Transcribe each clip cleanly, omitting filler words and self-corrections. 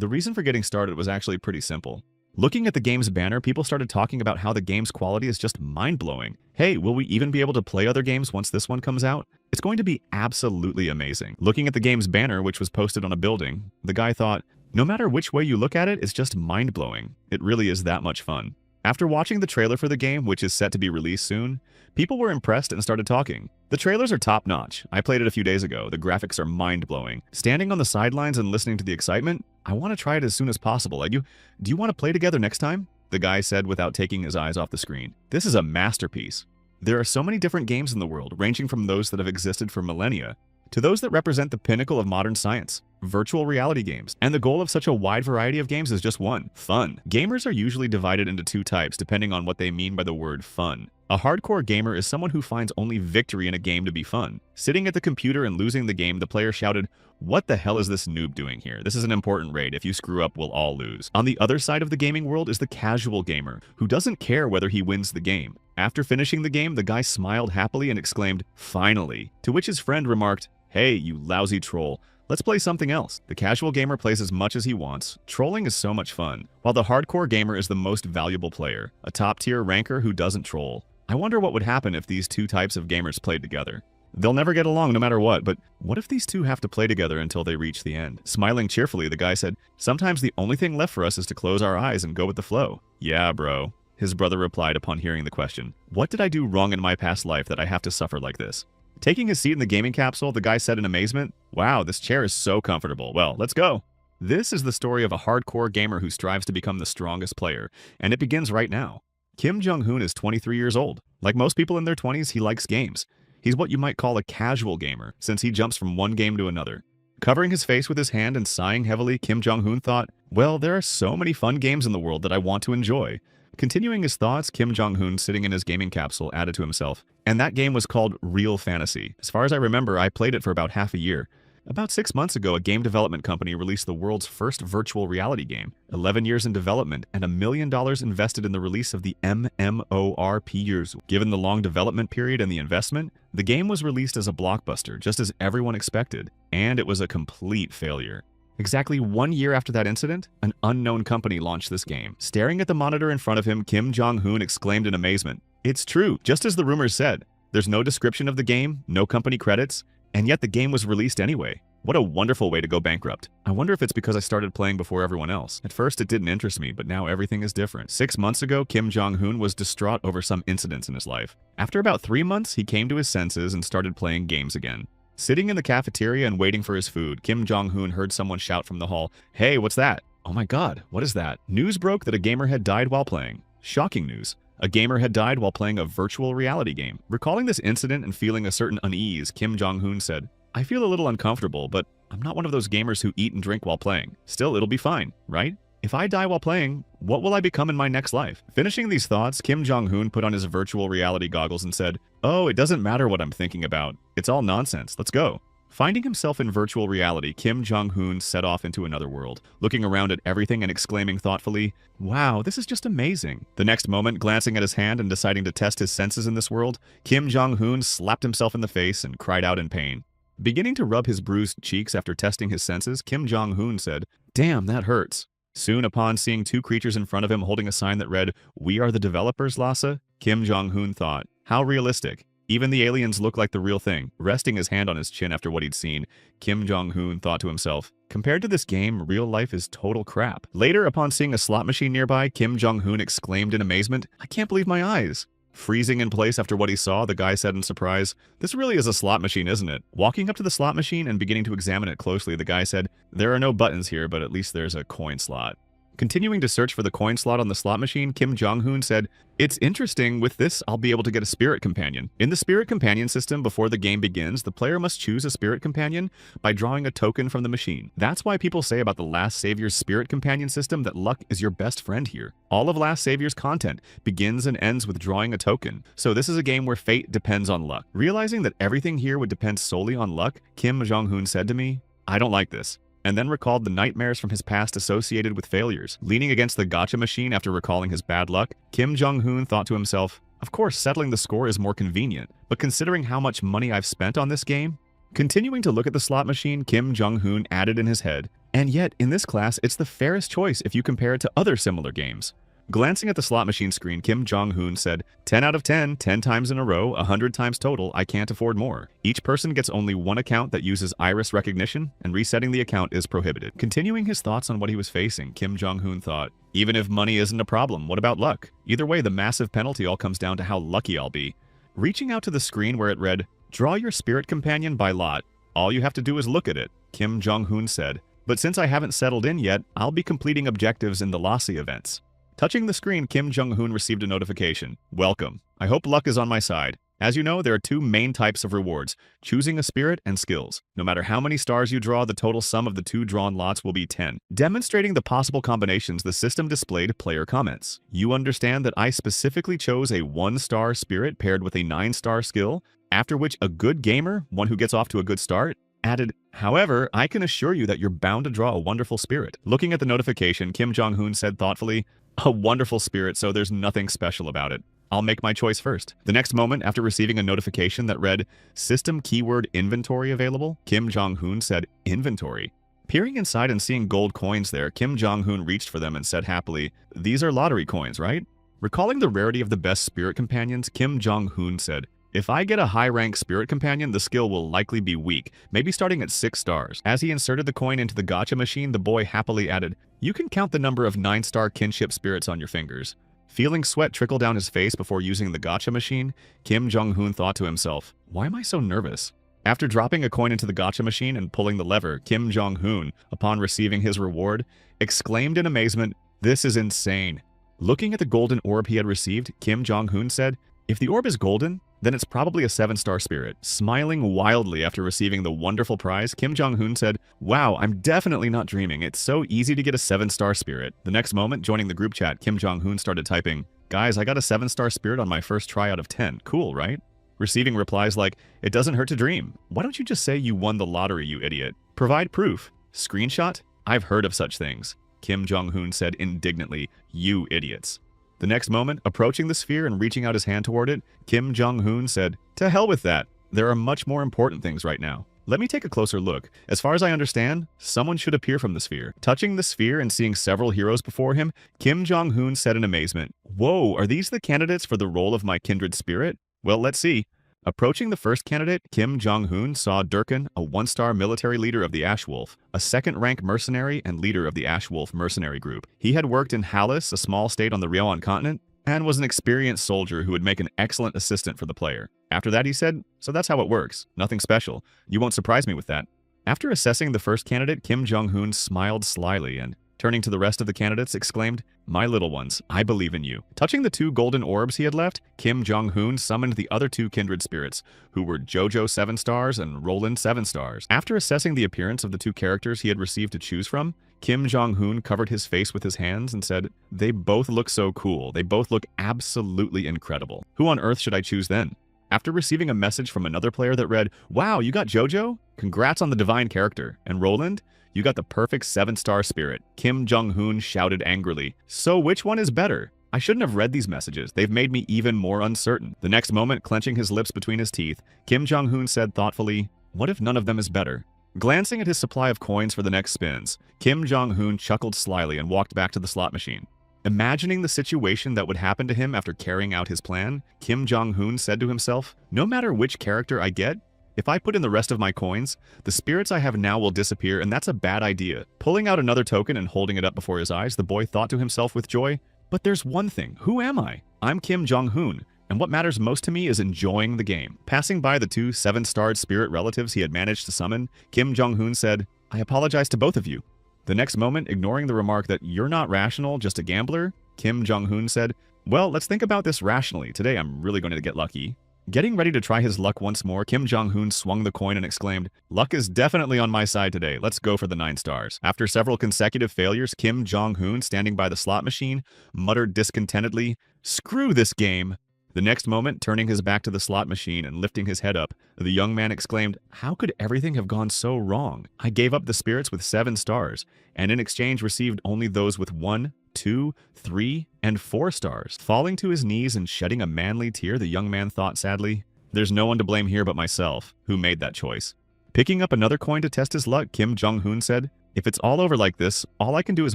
The reason for getting started was actually pretty simple. Looking at the game's banner, people started talking about how the game's quality is just mind-blowing. Hey, will we even be able to play other games once this one comes out? It's going to be absolutely amazing. Looking at the game's banner, which was posted on a building, the guy thought, no matter which way you look at it, it's just mind-blowing. It really is that much fun. After watching the trailer for the game, which is set to be released soon, people were impressed and started talking. The trailers are top-notch. I played it a few days ago. The graphics are mind-blowing. Standing on the sidelines and listening to the excitement, I want to try it as soon as possible. Do you want to play together next time? The guy said without taking his eyes off the screen. This is a masterpiece. There are so many different games in the world, ranging from those that have existed for millennia to those that represent the pinnacle of modern science, virtual reality games. And the goal of such a wide variety of games is just one: fun. Gamers are usually divided into two types depending on what they mean by the word fun. A hardcore gamer is someone who finds only victory in a game to be fun. Sitting at the computer and losing the game, the player shouted, "What the hell is this noob doing here? This is an important raid. If you screw up, we'll all lose." On the other side of the gaming world is the casual gamer, who doesn't care whether he wins the game. After finishing the game, the guy smiled happily and exclaimed, "Finally!" To which his friend remarked, "Hey, you lousy troll. Let's play something else." The casual gamer plays as much as he wants. Trolling is so much fun, while the hardcore gamer is the most valuable player, a top-tier ranker who doesn't troll. I wonder what would happen if these two types of gamers played together. They'll never get along no matter what, but what if these two have to play together until they reach the end? Smiling cheerfully, the guy said, "Sometimes the only thing left for us is to close our eyes and go with the flow." "Yeah, bro," his brother replied upon hearing the question. "What did I do wrong in my past life that I have to suffer like this?" Taking his seat in the gaming capsule, the guy said in amazement, "Wow, this chair is so comfortable. Well, let's go." This is the story of a hardcore gamer who strives to become the strongest player, and it begins right now. Kim Jong-hoon is 23 years old. Like most people in their 20s, he likes games. He's what you might call a casual gamer, since he jumps from one game to another. Covering his face with his hand and sighing heavily, Kim Jong-hoon thought, "Well, there are so many fun games in the world that I want to enjoy." Continuing his thoughts, Kim Jong-hoon, sitting in his gaming capsule, added to himself, "And that game was called Real Fantasy. As far as I remember, I played it for about half a year. About 6 months ago, a game development company released the world's first virtual reality game. 11 years in development and $1 million invested in the release of the MMORPGs. Given the long development period and the investment, the game was released as a blockbuster, just as everyone expected, and it was a complete failure. Exactly 1 year after that incident, an unknown company launched this game. Staring at the monitor in front of him, Kim Jong-hoon exclaimed in amazement, "It's true, just as the rumors said. There's no description of the game, no company credits, and yet the game was released anyway. What a wonderful way to go bankrupt. I wonder if it's because I started playing before everyone else. At first it didn't interest me, but now everything is different." 6 months ago, Kim Jong-hoon was distraught over some incidents in his life. After about 3 months, he came to his senses and started playing games again. Sitting in the cafeteria and waiting for his food, Kim Jong-hoon heard someone shout from the hall, "Hey, what's that?" "Oh my god, what is that?" News broke that a gamer had died while playing. Shocking news. A gamer had died while playing a virtual reality game. Recalling this incident and feeling a certain unease, Kim Jong-hoon said, "I feel a little uncomfortable, but I'm not one of those gamers who eat and drink while playing. Still, it'll be fine, right? If I die while playing, what will I become in my next life?" Finishing these thoughts, Kim Jong-hoon put on his virtual reality goggles and said, "Oh, it doesn't matter what I'm thinking about. It's all nonsense. Let's go." Finding himself in virtual reality, Kim Jong-hoon set off into another world, looking around at everything and exclaiming thoughtfully, "Wow, this is just amazing." The next moment, glancing at his hand and deciding to test his senses in this world, Kim Jong-hoon slapped himself in the face and cried out in pain. Beginning to rub his bruised cheeks after testing his senses, Kim Jong-hoon said, "Damn, that hurts." Soon upon seeing two creatures in front of him holding a sign that read, "We are the developers, Lhasa," Kim Jong-hoon thought, "How realistic. Even the aliens look like the real thing." Resting his hand on his chin after what he'd seen, Kim Jong-hoon thought to himself, "Compared to this game, real life is total crap." Later, upon seeing a slot machine nearby, Kim Jong-hoon exclaimed in amazement, "I can't believe my eyes." Freezing in place after what he saw, the guy said in surprise, "This really is a slot machine, isn't it?" Walking up to the slot machine and beginning to examine it closely, the guy said, "There are no buttons here, but at least there's a coin slot." Continuing to search for the coin slot on the slot machine, Kim Jong-hoon said, "It's interesting, with this I'll be able to get a spirit companion." In the spirit companion system, before the game begins, the player must choose a spirit companion by drawing a token from the machine. That's why people say about the Last Savior's spirit companion system that luck is your best friend here. All of Last Savior's content begins and ends with drawing a token, so this is a game where fate depends on luck. Realizing that everything here would depend solely on luck, Kim Jong-hoon said to me, "I don't like this," and then recalled the nightmares from his past associated with failures. Leaning against the gacha machine after recalling his bad luck, Kim Jong-hoon thought to himself, "Of course, settling the score is more convenient, but considering how much money I've spent on this game..." Continuing to look at the slot machine, Kim Jong-hoon added in his head, And yet, in this class, it's the fairest choice if you compare it to other similar games. Glancing at the slot machine screen, Kim Jong-hoon said, 10 out of 10, 10 times in a row, 100 times total, I can't afford more. Each person gets only one account that uses iris recognition, and resetting the account is prohibited. Continuing his thoughts on what he was facing, Kim Jong-hoon thought, even if money isn't a problem, what about luck? Either way, the massive penalty all comes down to how lucky I'll be. Reaching out to the screen where it read, draw your spirit companion by lot. All you have to do is look at it, Kim Jong-hoon said. But since I haven't settled in yet, I'll be completing objectives in the lossy events. Touching the screen, Kim Jong-hoon received a notification. Welcome. I hope luck is on my side. As you know, there are two main types of rewards, choosing a spirit and skills. No matter how many stars you draw, the total sum of the two drawn lots will be 10. Demonstrating the possible combinations, the system displayed player comments. You understand that I specifically chose a 1-star spirit paired with a 9-star skill, after which a good gamer, one who gets off to a good start, added, however, I can assure you that you're bound to draw a wonderful spirit. Looking at the notification, Kim Jong-hoon said thoughtfully, a wonderful spirit, so there's nothing special about it. I'll make my choice first. The next moment, after receiving a notification that read, System Keyword Inventory available, Kim Jong-hoon said, Inventory. Peering inside and seeing gold coins there, Kim Jong-hoon reached for them and said happily, these are lottery coins, right? Recalling the rarity of the best spirit companions, Kim Jong-hoon said, if I get a high-rank spirit companion, the skill will likely be weak, maybe starting at 6 stars. As he inserted the coin into the gacha machine, the boy happily added, you can count the number of 9-star kinship spirits on your fingers. Feeling sweat trickle down his face before using the gacha machine, Kim Jong-hoon thought to himself, why am I so nervous? After dropping a coin into the gacha machine and pulling the lever, Kim Jong-hoon, upon receiving his reward, exclaimed in amazement, this is insane. Looking at the golden orb he had received, Kim Jong-hoon said, if the orb is golden, then it's probably a 7-star spirit. Smiling wildly after receiving the wonderful prize, Kim Jong-hoon said, wow, I'm definitely not dreaming. It's so easy to get a 7-star spirit. The next moment, joining the group chat, Kim Jong-hoon started typing, guys, I got a 7-star spirit on my first try out of 10. Cool, right? Receiving replies like, it doesn't hurt to dream. Why don't you just say you won the lottery, you idiot? Provide proof. Screenshot? I've heard of such things. Kim Jong-hoon said indignantly, you idiots. The next moment, approaching the sphere and reaching out his hand toward it, Kim Jong-hoon said, to hell with that. There are much more important things right now. Let me take a closer look. As far as I understand, someone should appear from the sphere. Touching the sphere and seeing several heroes before him, Kim Jong-hoon said in amazement, whoa, are these the candidates for the role of my kindred spirit? Well, let's see. Approaching the first candidate, Kim Jong-hoon saw Durkin, a 1-star military leader of the Ashwolf, a 2nd-rank mercenary and leader of the Ashwolf mercenary group. He had worked in Hallis, a small state on the Ryoan continent, and was an experienced soldier who would make an excellent assistant for the player. After that, he said, so that's how it works. Nothing special. You won't surprise me with that. After assessing the first candidate, Kim Jong-hoon smiled slyly and, turning to the rest of the candidates, exclaimed, my little ones, I believe in you. Touching the 2 golden orbs he had left, Kim Jong-hoon summoned the other 2 kindred spirits, who were Jojo 7 stars and Roland 7 stars. After assessing the appearance of the 2 characters he had received to choose from, Kim Jong-hoon covered his face with his hands and said, they both look so cool. They both look absolutely incredible. Who on earth should I choose then? After receiving a message from another player that read, wow, you got Jojo? Congrats on the divine character. And Roland? You got the perfect 7-star spirit. Kim Jong-hoon shouted angrily, so which one is better? I shouldn't have read these messages. They've made me even more uncertain. The next moment, clenching his lips between his teeth, Kim Jong-hoon said thoughtfully, what if none of them is better? Glancing at his supply of coins for the next spins, Kim Jong-hoon chuckled slyly and walked back to the slot machine. Imagining the situation that would happen to him after carrying out his plan, Kim Jong-hoon said to himself, no matter which character I get, if I put in the rest of my coins, the spirits I have now will disappear, and that's a bad idea. Pulling out another token and holding it up before his eyes, the boy thought to himself with joy, but there's one thing. Who am I? I'm Kim Jong-hoon, and what matters most to me is enjoying the game. Passing by the 2 7-starred spirit relatives he had managed to summon, Kim Jong-hoon said, I apologize to both of you. The next moment, ignoring the remark that you're not rational, just a gambler, Kim Jong-hoon said, well, let's think about this rationally. Today I'm really going to get lucky. Getting ready to try his luck once more, Kim Jong-hoon swung the coin and exclaimed, luck is definitely on my side today. Let's go for the 9 stars. After several consecutive failures, Kim Jong-hoon, standing by the slot machine, muttered discontentedly, screw this game. The next moment, turning his back to the slot machine and lifting his head up, the young man exclaimed, how could everything have gone so wrong? I gave up the spirits with 7 stars, and in exchange received only those with 1, 2, 3, and 4 stars. Falling to his knees and shedding a manly tear, the young man thought sadly, there's no one to blame here but myself, who made that choice. Picking up another coin to test his luck, Kim Jong-hoon said, If it's all over like this, all I can do is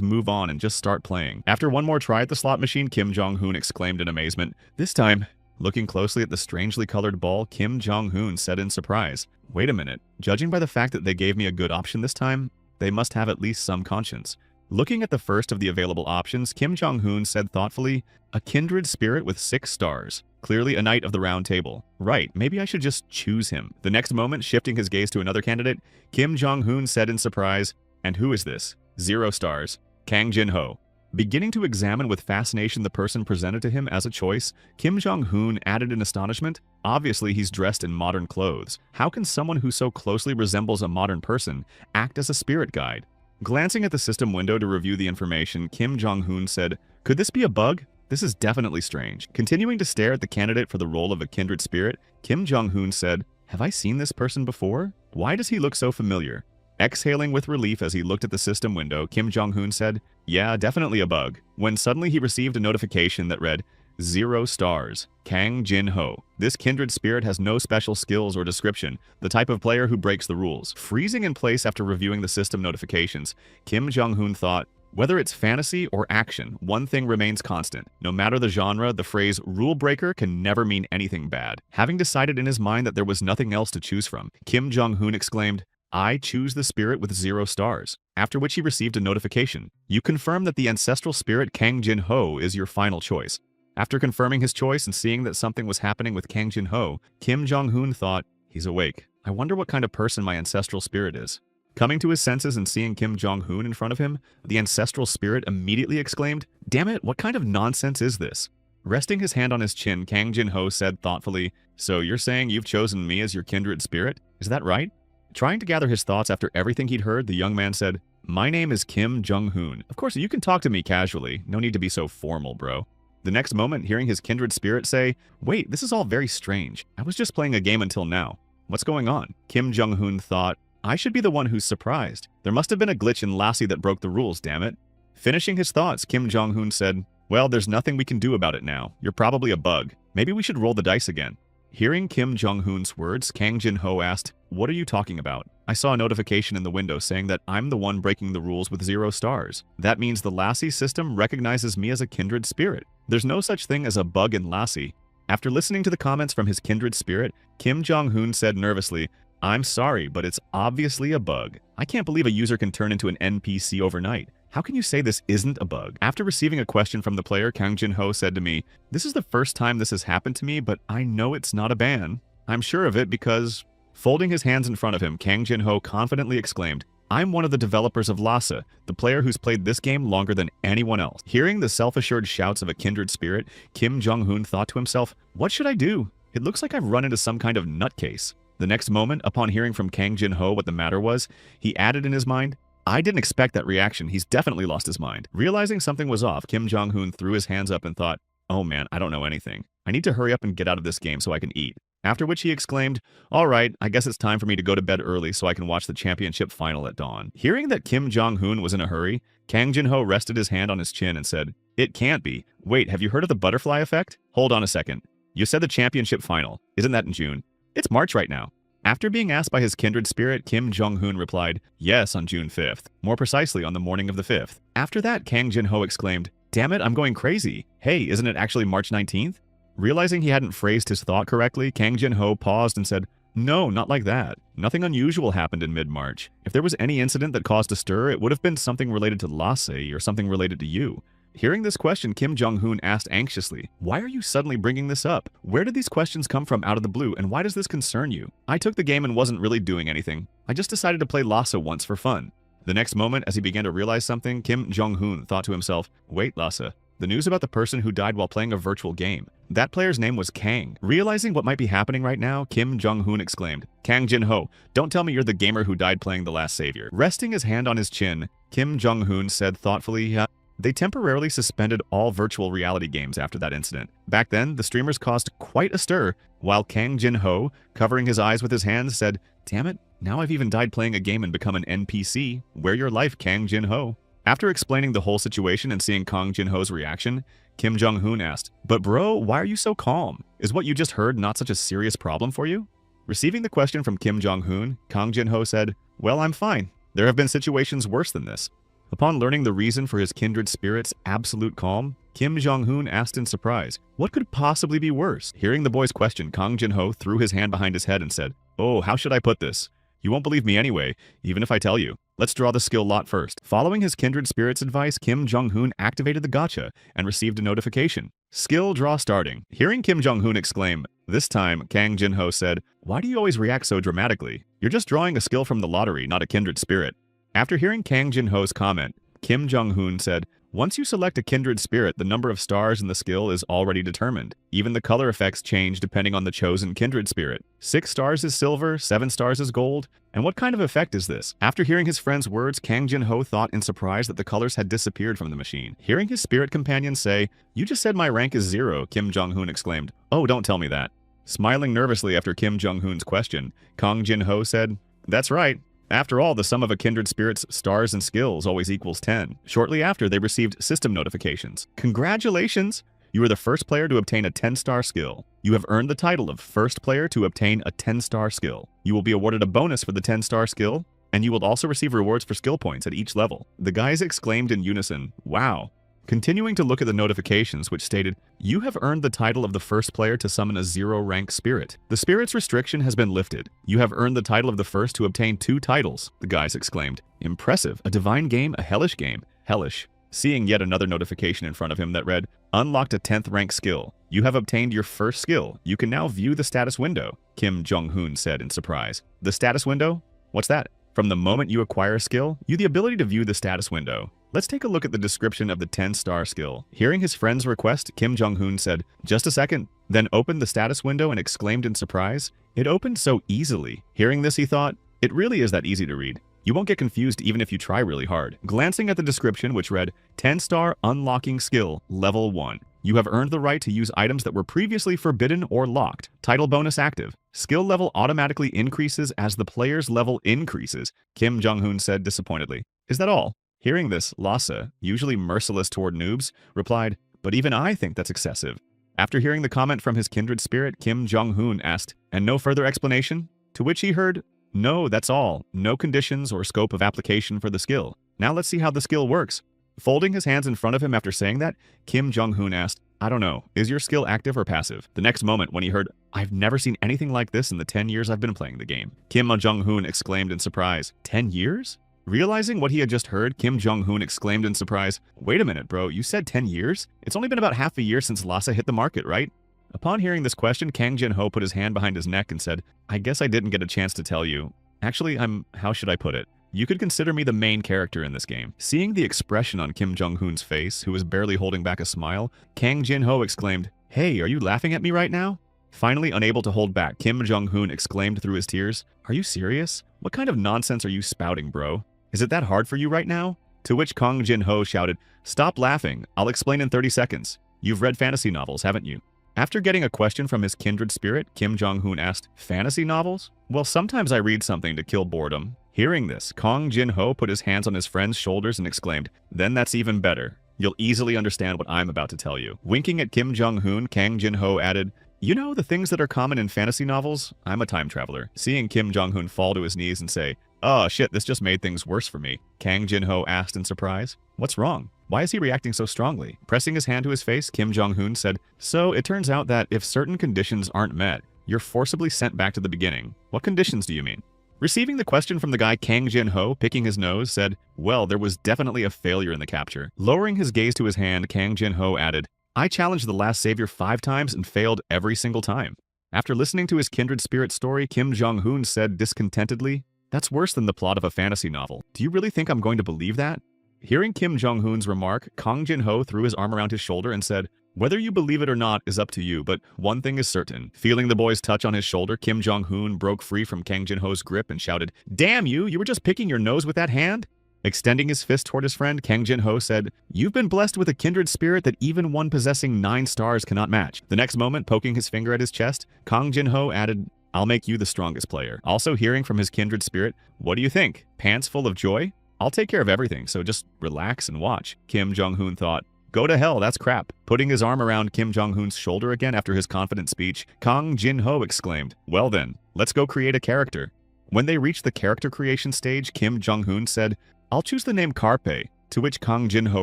move on and just start playing. After one more try at the slot machine, Kim Jong-hoon exclaimed in amazement. This time, looking closely at the strangely colored ball, Kim Jong-hoon said in surprise, "Wait a minute, judging by the fact that they gave me a good option this time, they must have at least some conscience." Looking at the first of the available options, Kim Jong-hoon said thoughtfully, "A kindred spirit with 6 stars. Clearly a knight of the round table. Right, maybe I should just choose him." The next moment, shifting his gaze to another candidate, Kim Jong-hoon said in surprise, "And who is this? 0 stars. Kang Jin-ho." Beginning to examine with fascination the person presented to him as a choice, Kim Jong-hoon added in astonishment, "Obviously he's dressed in modern clothes. How can someone who so closely resembles a modern person act as a spirit guide?" Glancing at the system window to review the information, Kim Jong-hoon said, "Could this be a bug? This is definitely strange." Continuing to stare at the candidate for the role of a kindred spirit, Kim Jong-hoon said, "Have I seen this person before? Why does he look so familiar?" Exhaling with relief as he looked at the system window, Kim Jong-hoon said, "Yeah, definitely a bug," when suddenly he received a notification that read, 0 stars. Kang Jin-ho. This kindred spirit has no special skills or description, the type of player who breaks the rules. Freezing in place after reviewing the system notifications, Kim Jong-hoon thought, whether it's fantasy or action, one thing remains constant. No matter the genre, the phrase rule breaker can never mean anything bad. Having decided in his mind that there was nothing else to choose from, Kim Jong-hoon exclaimed, "I choose the spirit with 0 stars." After which he received a notification. "You confirm that the ancestral spirit Kang Jin-ho is your final choice." After confirming his choice and seeing that something was happening with Kang Jin-ho, Kim Jong-hoon thought, "He's awake. I wonder what kind of person my ancestral spirit is." Coming to his senses and seeing Kim Jong-hoon in front of him, the ancestral spirit immediately exclaimed, "Damn it, what kind of nonsense is this?" Resting his hand on his chin, Kang Jin-ho said thoughtfully, "So you're saying you've chosen me as your kindred spirit? Is that right?" Trying to gather his thoughts after everything he'd heard, the young man said, "My name is Kim Jong-hoon. Of course, you can talk to me casually. No need to be so formal, bro." The next moment, hearing his kindred spirit say, "Wait, this is all very strange. I was just playing a game until now. What's going on?" Kim Jong-hoon thought, "I should be the one who's surprised. There must have been a glitch in Lassie that broke the rules, damn it." Finishing his thoughts, Kim Jong-hoon said, "Well, there's nothing we can do about it now. You're probably a bug. Maybe we should roll the dice again." Hearing Kim Jong-hoon's words, Kang Jin-ho asked, "What are you talking about?" "I saw a notification in the window saying that I'm the one breaking the rules with 0 stars. That means the Lassie system recognizes me as a kindred spirit. There's no such thing as a bug in Lassie." After listening to the comments from his kindred spirit, Kim Jong-hoon said nervously, "I'm sorry, but it's obviously a bug. I can't believe a user can turn into an NPC overnight. How can you say this isn't a bug?" After receiving a question from the player, Kang Jin-ho said to me, "This is the first time this has happened to me, but I know it's not a ban. I'm sure of it because..." Folding his hands in front of him, Kang Jin-ho confidently exclaimed, "I'm one of the developers of Lhasa, the player who's played this game longer than anyone else." Hearing the self-assured shouts of a kindred spirit, Kim Jong-hoon thought to himself, "What should I do? It looks like I've run into some kind of nutcase." The next moment, upon hearing from Kang Jin-ho what the matter was, he added in his mind, "I didn't expect that reaction. He's definitely lost his mind." Realizing something was off, Kim Jong-hoon threw his hands up and thought, "Oh man, I don't know anything. I need to hurry up and get out of this game so I can eat." After which he exclaimed, "All right, I guess it's time for me to go to bed early so I can watch the championship final at dawn." Hearing that Kim Jong-hoon was in a hurry, Kang Jin-ho rested his hand on his chin and said, "It can't be. Wait, have you heard of the butterfly effect? Hold on a second. You said the championship final. Isn't that in June? It's March right now." After being asked by his kindred spirit, Kim Jong-hoon replied, "Yes, on June 5th. More precisely, on the morning of the 5th. After that, Kang Jin-ho exclaimed, "Damn it, I'm going crazy. Hey, isn't it actually March 19th? Realizing he hadn't phrased his thought correctly, Kang Jin-ho paused and said, "No, not like that. Nothing unusual happened in mid-March. If there was any incident that caused a stir, it would have been something related to Lassie or something related to you." Hearing this question, Kim Jong-hoon asked anxiously, "Why are you suddenly bringing this up? Where did these questions come from out of the blue, and why does this concern you? I took the game and wasn't really doing anything. I just decided to play Lhasa once for fun." The next moment, as he began to realize something, Kim Jong-hoon thought to himself, "Wait, Lhasa. The news about the person who died while playing a virtual game. That player's name was Kang." Realizing what might be happening right now, Kim Jong-hoon exclaimed, "Kang Jin-ho, don't tell me you're the gamer who died playing The Last Savior." Resting his hand on his chin, Kim Jong-hoon said thoughtfully, They temporarily suspended all virtual reality games after that incident. Back then, the streamers caused quite a stir, while Kang Jin-ho, covering his eyes with his hands, said, "Damn it, now I've even died playing a game and become an NPC. Wear your life, Kang Jin-ho." After explaining the whole situation and seeing Kang Jin-ho's reaction, Kim Jong-hoon asked, "But bro, why are you so calm? Is what you just heard not such a serious problem for you?" Receiving the question from Kim Jong-hoon, Kang Jin-ho said, "Well, I'm fine. There have been situations worse than this. Upon learning the reason for his kindred spirit's absolute calm, Kim Jong-hoon asked in surprise, what could possibly be worse? Hearing the boy's question, Kang Jin-ho threw his hand behind his head and said, "Oh, how should I put this? You won't believe me anyway, even if I tell you. Let's draw the skill lot first." Following his kindred spirit's advice, Kim Jong-hoon activated the gacha and received a notification. Skill draw starting. Hearing Kim Jong-hoon exclaim, this time, Kang Jin-ho said, "Why do you always react so dramatically? You're just drawing a skill from the lottery, not a kindred spirit." After hearing Kang Jin-ho's comment, Kim Jong-hoon said, "Once you select a kindred spirit, the number of stars in the skill is already determined. Even the color effects change depending on the chosen kindred spirit. 6 stars is silver, 7 stars is gold. And what kind of effect is this?" After hearing his friend's words, Kang Jin-ho thought in surprise that the colors had disappeared from the machine. Hearing his spirit companion say, "You just said my rank is 0, Kim Jong-hoon exclaimed, "Oh, don't tell me that." Smiling nervously after Kim Jong-hoon's question, Kang Jin-ho said, "That's right. After all, the sum of a kindred spirit's stars and skills always equals 10. Shortly after, they received system notifications. "Congratulations! You are the first player to obtain a 10-star skill. You have earned the title of first player to obtain a 10-star skill. You will be awarded a bonus for the 10-star skill, and you will also receive rewards for skill points at each level." The guys exclaimed in unison, "Wow." Continuing to look at the notifications, which stated, "You have earned the title of the first player to summon a 0-rank spirit. The spirit's restriction has been lifted. You have earned the title of the first to obtain 2 titles," the guys exclaimed. "Impressive. A divine game, a hellish game. Hellish." Seeing yet another notification in front of him that read, "Unlocked a 10th rank skill. You have obtained your first skill. You can now view the status window," Kim Jong-hoon said in surprise. "The status window? What's that?" "From the moment you acquire a skill, you have the ability to view the status window. Let's take a look at the description of the 10-star skill." Hearing his friend's request, Kim Jong-hoon said, "Just a second," then opened the status window and exclaimed in surprise, "It opened so easily." Hearing this, he thought, "It really is that easy to read. You won't get confused even if you try really hard." Glancing at the description, which read, 10-star unlocking skill, level 1. You have earned the right to use items that were previously forbidden or locked. Title bonus active. Skill level automatically increases as the player's level increases, Kim Jong-hoon said disappointedly. "Is that all?" Hearing this, Lhasa, usually merciless toward noobs, replied, "But even I think that's excessive." After hearing the comment from his kindred spirit, Kim Jong-hoon asked, "And no further explanation?" To which he heard, "No, that's all. No conditions or scope of application for the skill. Now let's see how the skill works." Folding his hands in front of him after saying that, Kim Jong-hoon asked, "I don't know, is your skill active or passive?" The next moment, when he heard, "I've never seen anything like this in the 10 years I've been playing the game," Kim Jong-hoon exclaimed in surprise, "10 years?" Realizing what he had just heard, Kim Jong-hoon exclaimed in surprise, "Wait a minute, bro, you said 10 years? It's only been about half a year since Lhasa hit the market, right?" Upon hearing this question, Kang Jin-ho put his hand behind his neck and said, "I guess I didn't get a chance to tell you. Actually, how should I put it? You could consider me the main character in this game." Seeing the expression on Kim Jong-hoon's face, who was barely holding back a smile, Kang Jin-ho exclaimed, "Hey, are you laughing at me right now?" Finally, unable to hold back, Kim Jong-hoon exclaimed through his tears, "Are you serious? What kind of nonsense are you spouting, bro? Is it that hard for you right now?" To which Kang Jin-ho shouted, "Stop laughing. I'll explain in 30 seconds. You've read fantasy novels, haven't you?" After getting a question from his kindred spirit, Kim Jong-hoon asked, "Fantasy novels? Well, sometimes I read something to kill boredom." Hearing this, Kang Jin-ho put his hands on his friend's shoulders and exclaimed, "Then that's even better. You'll easily understand what I'm about to tell you." Winking at Kim Jong-hoon, Kang Jin-ho added, "You know the things that are common in fantasy novels? I'm a time traveler." Seeing Kim Jong-hoon fall to his knees and say, "Oh shit, this just made things worse for me," Kang Jin-ho asked in surprise, "What's wrong? Why is he reacting so strongly?" Pressing his hand to his face, Kim Jong-hoon said, "So it turns out that if certain conditions aren't met, you're forcibly sent back to the beginning. What conditions do you mean?" Receiving the question from the guy, Kang Jin-ho, picking his nose, said, "Well, there was definitely a failure in the capture." Lowering his gaze to his hand, Kang Jin-ho added, "I challenged the last savior 5 times and failed every single time." After listening to his kindred spirit story, Kim Jong-hoon said discontentedly, "That's worse than the plot of a fantasy novel. Do you really think I'm going to believe that?" Hearing Kim Jong-hoon's remark, Kang Jin-ho threw his arm around his shoulder and said, "Whether you believe it or not is up to you, but one thing is certain." Feeling the boy's touch on his shoulder, Kim Jong-hoon broke free from Kang Jin-ho's grip and shouted, "Damn you! You were just picking your nose with that hand?" Extending his fist toward his friend, Kang Jin-ho said, "You've been blessed with a kindred spirit that even one possessing 9 stars cannot match." The next moment, poking his finger at his chest, Kang Jin-ho added, "I'll make you the strongest player." Also hearing from his kindred spirit, "What do you think? Pants full of joy? I'll take care of everything, so just relax and watch." Kim Jong-hoon thought, "Go to hell, that's crap." Putting his arm around Kim Jong-hoon's shoulder again after his confident speech, Kang Jin-ho exclaimed, "Well then, let's go create a character." When they reached the character creation stage, Kim Jong-hoon said, "I'll choose the name Carpe," to which Kang Jin-ho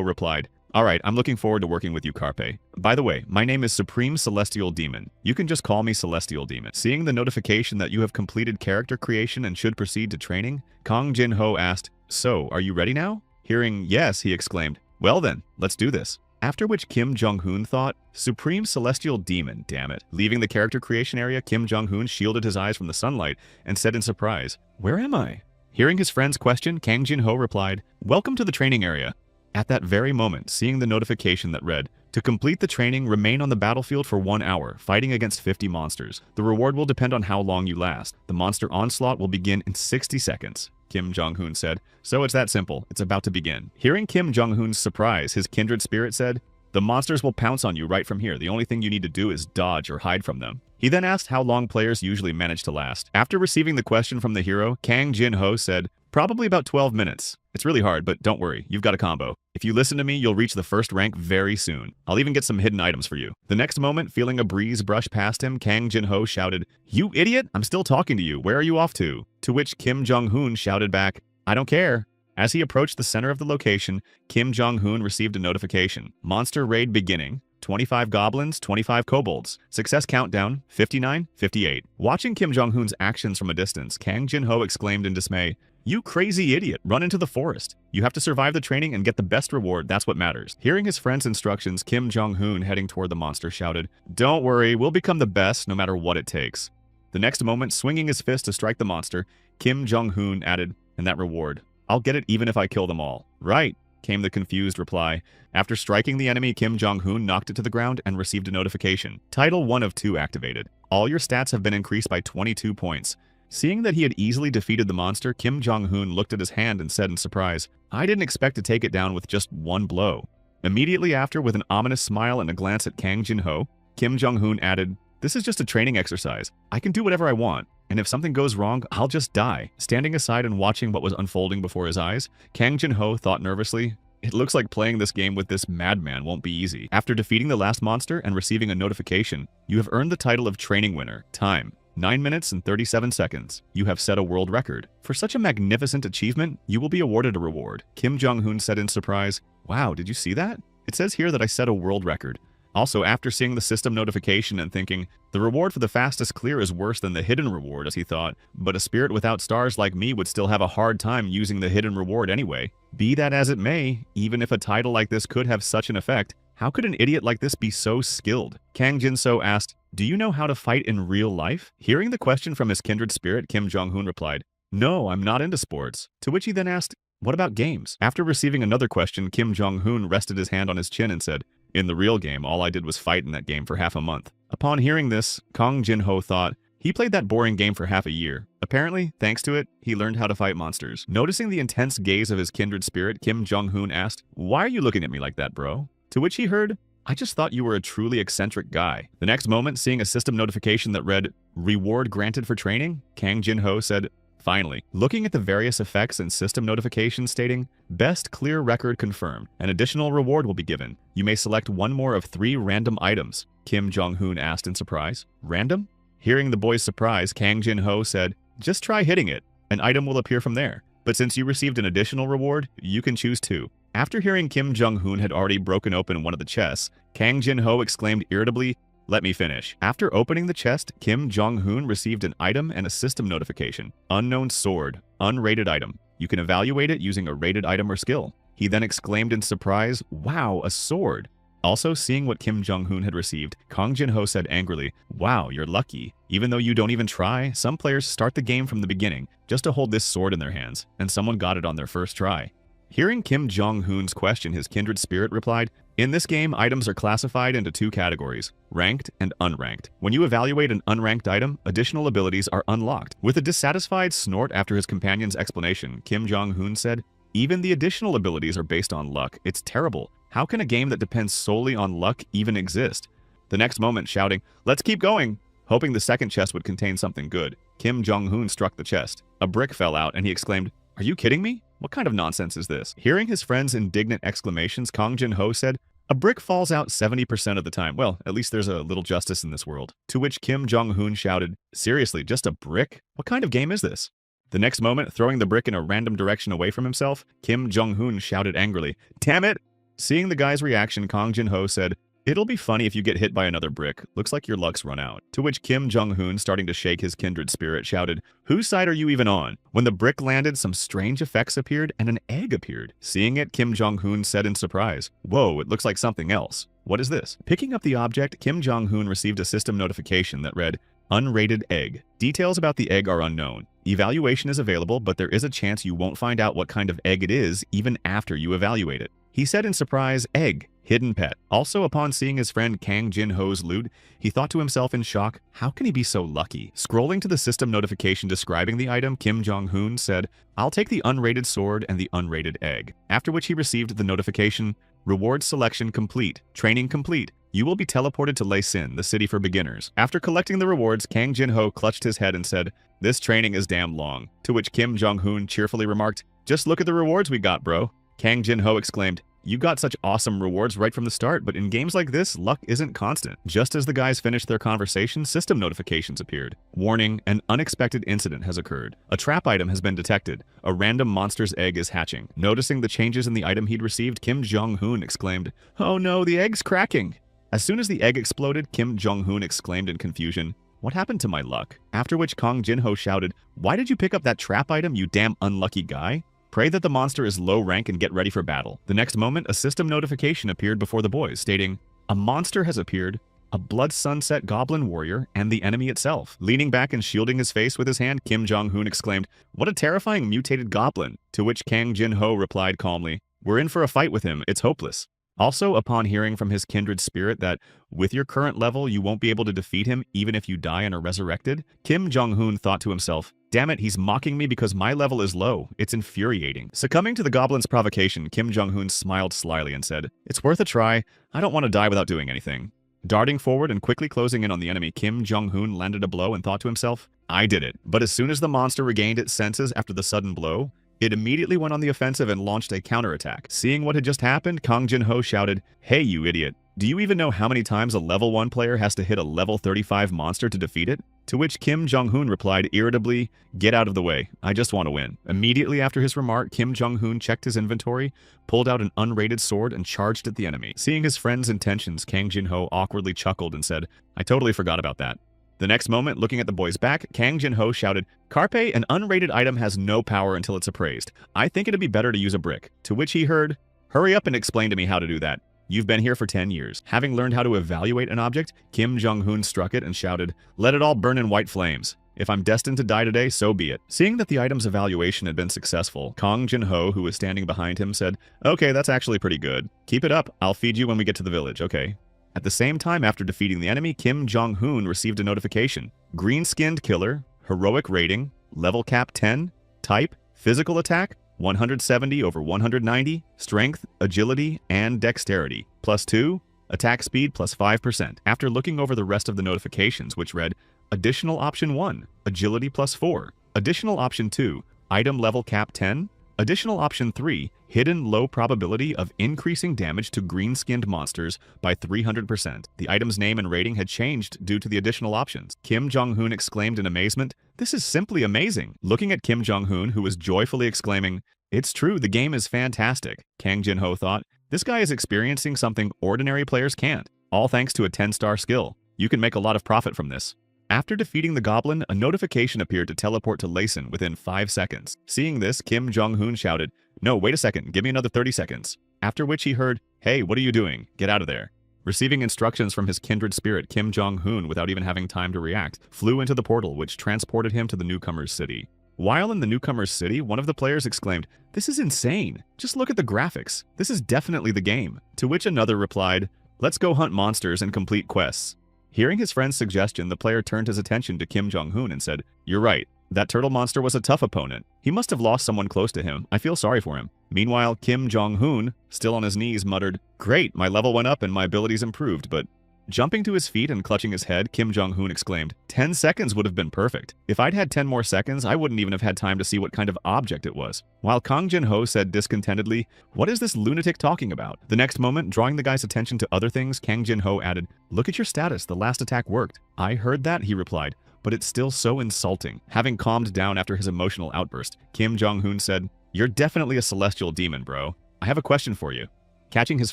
replied, "Alright, I'm looking forward to working with you, Carpe. By the way, my name is Supreme Celestial Demon. You can just call me Celestial Demon." Seeing the notification that you have completed character creation and should proceed to training, Kang Jin-ho asked, "So, are you ready now?" Hearing yes, he exclaimed, "Well then, let's do this." After which Kim Jong-hoon thought, "Supreme Celestial Demon, damn it." Leaving the character creation area, Kim Jong-hoon shielded his eyes from the sunlight and said in surprise, "Where am I?" Hearing his friend's question, Kang Jin-ho replied, "Welcome to the training area." At that very moment, seeing the notification that read, "To complete the training, remain on the battlefield for 1 hour, fighting against 50 monsters. The reward will depend on how long you last. The monster onslaught will begin in 60 seconds. Kim Jong-hoon said, "So it's that simple. It's about to begin." Hearing Kim Jong-hoon's surprise, his kindred spirit said, "The monsters will pounce on you right from here. The only thing you need to do is dodge or hide from them." He then asked how long players usually manage to last. After receiving the question from the hero, Kang Jin-ho said, "Probably about 12 minutes. It's really hard, but don't worry, you've got a combo. If you listen to me, you'll reach the first rank very soon. I'll even get some hidden items for you." The next moment, feeling a breeze brush past him, Kang Jin-ho shouted, "You idiot! I'm still talking to you. Where are you off to?" To which Kim Jong-hoon shouted back, "I don't care." As he approached the center of the location, Kim Jong-hoon received a notification. Monster raid beginning. 25 goblins, 25 kobolds. Success countdown, 59, 58. Watching Kim Jong-hoon's actions from a distance, Kang Jin-ho exclaimed in dismay, "You crazy idiot, run into the forest. You have to survive the training and get the best reward, that's what matters." Hearing his friend's instructions, Kim Jong-hoon heading toward the monster shouted, "Don't worry, we'll become the best no matter what it takes." The next moment, swinging his fist to strike the monster, Kim Jong-hoon added, "And that reward, I'll get it even if I kill them all." "Right," came the confused reply. After striking the enemy, Kim Jong-hoon knocked it to the ground and received a notification. Title 1 of 2 activated. All your stats have been increased by 22 points. Seeing that he had easily defeated the monster, Kim Jong-hoon looked at his hand and said in surprise, "I didn't expect to take it down with just one blow." Immediately after, with an ominous smile and a glance at Kang Jin-ho, Kim Jong-hoon added, "This is just a training exercise. I can do whatever I want, and if something goes wrong, I'll just die." Standing aside and watching what was unfolding before his eyes, Kang Jin-ho thought nervously, "It looks like playing this game with this madman won't be easy." After defeating the last monster and receiving a notification, you have earned the title of Training Winner. Time, 9 minutes and 37 seconds. You have set a world record. For such a magnificent achievement, you will be awarded a reward. Kim Jong-hoon said in surprise, "Wow, did you see that? It says here that I set a world record." Also, after seeing the system notification and thinking, the reward for the fastest clear is worse than the hidden reward, as he thought, but a spirit without stars like me would still have a hard time using the hidden reward anyway. Be that as it may, even if a title like this could have such an effect, how could an idiot like this be so skilled? Kang Jin-so asked, "Do you know how to fight in real life?" Hearing the question from his kindred spirit, Kim Jong-hoon replied, "No, I'm not into sports." To which he then asked, "What about games?" After receiving another question, Kim Jong-hoon rested his hand on his chin and said, "In the real game, all I did was fight in that game for half a month." Upon hearing this, Kang Jin-ho thought, he played that boring game for half a year. Apparently, thanks to it, he learned how to fight monsters. Noticing the intense gaze of his kindred spirit, Kim Jong-hoon asked, "Why are you looking at me like that, bro?" To which he heard, "I just thought you were a truly eccentric guy." The next moment, seeing a system notification that read, "Reward granted for training," Kang Jin-ho said, "Finally." Looking at the various effects and system notifications stating, "Best clear record confirmed. An additional reward will be given. You may select one more of 3 random items." Kim Jong-hoon asked in surprise, "Random?" Hearing the boy's surprise, Kang Jin-ho said, "Just try hitting it. An item will appear from there. But since you received an additional reward, you can choose 2. After hearing Kim Jong-hoon had already broken open one of the chests, Kang Jin-ho exclaimed irritably, "Let me finish." After opening the chest, Kim Jong-hoon received an item and a system notification. Unknown sword. Unrated item. You can evaluate it using a rated item or skill. He then exclaimed in surprise, "Wow, a sword." Also, seeing what Kim Jong-hoon had received, Kang Jin-ho said angrily, "Wow, you're lucky. Even though you don't even try, some players start the game from the beginning just to hold this sword in their hands, and someone got it on their first try." Hearing Kim Jong-hoon's question, his kindred spirit replied, "In this game, items are classified into 2 categories, ranked and unranked. When you evaluate an unranked item, additional abilities are unlocked." With a dissatisfied snort after his companion's explanation, Kim Jong-hoon said, "Even the additional abilities are based on luck. It's terrible. How can a game that depends solely on luck even exist?" The next moment, shouting, "Let's keep going!" Hoping the second chest would contain something good, Kim Jong-hoon struck the chest. A brick fell out, and he exclaimed, "Are you kidding me? What kind of nonsense is this?" Hearing his friend's indignant exclamations, Kang Jin-ho said, "A brick falls out 70% of the time. Well, at least there's a little justice in this world." To which Kim Jong-hoon shouted, "Seriously, just a brick? What kind of game is this?" The next moment, throwing the brick in a random direction away from himself, Kim Jong-hoon shouted angrily, "Damn it!" Seeing the guy's reaction, Kang Jin-ho said, "It'll be funny if you get hit by another brick. Looks like your luck's run out." To which Kim Jong-hoon, starting to shake his kindred spirit, shouted, "Whose side are you even on?" When the brick landed, some strange effects appeared and an egg appeared. Seeing it, Kim Jong-hoon said in surprise, "Whoa, it looks like something else. What is this?" Picking up the object, Kim Jong-hoon received a system notification that read, "Unrated egg. Details about the egg are unknown. Evaluation is available, but there is a chance you won't find out what kind of egg it is even after you evaluate it." He said in surprise, "Egg. Hidden pet." Also, upon seeing his friend Kang Jin-ho's loot, he thought to himself in shock, how can he be so lucky? Scrolling to the system notification describing the item, Kim Jong-hoon said, "I'll take the unrated sword and the unrated egg." After which he received the notification, "Reward selection complete. Training complete. You will be teleported to Lei Sin, the city for beginners." After collecting the rewards, Kang Jin-ho clutched his head and said, "This training is damn long." To which Kim Jong-hoon cheerfully remarked, "Just look at the rewards we got, bro." Kang Jin-ho exclaimed, "You got such awesome rewards right from the start, but in games like this, luck isn't constant." Just as the guys finished their conversation, system notifications appeared. Warning, an unexpected incident has occurred. A trap item has been detected. A random monster's egg is hatching. Noticing the changes in the item he'd received, Kim Jong-hoon exclaimed, "Oh no, the egg's cracking." As soon as the egg exploded, Kim Jong-hoon exclaimed in confusion, "What happened to my luck?" After which Kang Jin-ho shouted, "Why did you pick up that trap item, you damn unlucky guy? Pray that the monster is low rank and get ready for battle." The next moment, a system notification appeared before the boys, stating, "A monster has appeared, a Blood Sunset Goblin Warrior, and the enemy itself." Leaning back and shielding his face with his hand, Kim Jong-hoon exclaimed, "What a terrifying mutated goblin!" To which Kang Jin-ho replied calmly, "We're in for a fight with him, it's hopeless." Also, upon hearing from his kindred spirit that, with your current level, you won't be able to defeat him even if you die and are resurrected, Kim Jong-hoon thought to himself, "Damn it, he's mocking me because my level is low. It's infuriating." Succumbing to the goblin's provocation, Kim Jong-hoon smiled slyly and said, "It's worth a try. I don't want to die without doing anything." Darting forward and quickly closing in on the enemy, Kim Jong-hoon landed a blow and thought to himself, "I did it." But as soon as the monster regained its senses after the sudden blow, it immediately went on the offensive and launched a counterattack. Seeing what had just happened, Kang Jin-ho shouted, "Hey, you idiot. Do you even know how many times a level 1 player has to hit a level 35 monster to defeat it?" To which Kim Jong-hoon replied irritably, "Get out of the way. I just want to win." Immediately after his remark, Kim Jong-hoon checked his inventory, pulled out an unrated sword, and charged at the enemy. Seeing his friend's intentions, Kang Jin-ho awkwardly chuckled and said, "I totally forgot about that." The next moment, looking at the boy's back, Kang Jin-ho shouted, "Carpe, an unrated item has no power until it's appraised. I think it'd be better to use a brick." To which he heard, "Hurry up and explain to me how to do that. You've been here for 10 years. Having learned how to evaluate an object, Kim Jong-hoon struck it and shouted, "Let it all burn in white flames. If I'm destined to die today, so be it." Seeing that the item's evaluation had been successful, Kang Jin-ho, who was standing behind him, said, "Okay, that's actually pretty good. Keep it up. I'll feed you when we get to the village, okay?" At the same time, after defeating the enemy, Kim Jong-hoon received a notification. Green-skinned killer, heroic rating, level cap 10, type, physical attack, 170 over 190, strength, agility, and dexterity, +2, attack speed +5%. After looking over the rest of the notifications, which read, additional option 1, agility +4, additional option 2, item level cap 10, additional option 3, hidden low probability of increasing damage to green-skinned monsters by 300%. The item's name and rating had changed due to the additional options. Kim Jong-hoon exclaimed in amazement, "This is simply amazing." Looking at Kim Jong-hoon, who was joyfully exclaiming, "It's true, the game is fantastic," Kang Jin-ho thought, "This guy is experiencing something ordinary players can't, all thanks to a 10-star skill. You can make a lot of profit from this." After defeating the goblin, a notification appeared to teleport to Lei Sin within 5 seconds. Seeing this, Kim Jong-hoon shouted, "No, wait a second, give me another 30 seconds. After which he heard, "Hey, what are you doing? Get out of there." Receiving instructions from his kindred spirit, Kim Jong-hoon, without even having time to react, flew into the portal, which transported him to the newcomer's city. While in the newcomer's city, one of the players exclaimed, "This is insane. Just look at the graphics. This is definitely the game." To which another replied, "Let's go hunt monsters and complete quests." Hearing his friend's suggestion, the player turned his attention to Kim Jong-hoon and said, "You're right. That turtle monster was a tough opponent. He must have lost someone close to him. I feel sorry for him." Meanwhile, Kim Jong-hoon, still on his knees, muttered, "Great, my level went up and my abilities improved, but..." Jumping to his feet and clutching his head, Kim Jong-hoon exclaimed, 10 seconds would have been perfect. If I'd had 10 more seconds, I wouldn't even have had time to see what kind of object it was." While Kang Jin-ho said discontentedly, "What is this lunatic talking about?" The next moment, drawing the guy's attention to other things, Kang Jin-ho added, "Look at your status, the last attack worked." "I heard that," he replied. but it's still so insulting. Having calmed down after his emotional outburst, Kim Jong-hoon said, "You're definitely a celestial demon, bro. I have a question for you." Catching his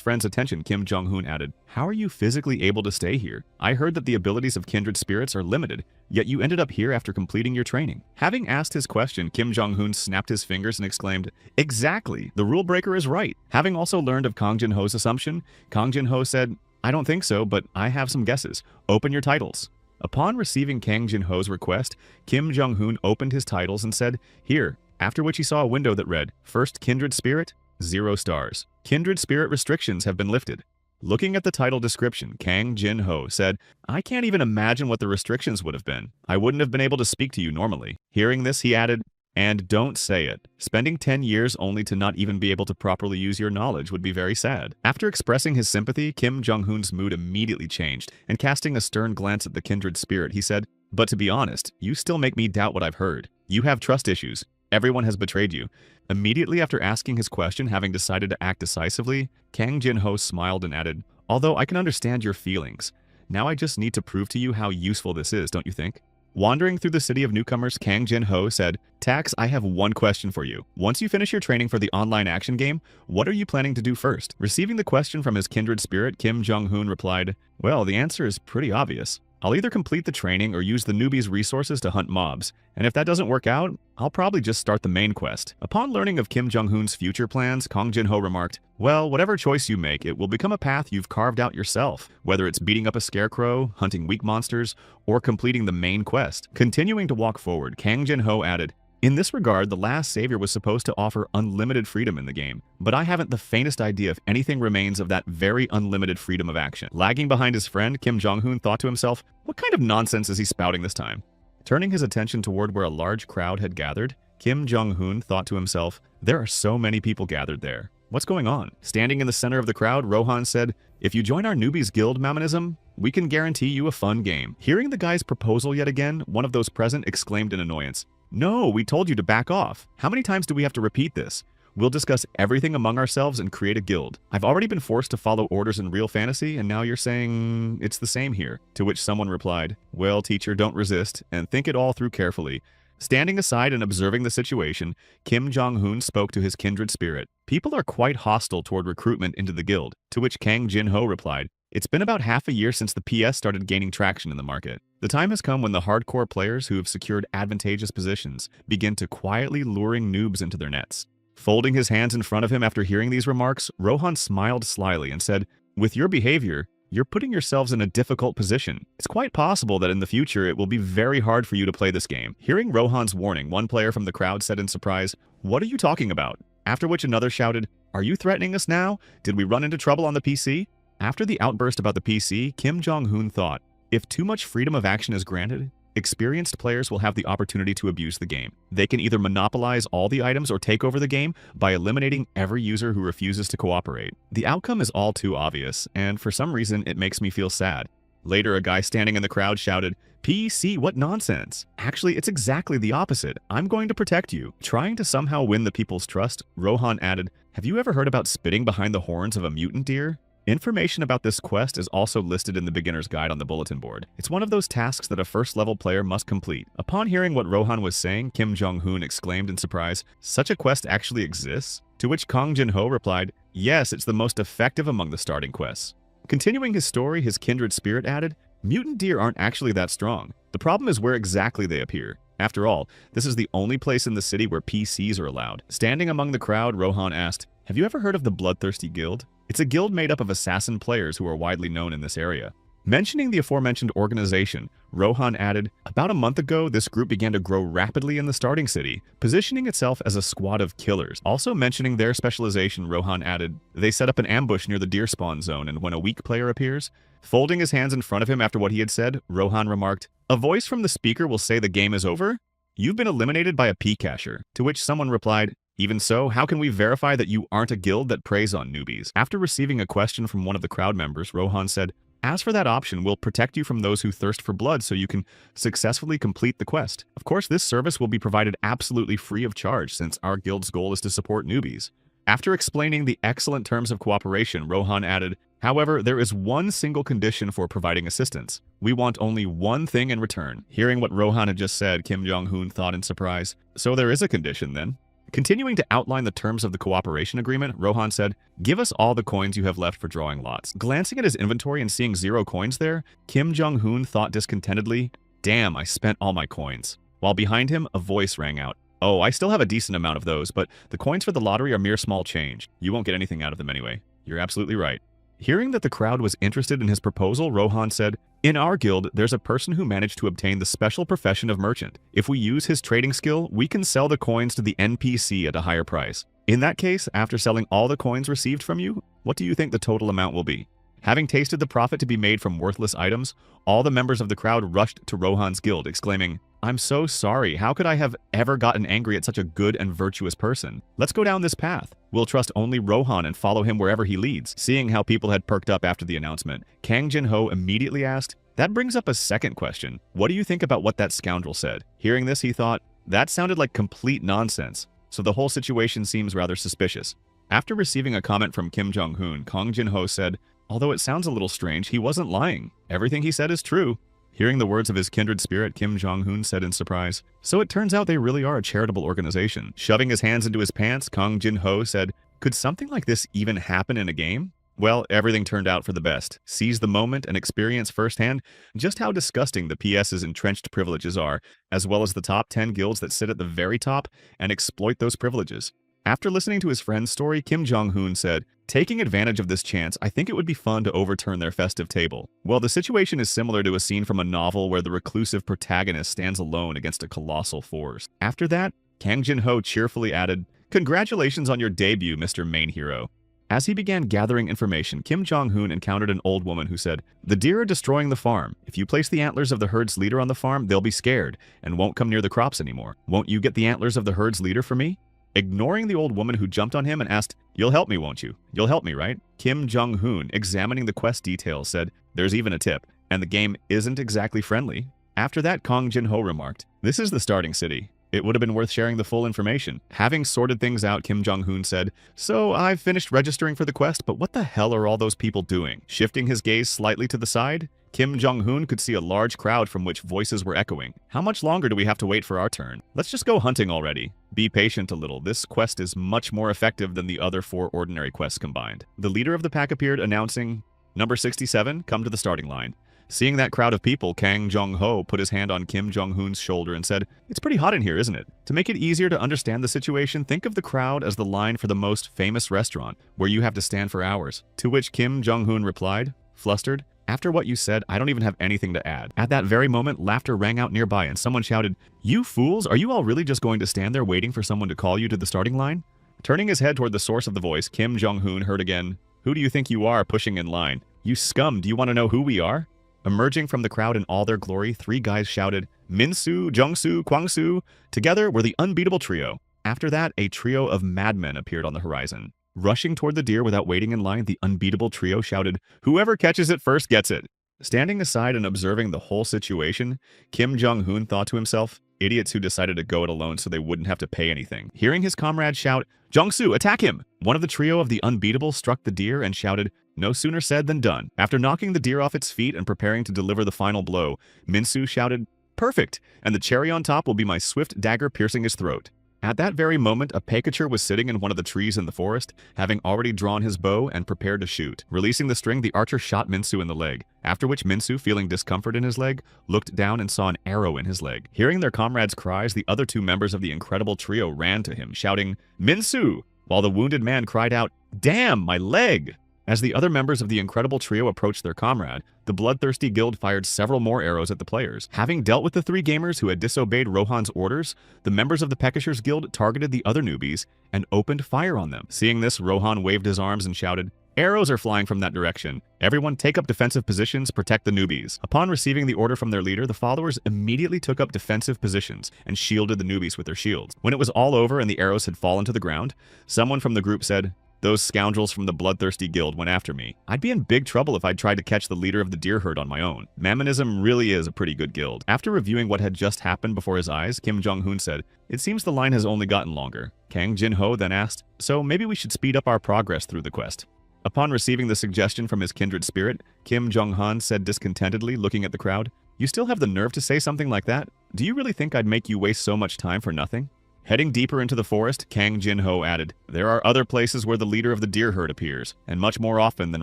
friend's attention, Kim Jong-hoon added, "How are you physically able to stay here? I heard that the abilities of kindred spirits are limited, yet you ended up here after completing your training." Having asked his question, Kim Jong-hoon snapped his fingers and exclaimed, "Exactly! The rule breaker is right." Having also learned of Kang Jin-ho's assumption, Kang Jin-ho said, "I don't think so, but I have some guesses. Open your titles." Upon receiving Kang Jin-ho's request, Kim Jong-hoon opened his titles and said, "Here," after which he saw a window that read, "First Kindred Spirit, 0 stars. Kindred Spirit restrictions have been lifted." Looking at the title description, Kang Jin-ho said, "I can't even imagine what the restrictions would have been. I wouldn't have been able to speak to you normally." Hearing this, he added, "And don't say it. Spending 10 years only to not even be able to properly use your knowledge would be very sad." After expressing his sympathy, Kim Jong-hoon's mood immediately changed, and casting a stern glance at the kindred spirit, he said, "But to be honest, you still make me doubt what I've heard. You have trust issues. Everyone has betrayed you." Immediately after asking his question, having decided to act decisively, Kang Jin-ho smiled and added, "Although I can understand your feelings, now I just need to prove to you how useful this is, don't you think?" Wandering through the city of newcomers, Kang Jin-ho said, "Tax, I have one question for you. Once you finish your training for the online action game, what are you planning to do first?" Receiving the question from his kindred spirit, Kim Jong-hoon replied, "Well, the answer is pretty obvious. I'll either complete the training or use the newbies' resources to hunt mobs, and if that doesn't work out, I'll probably just start the main quest." Upon learning of Kim Jong-hoon's future plans, Kang Jin-ho remarked, "Well, whatever choice you make, it will become a path you've carved out yourself, whether it's beating up a scarecrow, hunting weak monsters, or completing the main quest." Continuing to walk forward, Kang Jin-ho added, "In this regard, the last savior was supposed to offer unlimited freedom in the game, but I haven't the faintest idea if anything remains of that very unlimited freedom of action." Lagging behind his friend, Kim Jong-hoon thought to himself, what kind of nonsense is he spouting this time? Turning his attention toward where a large crowd had gathered, Kim Jong-hoon thought to himself, there are so many people gathered there. What's going on? Standing in the center of the crowd, Rohan said, "If you join our newbies guild, Mamanism, we can guarantee you a fun game." Hearing the guy's proposal yet again, one of those present exclaimed in annoyance, "No, we told you to back off. How many times do we have to repeat this? We'll discuss everything among ourselves and create a guild. I've already been forced to follow orders in real fantasy, and now you're saying it's the same here." To which someone replied, "Well, teacher, don't resist, and think it all through carefully." Standing aside and observing the situation, Kim Jong-hoon spoke to his kindred spirit. "People are quite hostile toward recruitment into the guild." To which Kang Jin-ho replied, "It's been about half a year since the PS started gaining traction in the market. The time has come when the hardcore players who have secured advantageous positions begin to quietly luring noobs into their nets." Folding his hands in front of him after hearing these remarks, Rohan smiled slyly and said, "With your behavior, you're putting yourselves in a difficult position. It's quite possible that in the future it will be very hard for you to play this game." Hearing Rohan's warning, one player from the crowd said in surprise, "What are you talking about?" After which another shouted, "Are you threatening us now? Did we run into trouble on the PC?" After the outburst about the PC, Kim Jong-hoon thought, if too much freedom of action is granted, experienced players will have the opportunity to abuse the game. They can either monopolize all the items or take over the game by eliminating every user who refuses to cooperate. The outcome is all too obvious, and for some reason it makes me feel sad. Later, a guy standing in the crowd shouted, "PC, what nonsense? Actually, it's exactly the opposite. I'm going to protect you." Trying to somehow win the people's trust, Rohan added, "Have you ever heard about spitting behind the horns of a mutant deer?" Information about this quest is also listed in the beginner's guide on the bulletin board. It's one of those tasks that a first-level player must complete. Upon hearing what Rohan was saying, Kim Jong-hoon exclaimed in surprise, "Such a quest actually exists?" To which Kang Jin-ho replied, "Yes, it's the most effective among the starting quests." Continuing his story, his kindred spirit added, "Mutant deer aren't actually that strong. The problem is where exactly they appear. After all, this is the only place in the city where PCs are allowed." Standing among the crowd, Rohan asked, "Have you ever heard of the Bloodthirsty Guild? It's a guild made up of assassin players who are widely known in this area." Mentioning the aforementioned organization, Rohan added, "About a month ago, this group began to grow rapidly in the starting city, positioning itself as a squad of killers." Also mentioning their specialization, Rohan added, "They set up an ambush near the deer spawn zone, and when a weak player appears..." Folding his hands in front of him after what he had said, Rohan remarked, "A voice from the speaker will say the game is over? You've been eliminated by a P-casher." To which someone replied, "Even so, how can we verify that you aren't a guild that preys on newbies?" After receiving a question from one of the crowd members, Rohan said, "As for that option, we'll protect you from those who thirst for blood so you can successfully complete the quest. Of course, this service will be provided absolutely free of charge since our guild's goal is to support newbies." After explaining the excellent terms of cooperation, Rohan added, However, there is one single condition for providing assistance. We want only one thing in return. Hearing what Rohan had just said, Kim Jong-hoon thought in surprise. So there is a condition then. Continuing to outline the terms of the cooperation agreement, Rohan said, "Give us all the coins you have left for drawing lots." Glancing at his inventory and seeing 0 coins there, Kim Jong-hoon thought discontentedly, "Damn, I spent all my coins." While behind him, a voice rang out. "Oh, I still have a decent amount of those, but the coins for the lottery are mere small change. You won't get anything out of them anyway." You're absolutely right. Hearing that the crowd was interested in his proposal, Rohan said, "In our guild, there's a person who managed to obtain the special profession of merchant. If we use his trading skill, we can sell the coins to the NPC at a higher price. In that case, after selling all the coins received from you, what do you think the total amount will be?" Having tasted the profit to be made from worthless items, all the members of the crowd rushed to Rohan's guild, exclaiming, "I'm so sorry. How could I have ever gotten angry at such a good and virtuous person? Let's go down this path. We'll trust only Rohan and follow him wherever he leads." Seeing how people had perked up after the announcement, Kang Jin-ho immediately asked, "That brings up a second question. What do you think about what that scoundrel said?" Hearing this, he thought, that sounded like complete nonsense, so the whole situation seems rather suspicious. After receiving a comment from Kim Jong-hoon, Kang Jin-ho said, "Although it sounds a little strange, he wasn't lying. Everything he said is true." Hearing the words of his kindred spirit, Kim Jong-hoon said in surprise, "So it turns out they really are a charitable organization." Shoving his hands into his pants, Kang Jin-ho said, "Could something like this even happen in a game?" Well, everything turned out for the best. Seize the moment and experience firsthand just how disgusting the PS's entrenched privileges are, as well as the top 10 guilds that sit at the very top and exploit those privileges. After listening to his friend's story, Kim Jong-hoon said, "Taking advantage of this chance, I think it would be fun to overturn their festive table." Well, the situation is similar to a scene from a novel where the reclusive protagonist stands alone against a colossal force. After that, Kang Jin-ho cheerfully added, "Congratulations on your debut, Mr. Main Hero." As he began gathering information, Kim Jong-hoon encountered an old woman who said, "The deer are destroying the farm. If you place the antlers of the herd's leader on the farm, they'll be scared and won't come near the crops anymore. Won't you get the antlers of the herd's leader for me?" Ignoring the old woman who jumped on him and asked, "You'll help me, won't you? You'll help me, right?" Kim Jong-hoon, examining the quest details, said, "There's even a tip, and the game isn't exactly friendly." After that, Kang Jin-ho remarked, "This is the starting city. It would have been worth sharing the full information." Having sorted things out, Kim Jong-hoon said, "So I've finished registering for the quest, but what the hell are all those people doing?" Shifting his gaze slightly to the side, Kim Jong-hoon could see a large crowd from which voices were echoing. "How much longer do we have to wait for our turn? Let's just go hunting already." Be patient a little. This quest is much more effective than the other 4 ordinary quests combined. The leader of the pack appeared, announcing, "Number 67, come to the starting line." Seeing that crowd of people, Kang Jong-ho put his hand on Kim Jong-hoon's shoulder and said, "It's pretty hot in here, isn't it?" To make it easier to understand the situation, think of the crowd as the line for the most famous restaurant, where you have to stand for hours. To which Kim Jong-hoon replied, flustered, "After what you said, I don't even have anything to add." At that very moment, laughter rang out nearby and someone shouted, "You fools, are you all really just going to stand there waiting for someone to call you to the starting line?" Turning his head toward the source of the voice, Kim Jong-hoon heard again, "Who do you think you are pushing in line? You scum, do you want to know who we are?" Emerging from the crowd in all their glory, 3 guys shouted, "Minsu, Jungsu, Kwangsu." Together were the unbeatable trio. After that, a trio of madmen appeared on the horizon. Rushing toward the deer without waiting in line, the unbeatable trio shouted, "Whoever catches it first gets it." Standing aside and observing the whole situation, Kim Jong-hoon thought to himself, idiots who decided to go it alone so they wouldn't have to pay anything. Hearing his comrades shout, "Jungsu, attack him!" One of the trio of the unbeatable struck the deer and shouted, "No sooner said than done." After knocking the deer off its feet and preparing to deliver the final blow, Minsu shouted, "Perfect! And the cherry on top will be my swift dagger piercing his throat." At that very moment, a pikachu was sitting in one of the trees in the forest, having already drawn his bow and prepared to shoot. Releasing the string, the archer shot Minsu in the leg, after which Minsu, feeling discomfort in his leg, looked down and saw an arrow in his leg. Hearing their comrades' cries, the other 2 members of the incredible trio ran to him, shouting, "Minsu!" while the wounded man cried out, "Damn, my leg!" As the other members of the incredible trio approached their comrade, the bloodthirsty guild fired several more arrows at the players. Having dealt with the 3 gamers who had disobeyed Rohan's orders, the members of the Pekishers Guild targeted the other newbies and opened fire on them. Seeing this, Rohan waved his arms and shouted, "Arrows are flying from that direction. Everyone take up defensive positions, protect the newbies." Upon receiving the order from their leader, the followers immediately took up defensive positions and shielded the newbies with their shields. When it was all over and the arrows had fallen to the ground, someone from the group said, "Those scoundrels from the Bloodthirsty Guild went after me. I'd be in big trouble if I'd tried to catch the leader of the deer herd on my own." Mammonism really is a pretty good guild. After reviewing what had just happened before his eyes, Kim Jong-hoon said, "It seems the line has only gotten longer." Kang Jin-ho then asked, "So maybe we should speed up our progress through the quest." Upon receiving the suggestion from his kindred spirit, Kim Jong-han said discontentedly, looking at the crowd, "You still have the nerve to say something like that? Do you really think I'd make you waste so much time for nothing?" Heading deeper into the forest, Kang Jin-ho added, "There are other places where the leader of the deer herd appears, and much more often than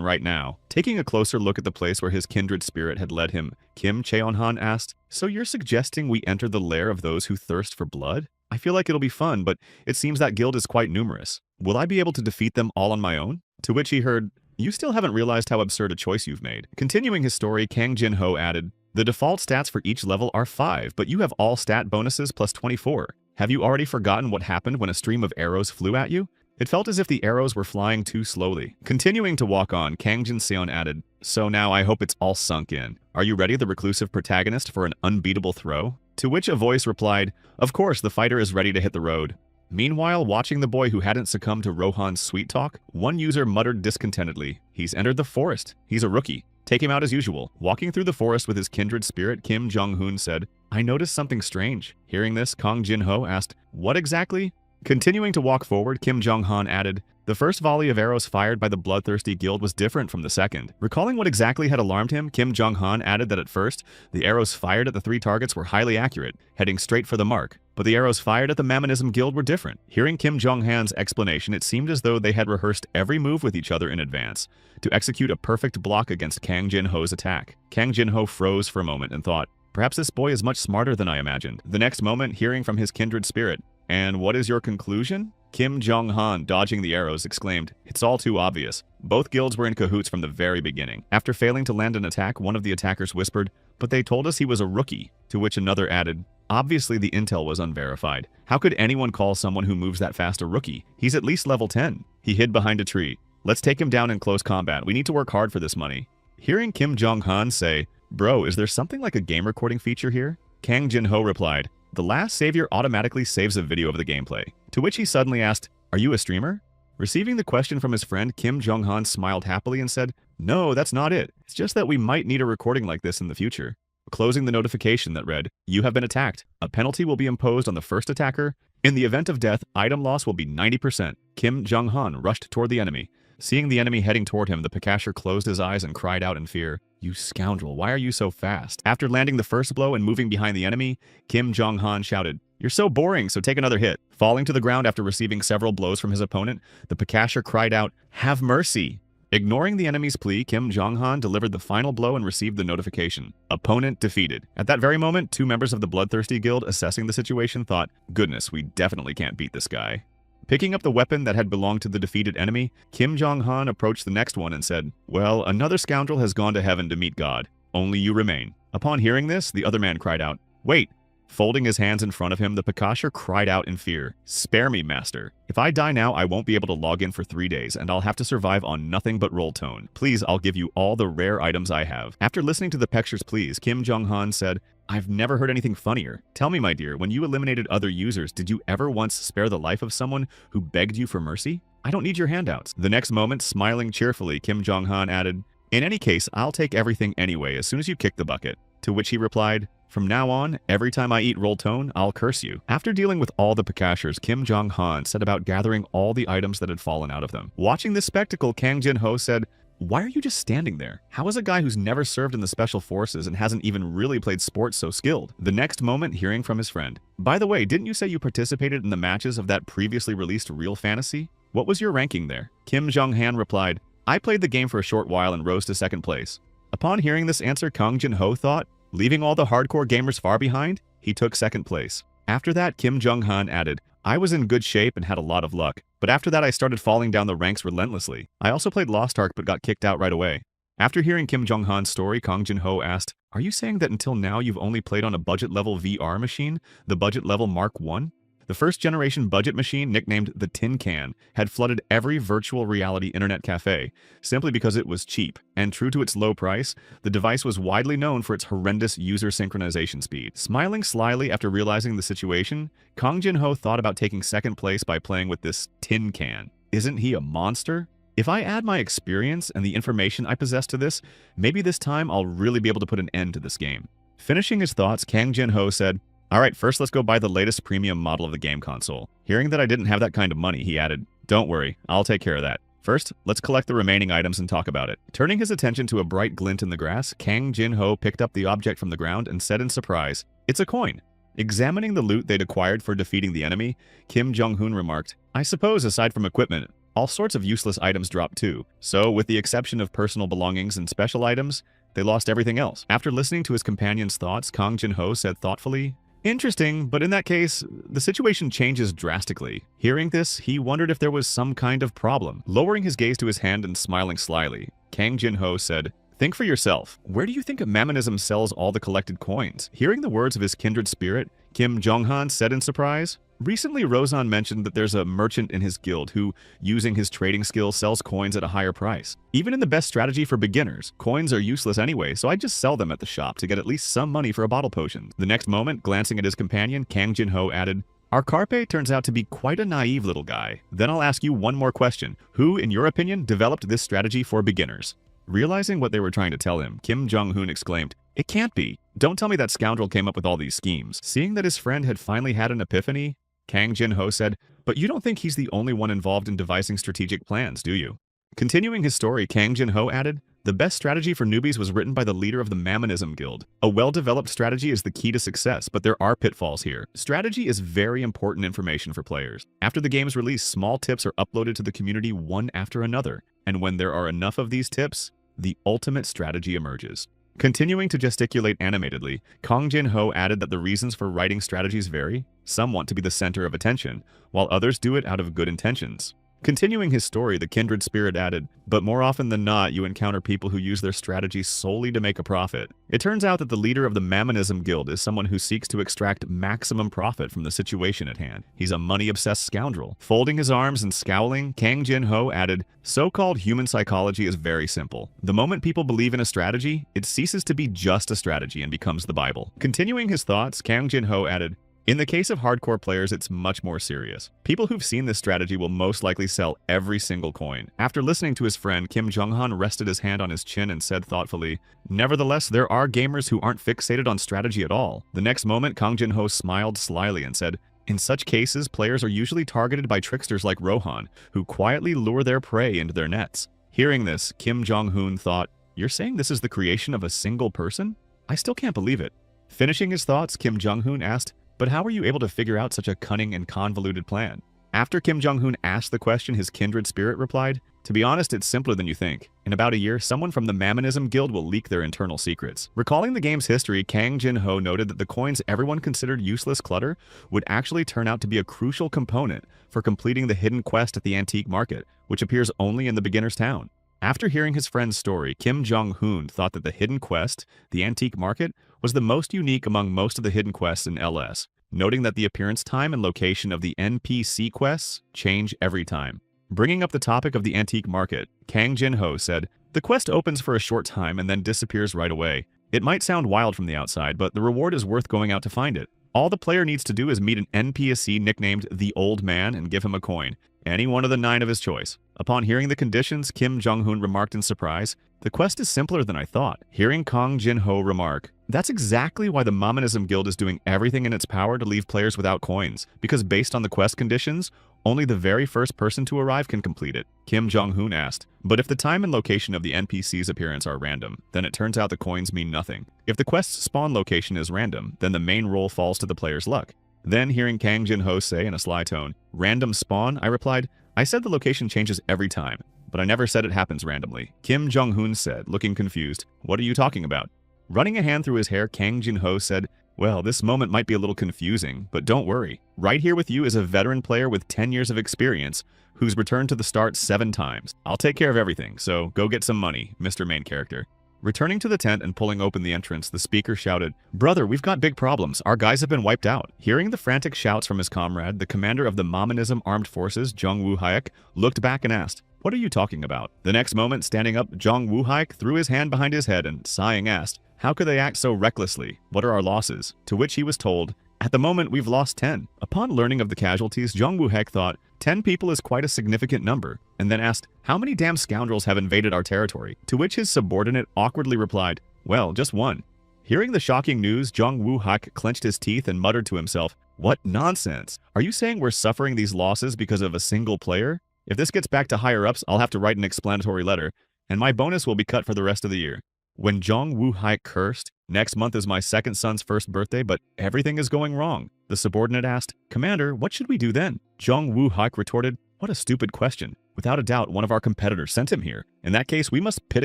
right now." Taking a closer look at the place where his kindred spirit had led him, Kim Cheon-han asked, "So you're suggesting we enter the lair of those who thirst for blood? I feel like it'll be fun, but it seems that guild is quite numerous. Will I be able to defeat them all on my own?" To which he heard, "You still haven't realized how absurd a choice you've made." Continuing his story, Kang Jin-ho added, "The default stats for each level are 5, but you have all stat bonuses plus 24. Have you already forgotten what happened when a stream of arrows flew at you? It felt as if the arrows were flying too slowly." Continuing to walk on, Kang Jin-seon added, "So now I hope it's all sunk in. Are you ready, the reclusive protagonist, for an unbeatable throw?" To which a voice replied, "Of course, the fighter is ready to hit the road." Meanwhile, watching the boy who hadn't succumbed to Rohan's sweet talk, one user muttered discontentedly, "He's entered the forest. He's a rookie. Take him out as usual." Walking through the forest with his kindred spirit, Kim Jong-hoon said, "I noticed something strange." Hearing this, Kang Jin-ho asked, "What exactly?" Continuing to walk forward, Kim Jong-han added, "The first volley of arrows fired by the bloodthirsty guild was different from the second." Recalling what exactly had alarmed him, Kim Jong-han added that at first, the arrows fired at the 3 targets were highly accurate, heading straight for the mark. But the arrows fired at the Mammonism guild were different. Hearing Kim Jong-han's explanation, it seemed as though they had rehearsed every move with each other in advance to execute a perfect block against Kang Jin-ho's attack. Kang Jin-ho froze for a moment and thought, "Perhaps this boy is much smarter than I imagined." The next moment, hearing from his kindred spirit, "And what is your conclusion?" Kim Jong-han, dodging the arrows, exclaimed, "It's all too obvious. Both guilds were in cahoots from the very beginning." After failing to land an attack, one of the attackers whispered, "But they told us he was a rookie," to which another added, "Obviously the intel was unverified. How could anyone call someone who moves that fast a rookie? He's at least level 10. He hid behind a tree. Let's take him down in close combat. We need to work hard for this money." Hearing Kim Jong-han say, "Bro, is there something like a game recording feature here?" Kang Jin-ho replied, "The last savior automatically saves a video of the gameplay." To which he suddenly asked, "Are you a streamer?" Receiving the question from his friend, Kim Jong-han smiled happily and said, "No, that's not it. It's just that we might need a recording like this in the future." Closing the notification that read, "You have been attacked. A penalty will be imposed on the first attacker. In the event of death, item loss will be 90%. Kim Jong-han rushed toward the enemy. Seeing the enemy heading toward him, the Pikasher closed his eyes and cried out in fear, "You scoundrel, why are you so fast?" After landing the first blow and moving behind the enemy, Kim Jong-han shouted, "You're so boring, so take another hit." Falling to the ground after receiving several blows from his opponent, the Pikasher cried out, "Have mercy!" Ignoring the enemy's plea, Kim Jong-han delivered the final blow and received the notification, "Opponent defeated." At that very moment, 2 members of the Bloodthirsty Guild assessing the situation thought, "Goodness, we definitely can't beat this guy." Picking up the weapon that had belonged to the defeated enemy, Kim Jong-han approached the next one and said, "Well, another scoundrel has gone to heaven to meet God. Only you remain." Upon hearing this, the other man cried out, "Wait!" Folding his hands in front of him, the Pikasher cried out in fear, "Spare me, master. If I die now, I won't be able to log in for 3 days, and I'll have to survive on nothing but roll tone. Please, I'll give you all the rare items I have." After listening to the Pikasher's pleas, Kim Jong-han said, "I've never heard anything funnier. Tell me, my dear, when you eliminated other users, did you ever once spare the life of someone who begged you for mercy? I don't need your handouts." The next moment, smiling cheerfully, Kim Jong-han added, "In any case, I'll take everything anyway as soon as you kick the bucket." To which he replied, "From now on, every time I eat roll tone, I'll curse you." After dealing with all the Pikashers, Kim Jong-han set about gathering all the items that had fallen out of them. Watching this spectacle, Kang Jin-ho said, "Why are you just standing there? How is a guy who's never served in the special forces and hasn't even really played sports so skilled?" The next moment, hearing from his friend, "By the way, didn't you say you participated in the matches of that previously released Real Fantasy? What was your ranking there?" Kim Jong-han replied, "I played the game for a short while and rose to 2nd place." Upon hearing this answer, Kang Jin-ho thought, leaving all the hardcore gamers far behind, he took 2nd place. After that, Kim Jong-han added, "I was in good shape and had a lot of luck, but after that I started falling down the ranks relentlessly. I also played Lost Ark but got kicked out right away." After hearing Kim Jong-han's story, Kang Jin-ho asked, "Are you saying that until now you've only played on a budget-level VR machine, the budget-level Mark I? The first-generation budget machine, nicknamed the Tin Can, had flooded every virtual reality internet cafe, simply because it was cheap, and true to its low price, the device was widely known for its horrendous user synchronization speed." Smiling slyly after realizing the situation, Kang Jin-ho thought about taking 2nd place by playing with this Tin Can. Isn't he a monster? If I add my experience and the information I possess to this, maybe this time I'll really be able to put an end to this game. Finishing his thoughts, Kang Jin-ho said, "Alright, first let's go buy the latest premium model of the game console." Hearing that I didn't have that kind of money, he added, "Don't worry, I'll take care of that." First, let's collect the remaining items and talk about it. Turning his attention to a bright glint in the grass, Kang Jin-ho picked up the object from the ground and said in surprise, "It's a coin." Examining the loot they'd acquired for defeating the enemy, Kim Jong-hoon remarked, "I suppose aside from equipment, all sorts of useless items dropped too. So, with the exception of personal belongings and special items, they lost everything else." After listening to his companion's thoughts, Kang Jin-ho said thoughtfully, "Interesting, but in that case, the situation changes drastically." Hearing this, he wondered if there was some kind of problem. Lowering his gaze to his hand and smiling slyly, Kang Jin-ho said, "Think for yourself. Where do you think Mamonism sells all the collected coins?" Hearing the words of his kindred spirit, Kim Jong-han said in surprise, "Recently, Rozan mentioned that there's a merchant in his guild who, using his trading skills, sells coins at a higher price. Even in the best strategy for beginners, coins are useless anyway, so I just sell them at the shop to get at least some money for a bottle potion." The next moment, glancing at his companion, Kang Jin-ho added, "Our Carpe turns out to be quite a naive little guy. Then I'll ask you one more question. Who, in your opinion, developed this strategy for beginners?" Realizing what they were trying to tell him, Kim Jong-hoon exclaimed, "It can't be. Don't tell me that scoundrel came up with all these schemes." Seeing that his friend had finally had an epiphany, Kang Jin-ho said, "But you don't think he's the only one involved in devising strategic plans, do you?" Continuing his story, Kang Jin-ho added, "The best strategy for newbies was written by the leader of the Mamonism Guild. A well-developed strategy is the key to success, but there are pitfalls here. Strategy is very important information for players. After the game's release, small tips are uploaded to the community one after another, and when there are enough of these tips, the ultimate strategy emerges." Continuing to gesticulate animatedly, Kang Jin-ho added that the reasons for writing strategies vary. Some want to be the center of attention, while others do it out of good intentions. Continuing his story, the kindred spirit added, "But more often than not, you encounter people who use their strategies solely to make a profit. It turns out that the leader of the Mamonism Guild is someone who seeks to extract maximum profit from the situation at hand. He's a money-obsessed scoundrel." Folding his arms and scowling, Kang Jin-ho added, "So-called human psychology is very simple. The moment people believe in a strategy, it ceases to be just a strategy and becomes the Bible." Continuing his thoughts, Kang Jin-ho added, "In the case of hardcore players, it's much more serious. People who've seen this strategy will most likely sell every single coin." After listening to his friend, Kim Jong-han rested his hand on his chin and said thoughtfully, "Nevertheless, there are gamers who aren't fixated on strategy at all." The next moment, Kang Jin-ho smiled slyly and said, "In such cases, players are usually targeted by tricksters like Rohan, who quietly lure their prey into their nets." Hearing this, Kim Jong-hoon thought, "You're saying this is the creation of a single person? I still can't believe it." Finishing his thoughts, Kim Jong-hoon asked, "But how were you able to figure out such a cunning and convoluted plan?" After Kim Jong-hoon asked the question, his kindred spirit replied, "To be honest, it's simpler than you think. In about a year, someone from the Mamonism Guild will leak their internal secrets." Recalling the game's history, Kang Jin-ho noted that the coins everyone considered useless clutter would actually turn out to be a crucial component for completing the hidden quest at the antique market, which appears only in the beginner's town. After hearing his friend's story, Kim Jong-hoon thought that the hidden quest, the antique market, was the most unique among most of the hidden quests in LS, noting that the appearance time and location of the NPC quests change every time. Bringing up the topic of the antique market, Kang Jin-ho said, "The quest opens for a short time and then disappears right away. It might sound wild from the outside, but the reward is worth going out to find it. All the player needs to do is meet an NPC nicknamed the Old Man and give him a coin, any one of the 9 of his choice." Upon hearing the conditions, Kim Jong-hoon remarked in surprise, "The quest is simpler than I thought." Hearing Kang Jin-ho remark, "That's exactly why the Mamonism Guild is doing everything in its power to leave players without coins, because based on the quest conditions, only the very first person to arrive can complete it." Kim Jong-hoon asked, "But if the time and location of the NPC's appearance are random, then it turns out the coins mean nothing. If the quest's spawn location is random, then the main role falls to the player's luck." Then, hearing Kang Jin-ho say in a sly tone, "Random spawn?" I replied, "I said the location changes every time, but I never said it happens randomly." Kim Jong-hoon said, looking confused, "What are you talking about?" Running a hand through his hair, Kang Jin-ho said, "Well, this moment might be a little confusing, but don't worry. Right here with you is a veteran player with 10 years of experience who's returned to the start 7 times. I'll take care of everything, so go get some money, Mr. Main Character." Returning to the tent and pulling open the entrance, the speaker shouted, "Brother, we've got big problems. Our guys have been wiped out." Hearing the frantic shouts from his comrade, the commander of the Mamonism Armed Forces, Jung Woo-hyuk, looked back and asked, "What are you talking about?" The next moment, standing up, Jung Woo-hyuk threw his hand behind his head and, sighing, asked, "How could they act so recklessly? What are our losses?" To which he was told, "At the moment, we've lost 10. Upon learning of the casualties, Jung Woo-hyuk thought, 10 people is quite a significant number, and then asked, "How many damn scoundrels have invaded our territory?" To which his subordinate awkwardly replied, "Well, just 1. Hearing the shocking news, Jung Woo-hyuk clenched his teeth and muttered to himself, "What nonsense! Are you saying we're suffering these losses because of a single player?" If this gets back to higher-ups, I'll have to write an explanatory letter, and my bonus will be cut for the rest of the year. When Jong Woo-haik cursed, next month is my second son's first birthday, but everything is going wrong. The subordinate asked, Commander, what should we do then? Jong Woo-haik retorted, what a stupid question. Without a doubt, one of our competitors sent him here. In that case, we must pit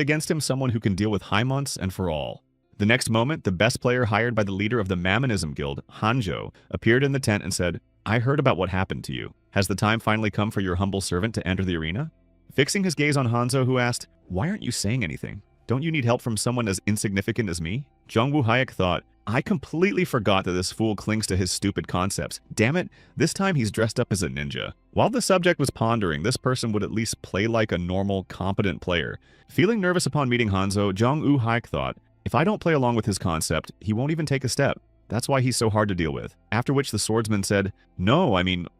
against him someone who can deal with high months and for all. The next moment, the best player hired by the leader of the Mammonism Guild, Hanjo, appeared in the tent and said, I heard about what happened to you. Has the time finally come for your humble servant to enter the arena? Fixing his gaze on Hanzo, who asked, why aren't you saying anything? Don't you need help from someone as insignificant as me? Jong Woo-haik thought, I completely forgot that this fool clings to his stupid concepts. Damn it, this time he's dressed up as a ninja. While the subject was pondering, this person would at least play like a normal, competent player. Feeling nervous upon meeting Hanzo, Jong Woo-haik thought, if I don't play along with his concept, he won't even take a step. That's why he's so hard to deal with. After which the swordsman said, no,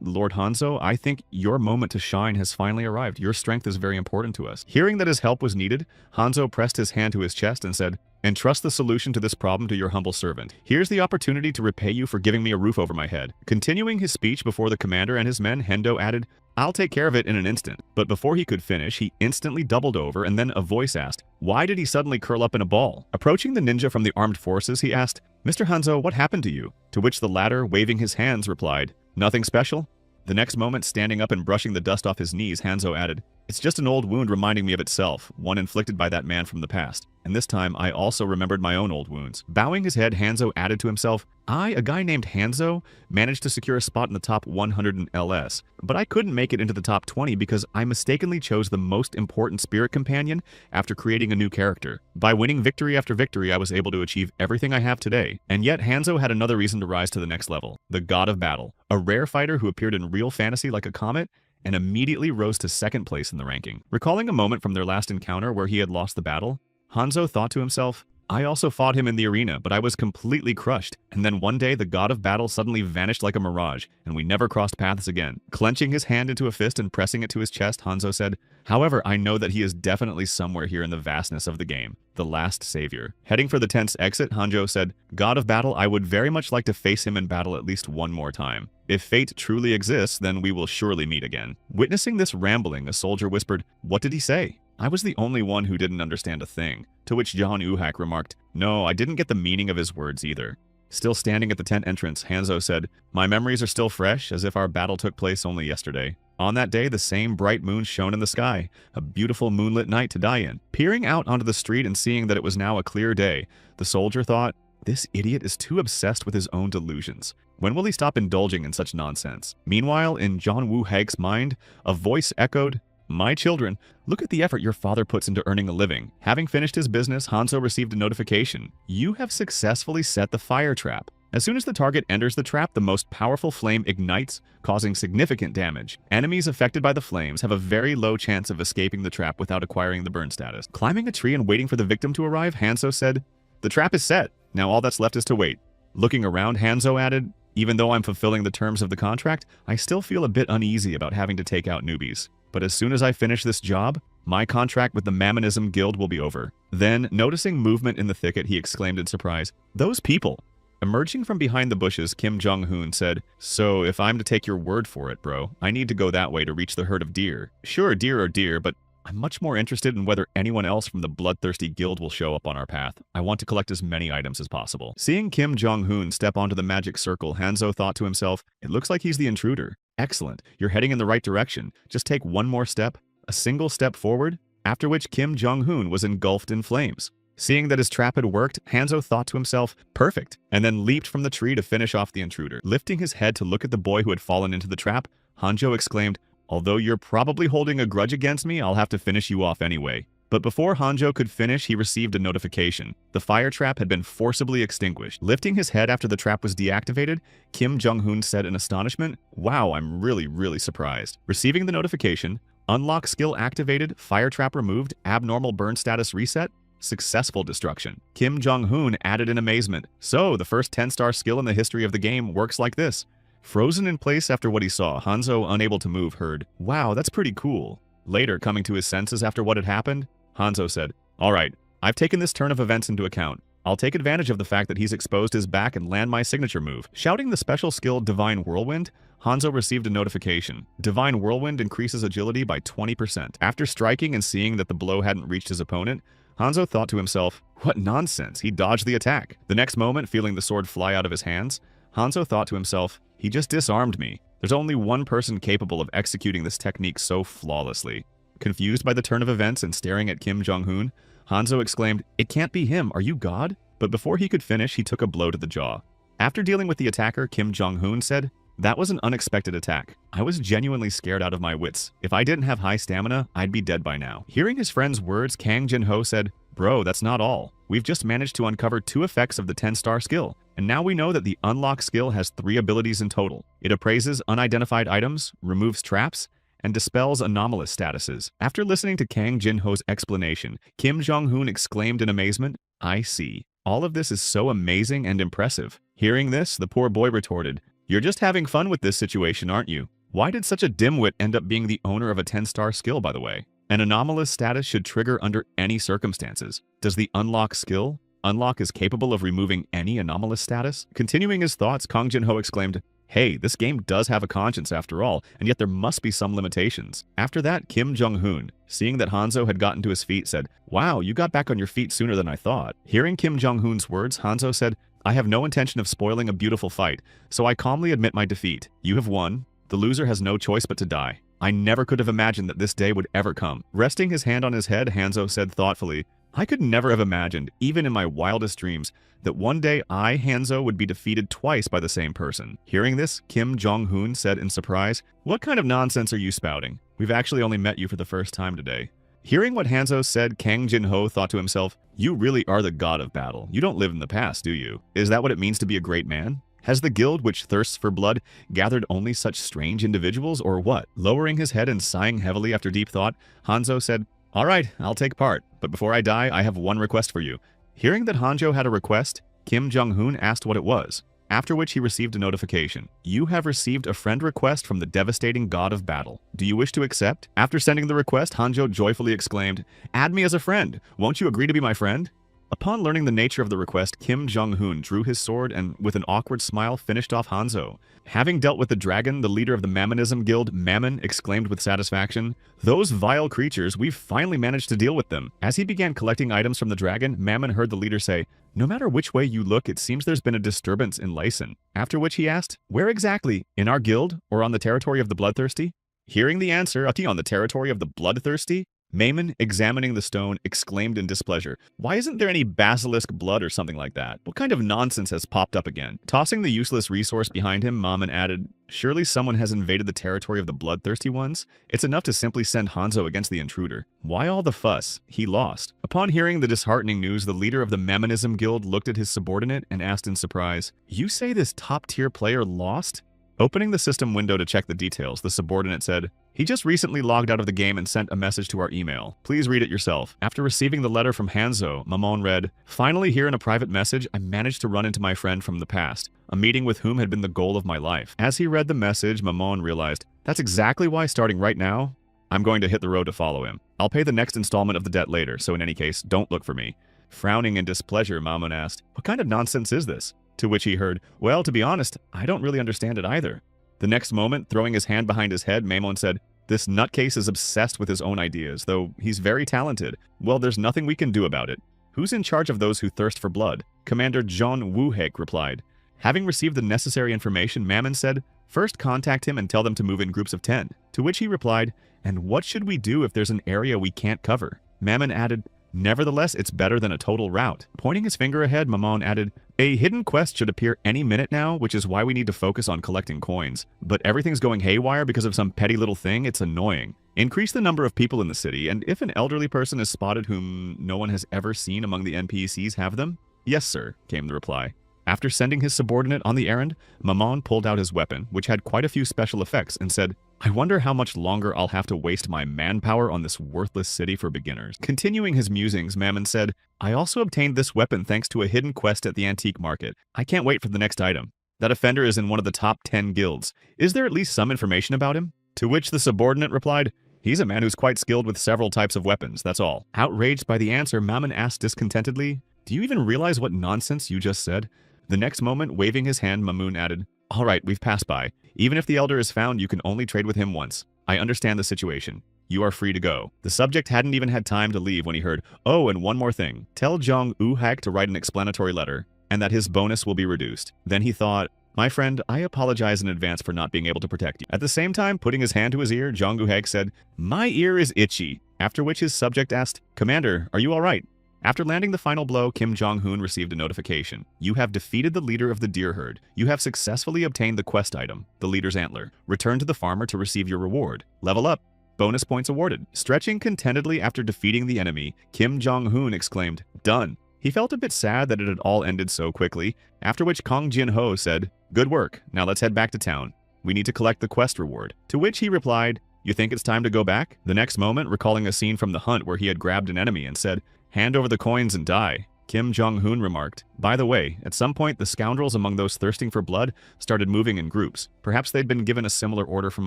Lord Hanzo, I think your moment to shine has finally arrived. Your strength is very important to us. Hearing that his help was needed, Hanzo pressed his hand to his chest and said, entrust the solution to this problem to your humble servant. Here's the opportunity to repay you for giving me a roof over my head. Continuing his speech before the commander and his men, Hendo added, I'll take care of it in an instant. But before he could finish, he instantly doubled over and then a voice asked, why did he suddenly curl up in a ball? Approaching the ninja from the armed forces, he asked, Mr. Hanzo, what happened to you? To which the latter, waving his hands, replied, nothing special. The next moment, standing up and brushing the dust off his knees, Hanzo added, it's just an old wound reminding me of itself, one inflicted by that man from the past. And this time, I also remembered my own old wounds. Bowing his head, Hanzo added to himself, a guy named Hanzo, managed to secure a spot in the top 100 in LS, but I couldn't make it into the top 20 because I mistakenly chose the most important spirit companion after creating a new character. By winning victory after victory, I was able to achieve everything I have today. And yet, Hanzo had another reason to rise to the next level, the God of Battle, a rare fighter who appeared in real fantasy like a comet, and immediately rose to second place in the ranking. Recalling a moment from their last encounter where he had lost the battle, Hanzo thought to himself, I also fought him in the arena, but I was completely crushed, and then one day the God of Battle suddenly vanished like a mirage, and we never crossed paths again. Clenching his hand into a fist and pressing it to his chest, Hanzo said, however, I know that he is definitely somewhere here in the vastness of the game, the last savior. Heading for the tent's exit, Hanzo said, God of Battle, I would very much like to face him in battle at least one more time. If fate truly exists, then we will surely meet again. Witnessing this rambling, a soldier whispered, what did he say? I was the only one who didn't understand a thing. To which Jong Woo-haik remarked, no, I didn't get the meaning of his words either. Still standing at the tent entrance, Hanzo said, my memories are still fresh, as if our battle took place only yesterday. On that day, the same bright moon shone in the sky, a beautiful moonlit night to die in. Peering out onto the street and seeing that it was now a clear day, the soldier thought, this idiot is too obsessed with his own delusions. When will he stop indulging in such nonsense? Meanwhile, in Jong Woo-haik's mind, a voice echoed, my children, look at the effort your father puts into earning a living. Having finished his business, Hanzo received a notification. You have successfully set the fire trap. As soon as the target enters the trap, the most powerful flame ignites, causing significant damage. Enemies affected by the flames have a very low chance of escaping the trap without acquiring the burn status. Climbing a tree and waiting for the victim to arrive, Hanzo said, the trap is set. Now all that's left is to wait. Looking around, Hanzo added, even though I'm fulfilling the terms of the contract, I still feel a bit uneasy about having to take out newbies. But as soon as I finish this job, my contract with the Mammonism Guild will be over. Then, noticing movement in the thicket, he exclaimed in surprise, those people! Emerging from behind the bushes, Kim Jong-hoon said, so if I'm to take your word for it, bro, I need to go that way to reach the herd of deer. Sure, deer are deer, but I'm much more interested in whether anyone else from the bloodthirsty guild will show up on our path. I want to collect as many items as possible. Seeing Kim Jong-hoon step onto the magic circle, Hanzo thought to himself, it looks like he's the intruder. Excellent, you're heading in the right direction. Just take one more step, a single step forward, after which Kim Jong-hoon was engulfed in flames. Seeing that his trap had worked, Hanzo thought to himself, perfect, and then leaped from the tree to finish off the intruder. Lifting his head to look at the boy who had fallen into the trap, Hanzo exclaimed, although you're probably holding a grudge against me, I'll have to finish you off anyway. But before Hanzo could finish, he received a notification. The fire trap had been forcibly extinguished. Lifting his head after the trap was deactivated, Kim Jong-hoon said in astonishment, wow, I'm really surprised. Receiving the notification, unlock skill activated, fire trap removed, abnormal burn status reset, successful destruction. Kim Jong-hoon added in amazement, so the first 10-star skill in the history of the game works like this. Frozen in place after what he saw, Hanzo, unable to move, heard, wow, that's pretty cool. Later, coming to his senses after what had happened, Hanzo said, all right, I've taken this turn of events into account. I'll take advantage of the fact that he's exposed his back and land my signature move. Shouting the special skill Divine Whirlwind, Hanzo received a notification. Divine Whirlwind increases agility by 20%. After striking and seeing that the blow hadn't reached his opponent, Hanzo thought to himself, what nonsense, he dodged the attack. The next moment, feeling the sword fly out of his hands, Hanzo thought to himself, he just disarmed me. There's only one person capable of executing this technique so flawlessly. Confused by the turn of events and staring at Kim Jong-hoon, Hanzo exclaimed, it can't be him, are you God? But before he could finish, he took a blow to the jaw. After dealing with the attacker, Kim Jong-hoon said, that was an unexpected attack. I was genuinely scared out of my wits. If I didn't have high stamina, I'd be dead by now. Hearing his friend's words, Kang Jin-ho said, bro, that's not all. We've just managed to uncover 2 effects of the 10-star skill, and now we know that the unlock skill has 3 abilities in total. It appraises unidentified items, removes traps, and dispels anomalous statuses. After listening to Kang Jin-ho's explanation, Kim Jong-hoon exclaimed in amazement, I see. All of this is so amazing and impressive. Hearing this, the poor boy retorted, you're just having fun with this situation, aren't you? Why did such a dimwit end up being the owner of a 10-star skill, by the way? An anomalous status should trigger under any circumstances. Does the unlock skill? Unlock is capable of removing any anomalous status? Continuing his thoughts, Kang Jin-ho exclaimed, hey, this game does have a conscience after all, and yet there must be some limitations. After that, Kim Jong-hoon, seeing that Hanzo had gotten to his feet, said, wow, you got back on your feet sooner than I thought. Hearing Kim Jong-hoon's words, Hanzo said, I have no intention of spoiling a beautiful fight, so I calmly admit my defeat. You have won. The loser has no choice but to die. I never could have imagined that this day would ever come. Resting his hand on his head, Hanzo said thoughtfully, I could never have imagined, even in my wildest dreams, that one day I, Hanzo, would be defeated twice by the same person. Hearing this, Kim Jong-hoon said in surprise, what kind of nonsense are you spouting? We've actually only met you for the first time today. Hearing what Hanzo said, Kang Jin-ho thought to himself, you really are the god of battle. You don't live in the past, do you? Is that what it means to be a great man? Has the guild which thirsts for blood gathered only such strange individuals, or what? Lowering his head and sighing heavily after deep thought, Hanzo said, all right, I'll take part, but before I die, I have one request for you. Hearing that Hanzo had a request, Kim Jong-hoon asked what it was, after which he received a notification. You have received a friend request from the devastating god of battle. Do you wish to accept? After sending the request, Hanzo joyfully exclaimed, add me as a friend. Won't you agree to be my friend? Upon learning the nature of the request, Kim Jong-hoon drew his sword and, with an awkward smile, finished off Hanzo. Having dealt with the dragon, the leader of the Mammonism Guild, Mammon, exclaimed with satisfaction, those vile creatures, we've finally managed to deal with them. As he began collecting items from the dragon, Mammon heard the leader say, no matter which way you look, it seems there's been a disturbance in Lyson. After which he asked, where exactly? In our guild, or on the territory of the bloodthirsty? Hearing the answer, on the territory of the bloodthirsty? Mammon, examining the stone, exclaimed in displeasure, why isn't there any basilisk blood or something like that? What kind of nonsense has popped up again? Tossing the useless resource behind him, Mammon added, surely someone has invaded the territory of the bloodthirsty ones? It's enough to simply send Hanzo against the intruder. Why all the fuss? He lost. Upon hearing the disheartening news, the leader of the Mammonism Guild looked at his subordinate and asked in surprise, you say this top-tier player lost? Opening the system window to check the details, the subordinate said, he just recently logged out of the game and sent a message to our email. Please read it yourself. After receiving the letter from Hanzo, Mammon read, finally here in a private message, I managed to run into my friend from the past, a meeting with whom had been the goal of my life. As he read the message, Mammon realized, that's exactly why starting right now, I'm going to hit the road to follow him. I'll pay the next installment of the debt later, so in any case, don't look for me. Frowning in displeasure, Mammon asked, what kind of nonsense is this? To which he heard, well, to be honest, I don't really understand it either. The next moment, throwing his hand behind his head, Mammon said, this nutcase is obsessed with his own ideas, though he's very talented. Well, there's nothing we can do about it. Who's in charge of those who thirst for blood? Commander John Woohake replied. Having received the necessary information, Mammon said, first contact him and tell them to move in groups of 10. To which he replied, and what should we do if there's an area we can't cover? Mammon added, nevertheless, it's better than a total rout. Pointing his finger ahead, Mammon added, a hidden quest should appear any minute now, which is why we need to focus on collecting coins. But everything's going haywire because of some petty little thing, it's annoying. Increase the number of people in the city, and if an elderly person is spotted whom no one has ever seen among the NPCs, have them? Yes, sir, came the reply. After sending his subordinate on the errand, Mammon pulled out his weapon, which had quite a few special effects, and said, I wonder how much longer I'll have to waste my manpower on this worthless city for beginners. Continuing his musings, Mammon said, I also obtained this weapon thanks to a hidden quest at the antique market. I can't wait for the next item. That offender is in one of the top 10 guilds. Is there at least some information about him? To which the subordinate replied, he's a man who's quite skilled with several types of weapons, that's all. Outraged by the answer, Mammon asked discontentedly, Do you even realize what nonsense you just said? The next moment, waving his hand, Mamoon added, All right, we've passed by. Even if the elder is found, you can only trade with him once. I understand the situation. You are free to go. The subject hadn't even had time to leave when he heard, Oh, and one more thing. Tell Jong Uhak to write an explanatory letter, and that his bonus will be reduced. Then he thought, My friend, I apologize in advance for not being able to protect you. At the same time, putting his hand to his ear, Jong Uhak said, My ear is itchy. After which his subject asked, Commander, are you all right? After landing the final blow, Kim Jong-hoon received a notification. You have defeated the leader of the deer herd. You have successfully obtained the quest item, the leader's antler. Return to the farmer to receive your reward. Level up. Bonus points awarded. Stretching contentedly after defeating the enemy, Kim Jong-hoon exclaimed, Done. He felt a bit sad that it had all ended so quickly, after which Kang Jin-ho said, Good work. Now let's head back to town. We need to collect the quest reward. To which he replied, You think it's time to go back? The next moment, recalling a scene from the hunt where he had grabbed an enemy and said, Hand over the coins and die. Kim Jong-hoon remarked, By the way, at some point the scoundrels among those thirsting for blood started moving in groups. Perhaps they'd been given a similar order from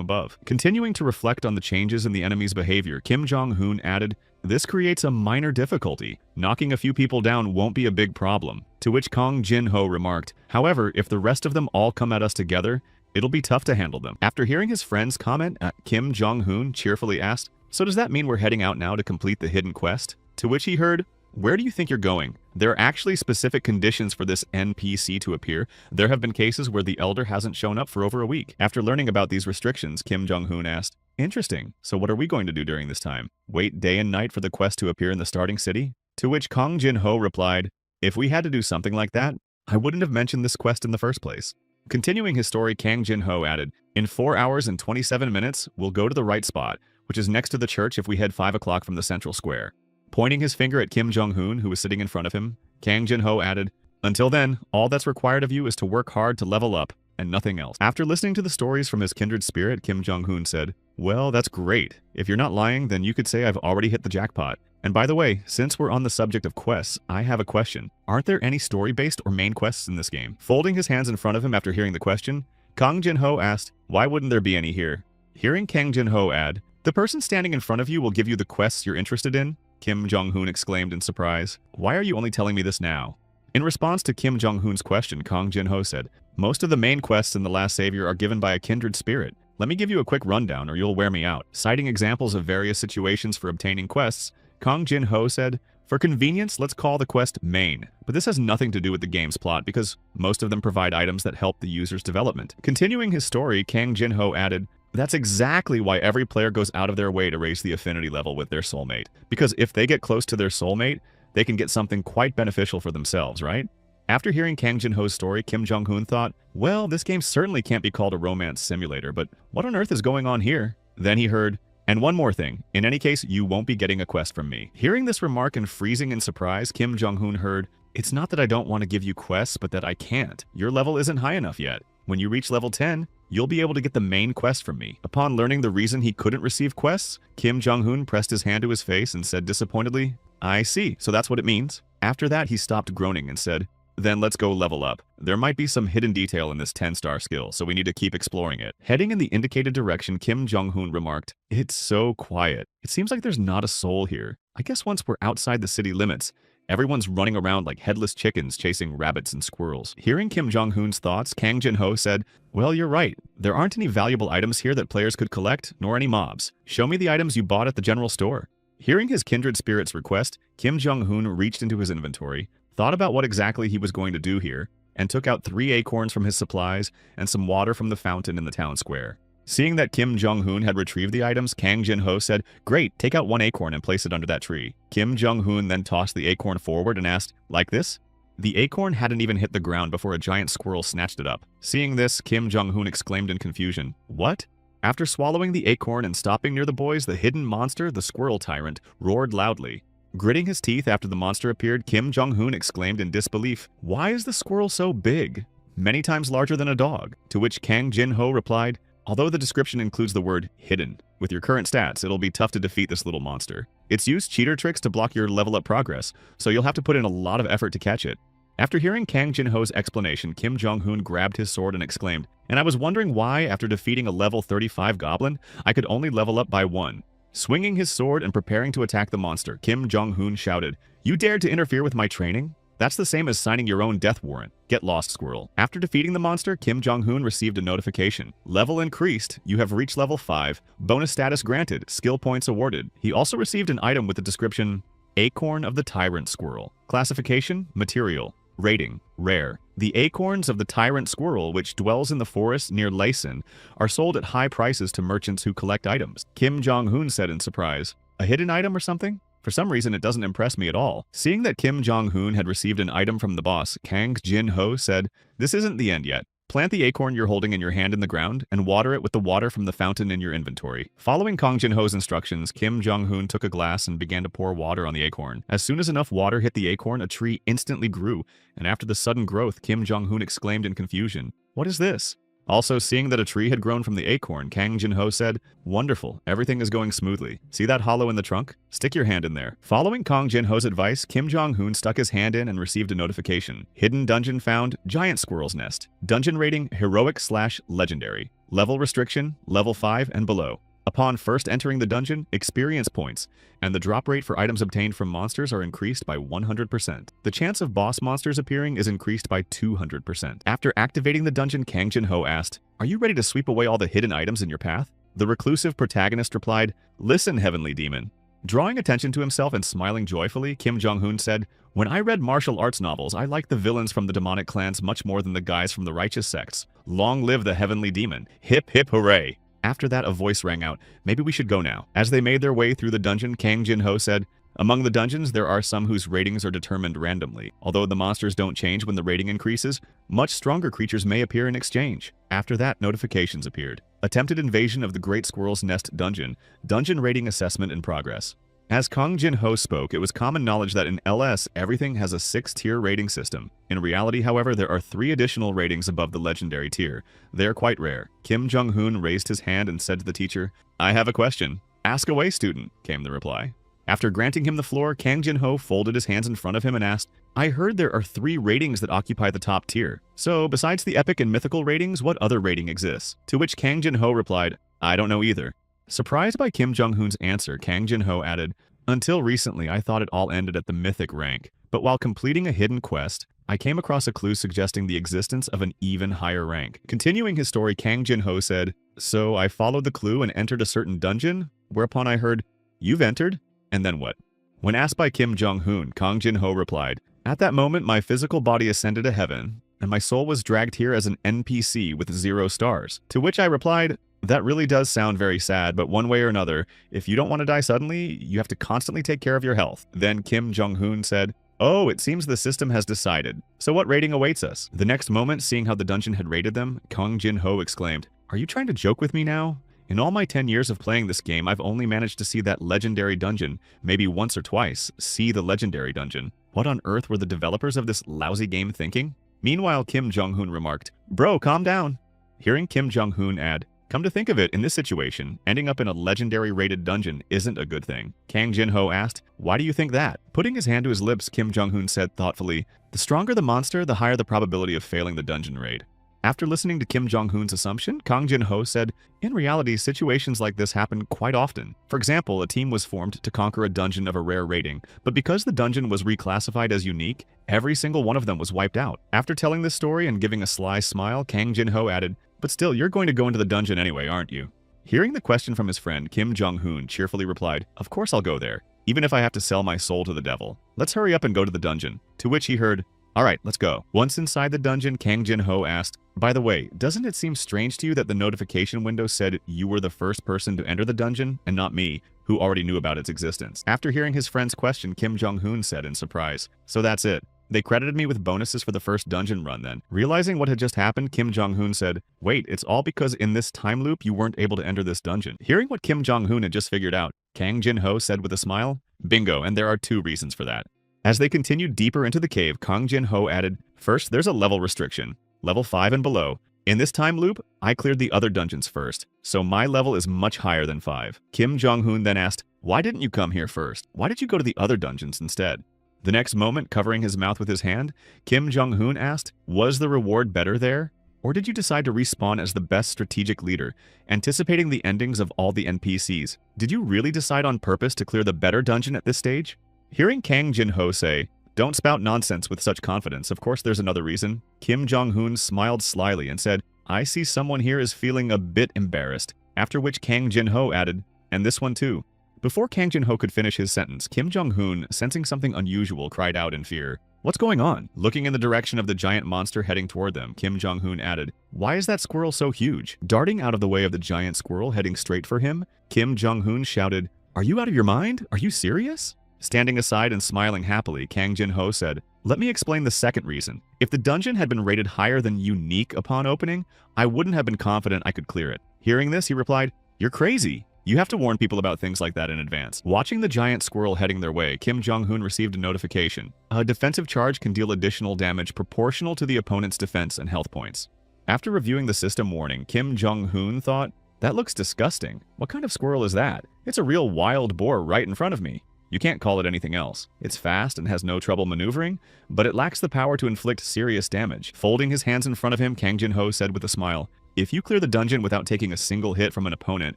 above. Continuing to reflect on the changes in the enemy's behavior, Kim Jong-hoon added, This creates a minor difficulty. Knocking a few people down won't be a big problem. To which Kang Jin-ho remarked, However, if the rest of them all come at us together, it'll be tough to handle them. After hearing his friend's comment, Kim Jong-hoon cheerfully asked, So does that mean we're heading out now to complete the hidden quest? To which he heard, Where do you think you're going? There are actually specific conditions for this NPC to appear. There have been cases where the elder hasn't shown up for over a week. After learning about these restrictions, Kim Jong-hoon asked, Interesting. So what are we going to do during this time? Wait day and night for the quest to appear in the starting city? To which Kang Jin-ho replied, If we had to do something like that, I wouldn't have mentioned this quest in the first place. Continuing his story, Kang Jin-ho added, In 4 hours and 27 minutes, we'll go to the right spot, which is next to the church if we head 5 o'clock from the central square. Pointing his finger at Kim Jong-hoon, who was sitting in front of him, Kang Jin-ho added, Until then, all that's required of you is to work hard to level up, and nothing else. After listening to the stories from his kindred spirit, Kim Jong-hoon said, Well, that's great. If you're not lying, then you could say I've already hit the jackpot. And by the way, since we're on the subject of quests, I have a question. Aren't there any story-based or main quests in this game? Folding his hands in front of him after hearing the question, Kang Jin-ho asked, Why wouldn't there be any here? Hearing Kang Jin-ho add, The person standing in front of you will give you the quests you're interested in? Kim Jong-hoon exclaimed in surprise. Why are you only telling me this now? In response to Kim Jong-hoon's question, Kang Jin-ho said, Most of the main quests in The Last Savior are given by a kindred spirit. Let me give you a quick rundown or you'll wear me out. Citing examples of various situations for obtaining quests, Kang Jin-ho said, For convenience, let's call the quest main. But this has nothing to do with the game's plot because most of them provide items that help the user's development. Continuing his story, Kang Jin-ho added, That's exactly why every player goes out of their way to raise the affinity level with their soulmate. Because if they get close to their soulmate, they can get something quite beneficial for themselves, right? After hearing Kang Jin-ho's story, Kim Jong-hoon thought, Well, this game certainly can't be called a romance simulator, but what on earth is going on here? Then he heard, And one more thing. In any case, you won't be getting a quest from me. Hearing this remark and freezing in surprise, Kim Jong-hoon heard, It's not that I don't want to give you quests, but that I can't. Your level isn't high enough yet. When you reach level 10, you'll be able to get the main quest from me. Upon learning the reason he couldn't receive quests, Kim Jong-hoon pressed his hand to his face and said disappointedly, I see, so that's what it means. After that, he stopped groaning and said, Then let's go level up. There might be some hidden detail in this 10-star skill, so we need to keep exploring it. Heading in the indicated direction, Kim Jong-hoon remarked, It's so quiet. It seems like there's not a soul here. I guess once we're outside the city limits, everyone's running around like headless chickens chasing rabbits and squirrels. Hearing Kim Jong-hoon's thoughts, Kang Jin-ho said, Well, you're right. There aren't any valuable items here that players could collect, nor any mobs. Show me the items you bought at the general store. Hearing his kindred spirit's request, Kim Jong-hoon reached into his inventory, thought about what exactly he was going to do here, and took out 3 acorns from his supplies and some water from the fountain in the town square. Seeing that Kim Jong-hoon had retrieved the items, Kang Jin-ho said, Great, take out 1 acorn and place it under that tree. Kim Jong-hoon then tossed the acorn forward and asked, Like this? The acorn hadn't even hit the ground before a giant squirrel snatched it up. Seeing this, Kim Jong-hoon exclaimed in confusion, What? After swallowing the acorn and stopping near the boys, the hidden monster, the squirrel tyrant, roared loudly. Gritting his teeth after the monster appeared, Kim Jong-hoon exclaimed in disbelief, Why is the squirrel so big? Many times larger than a dog. To which Kang Jin-ho replied, Although the description includes the word hidden, with your current stats, it'll be tough to defeat this little monster. It's used cheater tricks to block your level up progress, so you'll have to put in a lot of effort to catch it. After hearing Kang Jin-ho's explanation, Kim Jong-hoon grabbed his sword and exclaimed, And I was wondering why, after defeating a level 35 goblin, I could only level up by 1. Swinging his sword and preparing to attack the monster, Kim Jong-hoon shouted, You dared to interfere with my training? That's the same as signing your own death warrant. Get lost, squirrel. After defeating the monster, Kim Jong-hoon received a notification. Level increased. You have reached level 5. Bonus status granted. Skill points awarded. He also received an item with the description, Acorn of the Tyrant Squirrel. Classification, material. Rating, rare. The acorns of the tyrant squirrel, which dwells in the forest near Laysan, are sold at high prices to merchants who collect items. Kim Jong-hoon said in surprise, a hidden item or something? For some reason, it doesn't impress me at all. Seeing that Kim Jong-hoon had received an item from the boss, Kang Jin-ho said, this isn't the end yet. Plant the acorn you're holding in your hand in the ground and water it with the water from the fountain in your inventory. Following Kang Jin-ho's instructions, Kim Jong-hoon took a glass and began to pour water on the acorn. As soon as enough water hit the acorn, a tree instantly grew, and after the sudden growth, Kim Jong-hoon exclaimed in confusion, what is this? Also, seeing that a tree had grown from the acorn, Kang Jin-ho said, wonderful, everything is going smoothly. See that hollow in the trunk? Stick your hand in there. Following Kang Jin-ho's advice, Kim Jong-hoon stuck his hand in and received a notification. Hidden dungeon found, giant squirrel's nest. Dungeon rating, heroic/legendary. Level restriction, level 5 and below. Upon first entering the dungeon, experience points, and the drop rate for items obtained from monsters are increased by 100%. The chance of boss monsters appearing is increased by 200%. After activating the dungeon, Kang Jin-ho asked, are you ready to sweep away all the hidden items in your path? The reclusive protagonist replied, listen, heavenly demon. Drawing attention to himself and smiling joyfully, Kim Jong-hoon said, when I read martial arts novels, I liked the villains from the demonic clans much more than the guys from the righteous sects. Long live the heavenly demon. Hip hip hooray. After that, a voice rang out, maybe we should go now. As they made their way through the dungeon, Kang Jin-ho said, among the dungeons, there are some whose ratings are determined randomly. Although the monsters don't change when the rating increases, much stronger creatures may appear in exchange. After that, notifications appeared. Attempted invasion of the Great Squirrel's Nest dungeon. Dungeon rating assessment in progress. As Kang Jin-ho spoke, it was common knowledge that in LS, everything has a 6-tier rating system. In reality, however, there are 3 additional ratings above the legendary tier. They are quite rare. Kim Jong-hoon raised his hand and said to the teacher, I have a question. Ask away, student, came the reply. After granting him the floor, Kang Jin-ho folded his hands in front of him and asked, I heard there are 3 ratings that occupy the top tier. So, besides the epic and mythical ratings, what other rating exists? To which Kang Jin-ho replied, I don't know either. Surprised by Kim Jong-hoon's answer, Kang Jin-ho added, until recently, I thought it all ended at the mythic rank. But while completing a hidden quest, I came across a clue suggesting the existence of an even higher rank. Continuing his story, Kang Jin-ho said, so I followed the clue and entered a certain dungeon, whereupon I heard, you've entered? And then what? When asked by Kim Jong-hoon, Kang Jin-ho replied, at that moment, my physical body ascended to heaven, and my soul was dragged here as an NPC with 0 stars. To which I replied, that really does sound very sad, but one way or another, if you don't want to die suddenly, you have to constantly take care of your health. Then Kim Jong-hoon said, oh, it seems the system has decided. So what rating awaits us? The next moment, seeing how the dungeon had rated them, Kang Jin-ho exclaimed, are you trying to joke with me now? In all my 10 years of playing this game, I've only managed to see that legendary dungeon, maybe once or twice. See the legendary dungeon. What on earth were the developers of this lousy game thinking? Meanwhile, Kim Jong-hoon remarked, bro, calm down. Hearing Kim Jong-hoon add, come to think of it, in this situation, ending up in a legendary rated dungeon isn't a good thing. Kang Jin-ho asked, why do you think that? Putting his hand to his lips, Kim Jong-hoon said thoughtfully, the stronger the monster, the higher the probability of failing the dungeon raid. After listening to Kim Jong-hoon's assumption, Kang Jin-ho said, in reality, situations like this happen quite often. For example, a team was formed to conquer a dungeon of a rare rating, but because the dungeon was reclassified as unique, every single one of them was wiped out. After telling this story and giving a sly smile, Kang Jin-ho added, but still, you're going to go into the dungeon anyway, aren't you? Hearing the question from his friend, Kim Jong-hoon cheerfully replied, of course I'll go there, even if I have to sell my soul to the devil. Let's hurry up and go to the dungeon. To which he heard, all right, let's go. Once inside the dungeon, Kang Jin-ho asked, by the way, doesn't it seem strange to you that the notification window said you were the first person to enter the dungeon and not me, who already knew about its existence? After hearing his friend's question, Kim Jong-hoon said in surprise, so that's it. They credited me with bonuses for the first dungeon run then. Realizing what had just happened, Kim Jong-hoon said, wait, it's all because in this time loop you weren't able to enter this dungeon. Hearing what Kim Jong-hoon had just figured out, Kang Jin-ho said with a smile, bingo, and there are 2 reasons for that. As they continued deeper into the cave, Kang Jin-ho added, first, there's a level restriction, level 5 and below. In this time loop, I cleared the other dungeons first, so my level is much higher than 5. Kim Jong-hoon then asked, why didn't you come here first? Why did you go to the other dungeons instead? The next moment, covering his mouth with his hand, Kim Jong-hoon asked, was the reward better there? Or did you decide to respawn as the best strategic leader, anticipating the endings of all the NPCs? Did you really decide on purpose to clear the better dungeon at this stage? Hearing Kang Jin-ho say, Don't spout nonsense with such confidence. Of course there's another reason. Kim Jong-hoon smiled slyly and said, I see someone here is feeling a bit embarrassed. After which Kang Jin-ho added, and this one too. Before Kang Jin-ho could finish his sentence, Kim Jong-hoon, sensing something unusual, cried out in fear. What's going on? Looking in the direction of the giant monster heading toward them, Kim Jong-hoon added, Why is that squirrel so huge? Darting out of the way of the giant squirrel heading straight for him, Kim Jong-hoon shouted, Are you out of your mind? Are you serious? Standing aside and smiling happily, Kang Jin-ho said, Let me explain the second reason. If the dungeon had been rated higher than unique upon opening, I wouldn't have been confident I could clear it. Hearing this, he replied, You're crazy. You have to warn people about things like that in advance. Watching the giant squirrel heading their way, Kim Jong-hoon received a notification. A defensive charge can deal additional damage proportional to the opponent's defense and health points. After reviewing the system warning, Kim Jong-hoon thought, That looks disgusting. What kind of squirrel is that? It's a real wild boar right in front of me. You can't call it anything else. It's fast and has no trouble maneuvering, but it lacks the power to inflict serious damage. Folding his hands in front of him, Kang Jin-ho said with a smile, If you clear the dungeon without taking a single hit from an opponent,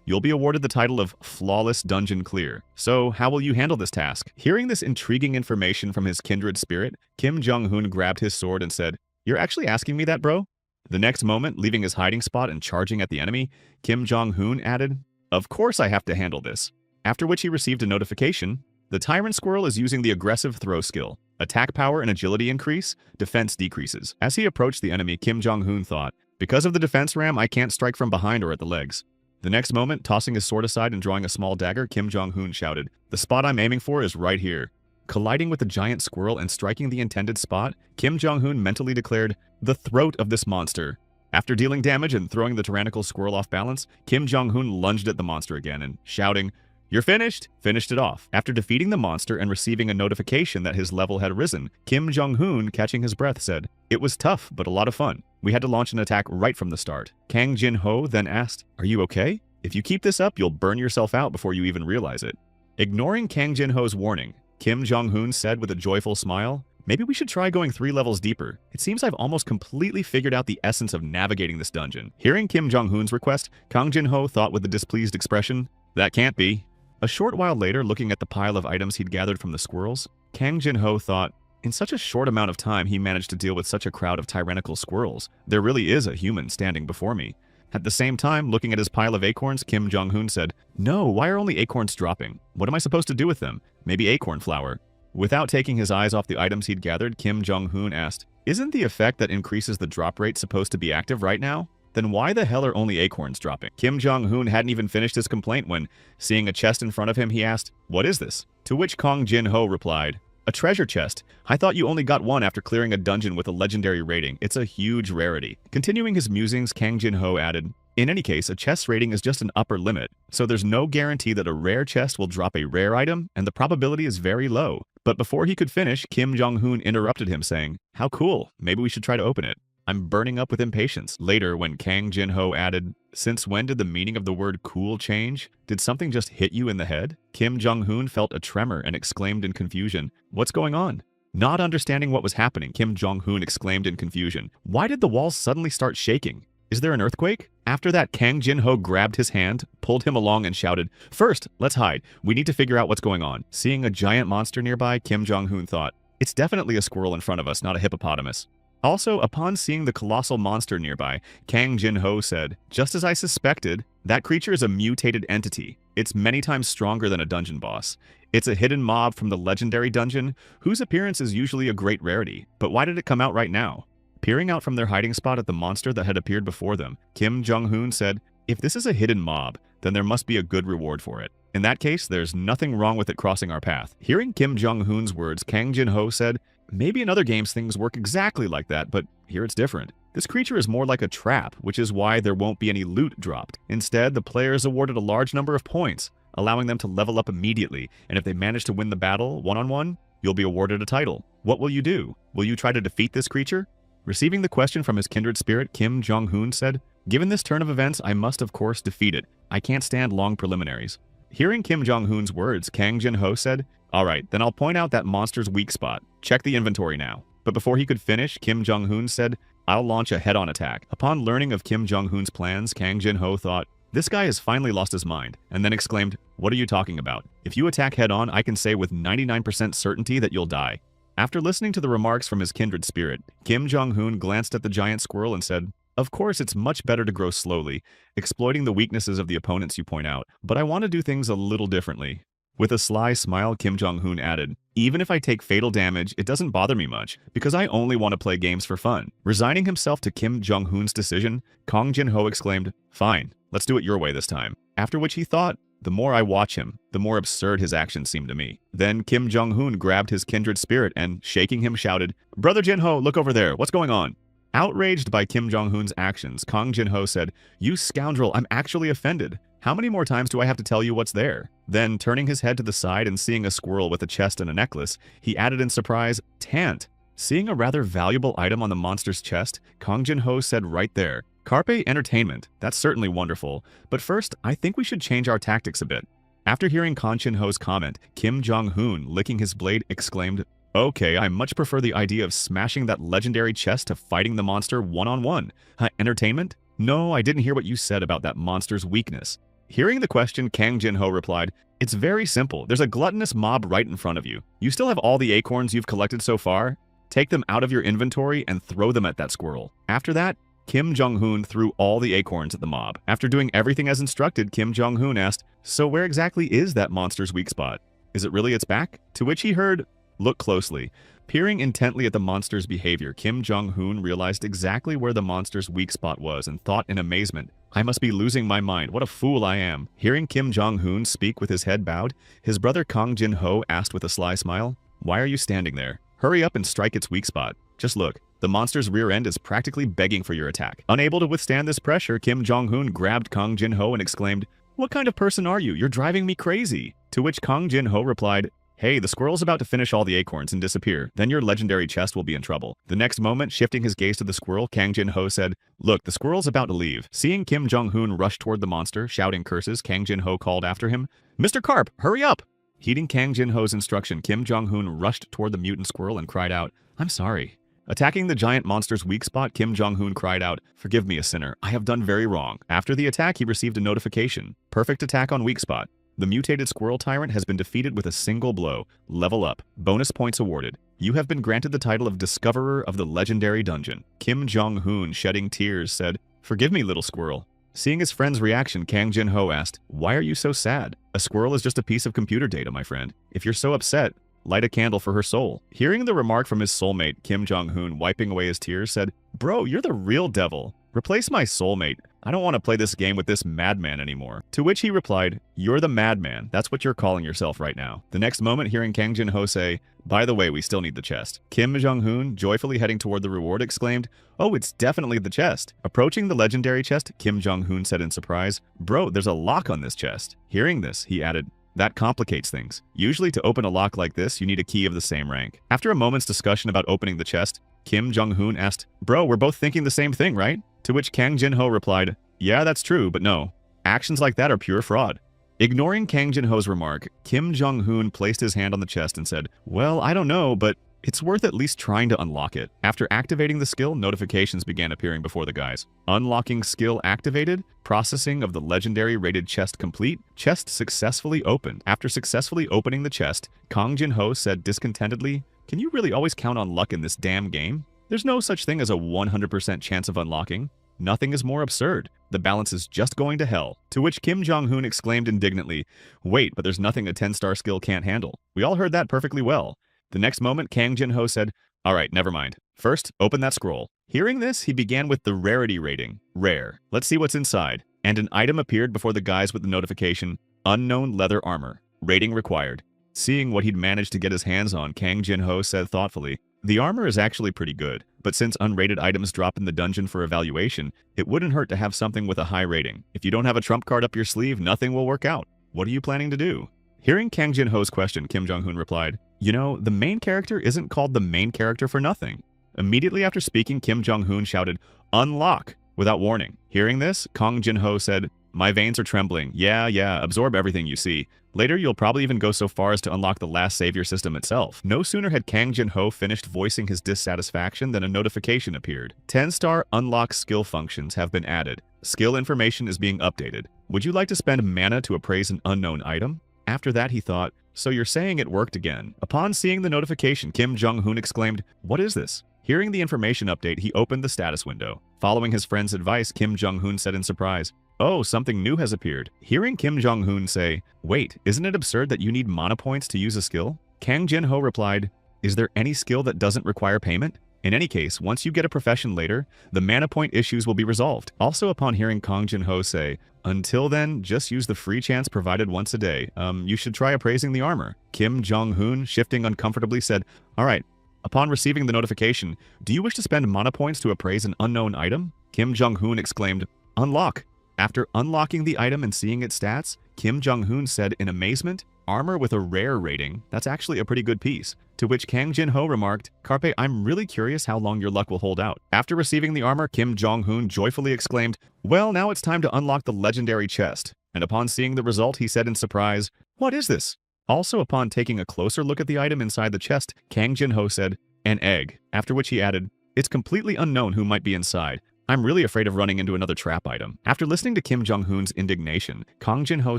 you'll be awarded the title of Flawless Dungeon Clear. So, how will you handle this task? Hearing this intriguing information from his kindred spirit, Kim Jong-hoon grabbed his sword and said, You're actually asking me that, bro? The next moment, leaving his hiding spot and charging at the enemy, Kim Jong-hoon added, Of course I have to handle this. After which he received a notification. The Tyrant Squirrel is using the aggressive throw skill. Attack power and agility increase, defense decreases. As he approached the enemy, Kim Jong-hoon thought, Because of the defense ram, I can't strike from behind or at the legs. The next moment, tossing his sword aside and drawing a small dagger, Kim Jong-hoon shouted, The spot I'm aiming for is right here. Colliding with the giant squirrel and striking the intended spot, Kim Jong-hoon mentally declared, The throat of this monster. After dealing damage and throwing the tyrannical squirrel off balance, Kim Jong-hoon lunged at the monster again and, shouting, You're finished, finished it off. After defeating the monster and receiving a notification that his level had risen, Kim Jong-hoon, catching his breath, said, It was tough, but a lot of fun. We had to launch an attack right from the start. Kang Jin-ho then asked, Are you okay? If you keep this up, you'll burn yourself out before you even realize it. Ignoring Kang Jin-ho's warning, Kim Jong-hoon said with a joyful smile, Maybe we should try going 3 levels deeper. It seems I've almost completely figured out the essence of navigating this dungeon. Hearing Kim Jong-hoon's request, Kang Jin-ho thought with a displeased expression, That can't be. A short while later, looking at the pile of items he'd gathered from the squirrels, Kang Jin-ho thought, In such a short amount of time he managed to deal with such a crowd of tyrannical squirrels. There really is a human standing before me. At the same time, looking at his pile of acorns, Kim Jong-hoon said, No, why are only acorns dropping? What am I supposed to do with them? Maybe acorn flour. Without taking his eyes off the items he'd gathered, Kim Jong-hoon asked, Isn't the effect that increases the drop rate supposed to be active right now? Then why the hell are only acorns dropping? Kim Jong-hoon hadn't even finished his complaint when, seeing a chest in front of him, he asked, What is this? To which Kang Jin-ho replied, A treasure chest. I thought you only got one after clearing a dungeon with a legendary rating. It's a huge rarity. Continuing his musings, Kang Jin-ho added, In any case, a chest rating is just an upper limit, so there's no guarantee that a rare chest will drop a rare item, and the probability is very low. But before he could finish, Kim Jong-hoon interrupted him, saying, How cool. Maybe we should try to open it. I'm burning up with impatience. Later, when Kang Jin-ho added, Since when did the meaning of the word cool change? Did something just hit you in the head? Kim Jong-hoon felt a tremor and exclaimed in confusion, What's going on? Not understanding what was happening, Kim Jong-hoon exclaimed in confusion, Why did the walls suddenly start shaking? Is there an earthquake? After that, Kang Jin-ho grabbed his hand, pulled him along and shouted, First, let's hide. We need to figure out what's going on. Seeing a giant monster nearby, Kim Jong-hoon thought, It's definitely a squirrel in front of us, not a hippopotamus. Also, upon seeing the colossal monster nearby, Kang Jin-ho said, Just as I suspected, that creature is a mutated entity. It's many times stronger than a dungeon boss. It's a hidden mob from the legendary dungeon, whose appearance is usually a great rarity. But why did it come out right now? Peering out from their hiding spot at the monster that had appeared before them, Kim Jong-hoon said, If this is a hidden mob, then there must be a good reward for it. In that case, there's nothing wrong with it crossing our path. Hearing Kim Jong-hoon's words, Kang Jin-ho said, Maybe in other games things work exactly like that, but here it's different. This creature is more like a trap, which is why there won't be any loot dropped. Instead, the player is awarded a large number of points, allowing them to level up immediately, and if they manage to win the battle one-on-one, you'll be awarded a title. What will you do? Will you try to defeat this creature? Receiving the question from his kindred spirit, Kim Jong-hoon said, Given this turn of events, I must of course defeat it. I can't stand long preliminaries. Hearing Kim Jong-hoon's words, Kang Jin-ho said, Alright, then I'll point out that monster's weak spot. Check the inventory now. But before he could finish, Kim Jong-hoon said, I'll launch a head-on attack. Upon learning of Kim Jong-hoon's plans, Kang Jin-ho thought, This guy has finally lost his mind, and then exclaimed, What are you talking about? If you attack head-on, I can say with 99% certainty that you'll die. After listening to the remarks from his kindred spirit, Kim Jong-hoon glanced at the giant squirrel and said, "Of course, it's much better to grow slowly, exploiting the weaknesses of the opponents you point out, but I want to do things a little differently." With a sly smile, Kim Jong-hoon added, "Even if I take fatal damage, it doesn't bother me much, because I only want to play games for fun." Resigning himself to Kim Jong-hoon's decision, Kang Jin-ho exclaimed, "Fine, let's do it your way this time." After which he thought, "The more I watch him, the more absurd his actions seem to me." Then Kim Jong-hoon grabbed his kindred spirit and, shaking him, shouted, "Brother Jin-ho, look over there, what's going on?" Outraged by Kim Jong-hoon's actions, Kang Jin-ho said, "You scoundrel, I'm actually offended. How many more times do I have to tell you what's there?" Then, turning his head to the side and seeing a squirrel with a chest and a necklace, he added in surprise, "Tant." Seeing a rather valuable item on the monster's chest, Kang Jin-ho said right there, "Carpe entertainment, that's certainly wonderful, but first, I think we should change our tactics a bit." After hearing Kang Jin-ho's comment, Kim Jong-hoon, licking his blade, exclaimed, "Okay, I much prefer the idea of smashing that legendary chest to fighting the monster one-on-one. Entertainment? No, I didn't hear what you said about that monster's weakness." Hearing the question, Kang Jin-ho replied, "It's very simple. There's a gluttonous mob right in front of you. You still have all the acorns you've collected so far? Take them out of your inventory and throw them at that squirrel." After that, Kim Jong-hoon threw all the acorns at the mob. After doing everything as instructed, Kim Jong-hoon asked, "So where exactly is that monster's weak spot? Is it really its back?" To which he heard, "Look closely." Peering intently at the monster's behavior, Kim Jong-hoon realized exactly where the monster's weak spot was and thought in amazement, "I must be losing my mind. What a fool I am." Hearing Kim Jong-hoon speak with his head bowed, his brother Kang Jin-ho asked with a sly smile, "Why are you standing there? Hurry up and strike its weak spot. Just look. The monster's rear end is practically begging for your attack." Unable to withstand this pressure, Kim Jong-hoon grabbed Kang Jin-ho and exclaimed, "What kind of person are you? You're driving me crazy." To which Kang Jin-ho replied, "Hey, the squirrel's about to finish all the acorns and disappear. Then your legendary chest will be in trouble." The next moment, shifting his gaze to the squirrel, Kang Jin-ho said, "Look, the squirrel's about to leave." Seeing Kim Jong-hoon rush toward the monster, shouting curses, Kang Jin-ho called after him, "Mr. Carp, hurry up!" Heeding Kang Jin-ho's instruction, Kim Jong-hoon rushed toward the mutant squirrel and cried out, "I'm sorry." Attacking the giant monster's weak spot, Kim Jong-hoon cried out, "Forgive me, a sinner. I have done very wrong." After the attack, he received a notification. Perfect attack on weak spot. The mutated squirrel tyrant has been defeated with a single blow. Level up. Bonus points awarded. You have been granted the title of Discoverer of the Legendary Dungeon. Kim Jong-hoon, shedding tears, said, "Forgive me, little squirrel." Seeing his friend's reaction, Kang Jin-ho asked, "Why are you so sad? A squirrel is just a piece of computer data, my friend. If you're so upset, light a candle for her soul." Hearing the remark from his soulmate, Kim Jong-hoon, wiping away his tears, said, "Bro, you're the real devil. Replace my soulmate. I don't want to play this game with this madman anymore." To which he replied, "You're the madman. That's what you're calling yourself right now." The next moment, hearing Kang Jin-ho say, "By the way, we still need the chest," Kim Jong-hoon, joyfully heading toward the reward, exclaimed, "Oh, it's definitely the chest." Approaching the legendary chest, Kim Jong-hoon said in surprise, "Bro, there's a lock on this chest." Hearing this, he added, "That complicates things. Usually to open a lock like this, you need a key of the same rank." After a moment's discussion about opening the chest, Kim Jong-hoon asked, "Bro, we're both thinking the same thing, right?" To which Kang Jin-ho replied, "Yeah, that's true, but no. Actions like that are pure fraud." Ignoring Kang Jin-ho's remark, Kim Jong-hoon placed his hand on the chest and said, "Well, I don't know, but it's worth at least trying to unlock it." After activating the skill, notifications began appearing before the guys. Unlocking skill activated, processing of the legendary rated chest complete, chest successfully opened. After successfully opening the chest, Kang Jin-ho said discontentedly, "Can you really always count on luck in this damn game? There's no such thing as a 100% chance of unlocking. Nothing is more absurd. The balance is just going to hell." To which Kim Jong-hoon exclaimed indignantly, "Wait, but there's nothing a 10-star skill can't handle." We all heard that perfectly well. The next moment, Kang Jin-ho said, "All right, never mind. First, open that scroll." Hearing this, he began with the rarity rating, rare. Let's see what's inside. And an item appeared before the guys with the notification, unknown leather armor, rating required. Seeing what he'd managed to get his hands on, Kang Jin-ho said thoughtfully, "The armor is actually pretty good, but since unrated items drop in the dungeon for evaluation, it wouldn't hurt to have something with a high rating. If you don't have a trump card up your sleeve, nothing will work out. What are you planning to do?" Hearing Kang Jin-ho's question, Kim Jong-hoon replied, "You know, the main character isn't called the main character for nothing." Immediately after speaking, Kim Jong-hoon shouted, "Unlock!" without warning. Hearing this, Kang Jin-ho said, "My veins are trembling. Yeah, absorb everything you see. Later, you'll probably even go so far as to unlock the last savior system itself." No sooner had Kang Jin-ho finished voicing his dissatisfaction than a notification appeared. 10-star unlock skill functions have been added. Skill information is being updated. Would you like to spend mana to appraise an unknown item? After that, he thought, So you're saying it worked again. Upon seeing the notification, Kim Jong-hoon exclaimed, "What is this?" Hearing the information update, he opened the status window. Following his friend's advice, Kim Jong-hoon said in surprise, "Oh, something new has appeared." Hearing Kim Jong-hoon say, "Wait, isn't it absurd that you need mana points to use a skill?" Kang Jin-ho replied, "Is there any skill that doesn't require payment? In any case, once you get a profession later, the mana point issues will be resolved." Also, upon hearing Kang Jin-ho say, "Until then, just use the free chance provided once a day. You should try appraising the armor." Kim Jong-hoon, shifting uncomfortably, said, "All right." Upon receiving the notification, "Do you wish to spend mana points to appraise an unknown item?" Kim Jong-hoon exclaimed, "Unlock." After unlocking the item and seeing its stats, Kim Jong-hoon said in amazement, "Armor with a rare rating, that's actually a pretty good piece." To which Kang Jin-ho remarked, "Carpe, I'm really curious how long your luck will hold out." After receiving the armor, Kim Jong-hoon joyfully exclaimed, "Well, now it's time to unlock the legendary chest." And upon seeing the result, he said in surprise, "What is this?" Also, upon taking a closer look at the item inside the chest, Kang Jin-ho said, "An egg," after which he added, "It's completely unknown who might be inside. I'm really afraid of running into another trap item." After listening to Kim Jong-hoon's indignation, Kang Jin-ho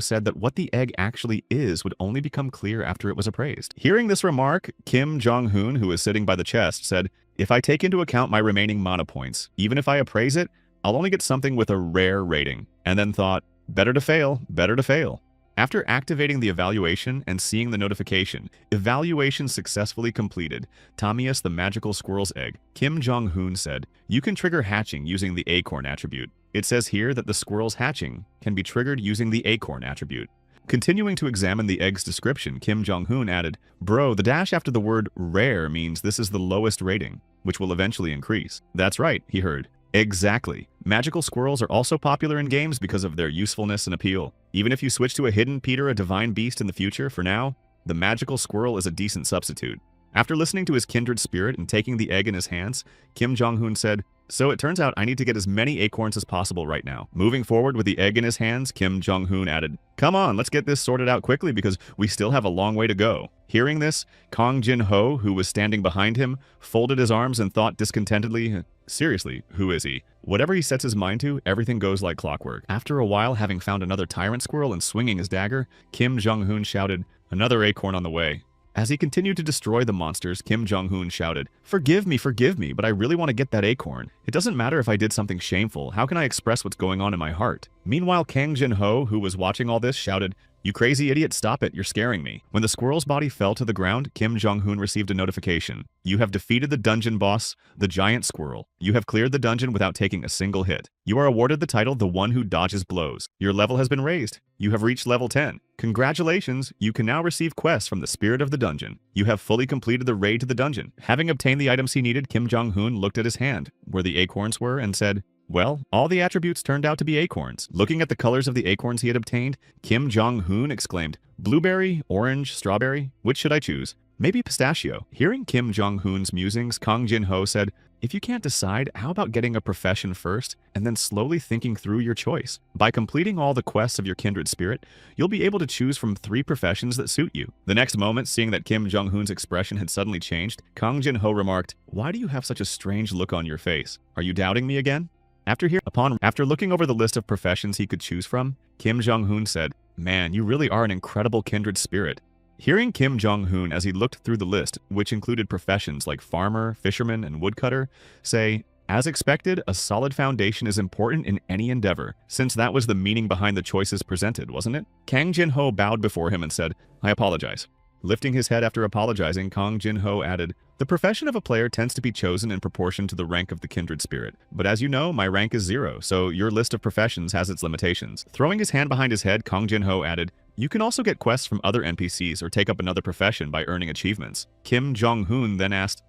said that what the egg actually is would only become clear after it was appraised. Hearing this remark, Kim Jong-hoon, who was sitting by the chest, said, "If I take into account my remaining mana points, even if I appraise it, I'll only get something with a rare rating." And then thought, better to fail, better to fail. After activating the evaluation and seeing the notification, "Evaluation successfully completed. Tamias the magical squirrel's egg." Kim Jong-hoon said, "You can trigger hatching using the acorn attribute. It says here that the squirrel's hatching can be triggered using the acorn attribute." Continuing to examine the egg's description, Kim Jong-hoon added, "Bro, the dash after the word rare means this is the lowest rating, which will eventually increase." "That's right," he heard. Exactly. Magical squirrels are also popular in games because of their usefulness and appeal. Even if you switch to a hidden Peter, a divine beast in the future, for now, the magical squirrel is a decent substitute. After listening to his kindred spirit and taking the egg in his hands, Kim Jong-hoon said, "So it turns out I need to get as many acorns as possible right now." Moving forward with the egg in his hands, Kim Jong-hoon added, "Come on, let's get this sorted out quickly because we still have a long way to go." Hearing this, Kang Jin-ho, who was standing behind him, folded his arms and thought discontentedly, "Seriously, who is he? Whatever he sets his mind to, everything goes like clockwork." After a while, having found another tyrant squirrel and swinging his dagger, Kim Jong-hoon shouted, "Another acorn on the way." As he continued to destroy the monsters, Kim Jong-hoon shouted, forgive me, but I really want to get that acorn. It doesn't matter if I did something shameful. How can I express what's going on in my heart?" Meanwhile, Kang Jin-ho, who was watching all this, shouted, "You crazy idiot, stop it, you're scaring me." When the squirrel's body fell to the ground, Kim Jong-hoon received a notification. "You have defeated the dungeon boss, the giant squirrel. You have cleared the dungeon without taking a single hit. You are awarded the title, the one who dodges blows. Your level has been raised. You have reached level 10. Congratulations, you can now receive quests from the spirit of the dungeon. You have fully completed the raid to the dungeon." Having obtained the items he needed, Kim Jong-hoon looked at his hand, where the acorns were, and said, "Well, all the attributes turned out to be acorns." Looking at the colors of the acorns he had obtained, Kim Jong-hoon exclaimed, "Blueberry, orange, strawberry, which should I choose? Maybe pistachio." Hearing Kim Jong-hoon's musings, Kang Jin-ho said, "If you can't decide, how about getting a profession first, and then slowly thinking through your choice? By completing all the quests of your kindred spirit, you'll be able to choose from 3 professions that suit you." The next moment, seeing that Kim Jong-hoon's expression had suddenly changed, Kang Jin-ho remarked, "Why do you have such a strange look on your face? Are you doubting me again?" After looking over the list of professions he could choose from, Kim Jong-hoon said, "Man, you really are an incredible kindred spirit." Hearing Kim Jong-hoon as he looked through the list, which included professions like farmer, fisherman, and woodcutter, say, "As expected, a solid foundation is important in any endeavor," since that was the meaning behind the choices presented, wasn't it? Kang Jin-ho bowed before him and said, "I apologize." Lifting his head after apologizing, Kang Jin-ho added, "The profession of a player tends to be chosen in proportion to the rank of the kindred spirit. But as you know, my rank is 0, so your list of professions has its limitations." Throwing his hand behind his head, Kang Jin-ho added, "You can also get quests from other NPCs or take up another profession by earning achievements." Kim Jong-hoon then asked,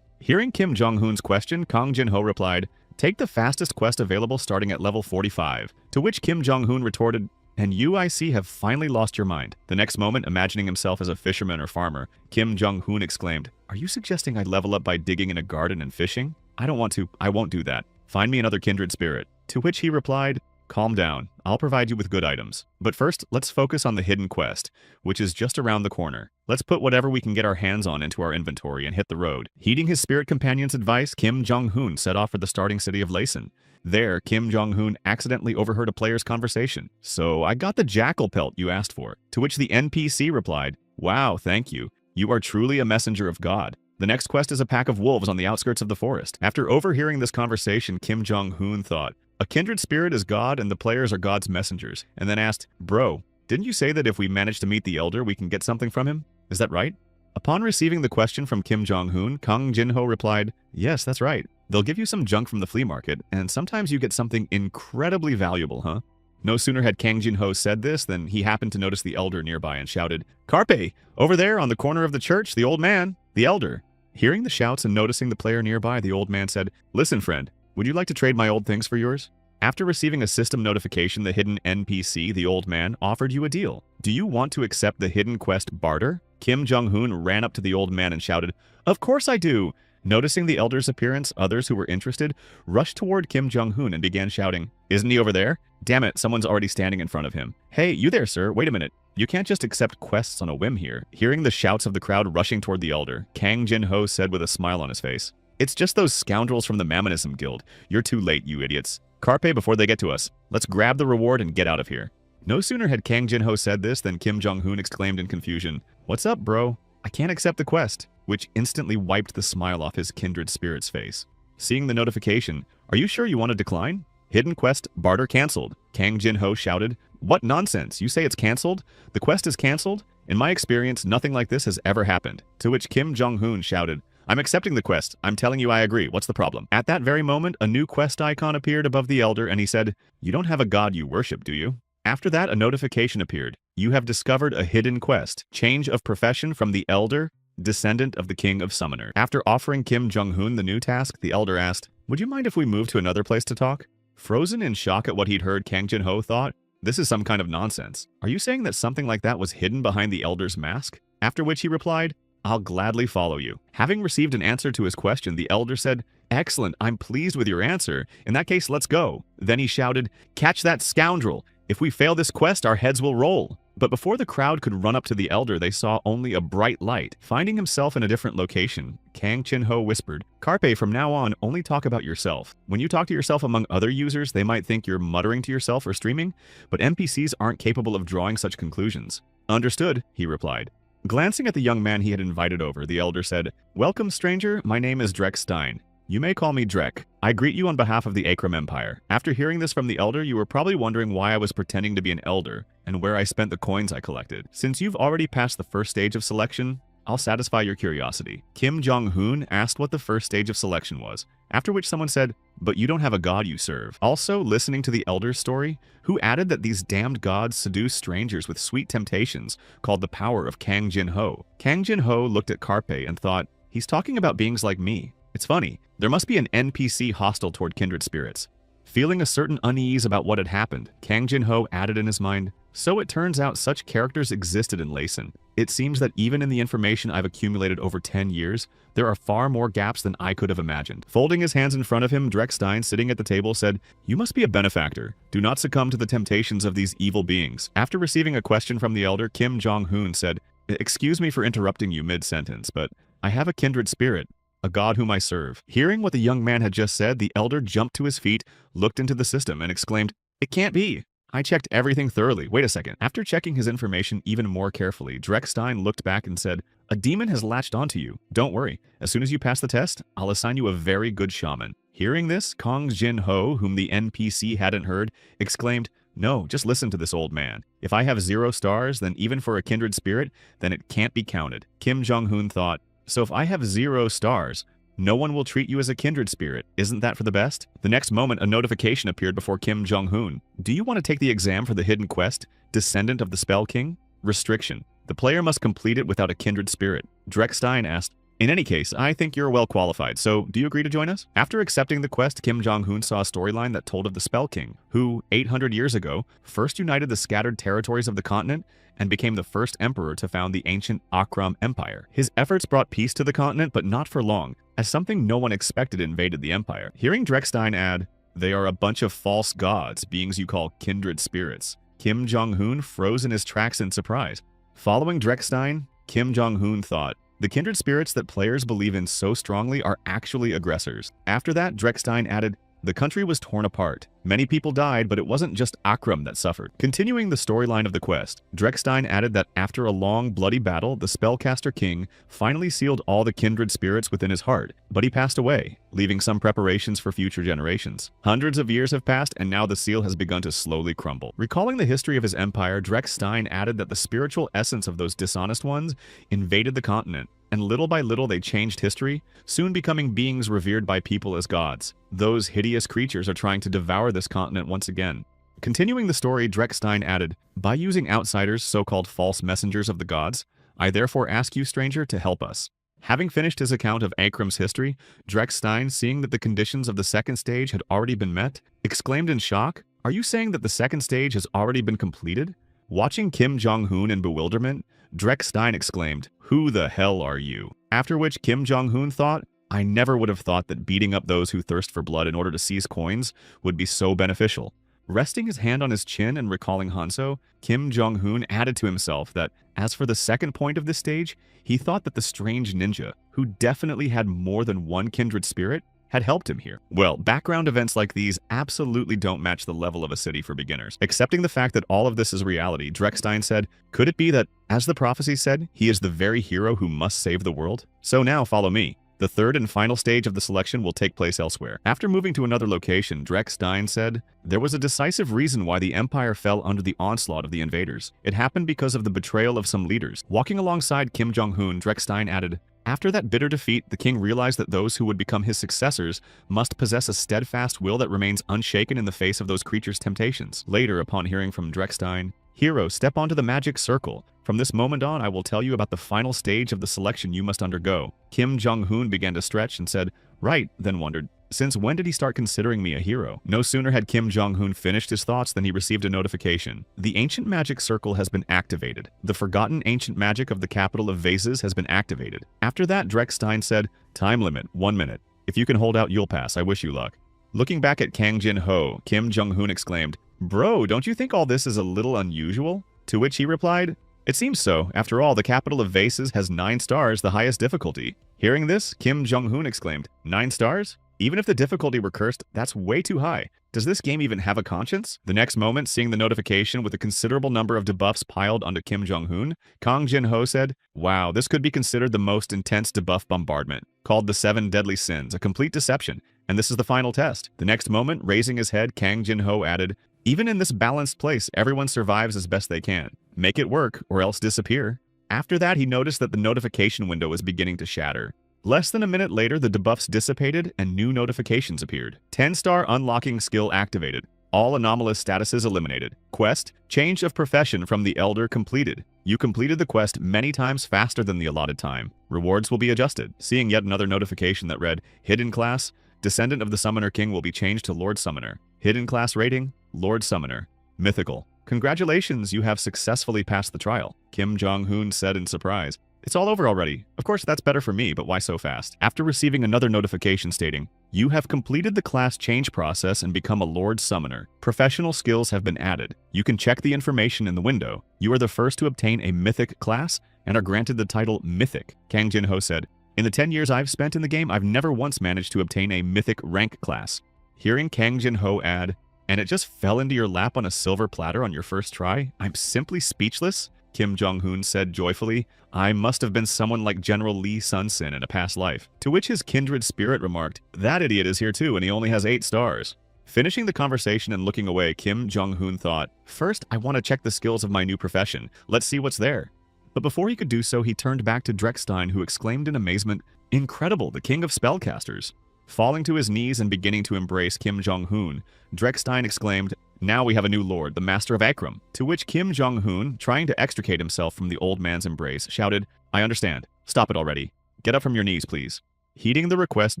Hearing Kim Jong-hoon's question, Kang Jin-ho replied, "Take the fastest quest available starting at level 45. To which Kim Jong-hoon retorted, "And you, I see, have finally lost your mind." The next moment, imagining himself as a fisherman or farmer, Kim Jong-hoon exclaimed, "Are you suggesting I level up by digging in a garden and fishing? I don't want to. I won't do that. Find me another kindred spirit." To which he replied, calm down. I'll provide you with good items. But first, let's focus on the hidden quest, which is just around the corner. Let's put whatever we can get our hands on into our inventory and hit the road. Heeding his spirit companion's advice, Kim Jong-hoon set off for the starting city of Laysan. There, Kim Jong-hoon accidentally overheard a player's conversation. "So, I got the jackal pelt you asked for." To which the NPC replied, "Wow, thank you. You are truly a messenger of God. The next quest is a pack of wolves on the outskirts of the forest." After overhearing this conversation, Kim Jong-hoon thought, "A kindred spirit is God and the players are God's messengers," and then asked, "Bro, didn't you say that if we manage to meet the Elder, we can get something from him? Is that right?" Upon receiving the question from Kim Jong-hoon, Kang Jin-ho replied, "Yes, that's right. They'll give you some junk from the flea market, and sometimes you get something incredibly valuable, huh?" No sooner had Kang Jin-ho said this than he happened to notice the Elder nearby and shouted, "Carpe! Over there on the corner of the church, the old man, the Elder." Hearing the shouts and noticing the player nearby, the old man said, "Listen, friend, would you like to trade my old things for yours?" After receiving a system notification, the hidden NPC, the old man, offered you a deal. "Do you want to accept the hidden quest barter?" Kim Jong-hoon ran up to the old man and shouted, "Of course I do!" Noticing the Elder's appearance, others who were interested rushed toward Kim Jong-hoon and began shouting, "Isn't he over there? Damn it, someone's already standing in front of him. Hey, you there, sir, wait a minute. You can't just accept quests on a whim here." Hearing the shouts of the crowd rushing toward the Elder, Kang Jin-ho said with a smile on his face, "It's just those scoundrels from the Mammonism Guild. You're too late, you idiots. Carpe before they get to us. Let's grab the reward and get out of here." No sooner had Kang Jin-ho said this than Kim Jong-hoon exclaimed in confusion, "What's up, bro? I can't accept the quest," which instantly wiped the smile off his kindred spirit's face. Seeing the notification, "Are you sure you want to decline? Hidden quest barter cancelled." Kang Jin-ho shouted, "What nonsense? You say it's cancelled? The quest is cancelled? In my experience, nothing like this has ever happened." To which Kim Jong-hoon shouted, "I'm accepting the quest. I'm telling you I agree. What's the problem?" At that very moment, a new quest icon appeared above the Elder and he said, "You don't have a god you worship, do you?" After that, a notification appeared. "You have discovered a hidden quest. Change of profession from the Elder, descendant of the King of Summoner." After offering Kim Jong-hoon the new task, the Elder asked, "Would you mind if we move to another place to talk?" Frozen in shock at what he'd heard, Kang Jin-ho thought, "This is some kind of nonsense. Are you saying that something like that was hidden behind the Elder's mask?" After which he replied, "I'll gladly follow you." Having received an answer to his question, the Elder said, "Excellent, I'm pleased with your answer. In that case, let's go." Then he shouted, "Catch that scoundrel! If we fail this quest, our heads will roll." But before the crowd could run up to the Elder, they saw only a bright light. Finding himself in a different location, Kang Jin-ho whispered, "Carpe, from now on, only talk about yourself. When you talk to yourself among other users, they might think you're muttering to yourself or streaming, but NPCs aren't capable of drawing such conclusions." "Understood," he replied. Glancing at the young man he had invited over, the Elder said, "Welcome, stranger. My name is Drek Stein. You may call me Drek. I greet you on behalf of the Akram Empire." After hearing this from the Elder, you were probably wondering why I was pretending to be an Elder and where I spent the coins I collected. Since you've already passed the first stage of selection, I'll satisfy your curiosity. Kim Jong-hoon asked what the first stage of selection was, after which someone said, "But you don't have a god you serve." Also, listening to the Elder's story, who added that these damned gods seduce strangers with sweet temptations called the power of Kang Jin-ho. Kang Jin-ho looked at Carpe and thought, he's talking about beings like me. It's funny, there must be an NPC hostile toward kindred spirits. Feeling a certain unease about what had happened, Kang Jin-ho added in his mind, "So it turns out such characters existed in Laysan. It seems that even in the information I've accumulated over 10 years, there are far more gaps than I could have imagined." Folding his hands in front of him, Drek Stein, sitting at the table, said, "You must be a benefactor. Do not succumb to the temptations of these evil beings." After receiving a question from the Elder, Kim Jong-hoon said, "Excuse me for interrupting you mid-sentence, but I have a kindred spirit, a god whom I serve." Hearing what the young man had just said, the Elder jumped to his feet, looked into the system, and exclaimed, "It can't be. I checked everything thoroughly. Wait a second." After checking his information even more carefully, Drek Stein looked back and said, "A demon has latched onto you. Don't worry. As soon as you pass the test, I'll assign you a very good shaman." Hearing this, Kang Jin-ho, whom the NPC hadn't heard, exclaimed, "No, just listen to this old man. If I have 0 stars, then even for a kindred spirit, then it can't be counted." Kim Jong-hoon thought, "So if I have 0 stars, no one will treat you as a kindred spirit. Isn't that for the best?" The next moment, a notification appeared before Kim Jong-hoon. "Do you want to take the exam for the hidden quest, Descendant of the Spell King? Restriction. The player must complete it without a kindred spirit." Drek Stein asked, "In any case, I think you're well qualified, so do you agree to join us?" After accepting the quest, Kim Jong-hoon saw a storyline that told of the Spell King, who, 800 years ago, first united the scattered territories of the continent and became the first emperor to found the ancient Akram Empire. His efforts brought peace to the continent, but not for long, as something no one expected invaded the empire. Hearing Drek Stein add, They are a bunch of false gods, beings you call kindred spirits. Kim Jong-hoon froze in his tracks in surprise. Following Dreckstein, Kim Jong-hoon thought, the kindred spirits that players believe in so strongly are actually aggressors. After that, Dreckstein added, the country was torn apart. Many people died, but it wasn't just Akram that suffered. Continuing the storyline of the quest, Dreckstein added that after a long, bloody battle, the spellcaster king finally sealed all the kindred spirits within his heart, but he passed away, leaving some preparations for future generations. Hundreds of years have passed, and now the seal has begun to slowly crumble. Recalling the history of his empire, Dreckstein added that the spiritual essence of those dishonest ones invaded the continent, and little by little they changed history, soon becoming beings revered by people as gods. Those hideous creatures are trying to devour this continent once again. Continuing the story, Dreckstein added, by using outsiders, so-called false messengers of the gods, I therefore ask you, stranger, to help us. Having finished his account of Akram's history, Dreckstein, seeing that the conditions of the second stage had already been met, exclaimed in shock, are you saying that the second stage has already been completed? Watching Kim Jong-hoon in bewilderment, Dreckstein exclaimed, who the hell are you? After which Kim Jong-hoon thought, I never would have thought that beating up those who thirst for blood in order to seize coins would be so beneficial. Resting his hand on his chin and recalling Hanzo, Kim Jong-hoon added to himself that, as for the second point of this stage, he thought that the strange ninja, who definitely had more than one kindred spirit, had helped him here. Well, background events like these absolutely don't match the level of a city for beginners. Accepting the fact that all of this is reality, Dreckstein said, could it be that, as the prophecy said, he is the very hero who must save the world? So now follow me. The third and final stage of the selection will take place elsewhere. After moving to another location, Dreckstein said, there was a decisive reason why the Empire fell under the onslaught of the invaders. It happened because of the betrayal of some leaders. Walking alongside Kim Jong-hoon, Dreckstein added, after that bitter defeat, the king realized that those who would become his successors must possess a steadfast will that remains unshaken in the face of those creatures' temptations. Later, upon hearing from Dreckstein, hero, step onto the magic circle. From this moment on, I will tell you about the final stage of the selection you must undergo. Kim Jong-hoon began to stretch and said, right, then wondered, since when did he start considering me a hero? No sooner had Kim Jong-hoon finished his thoughts than he received a notification. The ancient magic circle has been activated. The forgotten ancient magic of the capital of vases has been activated. After that, Dreckstein said, time limit, 1 minute. If you can hold out, you'll pass. I wish you luck. Looking back at Kang Jin-ho, Kim Jong-hoon exclaimed, bro, don't you think all this is a little unusual? To which he replied, it seems so. After all, the capital of vases has 9 stars, the highest difficulty. Hearing this, Kim Jong-hoon exclaimed, 9 stars? Even if the difficulty were cursed, that's way too high. Does this game even have a conscience? The next moment, seeing the notification with a considerable number of debuffs piled onto Kim Jong-hoon, Kang Jin-ho said, wow, this could be considered the most intense debuff bombardment. Called the 7 Deadly Sins, a complete deception. And this is the final test. The next moment, raising his head, Kang Jin-ho added, even in this balanced place, everyone survives as best they can. Make it work, or else disappear. After that, he noticed that the notification window was beginning to shatter. Less than a minute later, the debuffs dissipated and new notifications appeared. 10-star unlocking skill activated. All anomalous statuses eliminated. Quest, change of profession from the elder completed. You completed the quest many times faster than the allotted time. Rewards will be adjusted. Seeing yet another notification that read, hidden class, descendant of the Summoner King will be changed to Lord Summoner. Hidden class rating, Lord Summoner. Mythical. Congratulations, you have successfully passed the trial, Kim Jong-hoon said in surprise. It's all over already. Of course, that's better for me, but why so fast? After receiving another notification stating, you have completed the class change process and become a Lord Summoner. Professional skills have been added. You can check the information in the window. You are the first to obtain a Mythic class and are granted the title Mythic. Kang Jin-ho said, in the 10 years I've spent in the game, I've never once managed to obtain a Mythic rank class. Hearing Kang Jin-ho add, and it just fell into your lap on a silver platter on your first try? I'm simply speechless. Kim Jong-hoon said joyfully, I must have been someone like General Lee Sun-sin in a past life. To which his kindred spirit remarked, that idiot is here too and he only has 8 stars. Finishing the conversation and looking away, Kim Jong-hoon thought, first I want to check the skills of my new profession. Let's see what's there. But before he could do so, he turned back to Dreckstein, who exclaimed in amazement, incredible, the king of spellcasters. Falling to his knees and beginning to embrace Kim Jong-hoon, Dreckstein exclaimed, now we have a new lord, the master of Akram. To which Kim Jong-hoon, trying to extricate himself from the old man's embrace, shouted, I understand. Stop it already. Get up from your knees, please. Heeding the request,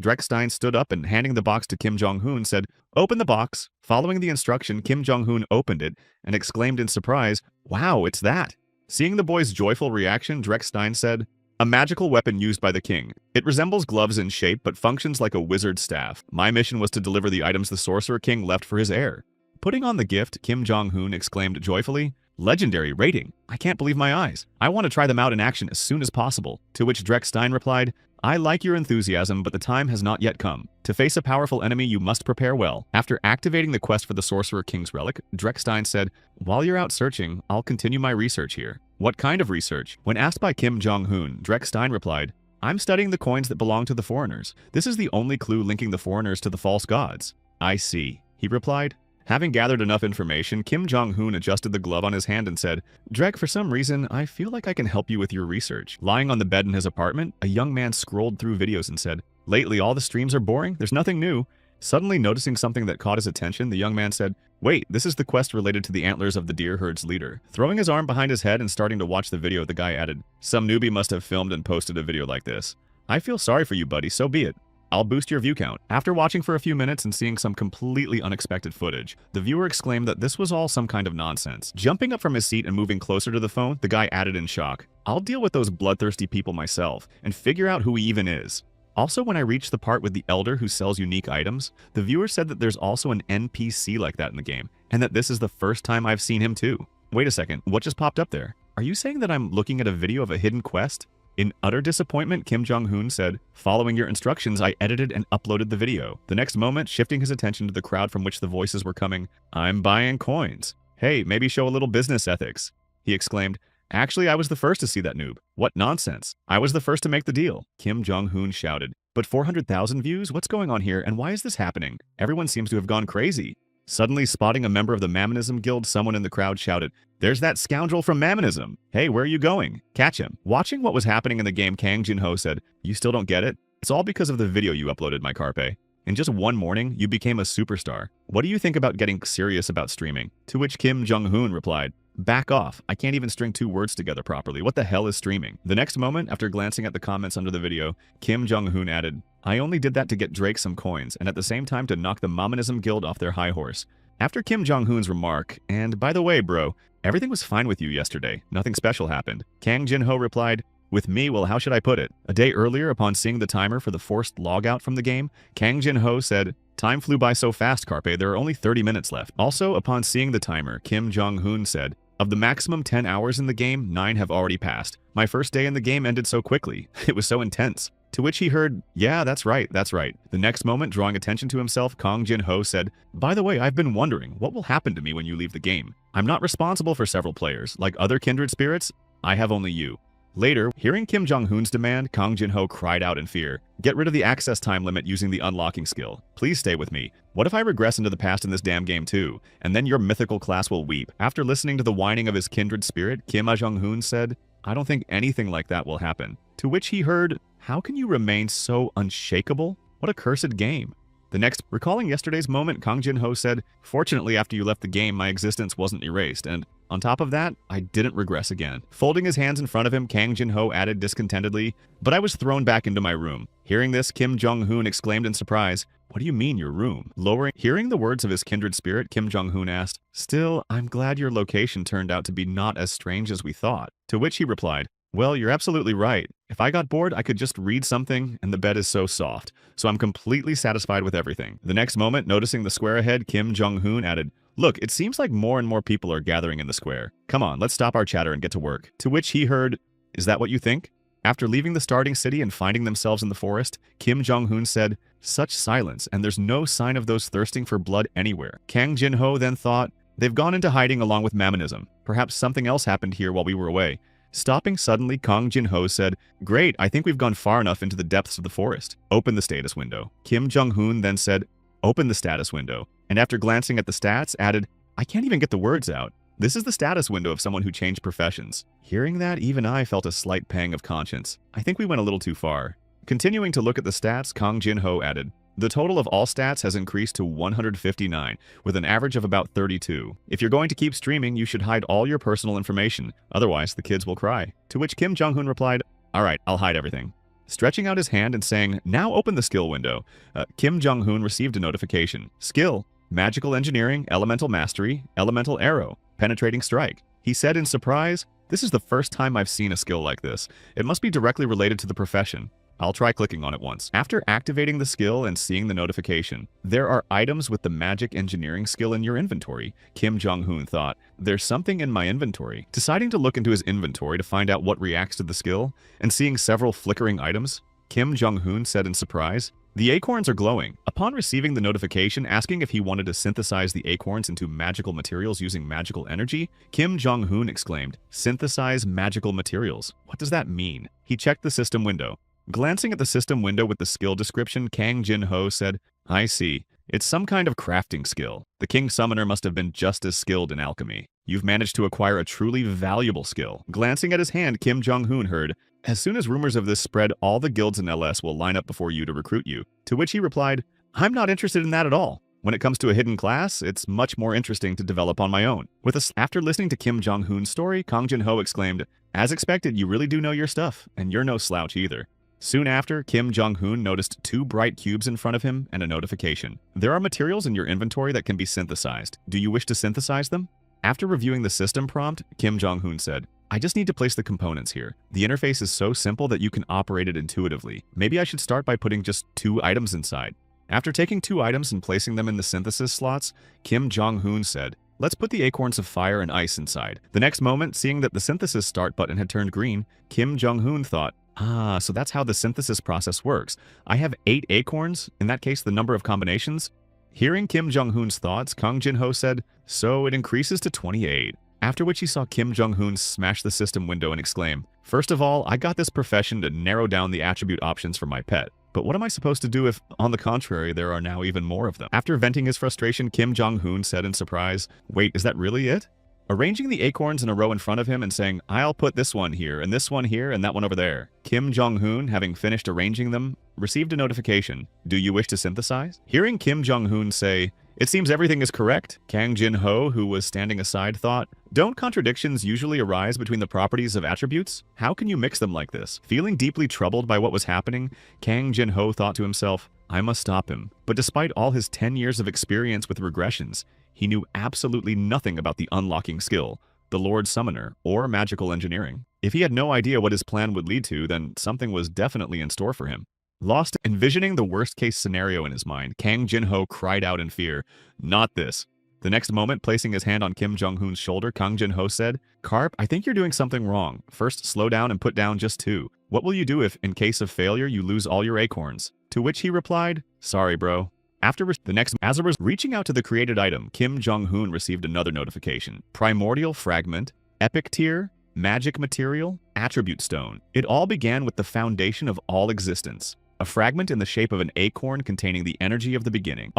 Dreckstein stood up and handing the box to Kim Jong-hoon said, open the box. Following the instruction, Kim Jong-hoon opened it and exclaimed in surprise, wow, it's that. Seeing the boy's joyful reaction, Dreckstein said, A magical weapon used by the king. It resembles gloves in shape but functions like a wizard's staff. My mission was to deliver the items the Sorcerer King left for his heir. Putting on the gift, Kim Jong-hoon exclaimed joyfully, "Legendary rating! I can't believe my eyes. I want to try them out in action as soon as possible." To which Dreckstein replied, "I like your enthusiasm, but the time has not yet come. To face a powerful enemy, you must prepare well." After activating the quest for the Sorcerer King's relic, Dreckstein said, "While you're out searching, I'll continue my research here." What kind of research? When asked by Kim Jong-hoon, Dreckstein replied, "I'm studying the coins that belong to the foreigners. This is the only clue linking the foreigners to the false gods." "I see," he replied. Having gathered enough information, Kim Jong-hoon adjusted the glove on his hand and said, "Drek, for some reason, I feel like I can help you with your research." Lying on the bed in his apartment, a young man scrolled through videos and said, "Lately, all the streams are boring. There's nothing new." Suddenly noticing something that caught his attention, the young man said, "Wait, this is the quest related to the antlers of the deer herd's leader." Throwing his arm behind his head and starting to watch the video, the guy added, "Some newbie must have filmed and posted a video like this. I feel sorry for you, buddy, so be it. I'll boost your view count." After watching for a few minutes and seeing some completely unexpected footage, the viewer exclaimed that this was all some kind of nonsense. Jumping up from his seat and moving closer to the phone, the guy added in shock, "I'll deal with those bloodthirsty people myself and figure out who he even is." Also, when I reached the part with the elder who sells unique items, the viewer said that there's also an NPC like that in the game, and that this is the first time I've seen him too. Wait a second, what just popped up there? Are you saying that I'm looking at a video of a hidden quest? In utter disappointment, Kim Jong-hoon said, "Following your instructions, I edited and uploaded the video." The next moment, shifting his attention to the crowd from which the voices were coming, "I'm buying coins. Hey, maybe show a little business ethics," he exclaimed. "Actually, I was the first to see that noob. What nonsense. I was the first to make the deal," Kim Jong-hoon shouted. "But 400,000 views? What's going on here, and why is this happening? Everyone seems to have gone crazy." Suddenly spotting a member of the Mammonism Guild, someone in the crowd shouted, "There's that scoundrel from Mammonism! Hey, where are you going? Catch him!" Watching what was happening in the game, Kang Jin-ho said, "You still don't get it? It's all because of the video you uploaded, my Carpe. In just one morning, you became a superstar. What do you think about getting serious about streaming?" To which Kim Jong-hoon replied, "Back off. I can't even string two words together properly. What the hell is streaming?" The next moment, after glancing at the comments under the video, Kim Jong-hoon added, "I only did that to get Drake some coins, and at the same time to knock the Mammonism Guild off their high horse." After Kim Jong-hoon's remark, "And by the way, bro, everything was fine with you yesterday. Nothing special happened," Kang Jin-ho replied, "With me, well, how should I put it?" A day earlier, upon seeing the timer for the forced logout from the game, Kang Jin-ho said, "Time flew by so fast, Carpe, there are only 30 minutes left." Also, upon seeing the timer, Kim Jong-hoon said, "Of the maximum 10 hours in the game, 9 have already passed. My first day in the game ended so quickly. It was so intense." To which he heard, "Yeah, that's right, that's right." The next moment, drawing attention to himself, Kang Jin-ho said, "By the way, I've been wondering, what will happen to me when you leave the game? I'm not responsible for several players. Like other kindred spirits, I have only you." Later, hearing Kim Jong-hoon's demand, Kang Jin-ho cried out in fear, "Get rid of the access time limit using the unlocking skill. Please stay with me. What if I regress into the past in this damn game too? And then your mythical class will weep." After listening to the whining of his kindred spirit, Kim Jong-hoon said, "I don't think anything like that will happen." To which he heard, "How can you remain so unshakable? What a cursed game." The next, recalling yesterday's moment, Kang Jin-ho said, "Fortunately, after you left the game, my existence wasn't erased, and on top of that, I didn't regress again." Folding his hands in front of him, Kang Jin-ho added discontentedly, "But I was thrown back into my room." Hearing this, Kim Jong-hoon exclaimed in surprise, "What do you mean, your room?" Hearing the words of his kindred spirit, Kim Jong-hoon asked, "Still, I'm glad your location turned out to be not as strange as we thought." To which he replied, "Well, you're absolutely right. If I got bored, I could just read something, and the bed is so soft. So I'm completely satisfied with everything." The next moment, noticing the square ahead, Kim Jong-hoon added, "Look, it seems like more and more people are gathering in the square. Come on, let's stop our chatter and get to work." To which he heard, "Is that what you think?" After leaving the starting city and finding themselves in the forest, Kim Jong-hoon said, "Such silence, and there's no sign of those thirsting for blood anywhere." Kang Jin-ho then thought, "They've gone into hiding along with Mammonism. Perhaps something else happened here while we were away." Stopping suddenly, Kang Jin-ho said, "Great, I think we've gone far enough into the depths of the forest. Open the status window." Kim Jong-hoon then said, "Open the status window," and after glancing at the stats, added, "I can't even get the words out. This is the status window of someone who changed professions." Hearing that, even I felt a slight pang of conscience. I think we went a little too far. Continuing to look at the stats, Kang Jin-ho added, "The total of all stats has increased to 159, with an average of about 32. If you're going to keep streaming, you should hide all your personal information, otherwise the kids will cry." To which Kim Jong-hoon replied, "All right, I'll hide everything." Stretching out his hand and saying, "Now open the skill window," Kim Jong-hoon received a notification. Skill: Magical Engineering, Elemental Mastery, Elemental Arrow, Penetrating Strike. He said in surprise, "This is the first time I've seen a skill like this. It must be directly related to the profession. I'll try clicking on it once." After activating the skill and seeing the notification, there are items with the magic engineering skill in your inventory. Kim Jong-hoon thought, "There's something in my inventory." Deciding to look into his inventory to find out what reacts to the skill, and seeing several flickering items, Kim Jong-hoon said in surprise, "The acorns are glowing." Upon receiving the notification asking if he wanted to synthesize the acorns into magical materials using magical energy, Kim Jong-hoon exclaimed, "Synthesize magical materials? What does that mean?" He checked the system window. Glancing at the system window with the skill description, Kang Jin-ho said, "I see. It's some kind of crafting skill. The King Summoner must have been just as skilled in alchemy. You've managed to acquire a truly valuable skill." Glancing at his hand, Kim Jong-hoon heard, "As soon as rumors of this spread, all the guilds in LS will line up before you to recruit you." To which he replied, "I'm not interested in that at all. When it comes to a hidden class, it's much more interesting to develop on my own." After listening to Kim Jong-hoon's story, Kang Jin-ho exclaimed, "As expected, you really do know your stuff, and you're no slouch either." Soon after, Kim Jong-hoon noticed 2 bright cubes in front of him and a notification. "There are materials in your inventory that can be synthesized. Do you wish to synthesize them?" After reviewing the system prompt, Kim Jong-hoon said, "I just need to place the components here. The interface is so simple that you can operate it intuitively. Maybe I should start by putting just 2 items inside." After taking 2 items and placing them in the synthesis slots, Kim Jong-hoon said, "Let's put the acorns of fire and ice inside." The next moment, seeing that the synthesis start button had turned green, Kim Jong-hoon thought, so that's how the synthesis process works. I have 8 acorns, in that case the number of combinations." Hearing Kim Jong-hoon's thoughts, Kang Jin-ho said, "So it increases to 28. After which he saw Kim Jong-hoon smash the system window and exclaim, "First of all, I got this profession to narrow down the attribute options for my pet. But what am I supposed to do if, on the contrary, there are now even more of them?" After venting his frustration, Kim Jong-hoon said in surprise, "Wait, is that really it?" Arranging the acorns in a row in front of him and saying, "I'll put this one here, and this one here, and that one over there." Kim Jong-hoon, having finished arranging them, received a notification. "Do you wish to synthesize?" Hearing Kim Jong-hoon say, "It seems everything is correct," Kang Jin-ho, who was standing aside, thought, "Don't contradictions usually arise between the properties of attributes? How can you mix them like this?" Feeling deeply troubled by what was happening, Kang Jin-ho thought to himself, "I must stop him." But despite all his 10 years of experience with regressions, he knew absolutely nothing about the unlocking skill, the Lord Summoner, or magical engineering. If he had no idea what his plan would lead to, then something was definitely in store for him. Lost, envisioning the worst-case scenario in his mind, Kang Jin-ho cried out in fear, "Not this." The next moment, placing his hand on Kim Jong-hoon's shoulder, Kang Jin-ho said, "Carp, I think you're doing something wrong. First, slow down and put down just 2. What will you do if, in case of failure, you lose all your acorns?" To which he replied, "Sorry, bro." As a result, reaching out to the created item, Kim Jong-hoon received another notification. Primordial Fragment, Epic Tier, Magic Material, Attribute Stone. It all began with the foundation of all existence. A fragment in the shape of an acorn containing the energy of the beginning.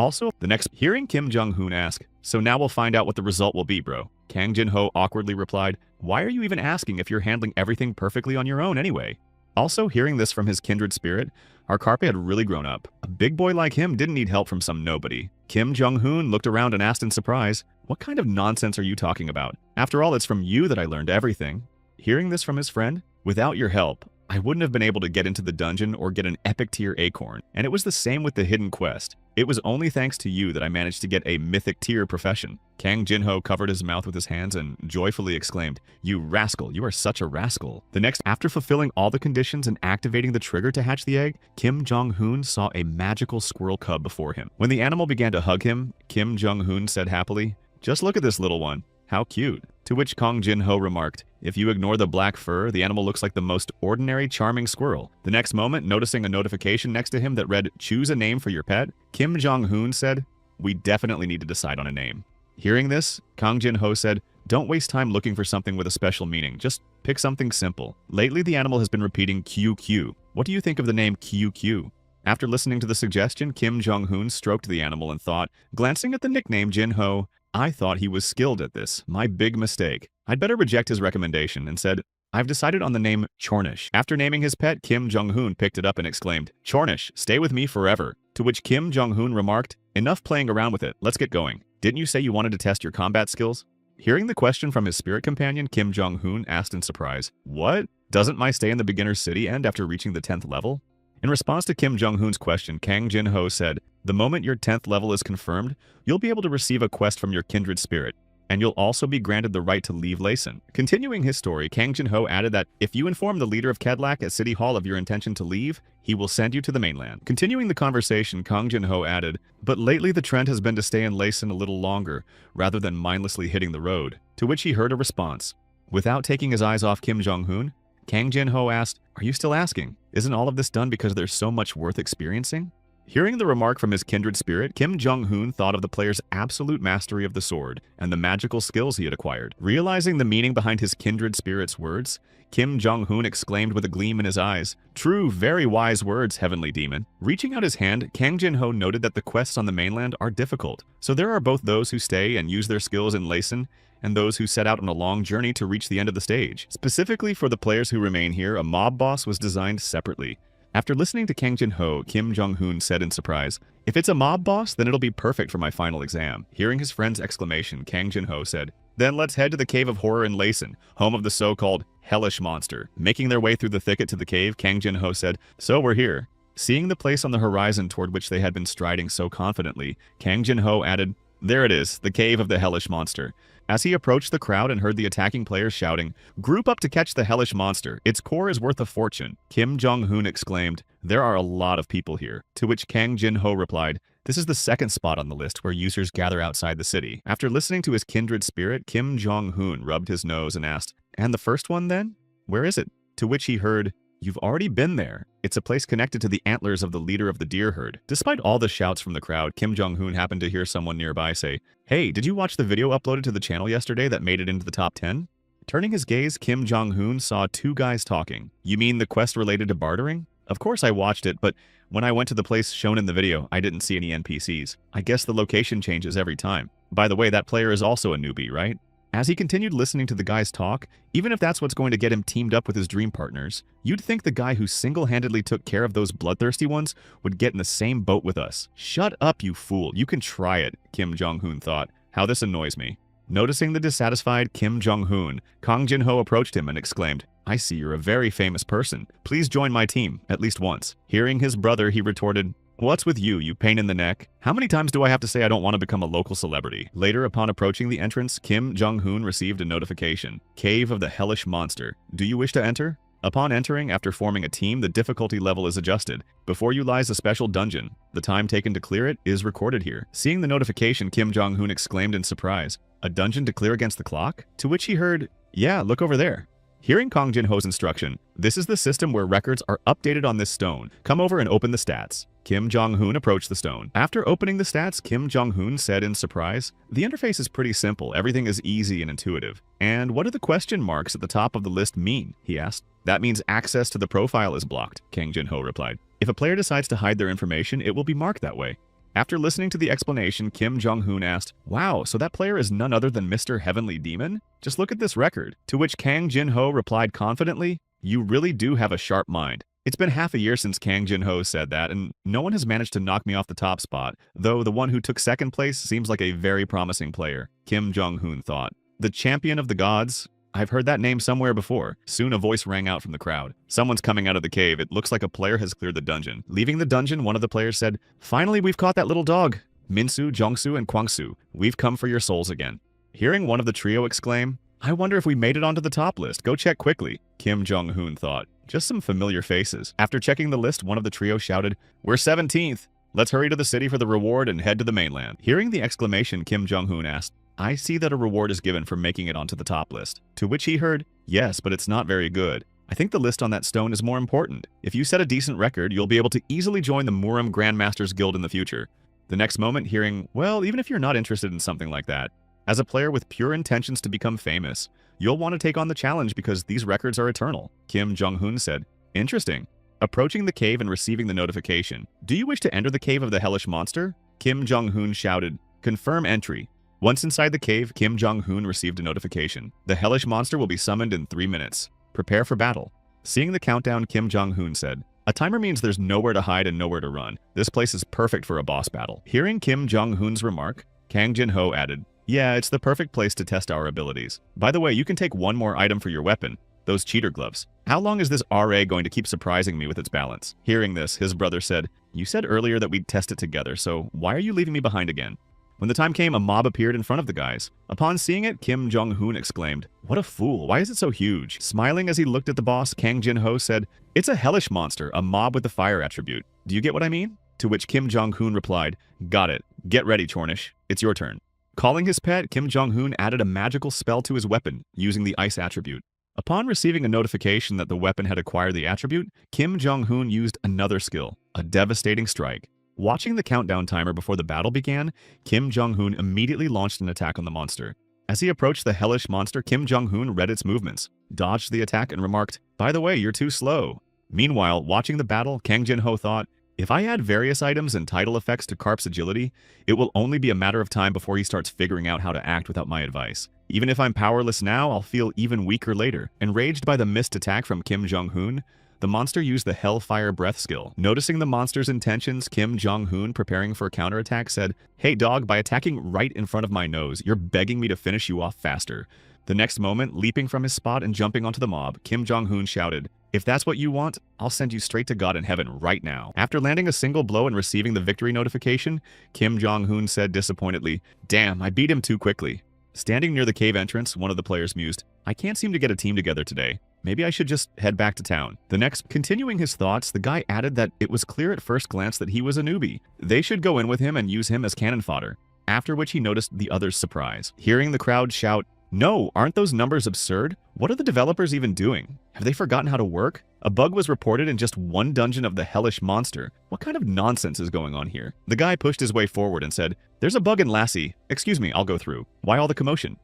Hearing Kim Jong-hoon ask, "So now we'll find out what the result will be, bro." Kang Jin-ho awkwardly replied, "Why are you even asking if you're handling everything perfectly on your own anyway?" Also, hearing this from his kindred spirit, our Carpe had really grown up. A big boy like him didn't need help from some nobody. Kim Jong-hoon looked around and asked in surprise, "What kind of nonsense are you talking about? After all, it's from you that I learned everything." Hearing this from his friend, "Without your help, I wouldn't have been able to get into the dungeon or get an epic tier acorn, and it was the same with the hidden quest. It was only thanks to you that I managed to get a mythic tier profession." Kang Jin-ho covered his mouth with his hands and joyfully exclaimed, "You rascal, you are such a rascal." After fulfilling all the conditions and activating the trigger to hatch the egg, Kim Jong-hoon saw a magical squirrel cub before him. When the animal began to hug him, Kim Jong-hoon said happily, "Just look at this little one. How cute." To which Kang Jin-ho remarked, "If you ignore the black fur, the animal looks like the most ordinary, charming squirrel." The next moment, noticing a notification next to him that read, "Choose a name for your pet," Kim Jong-hoon said, "We definitely need to decide on a name." Hearing this, Kang Jin-ho said, "Don't waste time looking for something with a special meaning. Just pick something simple. Lately, the animal has been repeating QQ. What do you think of the name QQ?" After listening to the suggestion, Kim Jong-hoon stroked the animal and thought, glancing at the nickname Jin-ho, "I thought he was skilled at this. My big mistake. I'd better reject his recommendation," and said, "I've decided on the name Chornish." After naming his pet, Kim Jong-hoon picked it up and exclaimed, "Chornish, stay with me forever." To which Kim Jong-hoon remarked, "Enough playing around with it. Let's get going. Didn't you say you wanted to test your combat skills?" Hearing the question from his spirit companion, Kim Jong-hoon asked in surprise, "What? Doesn't my stay in the beginner's city end after reaching the 10th level?" In response to Kim Jong-hoon's question, Kang Jin-ho said, "The moment your 10th level is confirmed, you'll be able to receive a quest from your kindred spirit. and you'll also be granted the right to leave Laysan. Continuing his story, Kang Jin-ho added that if you inform the leader of Kedlak at City Hall of your intention to leave, he will send you to the mainland. Continuing the conversation, Kang Jin-ho added, but lately the trend has been to stay in Laysan a little longer, rather than mindlessly hitting the road. To which he heard a response. Without taking his eyes off Kim Jong-hoon, Kang Jin-ho asked, "Are you still asking? Isn't all of this done because there's so much worth experiencing?" Hearing the remark from his kindred spirit, Kim Jong-hoon thought of the player's absolute mastery of the sword and the magical skills he had acquired. Realizing the meaning behind his kindred spirit's words, Kim Jong-hoon exclaimed with a gleam in his eyes, "True, very wise words, heavenly demon." Reaching out his hand, Kang Jin-ho noted that the quests on the mainland are difficult, so there are both those who stay and use their skills in Laysan, and those who set out on a long journey to reach the end of the stage. Specifically for the players who remain here, a mob boss was designed separately. After listening to Kang Jin-ho, Kim Jong-hoon said in surprise, "If it's a mob boss, then it'll be perfect for my final exam." Hearing his friend's exclamation, Kang Jin-ho said, "Then let's head to the Cave of Horror in Laysan, home of the so-called hellish monster." Making their way through the thicket to the cave, Kang Jin-ho said, "So we're here." Seeing the place on the horizon toward which they had been striding so confidently, Kang Jin-ho added, "There it is, the Cave of the Hellish Monster." As he approached the crowd and heard the attacking players shouting, "Group up to catch the hellish monster. Its core is worth a fortune," Kim Jong-hoon exclaimed, "There are a lot of people here." To which Kang Jin-ho replied, "This is the second spot on the list where users gather outside the city." After listening to his kindred spirit, Kim Jong-hoon rubbed his nose and asked, "And the first one then? Where is it?" To which he heard, "You've already been there. It's a place connected to the antlers of the leader of the deer herd." Despite all the shouts from the crowd, Kim Jong-hoon happened to hear someone nearby say, "Hey, did you watch the video uploaded to the channel yesterday that made it into the top 10? Turning his gaze, Kim Jong-hoon saw two guys talking. "You mean the quest related to bartering?" "Of course I watched it, but when I went to the place shown in the video, I didn't see any NPCs. I guess the location changes every time. By the way, that player is also a newbie, right?" As he continued listening to the guys talk, even if that's what's going to get him teamed up with his dream partners, you'd think the guy who single-handedly took care of those bloodthirsty ones would get in the same boat with us. "Shut up, you fool. You can try it," Kim Jong-hoon thought. "How this annoys me." Noticing the dissatisfied Kim Jong-hoon, Kang Jin-ho approached him and exclaimed, "I see you're a very famous person. Please join my team, at least once." Hearing his brother, he retorted, "What's with you, you pain in the neck? How many times do I have to say I don't want to become a local celebrity?" Later, upon approaching the entrance, Kim Jong-hoon received a notification. "Cave of the Hellish Monster. Do you wish to enter?" Upon entering, after forming a team, the difficulty level is adjusted. Before you lies a special dungeon. The time taken to clear it is recorded here. Seeing the notification, Kim Jong-hoon exclaimed in surprise, "A dungeon to clear against the clock?" To which he heard, "Yeah, look over there." Hearing Kang Jin-ho's instruction, "This is the system where records are updated on this stone. Come over and open the stats." Kim Jong-hoon approached the stone. After opening the stats, Kim Jong-hoon said in surprise, "The interface is pretty simple. Everything is easy and intuitive." "And what do the question marks at the top of the list mean?" he asked. "That means access to the profile is blocked," Kang Jin-ho replied. "If a player decides to hide their information, it will be marked that way." After listening to the explanation, Kim Jong-hoon asked, "Wow, so that player is none other than Mr. Heavenly Demon? Just look at this record." To which Kang Jin-ho replied confidently, "You really do have a sharp mind." It's been half a year since Kang Jin-ho said that, and no one has managed to knock me off the top spot, though the one who took second place seems like a very promising player, Kim Jong-hoon thought. "The champion of the gods? I've heard that name somewhere before." Soon a voice rang out from the crowd. "Someone's coming out of the cave. It looks like a player has cleared the dungeon." Leaving the dungeon, one of the players said, "Finally, we've caught that little dog. Minsu, Jongsu, and Kwangsu, we've come for your souls again." Hearing one of the trio exclaim, "I wonder if we made it onto the top list. Go check quickly," Kim Jong-hoon thought. Just some familiar faces. After checking the list, one of the trio shouted, "We're 17th. Let's hurry to the city for the reward and head to the mainland." Hearing the exclamation, Kim Jong-hoon asked, "I see that a reward is given for making it onto the top list." To which he heard, "Yes, but it's not very good. I think the list on that stone is more important. If you set a decent record, you'll be able to easily join the Muram Grandmasters Guild in the future." The next moment, hearing, "Well, even if you're not interested in something like that, as a player with pure intentions to become famous, you'll want to take on the challenge because these records are eternal," Kim Jong-hoon said. "Interesting." Approaching the cave and receiving the notification, "Do you wish to enter the Cave of the Hellish Monster?" Kim Jong-hoon shouted, "Confirm entry." Once inside the cave, Kim Jong-hoon received a notification. "The Hellish Monster will be summoned in 3 minutes. Prepare for battle." Seeing the countdown, Kim Jong-hoon said, "A timer means there's nowhere to hide and nowhere to run. This place is perfect for a boss battle." Hearing Kim Jong-hoon's remark, Kang Jin-ho added, "Yeah, it's the perfect place to test our abilities. By the way, you can take one more item for your weapon, those cheater gloves. How long is this RA going to keep surprising me with its balance?" Hearing this, his brother said, "You said earlier that we'd test it together, so why are you leaving me behind again?" When the time came, a mob appeared in front of the guys. Upon seeing it, Kim Jong-hoon exclaimed, "What a fool, why is it so huge?" Smiling as he looked at the boss, Kang Jin-ho said, "It's a hellish monster, a mob with the fire attribute. Do you get what I mean?" To which Kim Jong-hoon replied, "Got it. Get ready, Chornish. It's your turn." Calling his pet, Kim Jong-hoon added a magical spell to his weapon, using the ice attribute. Upon receiving a notification that the weapon had acquired the attribute, Kim Jong-hoon used another skill, a devastating strike. Watching the countdown timer before the battle began, Kim Jong-hoon immediately launched an attack on the monster. As he approached the hellish monster, Kim Jong-hoon read its movements, dodged the attack, and remarked, "By the way, you're too slow." Meanwhile, watching the battle, Kang Jin-ho thought, if I add various items and title effects to Karp's agility, it will only be a matter of time before he starts figuring out how to act without my advice. Even if I'm powerless now, I'll feel even weaker later. Enraged by the missed attack from Kim Jong-hoon, the monster used the Hellfire Breath skill. Noticing the monster's intentions, Kim Jong-hoon, preparing for a counterattack, said, "Hey dog, by attacking right in front of my nose, you're begging me to finish you off faster." The next moment, leaping from his spot and jumping onto the mob, Kim Jong-hoon shouted, "If that's what you want, I'll send you straight to God in heaven right now." After landing a single blow and receiving the victory notification, Kim Jong-hoon said disappointedly, "Damn, I beat him too quickly." Standing near the cave entrance, one of the players mused, "I can't seem to get a team together today. Maybe I should just head back to town." The next, continuing his thoughts, the guy added that it was clear at first glance that he was a newbie. They should go in with him and use him as cannon fodder. After which he noticed the other's surprise. Hearing the crowd shout, "No, aren't those numbers absurd? What are the developers even doing? Have they forgotten how to work? A bug was reported in just one dungeon of the hellish monster. What kind of nonsense is going on here?" The guy pushed his way forward and said, "There's a bug in Lassie. Excuse me, I'll go through. Why all the commotion?"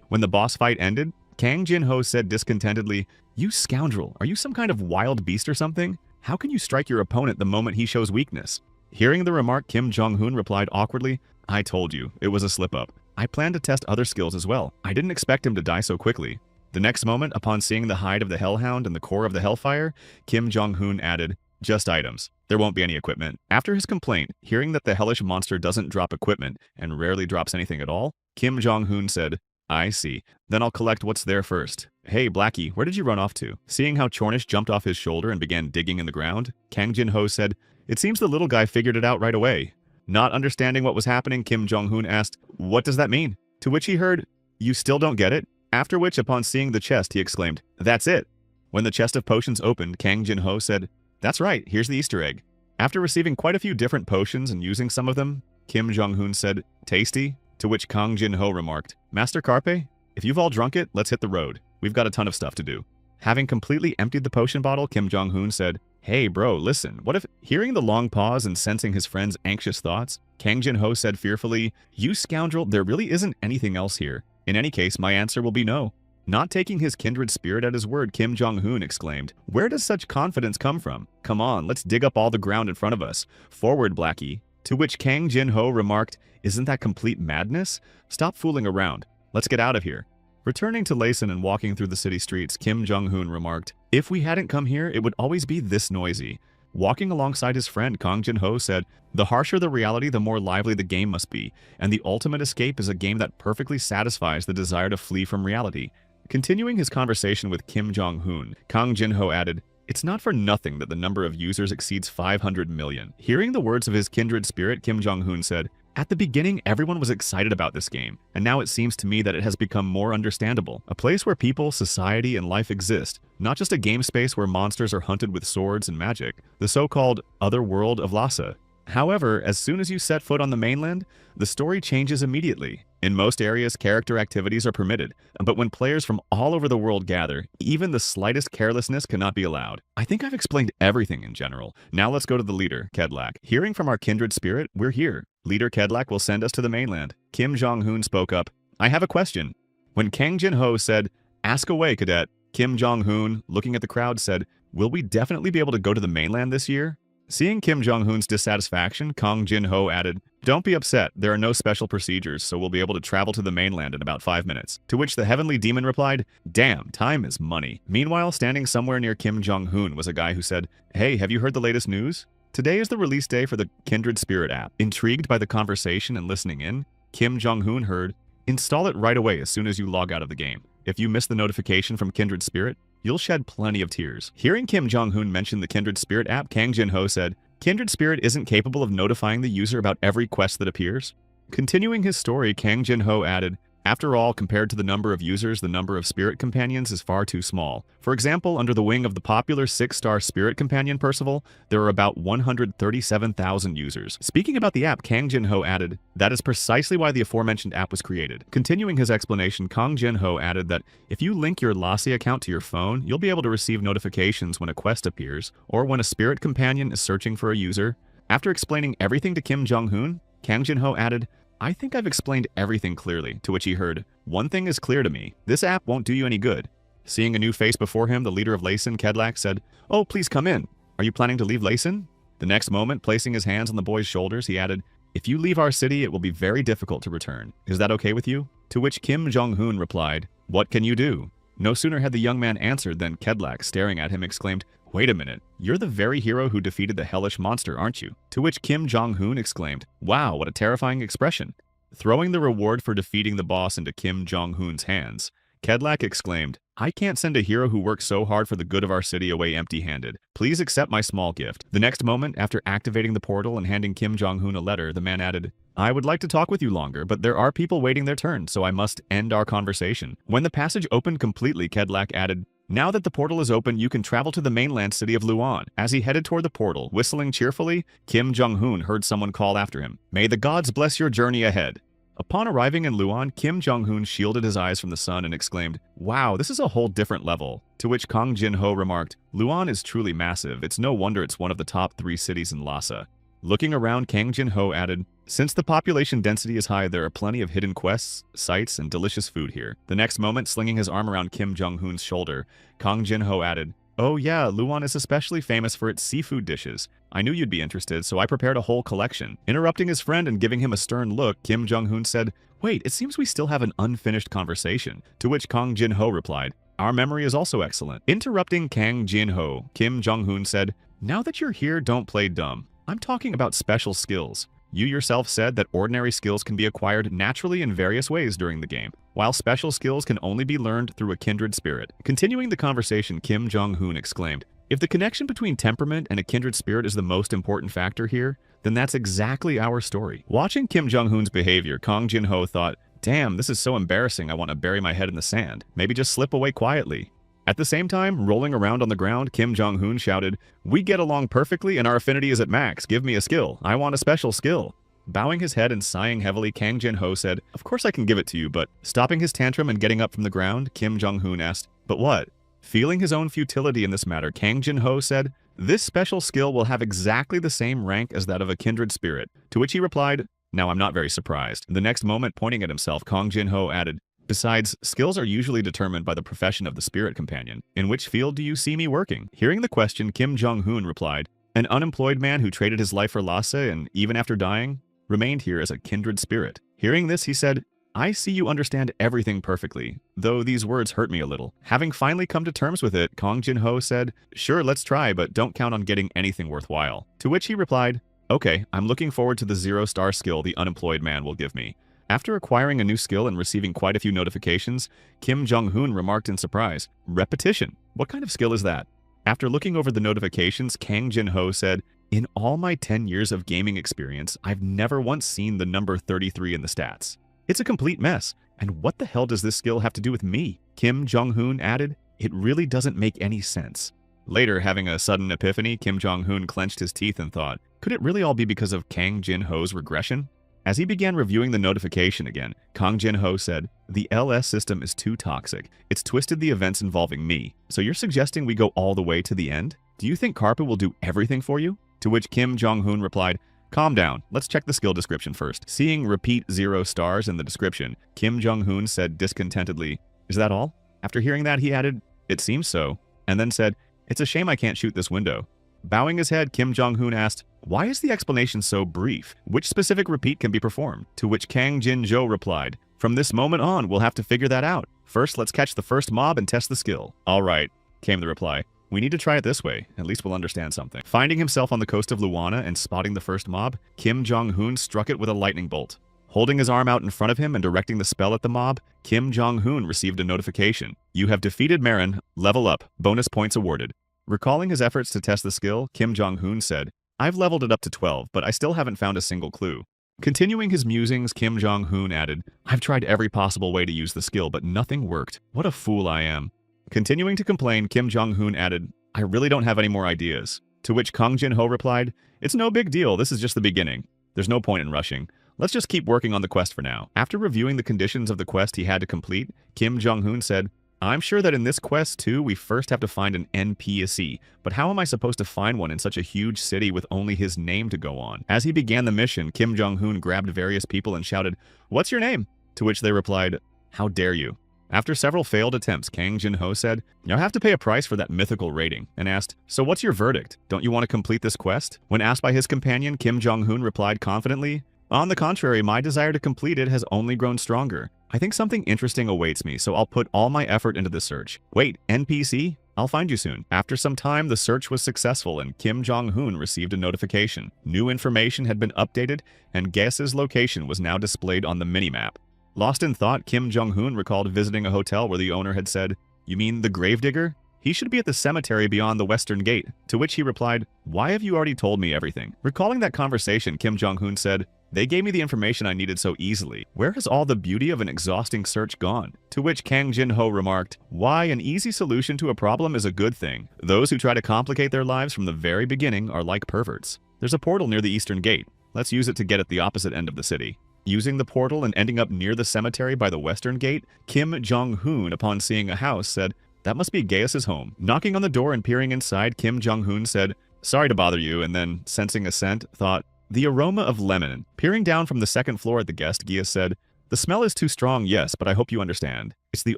When the boss fight ended, Kang Jin-ho said discontentedly, "You scoundrel, are you some kind of wild beast or something? How can you strike your opponent the moment he shows weakness?" Hearing the remark, Kim Jong-hoon replied awkwardly, "I told you, it was a slip-up. I planned to test other skills as well. I didn't expect him to die so quickly." The next moment, upon seeing the hide of the Hellhound and the core of the Hellfire, Kim Jong-hoon added, "Just items. There won't be any equipment." After his complaint, hearing that the hellish monster doesn't drop equipment and rarely drops anything at all, Kim Jong-hoon said, "I see. Then I'll collect what's there first. Hey, Blackie, where did you run off to?" Seeing how Chornish jumped off his shoulder and began digging in the ground, Kang Jin-ho said, "It seems the little guy figured it out right away." Not understanding what was happening, Kim Jong-hoon asked, "What does that mean?" To which he heard, "You still don't get it?" After which, upon seeing the chest, he exclaimed, "That's it." When the chest of potions opened, Kang Jin-ho said, "That's right, here's the Easter egg." After receiving quite a few different potions and using some of them, Kim Jong-hoon said, "Tasty?" To which Kang Jin-ho remarked, "Master Carpe, if you've all drunk it, let's hit the road. We've got a ton of stuff to do." Having completely emptied the potion bottle, Kim Jong-hoon said, "Hey bro, listen, what if..." Hearing the long pause and sensing his friend's anxious thoughts, Kang Jin-ho said fearfully, "You scoundrel, there really isn't anything else here. In any case, my answer will be no." Not taking his kindred spirit at his word, Kim Jong-hoon exclaimed, "Where does such confidence come from? Come on, let's dig up all the ground in front of us. Forward, Blackie." To which Kang Jin-ho remarked, "Isn't that complete madness? Stop fooling around. Let's get out of here." Returning to Laysan and walking through the city streets, Kim Jong-hoon remarked, "If we hadn't come here, it would always be this noisy." Walking alongside his friend, Kang Jin-ho said, "The harsher the reality, the more lively the game must be, and the ultimate escape is a game that perfectly satisfies the desire to flee from reality." Continuing his conversation with Kim Jong-hoon, Kang Jin-ho added, "It's not for nothing that the number of users exceeds 500 million. Hearing the words of his kindred spirit, Kim Jong-hoon said, "At the beginning, everyone was excited about this game, and now it seems to me that it has become more understandable. A place where people, society, and life exist, not just a game space where monsters are hunted with swords and magic, the so-called other world of Lhasa. However, as soon as you set foot on the mainland, the story changes immediately. In most areas, character activities are permitted, but when players from all over the world gather, even the slightest carelessness cannot be allowed. I think I've explained everything in general. Now let's go to the leader, Kedlak. Hearing from our kindred spirit, we're here. Leader Kedlak will send us to the mainland." Kim Jong-hoon spoke up, "I have a question." When Kang Jin-ho said, "Ask away, cadet," Kim Jong-hoon, looking at the crowd, said, "Will we definitely be able to go to the mainland this year?" Seeing Kim Jong-hoon's dissatisfaction, Kang Jin-ho added, "Don't be upset, there are no special procedures, so we'll be able to travel to the mainland in about 5 minutes. To which the heavenly demon replied, "Damn, time is money." Meanwhile, standing somewhere near Kim Jong-hoon was a guy who said, "Hey, have you heard the latest news? Today is the release day for the Kindred Spirit app." Intrigued by the conversation and listening in, Kim Jong-hoon heard, "Install it right away as soon as you log out of the game. If you miss the notification from Kindred Spirit, you'll shed plenty of tears." Hearing Kim Jong-hoon mention the Kindred Spirit app, Kang Jin-ho said, "Kindred Spirit isn't capable of notifying the user about every quest that appears?" Continuing his story, Kang Jin-ho added, after all, compared to the number of users, the number of spirit companions is far too small. For example, under the wing of the popular 6-star spirit companion Percival, there are about 137,000 users. Speaking about the app, Kang Jin-ho added, that is precisely why the aforementioned app was created. Continuing his explanation, Kang Jin-ho added that if you link your Lassie account to your phone, you'll be able to receive notifications when a quest appears, or when a spirit companion is searching for a user. After explaining everything to Kim Jong-hoon, Kang Jin-ho added, I think I've explained everything clearly, to which he heard, one thing is clear to me, this app won't do you any good. Seeing a new face before him, the leader of Layson, Kedlak, said, oh, please come in. Are you planning to leave Layson? The next moment, placing his hands on the boy's shoulders, he added, if you leave our city, it will be very difficult to return. Is that okay with you? To which Kim Jong-hoon replied, what can you do? No sooner had the young man answered than Kedlak, staring at him, exclaimed, wait a minute, you're the very hero who defeated the hellish monster, aren't you? To which Kim Jong-hoon exclaimed, wow, what a terrifying expression. Throwing the reward for defeating the boss into Kim Jong-hoon's hands, Kedlak exclaimed, I can't send a hero who worked so hard for the good of our city away empty-handed. Please accept my small gift. The next moment, after activating the portal and handing Kim Jong-hoon a letter, the man added, I would like to talk with you longer, but there are people waiting their turn, so I must end our conversation. When the passage opened completely, Kedlak added, now that the portal is open, you can travel to the mainland city of Luan. As he headed toward the portal, whistling cheerfully, Kim Jong-hoon heard someone call after him, may the gods bless your journey ahead. Upon arriving in Luan, Kim Jong-hoon shielded his eyes from the sun and exclaimed, wow, this is a whole different level. To which Kang Jin-ho remarked, Luan is truly massive. It's no wonder it's one of the top 3 cities in Lhasa. Looking around, Kang Jin-ho added, since the population density is high, there are plenty of hidden quests, sights, and delicious food here. The next moment, slinging his arm around Kim Jong-hoon's shoulder, Kang Jin-ho added, oh yeah, Luan is especially famous for its seafood dishes. I knew you'd be interested, so I prepared a whole collection. Interrupting his friend and giving him a stern look, Kim Jong-hoon said, wait, it seems we still have an unfinished conversation. To which Kang Jin-ho replied, our memory is also excellent. Interrupting Kang Jin-ho, Kim Jong-hoon said, now that you're here, don't play dumb. I'm talking about special skills. You yourself said that ordinary skills can be acquired naturally in various ways during the game, while special skills can only be learned through a kindred spirit. Continuing the conversation, Kim Jong-hoon exclaimed, if the connection between temperament and a kindred spirit is the most important factor here, then that's exactly our story. Watching Kim Jong-hoon's behavior, Kang Jin-ho thought, damn, this is so embarrassing I want to bury my head in the sand. Maybe just slip away quietly. At the same time, rolling around on the ground, Kim Jong-hoon shouted, we get along perfectly and our affinity is at max. Give me a skill. I want a special skill. Bowing his head and sighing heavily, Kang Jin-ho said, of course I can give it to you, but stopping his tantrum and getting up from the ground, Kim Jong-hoon asked, but what? Feeling his own futility in this matter, Kang Jin-ho said, this special skill will have exactly the same rank as that of a kindred spirit. To which he replied, now I'm not very surprised. The next moment, pointing at himself, Kang Jin-ho added, besides, skills are usually determined by the profession of the spirit companion. In which field do you see me working? Hearing the question, Kim Jong-hoon replied, an unemployed man who traded his life for Lhasa and, even after dying, remained here as a kindred spirit. Hearing this, he said, I see you understand everything perfectly, though these words hurt me a little. Having finally come to terms with it, Kang Jin-ho said, sure, let's try, but don't count on getting anything worthwhile. To which he replied, okay, I'm looking forward to the 0-star skill the unemployed man will give me. After acquiring a new skill and receiving quite a few notifications, Kim Jong-hoon remarked in surprise, repetition. What kind of skill is that? After looking over the notifications, Kang Jin-ho said, in all my 10 years of gaming experience, I've never once seen the number 33 in the stats. It's a complete mess. And what the hell does this skill have to do with me? Kim Jong-hoon added, it really doesn't make any sense. Later, having a sudden epiphany, Kim Jong-hoon clenched his teeth and thought, could it really all be because of Kang Jin-ho's regression? As he began reviewing the notification again, Kang Jin-ho said, the LS system is too toxic. It's twisted the events involving me. So you're suggesting we go all the way to the end? Do you think Karpa will do everything for you? To which Kim Jong-hoon replied, calm down, let's check the skill description first. Seeing repeat 0 stars in the description, Kim Jong-hoon said discontentedly, is that all? After hearing that, he added, it seems so, and then said, it's a shame I can't shoot this window. Bowing his head, Kim Jong-hoon asked, why is the explanation so brief? Which specific repeat can be performed? To which Kang Jin-jo replied, from this moment on, we'll have to figure that out. First, let's catch the first mob and test the skill. All right, came the reply. We need to try it this way. At least we'll understand something. Finding himself on the coast of Luana and spotting the first mob, Kim Jong-hoon struck it with a lightning bolt. Holding his arm out in front of him and directing the spell at the mob, Kim Jong-hoon received a notification. You have defeated Marin. Level up. Bonus points awarded. Recalling his efforts to test the skill, Kim Jong-hoon said, I've leveled it up to 12, but I still haven't found a single clue. Continuing his musings, Kim Jong-hoon added, I've tried every possible way to use the skill, but nothing worked. What a fool I am. Continuing to complain, Kim Jong-hoon added, I really don't have any more ideas. To which Kang Jin-ho replied, It's no big deal, this is just the beginning. There's no point in rushing. Let's just keep working on the quest for now. After reviewing the conditions of the quest he had to complete, Kim Jong-hoon said, I'm sure that in this quest too, we first have to find an NPC, but how am I supposed to find one in such a huge city with only his name to go on? As he began the mission, Kim Jong-hoon grabbed various people and shouted, What's your name? To which they replied, How dare you? After several failed attempts, Kang Jin-ho said, You'll have to pay a price for that mythical rating, and asked, So what's your verdict? Don't you want to complete this quest? When asked by his companion, Kim Jong-hoon replied confidently, On the contrary, my desire to complete it has only grown stronger. I think something interesting awaits me, so I'll put all my effort into the search. Wait, NPC? I'll find you soon. After some time, the search was successful and Kim Jong-hoon received a notification. New information had been updated, and Gaesa's location was now displayed on the minimap. Lost in thought, Kim Jong-hoon recalled visiting a hotel where the owner had said, You mean the gravedigger? He should be at the cemetery beyond the western gate. To which he replied, Why have you already told me everything? Recalling that conversation, Kim Jong-hoon said, They gave me the information I needed so easily. Where has all the beauty of an exhausting search gone? To which Kang Jin-ho remarked, Why, an easy solution to a problem is a good thing. Those who try to complicate their lives from the very beginning are like perverts. There's a portal near the eastern gate. Let's use it to get at the opposite end of the city. Using the portal and ending up near the cemetery by the western gate, Kim Jong-hoon, upon seeing a house, said, That must be Gaesa's home. Knocking on the door and peering inside, Kim Jong-hoon said, Sorry to bother you, and then, sensing a scent, thought, The aroma of lemon. Peering down from the second floor at the guest, Gaesa said, The smell is too strong, yes, but I hope you understand. It's the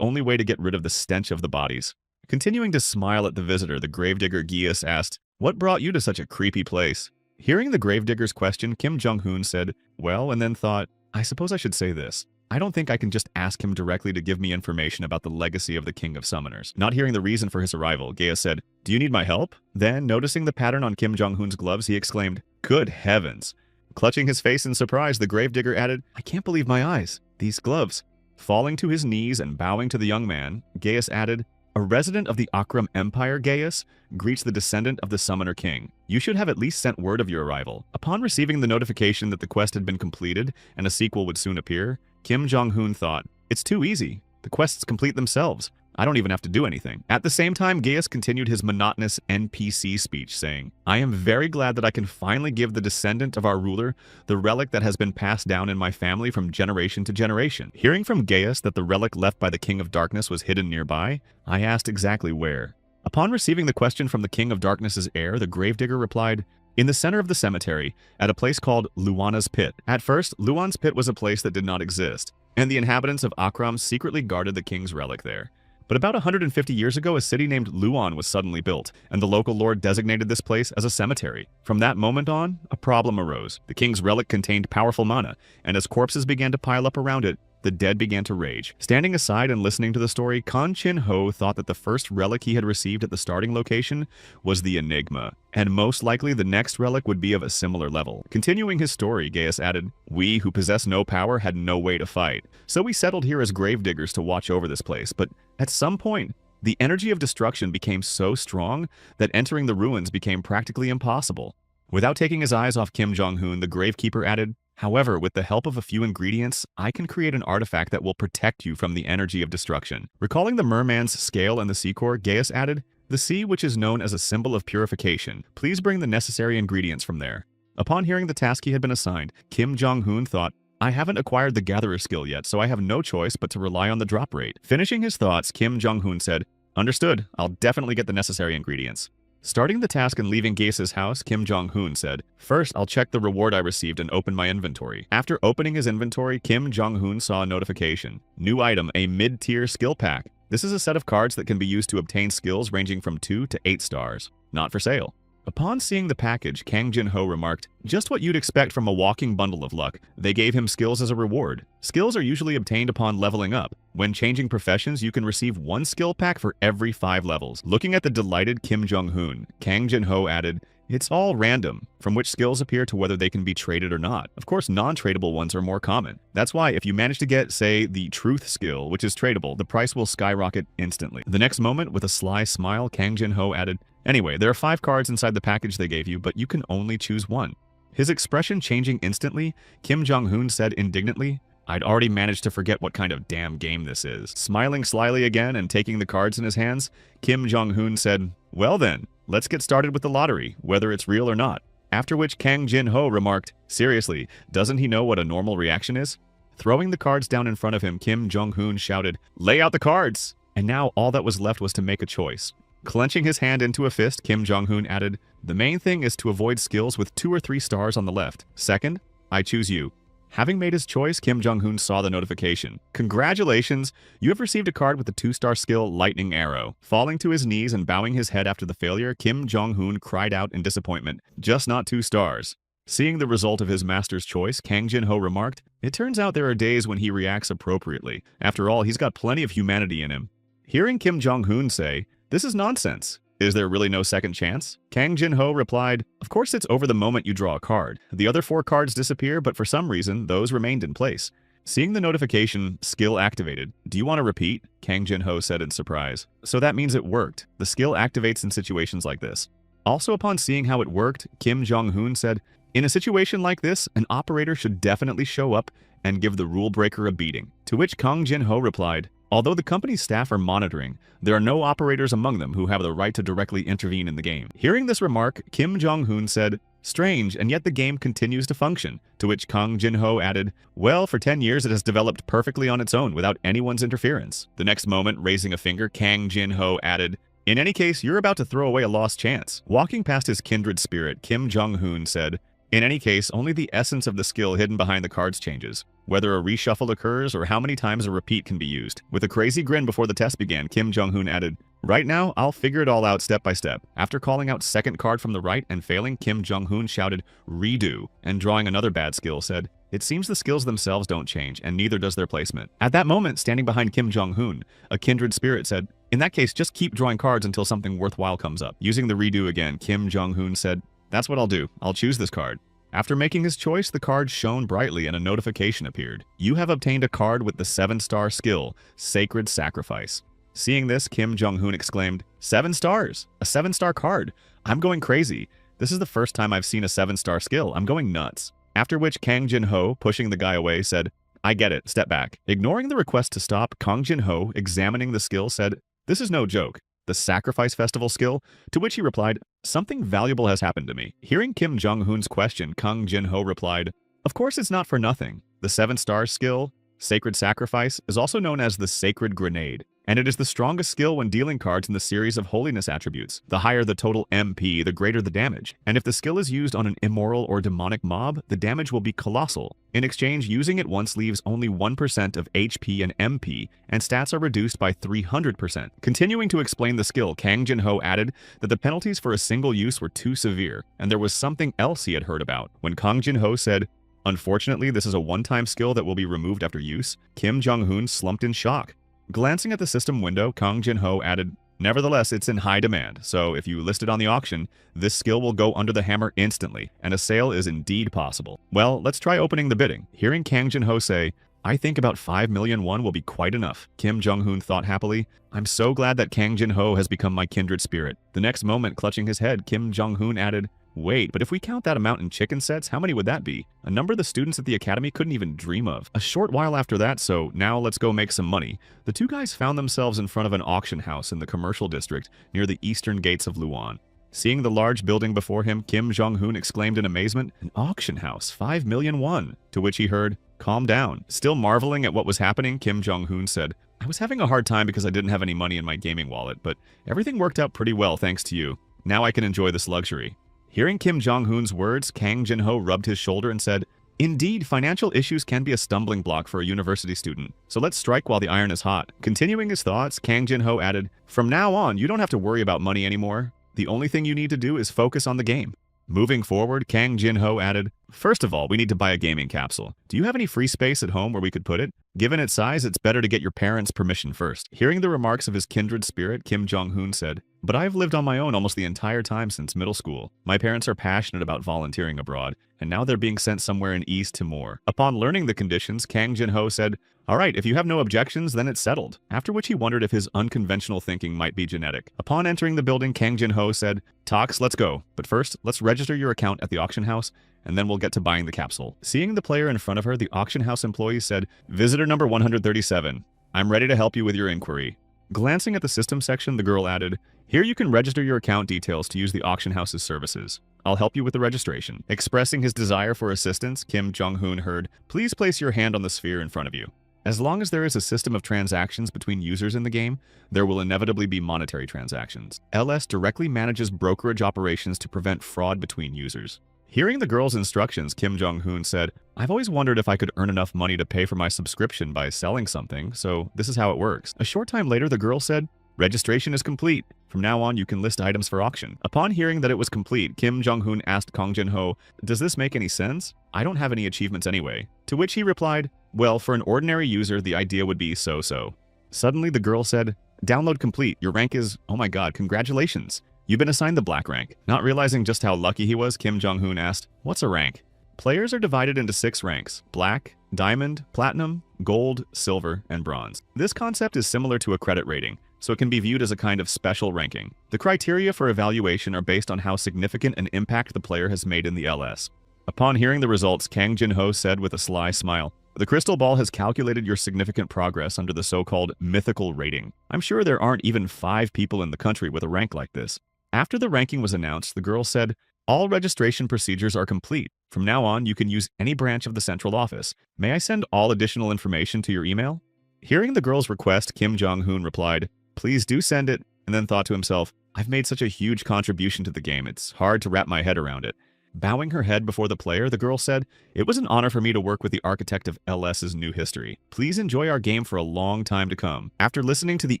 only way to get rid of the stench of the bodies. Continuing to smile at the visitor, the gravedigger Gaesa asked, What brought you to such a creepy place? Hearing the gravedigger's question, Kim Jong-hoon said, Well, and then thought, I suppose I should say this. I don't think I can just ask him directly to give me information about the legacy of the King of Summoners. Not hearing the reason for his arrival, Gaesa said, Do you need my help? Then, noticing the pattern on Kim Jong-hoon's gloves, he exclaimed, Good heavens! Clutching his face in surprise, the gravedigger added, I can't believe my eyes. These gloves. Falling to his knees and bowing to the young man, Gaesa added, A resident of the Akram Empire, Gaesa, greets the descendant of the Summoner King. You should have at least sent word of your arrival. Upon receiving the notification that the quest had been completed and a sequel would soon appear, Kim Jong-hoon thought, It's too easy. The quests complete themselves. I don't even have to do anything. At the same time, Gaesa continued his monotonous NPC speech, saying, I am very glad that I can finally give the descendant of our ruler the relic that has been passed down in my family from generation to generation. Hearing from Gaesa that the relic left by the King of Darkness was hidden nearby, I asked exactly where. Upon receiving the question from the King of Darkness's heir, the gravedigger replied, In the center of the cemetery, at a place called Luana's Pit. At first, Luan's Pit was a place that did not exist, and the inhabitants of Akram secretly guarded the king's relic there. But about 150 years ago, a city named Luan was suddenly built, and the local lord designated this place as a cemetery. From that moment on, a problem arose. The king's relic contained powerful mana, and as corpses began to pile up around it, the dead began to rage. Standing aside and listening to the story, Kan Chin-ho thought that the first relic he had received at the starting location was the Enigma, and most likely the next relic would be of a similar level. Continuing his story, Gaesa added, We who possess no power had no way to fight, so we settled here as gravediggers to watch over this place, but at some point, the energy of destruction became so strong that entering the ruins became practically impossible. Without taking his eyes off Kim Jong-hoon, the gravekeeper added, However, with the help of a few ingredients, I can create an artifact that will protect you from the energy of destruction. Recalling the merman's scale and the sea core, Gaesa added, The sea, which is known as a symbol of purification. Please bring the necessary ingredients from there. Upon hearing the task he had been assigned, Kim Jong-hoon thought, I haven't acquired the gatherer skill yet, so I have no choice but to rely on the drop rate. Finishing his thoughts, Kim Jong-hoon said, Understood, I'll definitely get the necessary ingredients. Starting the task and leaving Gaesa's house, Kim Jong-hoon said, First, I'll check the reward I received and open my inventory. After opening his inventory, Kim Jong-hoon saw a notification. New item, a mid-tier skill pack. This is a set of cards that can be used to obtain skills ranging from 2 to 8 stars. Not for sale. Upon seeing the package, Kang Jin-ho remarked, Just what you'd expect from a walking bundle of luck. They gave him skills as a reward. Skills are usually obtained upon leveling up. When changing professions, you can receive 1 skill pack for every 5 levels. Looking at the delighted Kim Jong-hoon, Kang Jin-ho added, It's all random, from which skills appear to whether they can be traded or not. Of course, non-tradable ones are more common. That's why if you manage to get, say, the truth skill, which is tradable, the price will skyrocket instantly. The next moment, with a sly smile, Kang Jin-ho added, Anyway, there are 5 cards inside the package they gave you, but you can only choose 1. His expression changing instantly, Kim Jong-hoon said indignantly, "I'd already managed to forget what kind of damn game this is." Smiling slyly again and taking the cards in his hands, Kim Jong-hoon said, "Well then, let's get started with the lottery, whether it's real or not." After which Kang Jin-ho remarked, "Seriously, doesn't he know what a normal reaction is?" Throwing the cards down in front of him, Kim Jong-hoon shouted, "Lay out the cards!" And now all that was left was to make a choice. Clenching his hand into a fist, Kim Jong-hoon added, "The main thing is to avoid skills with 2 or 3 stars on the left. Second, I choose you." Having made his choice, Kim Jong-hoon saw the notification. "Congratulations! You have received a card with the 2-star skill Lightning Arrow." Falling to his knees and bowing his head after the failure, Kim Jong-hoon cried out in disappointment, "Just not 2 stars." Seeing the result of his master's choice, Kang Jin-ho remarked, "It turns out there are days when he reacts appropriately. After all, he's got plenty of humanity in him." Hearing Kim Jong-hoon say, "This is nonsense. Is there really no second chance?" Kang Jin-ho replied, "Of course it's over the moment you draw a card. The other 4 cards disappear, but for some reason, those remained in place." Seeing the notification, "Skill activated. Do you want to repeat?" Kang Jin-ho said in surprise. So that means it worked. The skill activates in situations like this. Also upon seeing how it worked, Kim Jong-hoon said, "In a situation like this, an operator should definitely show up and give the rule breaker a beating." To which Kang Jin-ho replied, "Although the company's staff are monitoring, there are no operators among them who have the right to directly intervene in the game." Hearing this remark, Kim Jong-hoon said, "Strange, and yet the game continues to function." To which Kang Jin-ho added, "Well, for 10 years it has developed perfectly on its own without anyone's interference." The next moment, raising a finger, Kang Jin-ho added, "In any case, you're about to throw away a lost chance." Walking past his kindred spirit, Kim Jong-hoon said, "In any case, only the essence of the skill hidden behind the cards changes, whether a reshuffle occurs or how many times a repeat can be used." With a crazy grin before the test began, Kim Jong-hoon added, "Right now, I'll figure it all out step by step." After calling out second card from the right and failing, Kim Jong-hoon shouted, "Redo," and drawing another bad skill said, "It seems the skills themselves don't change, and neither does their placement." At that moment, standing behind Kim Jong-hoon, a kindred spirit said, "In that case, just keep drawing cards until something worthwhile comes up." Using the redo again, Kim Jong-hoon said, "That's what I'll do. I'll choose this card." After making his choice, the card shone brightly and a notification appeared. "You have obtained a card with the 7-star skill, Sacred Sacrifice." Seeing this, Kim Jong-hoon exclaimed, "7 stars! A 7-star card! I'm going crazy. This is the first time I've seen a 7-star skill. I'm going nuts." After which Kang Jin-ho, pushing the guy away, said, "I get it. Step back." Ignoring the request to stop, Kang Jin-ho, examining the skill, said, "This is no joke. The Sacrifice Festival skill?" To which he replied, "Something valuable has happened to me." Hearing Kim Jong-hoon's question, Kang Jin-ho replied, "Of course it's not for nothing. The 7-star skill, Sacred Sacrifice, is also known as the Sacred Grenade, and it is the strongest skill when dealing cards in the series of holiness attributes. The higher the total MP, the greater the damage, and if the skill is used on an immoral or demonic mob, the damage will be colossal. In exchange, using it once leaves only 1% of HP and MP, and stats are reduced by 300%. Continuing to explain the skill, Kang Jin-ho added that the penalties for a single use were too severe, and there was something else he had heard about. When Kang Jin-ho said, "Unfortunately, this is a one-time skill that will be removed after use," Kim Jong-hoon slumped in shock. Glancing at the system window, Kang Jin-ho added, "Nevertheless, it's in high demand, so if you list it on the auction, this skill will go under the hammer instantly, and a sale is indeed possible." Well, let's try opening the bidding. Hearing Kang Jin-ho say, "I think about 5 million won will be quite enough," Kim Jong-hoon thought happily, "I'm so glad that Kang Jin-ho has become my kindred spirit." The next moment, clutching his head, Kim Jong-hoon added, "Wait, but if we count that amount in chicken sets, how many would that be? A number the students at the academy couldn't even dream of." A short while after that, so now let's go make some money, the two guys found themselves in front of an auction house in the commercial district near the eastern gates of Luan. Seeing the large building before him, Kim Jong-hoon exclaimed in amazement, "An auction house, 5 million won." To which he heard, "Calm down." Still marveling at what was happening, Kim Jong-hoon said, "I was having a hard time because I didn't have any money in my gaming wallet, but everything worked out pretty well thanks to you. Now I can enjoy this luxury." Hearing Kim Jong-hoon's words, Kang Jin-ho rubbed his shoulder and said, "Indeed, financial issues can be a stumbling block for a university student, so let's strike while the iron is hot." Continuing his thoughts, Kang Jin-ho added, "From now on, you don't have to worry about money anymore. The only thing you need to do is focus on the game." Moving forward, Kang Jin-ho added, "First of all, we need to buy a gaming capsule. Do you have any free space at home where we could put it? Given its size, it's better to get your parents' permission first." Hearing the remarks of his kindred spirit, Kim Jong-hoon said, "But I've lived on my own almost the entire time since middle school. My parents are passionate about volunteering abroad, and now they're being sent somewhere in East Timor." Upon learning the conditions, Kang Jin-ho said, "All right, if you have no objections, then it's settled." After which he wondered if his unconventional thinking might be genetic. Upon entering the building, Kang Jin-ho said, "Tox, let's go. But first, let's register your account at the auction house, and then we'll get to buying the capsule. Seeing the player in front of her, the auction house employee said, "Visitor number 137. I'm ready to help you with your inquiry." Glancing at the system section, the girl added, "Here you can register your account details to use the auction house's services. I'll help you with the registration." Expressing his desire for assistance, Kim Jong-hoon heard, "Please place your hand on the sphere in front of you." As long as there is a system of transactions between users in the game, there will inevitably be monetary transactions. LS directly manages brokerage operations to prevent fraud between users. Hearing the girl's instructions, Kim Jong-hoon said, "I've always wondered if I could earn enough money to pay for my subscription by selling something, so this is how it works." A short time later, the girl said, "Registration is complete. From now on, you can list items for auction." Upon hearing that it was complete, Kim Jong-hoon asked Kang Jin-ho, "Does this make any sense? I don't have any achievements anyway." To which he replied, "Well, for an ordinary user, the idea would be so-so." Suddenly, the girl said, "Download complete. Your rank is, oh my god, congratulations. You've been assigned the black rank." Not realizing just how lucky he was, Kim Jong-hoon asked, "What's a rank?" Players are divided into 6 ranks: black, diamond, platinum, gold, silver, and bronze. This concept is similar to a credit rating, so it can be viewed as a kind of special ranking. The criteria for evaluation are based on how significant an impact the player has made in the LS. Upon hearing the results, Kang Jin-ho said with a sly smile, "The crystal ball has calculated your significant progress under the so-called mythical rating. I'm sure there aren't even 5 people in the country with a rank like this." After the ranking was announced, the girl said, "All registration procedures are complete. From now on, you can use any branch of the central office. May I send all additional information to your email?" Hearing the girl's request, Kim Jong-hoon replied, "Please do send it," and then thought to himself, "I've made such a huge contribution to the game, it's hard to wrap my head around it." Bowing her head before the player, the girl said, "It was an honor for me to work with the architect of LS's new history. Please enjoy our game for a long time to come." After listening to the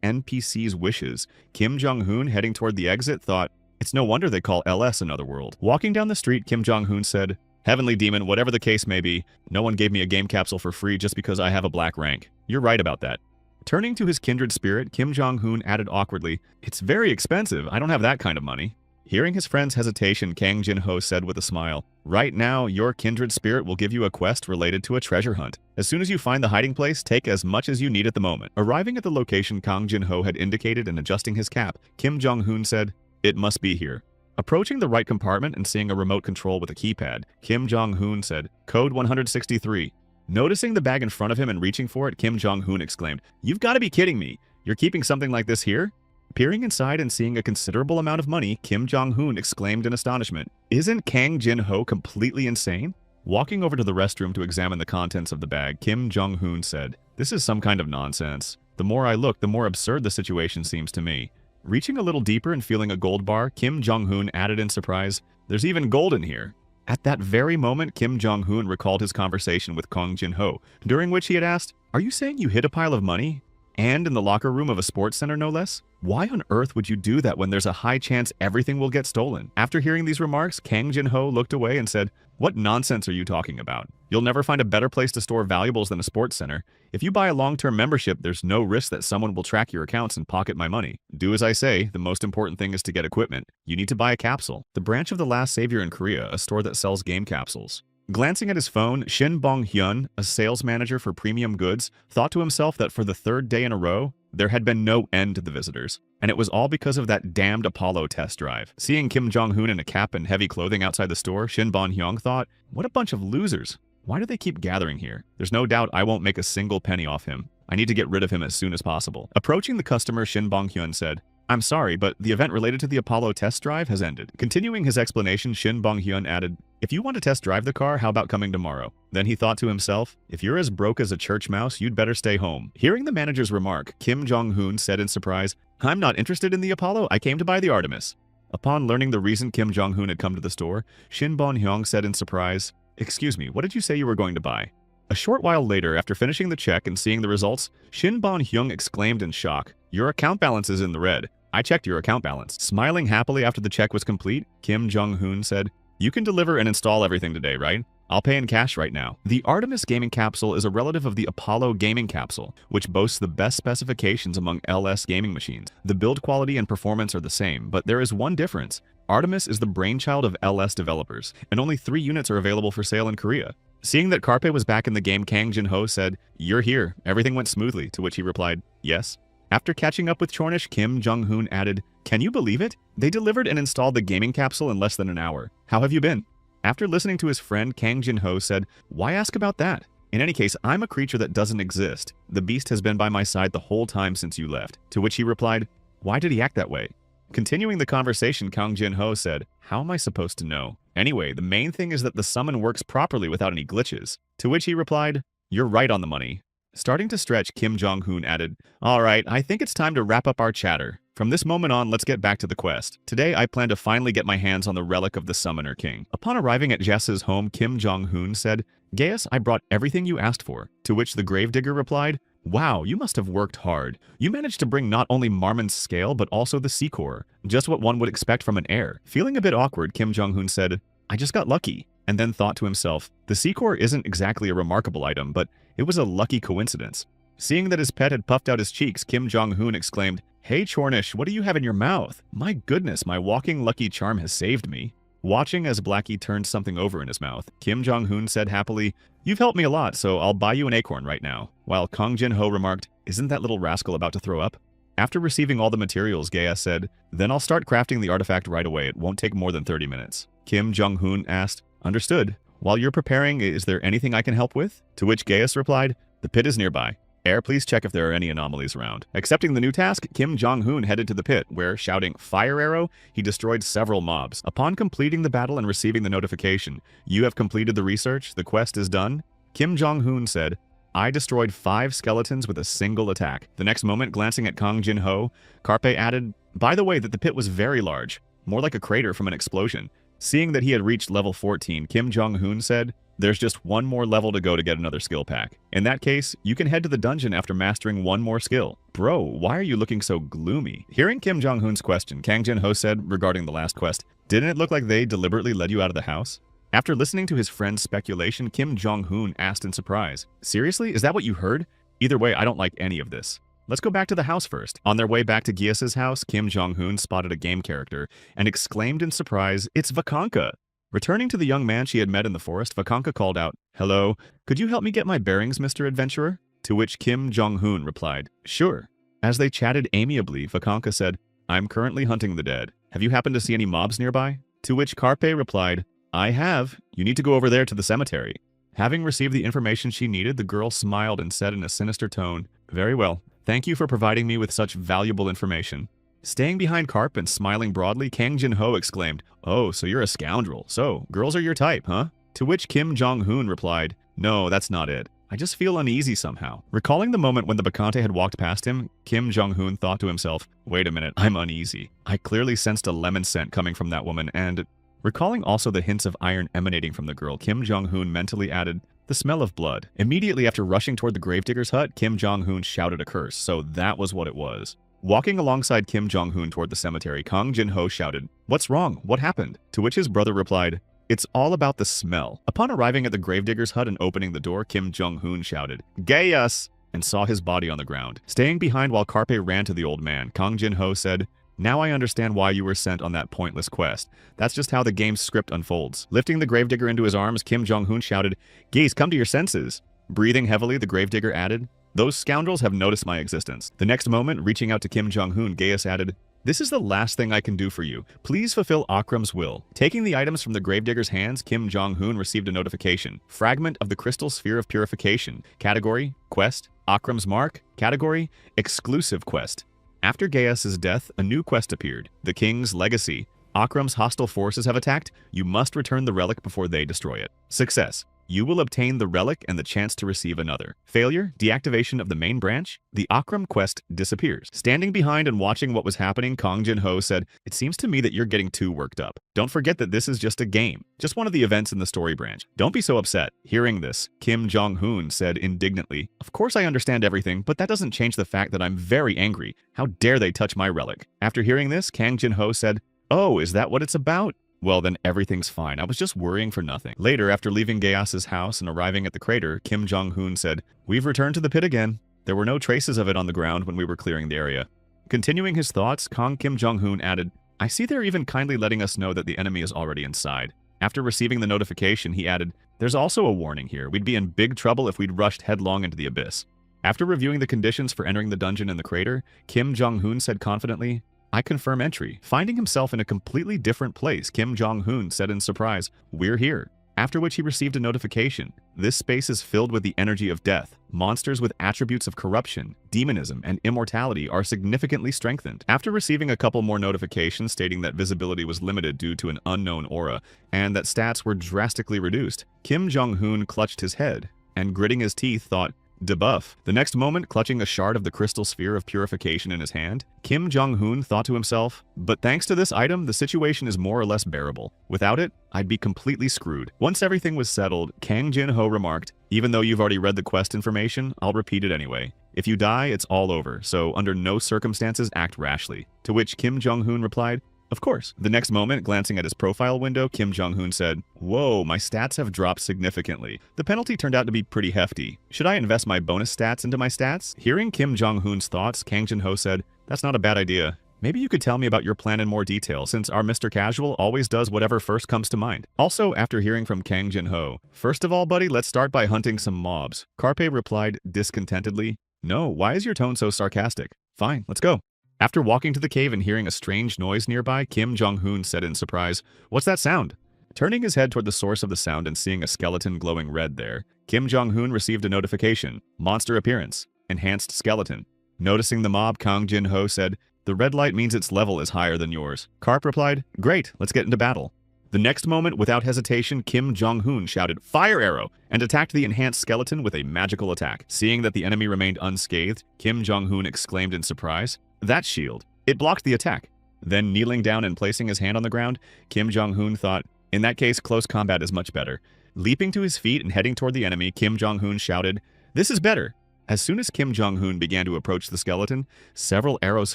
NPC's wishes, Kim Jong-hoon, heading toward the exit, thought, "It's no wonder they call LS another world." Walking down the street, Kim Jong-hoon said, "Heavenly Demon, whatever the case may be, no one gave me a game capsule for free just because I have a black rank. You're right about that." Turning to his kindred spirit, Kim Jong-hoon added awkwardly, "It's very expensive. I don't have that kind of money." Hearing his friend's hesitation, Kang Jin-ho said with a smile, "Right now, your kindred spirit will give you a quest related to a treasure hunt. As soon as you find the hiding place, take as much as you need at the moment." Arriving at the location Kang Jin-ho had indicated and adjusting his cap, Kim Jong-hoon said, "It must be here." Approaching the right compartment and seeing a remote control with a keypad, Kim Jong-hoon said, "Code 163. Noticing the bag in front of him and reaching for it, Kim Jong-hoon exclaimed, "You've got to be kidding me. You're keeping something like this here?" Peering inside and seeing a considerable amount of money, Kim Jong-hoon exclaimed in astonishment, "Isn't Kang Jin-ho completely insane?" Walking over to the restroom to examine the contents of the bag, Kim Jong-hoon said, "This is some kind of nonsense. The more I look, the more absurd the situation seems to me." Reaching a little deeper and feeling a gold bar, Kim Jong-hoon added in surprise, "There's even gold in here." At that very moment, Kim Jong-hoon recalled his conversation with Kang Jin-ho, during which he had asked, "Are you saying you hid a pile of money? And in the locker room of a sports center, no less? Why on earth would you do that when there's a high chance everything will get stolen?" After hearing these remarks, Kang Jin-ho looked away and said, "What nonsense are you talking about? You'll never find a better place to store valuables than a sports center. If you buy a long-term membership, there's no risk that someone will track your accounts and pocket my money. Do as I say, the most important thing is to get equipment. You need to buy a capsule. The branch of the Last Savior in Korea, a store that sells game capsules." Glancing at his phone, Shin Bong-hyun, a sales manager for premium goods, thought to himself that for the 3rd day in a row, there had been no end to the visitors. And it was all because of that damned Apollo test drive. Seeing Kim Jong-hoon in a cap and heavy clothing outside the store, Shin Bong-hyun thought, "What a bunch of losers. Why do they keep gathering here? There's no doubt I won't make a single penny off him. I need to get rid of him as soon as possible." Approaching the customer, Shin Bong-hyun said, "I'm sorry, but the event related to the Apollo test drive has ended." Continuing his explanation, Shin Bong-hyun added, "If you want to test drive the car, how about coming tomorrow?" Then he thought to himself, "If you're as broke as a church mouse, you'd better stay home." Hearing the manager's remark, Kim Jong-hoon said in surprise, "I'm not interested in the Apollo, I came to buy the Artemis." Upon learning the reason Kim Jong-hoon had come to the store, Shin Bong-hyun said in surprise, "Excuse me, what did you say you were going to buy?" A short while later, after finishing the check and seeing the results, Shin Bong-hyun exclaimed in shock, "Your account balance is in the red. I checked your account balance." Smiling happily after the check was complete, Kim Jong-hoon said, "You can deliver and install everything today, right? I'll pay in cash right now." The Artemis gaming capsule is a relative of the Apollo gaming capsule, which boasts the best specifications among LS gaming machines. The build quality and performance are the same, but there is one difference. Artemis is the brainchild of LS developers, and only 3 units are available for sale in Korea. Seeing that Carpe was back in the game, Kang Jin-ho said, "You're here. Everything went smoothly," to which he replied, "Yes." After catching up with Chornish, Kim Jong-hoon added, "Can you believe it? They delivered and installed the gaming capsule in less than an hour. How have you been?" After listening to his friend, Kang Jin-ho said, "Why ask about that? In any case, I'm a creature that doesn't exist. The beast has been by my side the whole time since you left." To which he replied, "Why did he act that way?" Continuing the conversation, Kang Jin-ho said, "How am I supposed to know? Anyway, the main thing is that the summon works properly without any glitches." To which he replied, "You're right on the money." Starting to stretch, Kim Jong-hoon added, "All right, I think it's time to wrap up our chatter. From this moment on, let's get back to the quest. Today, I plan to finally get my hands on the relic of the Summoner King." Upon arriving at Jess's home, Kim Jong-hoon said, "Gaius, I brought everything you asked for." To which the gravedigger replied, "Wow, you must have worked hard. You managed to bring not only Marmon's scale, but also the sea core. Just what one would expect from an heir." Feeling a bit awkward, Kim Jong-hoon said, "I just got lucky," and then thought to himself, the sea core isn't exactly a remarkable item, but it was a lucky coincidence. Seeing that his pet had puffed out his cheeks, Kim Jong-hoon exclaimed, "Hey Chornish, what do you have in your mouth? My goodness, my walking lucky charm has saved me." Watching as Blackie turned something over in his mouth, Kim Jong-hoon said happily, "You've helped me a lot, so I'll buy you an acorn right now." While Kang Jin-ho remarked, "Isn't that little rascal about to throw up?" After receiving all the materials, Gaius said, "Then I'll start crafting the artifact right away. It won't take more than 30 minutes. Kim Jong-hoon asked, "Understood. While you're preparing, is there anything I can help with?" To which Gaius replied, "The pit is nearby. Air, please check if there are any anomalies around." Accepting the new task, Kim Jong-hoon headed to the pit, where, shouting "Fire Arrow," he destroyed several mobs. Upon completing the battle and receiving the notification, "You have completed the research, the quest is done," Kim Jong-hoon said, "I destroyed 5 skeletons with a single attack." The next moment, glancing at Kang Jin-ho, Carpe added, "By the way, that the pit was very large, more like a crater from an explosion." Seeing that he had reached level 14, Kim Jong-hoon said, "There's just one more level to go to get another skill pack. In that case, you can head to the dungeon after mastering one more skill." "Bro, why are you looking so gloomy?" Hearing Kim Jong-hoon's question, Kang Jin-ho said regarding the last quest, "Didn't it look like they deliberately led you out of the house?" After listening to his friend's speculation, Kim Jong-hoon asked in surprise, "Seriously? Is that what you heard? Either way, I don't like any of this. Let's go back to the house first." On their way back to Gaius's house, Kim Jong-hoon spotted a game character and exclaimed in surprise, "It's Vakanka!" Returning to the young man she had met in the forest, Vakanka called out, "Hello, could you help me get my bearings, Mr. Adventurer?" To which Kim Jong-hoon replied, "Sure." As they chatted amiably, Vakanka said, "I'm currently hunting the dead. Have you happened to see any mobs nearby?" To which Carpe replied, "I have. You need to go over there to the cemetery." Having received the information she needed, the girl smiled and said in a sinister tone, "Very well. Thank you for providing me with such valuable information." Staying behind Carp and smiling broadly, Kang Jin-ho exclaimed, "Oh, so you're a scoundrel. So, girls are your type, huh?" To which Kim Jong-hoon replied, "No, that's not it. I just feel uneasy somehow." Recalling the moment when the Bacante had walked past him, Kim Jong-hoon thought to himself, "Wait a minute, I'm uneasy. I clearly sensed a lemon scent coming from that woman, and..." Recalling also the hints of iron emanating from the girl, Kim Jong-hoon mentally added, "The smell of blood." Immediately after rushing toward the gravedigger's hut, Kim Jong-hoon shouted a curse, so that was what it was. Walking alongside Kim Jong-hoon toward the cemetery, Kang Jin-ho shouted, "What's wrong? What happened?" To which his brother replied, "It's all about the smell." Upon arriving at the gravedigger's hut and opening the door, Kim Jong-hoon shouted, "Gaius!" and saw his body on the ground. Staying behind while Carpe ran to the old man, Kang Jin-ho said, "Now I understand why you were sent on that pointless quest. That's just how the game's script unfolds." Lifting the gravedigger into his arms, Kim Jong-hoon shouted, "Gaius, come to your senses." Breathing heavily, the gravedigger added, "Those scoundrels have noticed my existence." The next moment, reaching out to Kim Jong-hoon, Gaius added, "This is the last thing I can do for you. Please fulfill Akram's will." Taking the items from the gravedigger's hands, Kim Jong-hoon received a notification. Fragment of the Crystal Sphere of Purification. Category, Quest, Akram's Mark. Category, Exclusive Quest. After Gaius's death, a new quest appeared, The King's Legacy. Akram's hostile forces have attacked. You must return the relic before they destroy it. Success. You will obtain the relic and the chance to receive another. Failure, deactivation of the main branch. The Akram quest disappears. Standing behind and watching what was happening, Kang Jin-ho said, "It seems to me that you're getting too worked up. Don't forget that this is just a game, just one of the events in the story branch. Don't be so upset." Hearing this, Kim Jong-hoon said indignantly, "Of course I understand everything, but that doesn't change the fact that I'm very angry. How dare they touch my relic?" After hearing this, Kang Jin-ho said, "Oh, is that what it's about? Well, then everything's fine. I was just worrying for nothing." Later, after leaving Gaius's house and arriving at the crater, Kim Jong-hoon said, "We've returned to the pit again. There were no traces of it on the ground when we were clearing the area." Continuing his thoughts, Kim Jong-hoon added, "I see they're even kindly letting us know that the enemy is already inside." After receiving the notification, he added, "There's also a warning here. We'd be in big trouble if we'd rushed headlong into the abyss." After reviewing the conditions for entering the dungeon in the crater, Kim Jong-hoon said confidently, I confirm entry. Finding himself in a completely different place, Kim Jong-hoon said in surprise, "We're here." After which he received a notification. This space is filled with the energy of death. Monsters with attributes of corruption, demonism, and immortality are significantly strengthened. After receiving a couple more notifications stating that visibility was limited due to an unknown aura, and that stats were drastically reduced, Kim Jong-hoon clutched his head, and gritting his teeth thought, "Debuff." The next moment, clutching a shard of the crystal sphere of purification in his hand, Kim Jong-hoon thought to himself, "But thanks to this item, the situation is more or less bearable. Without it, I'd be completely screwed." Once everything was settled, Kang Jin-ho remarked, "Even though you've already read the quest information, I'll repeat it anyway. If you die, it's all over, so under no circumstances act rashly." To which Kim Jong-hoon replied, "Of course." The next moment, glancing at his profile window, Kim Jong-hoon said, "Whoa, my stats have dropped significantly. The penalty turned out to be pretty hefty. Should I invest my bonus stats into my stats?" Hearing Kim Jong-hoon's thoughts, Kang Jin-ho said, "That's not a bad idea. Maybe you could tell me about your plan in more detail, since our Mr. Casual always does whatever first comes to mind." Also, after hearing from Kang Jin-ho, "First of all, buddy, let's start by hunting some mobs." Carpe replied discontentedly, "No, why is your tone so sarcastic? Fine, let's go." After walking to the cave and hearing a strange noise nearby, Kim Jong-hoon said in surprise, "What's that sound?" Turning his head toward the source of the sound and seeing a skeleton glowing red there, Kim Jong-hoon received a notification. Monster appearance. Enhanced skeleton. Noticing the mob, Kang Jin-ho said, "The red light means its level is higher than yours." Karp replied, "Great, let's get into battle." The next moment, without hesitation, Kim Jong-hoon shouted, "Fire arrow!" and attacked the enhanced skeleton with a magical attack. Seeing that the enemy remained unscathed, Kim Jong-hoon exclaimed in surprise, "That shield. It blocked the attack." Then kneeling down and placing his hand on the ground, Kim Jong-hoon thought, "In that case, close combat is much better." Leaping to his feet and heading toward the enemy, Kim Jong-hoon shouted, "This is better!" As soon as Kim Jong-hoon began to approach the skeleton, several arrows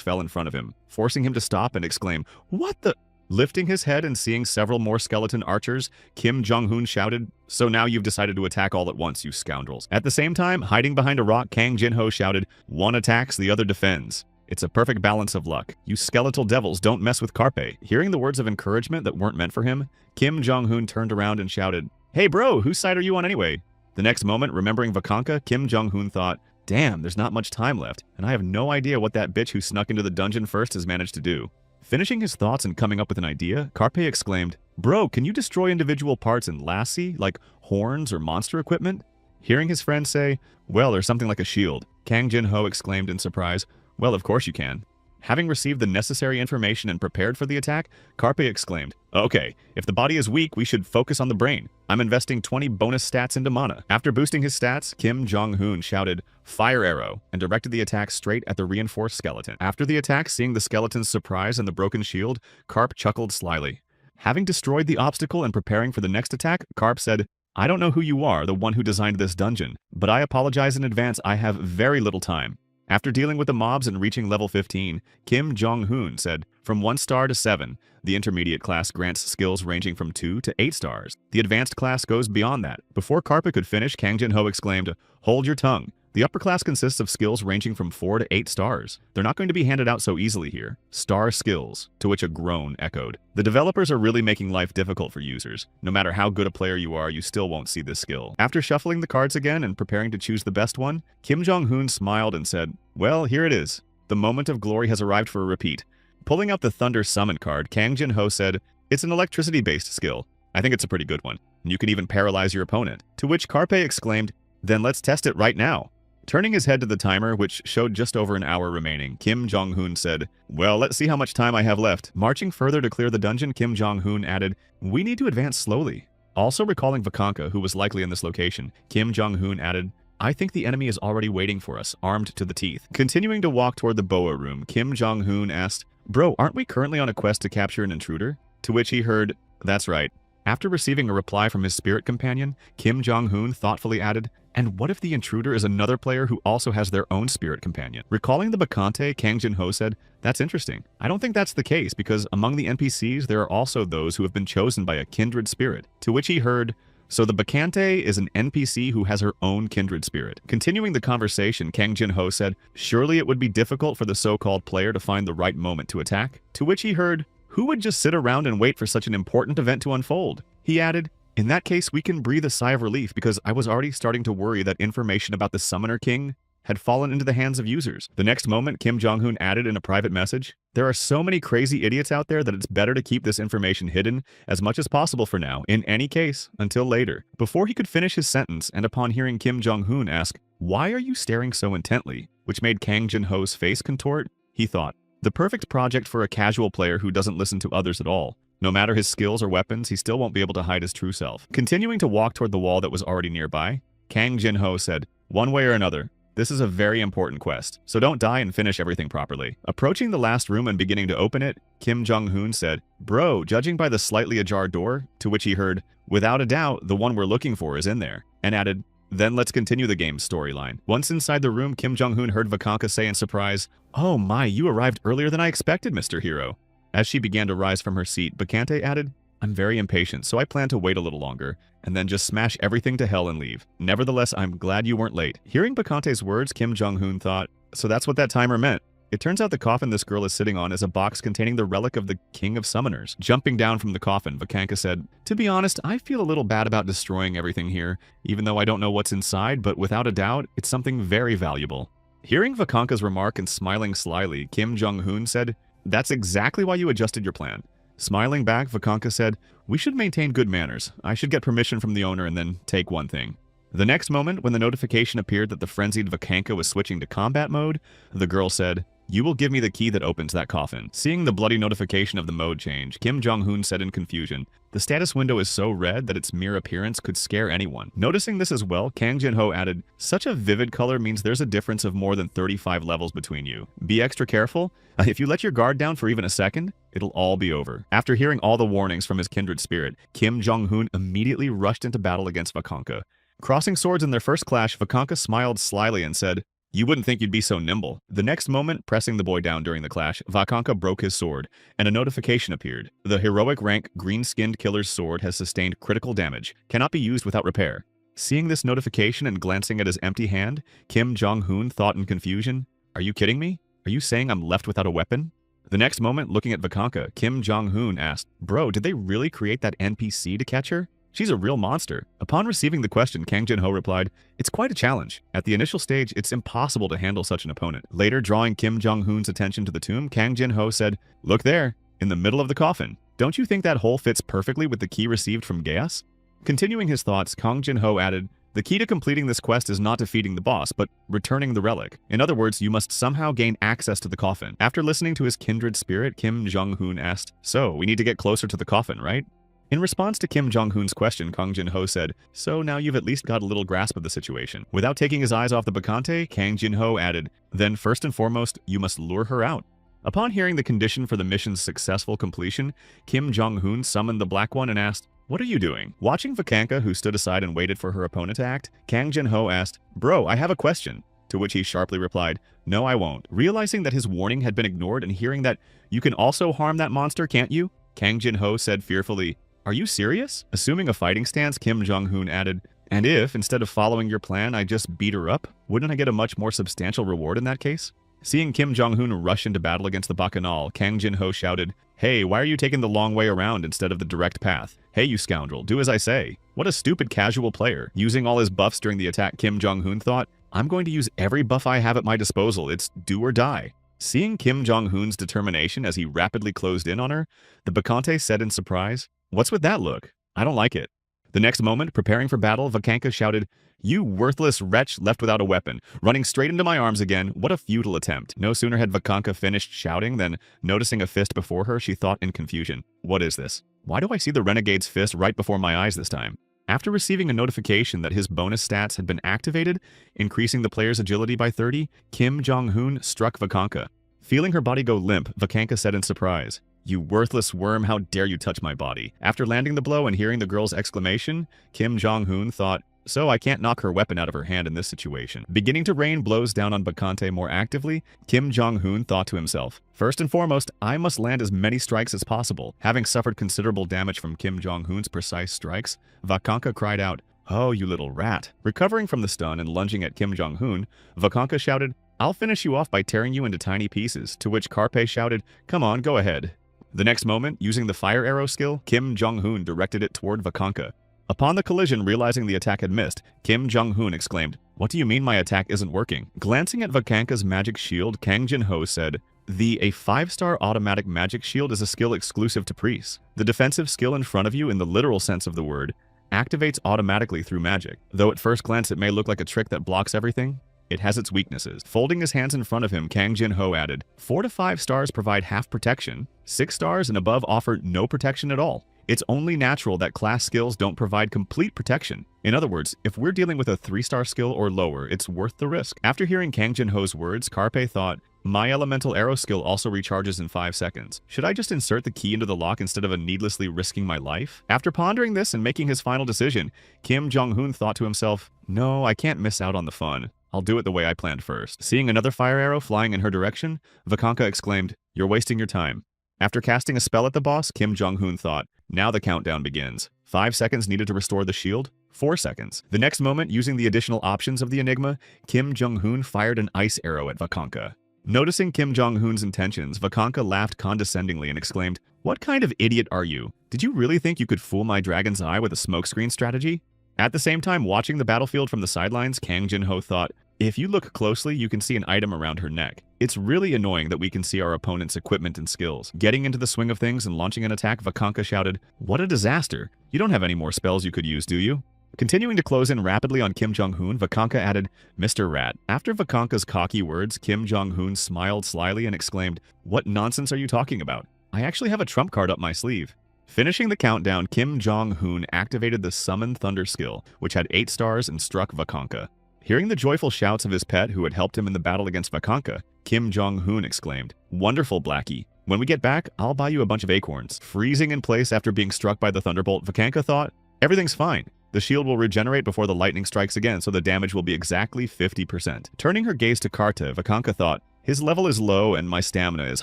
fell in front of him, forcing him to stop and exclaim, "What the?" Lifting his head and seeing several more skeleton archers, Kim Jong-hoon shouted, "So now you've decided to attack all at once, you scoundrels." At the same time, hiding behind a rock, Kang Jin-ho shouted, "One attacks, the other defends. It's a perfect balance of luck. You skeletal devils don't mess with Carpe." Hearing the words of encouragement that weren't meant for him, Kim Jong-hoon turned around and shouted, "Hey bro, whose side are you on anyway?" The next moment, remembering Vakanka, Kim Jong-hoon thought, "Damn, there's not much time left, and I have no idea what that bitch who snuck into the dungeon first has managed to do." Finishing his thoughts and coming up with an idea, Carpe exclaimed, "Bro, can you destroy individual parts in Lassie, like horns or monster equipment?" Hearing his friend say, "Well, or something like a shield," Kang Jin-ho exclaimed in surprise, "Well, of course you can." Having received the necessary information and prepared for the attack, Carpe exclaimed, "Okay, if the body is weak, we should focus on the brain. I'm investing 20 bonus stats into mana." After boosting his stats, Kim Jong-hoon shouted, "Fire arrow," and directed the attack straight at the reinforced skeleton. After the attack, seeing the skeleton's surprise and the broken shield, Carp chuckled slyly. Having destroyed the obstacle and preparing for the next attack, Carp said, "I don't know who you are, the one who designed this dungeon, but I apologize in advance, I have very little time." After dealing with the mobs and reaching level 15, Kim Jong-hoon said, "From 1 star to 7, the intermediate class grants skills ranging from 2 to 8 stars. The advanced class goes beyond that." Before Karpa could finish, Kang Jin-ho exclaimed, "Hold your tongue. The upper class consists of skills ranging from 4 to 8 stars. They're not going to be handed out so easily here. Star skills," to which a groan echoed. The developers are really making life difficult for users. No matter how good a player you are, you still won't see this skill. After shuffling the cards again and preparing to choose the best one, Kim Jong-hoon smiled and said, "Well, here it is. The moment of glory has arrived for a repeat." Pulling out the Thunder Summon card, Kang Jin-ho said, "It's an electricity-based skill. I think it's a pretty good one. You can even paralyze your opponent." To which Carpe exclaimed, "Then let's test it right now." Turning his head to the timer, which showed just over an hour remaining, Kim Jong-hoon said, "Well, let's see how much time I have left." Marching further to clear the dungeon, Kim Jong-hoon added, "We need to advance slowly." Also recalling Vakanka, who was likely in this location, Kim Jong-hoon added, "I think the enemy is already waiting for us, armed to the teeth." Continuing to walk toward the boa room, Kim Jong-hoon asked, "Bro, aren't we currently on a quest to capture an intruder?" To which he heard, "That's right." After receiving a reply from his spirit companion, Kim Jong-hoon thoughtfully added, "And what if the intruder is another player who also has their own spirit companion?" Recalling the Bacante, Kang Jin-ho said, "That's interesting. I don't think that's the case because among the NPCs there are also those who have been chosen by a kindred spirit." To which he heard, "So the Bacante is an NPC who has her own kindred spirit." Continuing the conversation, Kang Jin-ho said, "Surely it would be difficult for the so-called player to find the right moment to attack." To which he heard, "Who would just sit around and wait for such an important event to unfold?" He added, "In that case, we can breathe a sigh of relief because I was already starting to worry that information about the Summoner King had fallen into the hands of users. The next moment, Kim Jong-un added in a private message, "There are so many crazy idiots out there that it's better to keep this information hidden as much as possible for now, in any case, until later." Before he could finish his sentence, and upon hearing Kim Jong-un ask, "Why are you staring so intently?" which made Kang Jin-ho's face contort, he thought, the perfect project for a casual player who doesn't listen to others at all. No matter his skills or weapons, he still won't be able to hide his true self. Continuing to walk toward the wall that was already nearby, Kang Jin-ho said, "One way or another, this is a very important quest, so don't die and finish everything properly." Approaching the last room and beginning to open it, Kim Jong-un said, "Bro, judging by the slightly ajar door," to which he heard, "Without a doubt, the one we're looking for is in there," and added, "Then let's continue the game's storyline." Once inside the room, Kim Jong-un heard Vakanka say in surprise, "Oh my, you arrived earlier than I expected, Mr. Hero." As she began to rise from her seat, Bakante added, "I'm very impatient, so I plan to wait a little longer, and then just smash everything to hell and leave. Nevertheless, I'm glad you weren't late." Hearing Bakante's words, Kim Jong-un thought, so that's what that timer meant. It turns out the coffin this girl is sitting on is a box containing the relic of the King of Summoners. Jumping down from the coffin, Vakanka said, "To be honest, I feel a little bad about destroying everything here, even though I don't know what's inside, but without a doubt, it's something very valuable." Hearing Vakanka's remark and smiling slyly, Kim Jong-un said, "That's exactly why you adjusted your plan." Smiling back, Vakanka said, "We should maintain good manners. I should get permission from the owner and then take one thing." The next moment, when the notification appeared that the frenzied Vakanka was switching to combat mode, the girl said, "You will give me the key that opens that coffin." Seeing the bloody notification of the mode change, Kim Jong-un said in confusion, "The status window is so red that its mere appearance could scare anyone." Noticing this as well, Kang Jin-ho added, "Such a vivid color means there's a difference of more than 35 levels between you. Be extra careful. If you let your guard down for even a second, it'll all be over." After hearing all the warnings from his kindred spirit, Kim Jong-un immediately rushed into battle against Vakanka. Crossing swords in their first clash, Vakanka smiled slyly and said, "You wouldn't think you'd be so nimble." The next moment, pressing the boy down during the clash, Vakanka broke his sword, and a notification appeared. The heroic rank green-skinned killer's sword has sustained critical damage, cannot be used without repair. Seeing this notification and glancing at his empty hand, Kim Jong-un thought in confusion, "Are you kidding me? Are you saying I'm left without a weapon?" The next moment, looking at Vakanka, Kim Jong-un asked, "Bro, did they really create that NPC to catch her? She's a real monster." Upon receiving the question, Kang Jin-ho replied, "It's quite a challenge. At the initial stage, it's impossible to handle such an opponent." Later, drawing Kim Jong-un's attention to the tomb, Kang Jin-ho said, "Look there, in the middle of the coffin. Don't you think that hole fits perfectly with the key received from Geas?" Continuing his thoughts, Kang Jin-ho added, "The key to completing this quest is not defeating the boss, but returning the relic. In other words, you must somehow gain access to the coffin." After listening to his kindred spirit, Kim Jong-un asked, "So, we need to get closer to the coffin, right?" In response to Kim Jong-un's question, Kang Jin-ho said, "So now you've at least got a little grasp of the situation." Without taking his eyes off the Bakante, Kang Jin-ho added, "Then first and foremost, you must lure her out." Upon hearing the condition for the mission's successful completion, Kim Jong-un summoned the Black One and asked, "What are you doing?" Watching Vakanka, who stood aside and waited for her opponent to act, Kang Jin-ho asked, "Bro, I have a question." To which he sharply replied, "No, I won't." Realizing that his warning had been ignored and hearing that, "You can also harm that monster, can't you?" Kang Jin-ho said fearfully, "Are you serious?" Assuming a fighting stance, Kim Jong-un added, "And if, instead of following your plan, I just beat her up, wouldn't I get a much more substantial reward in that case?" Seeing Kim Jong-un rush into battle against the Bacchanal, Kang Jin-ho shouted, "Hey, why are you taking the long way around instead of the direct path? Hey, you scoundrel, do as I say." What a stupid casual player. Using all his buffs during the attack, Kim Jong-un thought, "I'm going to use every buff I have at my disposal. It's do or die." Seeing Kim Jong-un's determination as he rapidly closed in on her, the Bakante said in surprise, "What's with that look? I don't like it." The next moment, preparing for battle, Vakanka shouted, "You worthless wretch left without a weapon, running straight into my arms again. What a futile attempt." No sooner had Vakanka finished shouting than, noticing a fist before her, she thought in confusion, "What is this? Why do I see the renegade's fist right before my eyes this time?" After receiving a notification that his bonus stats had been activated, increasing the player's agility by 30, Kim Jong-un struck Vakanka. Feeling her body go limp, Vakanka said in surprise, "You worthless worm, how dare you touch my body?" After landing the blow and hearing the girl's exclamation, Kim Jong-un thought, "So I can't knock her weapon out of her hand in this situation." Beginning to rain blows down on Bakante more actively, Kim Jong-un thought to himself, "First and foremost, I must land as many strikes as possible." Having suffered considerable damage from Kim Jong-un's precise strikes, Vakanka cried out, "Oh, you little rat." Recovering from the stun and lunging at Kim Jong-un, Vakanka shouted, "I'll finish you off by tearing you into tiny pieces," to which Carpe shouted, "Come on, go ahead." The next moment, using the fire arrow skill, Kim Jong-un directed it toward Vakanka. Upon the collision, realizing the attack had missed, Kim Jong-un exclaimed, What do you mean my attack isn't working? Glancing at Vakanka's magic shield, Kang Jin-ho said, a 5-star automatic magic shield is a skill exclusive to priests. The defensive skill in front of you, in the literal sense of the word, activates automatically through magic. Though at first glance it may look like a trick that blocks everything, it has its weaknesses. Folding his hands in front of him, Kang Jin-ho added, 4 to 5 stars provide half protection, 6 stars and above offer no protection at all. It's only natural that class skills don't provide complete protection. In other words, if we're dealing with a 3-star skill or lower, it's worth the risk. After hearing Kang Jin-ho's words, Carpe thought, my elemental arrow skill also recharges in 5 seconds. Should I just insert the key into the lock instead of needlessly risking my life? After pondering this and making his final decision, Kim Jong-hoon thought to himself, no, I can't miss out on the fun. I'll do it the way I planned first. Seeing another fire arrow flying in her direction, Vakanka exclaimed, you're wasting your time. After casting a spell at the boss, Kim Jong-hoon thought, now the countdown begins. 5 seconds needed to restore the shield, 4 seconds. The next moment, using the additional options of the Enigma, Kim Jong-hoon fired an ice arrow at Vakanka. Noticing Kim Jong-hoon's intentions, Vakanka laughed condescendingly and exclaimed, what kind of idiot are you? Did you really think you could fool my dragon's eye with a smokescreen strategy? At the same time, watching the battlefield from the sidelines, Kang Jin-ho thought, if you look closely, you can see an item around her neck. It's really annoying that we can see our opponent's equipment and skills. Getting into the swing of things and launching an attack, Vakanka shouted, what a disaster. You don't have any more spells you could use, do you? Continuing to close in rapidly on Kim Jong-hoon, Vakanka added, Mr. Rat. After Vakanka's cocky words, Kim Jong-hoon smiled slyly and exclaimed, what nonsense are you talking about? I actually have a trump card up my sleeve. Finishing the countdown, Kim Jong-hoon activated the Summon Thunder skill, which had 8 stars and struck Vakanka. Hearing the joyful shouts of his pet who had helped him in the battle against Vakanka, Kim Jong-hoon exclaimed, wonderful, Blackie. When we get back, I'll buy you a bunch of acorns. Freezing in place after being struck by the thunderbolt, Vakanka thought, everything's fine. The shield will regenerate before the lightning strikes again, so the damage will be exactly 50%. Turning her gaze to Karta, Vakanka thought, his level is low and my stamina is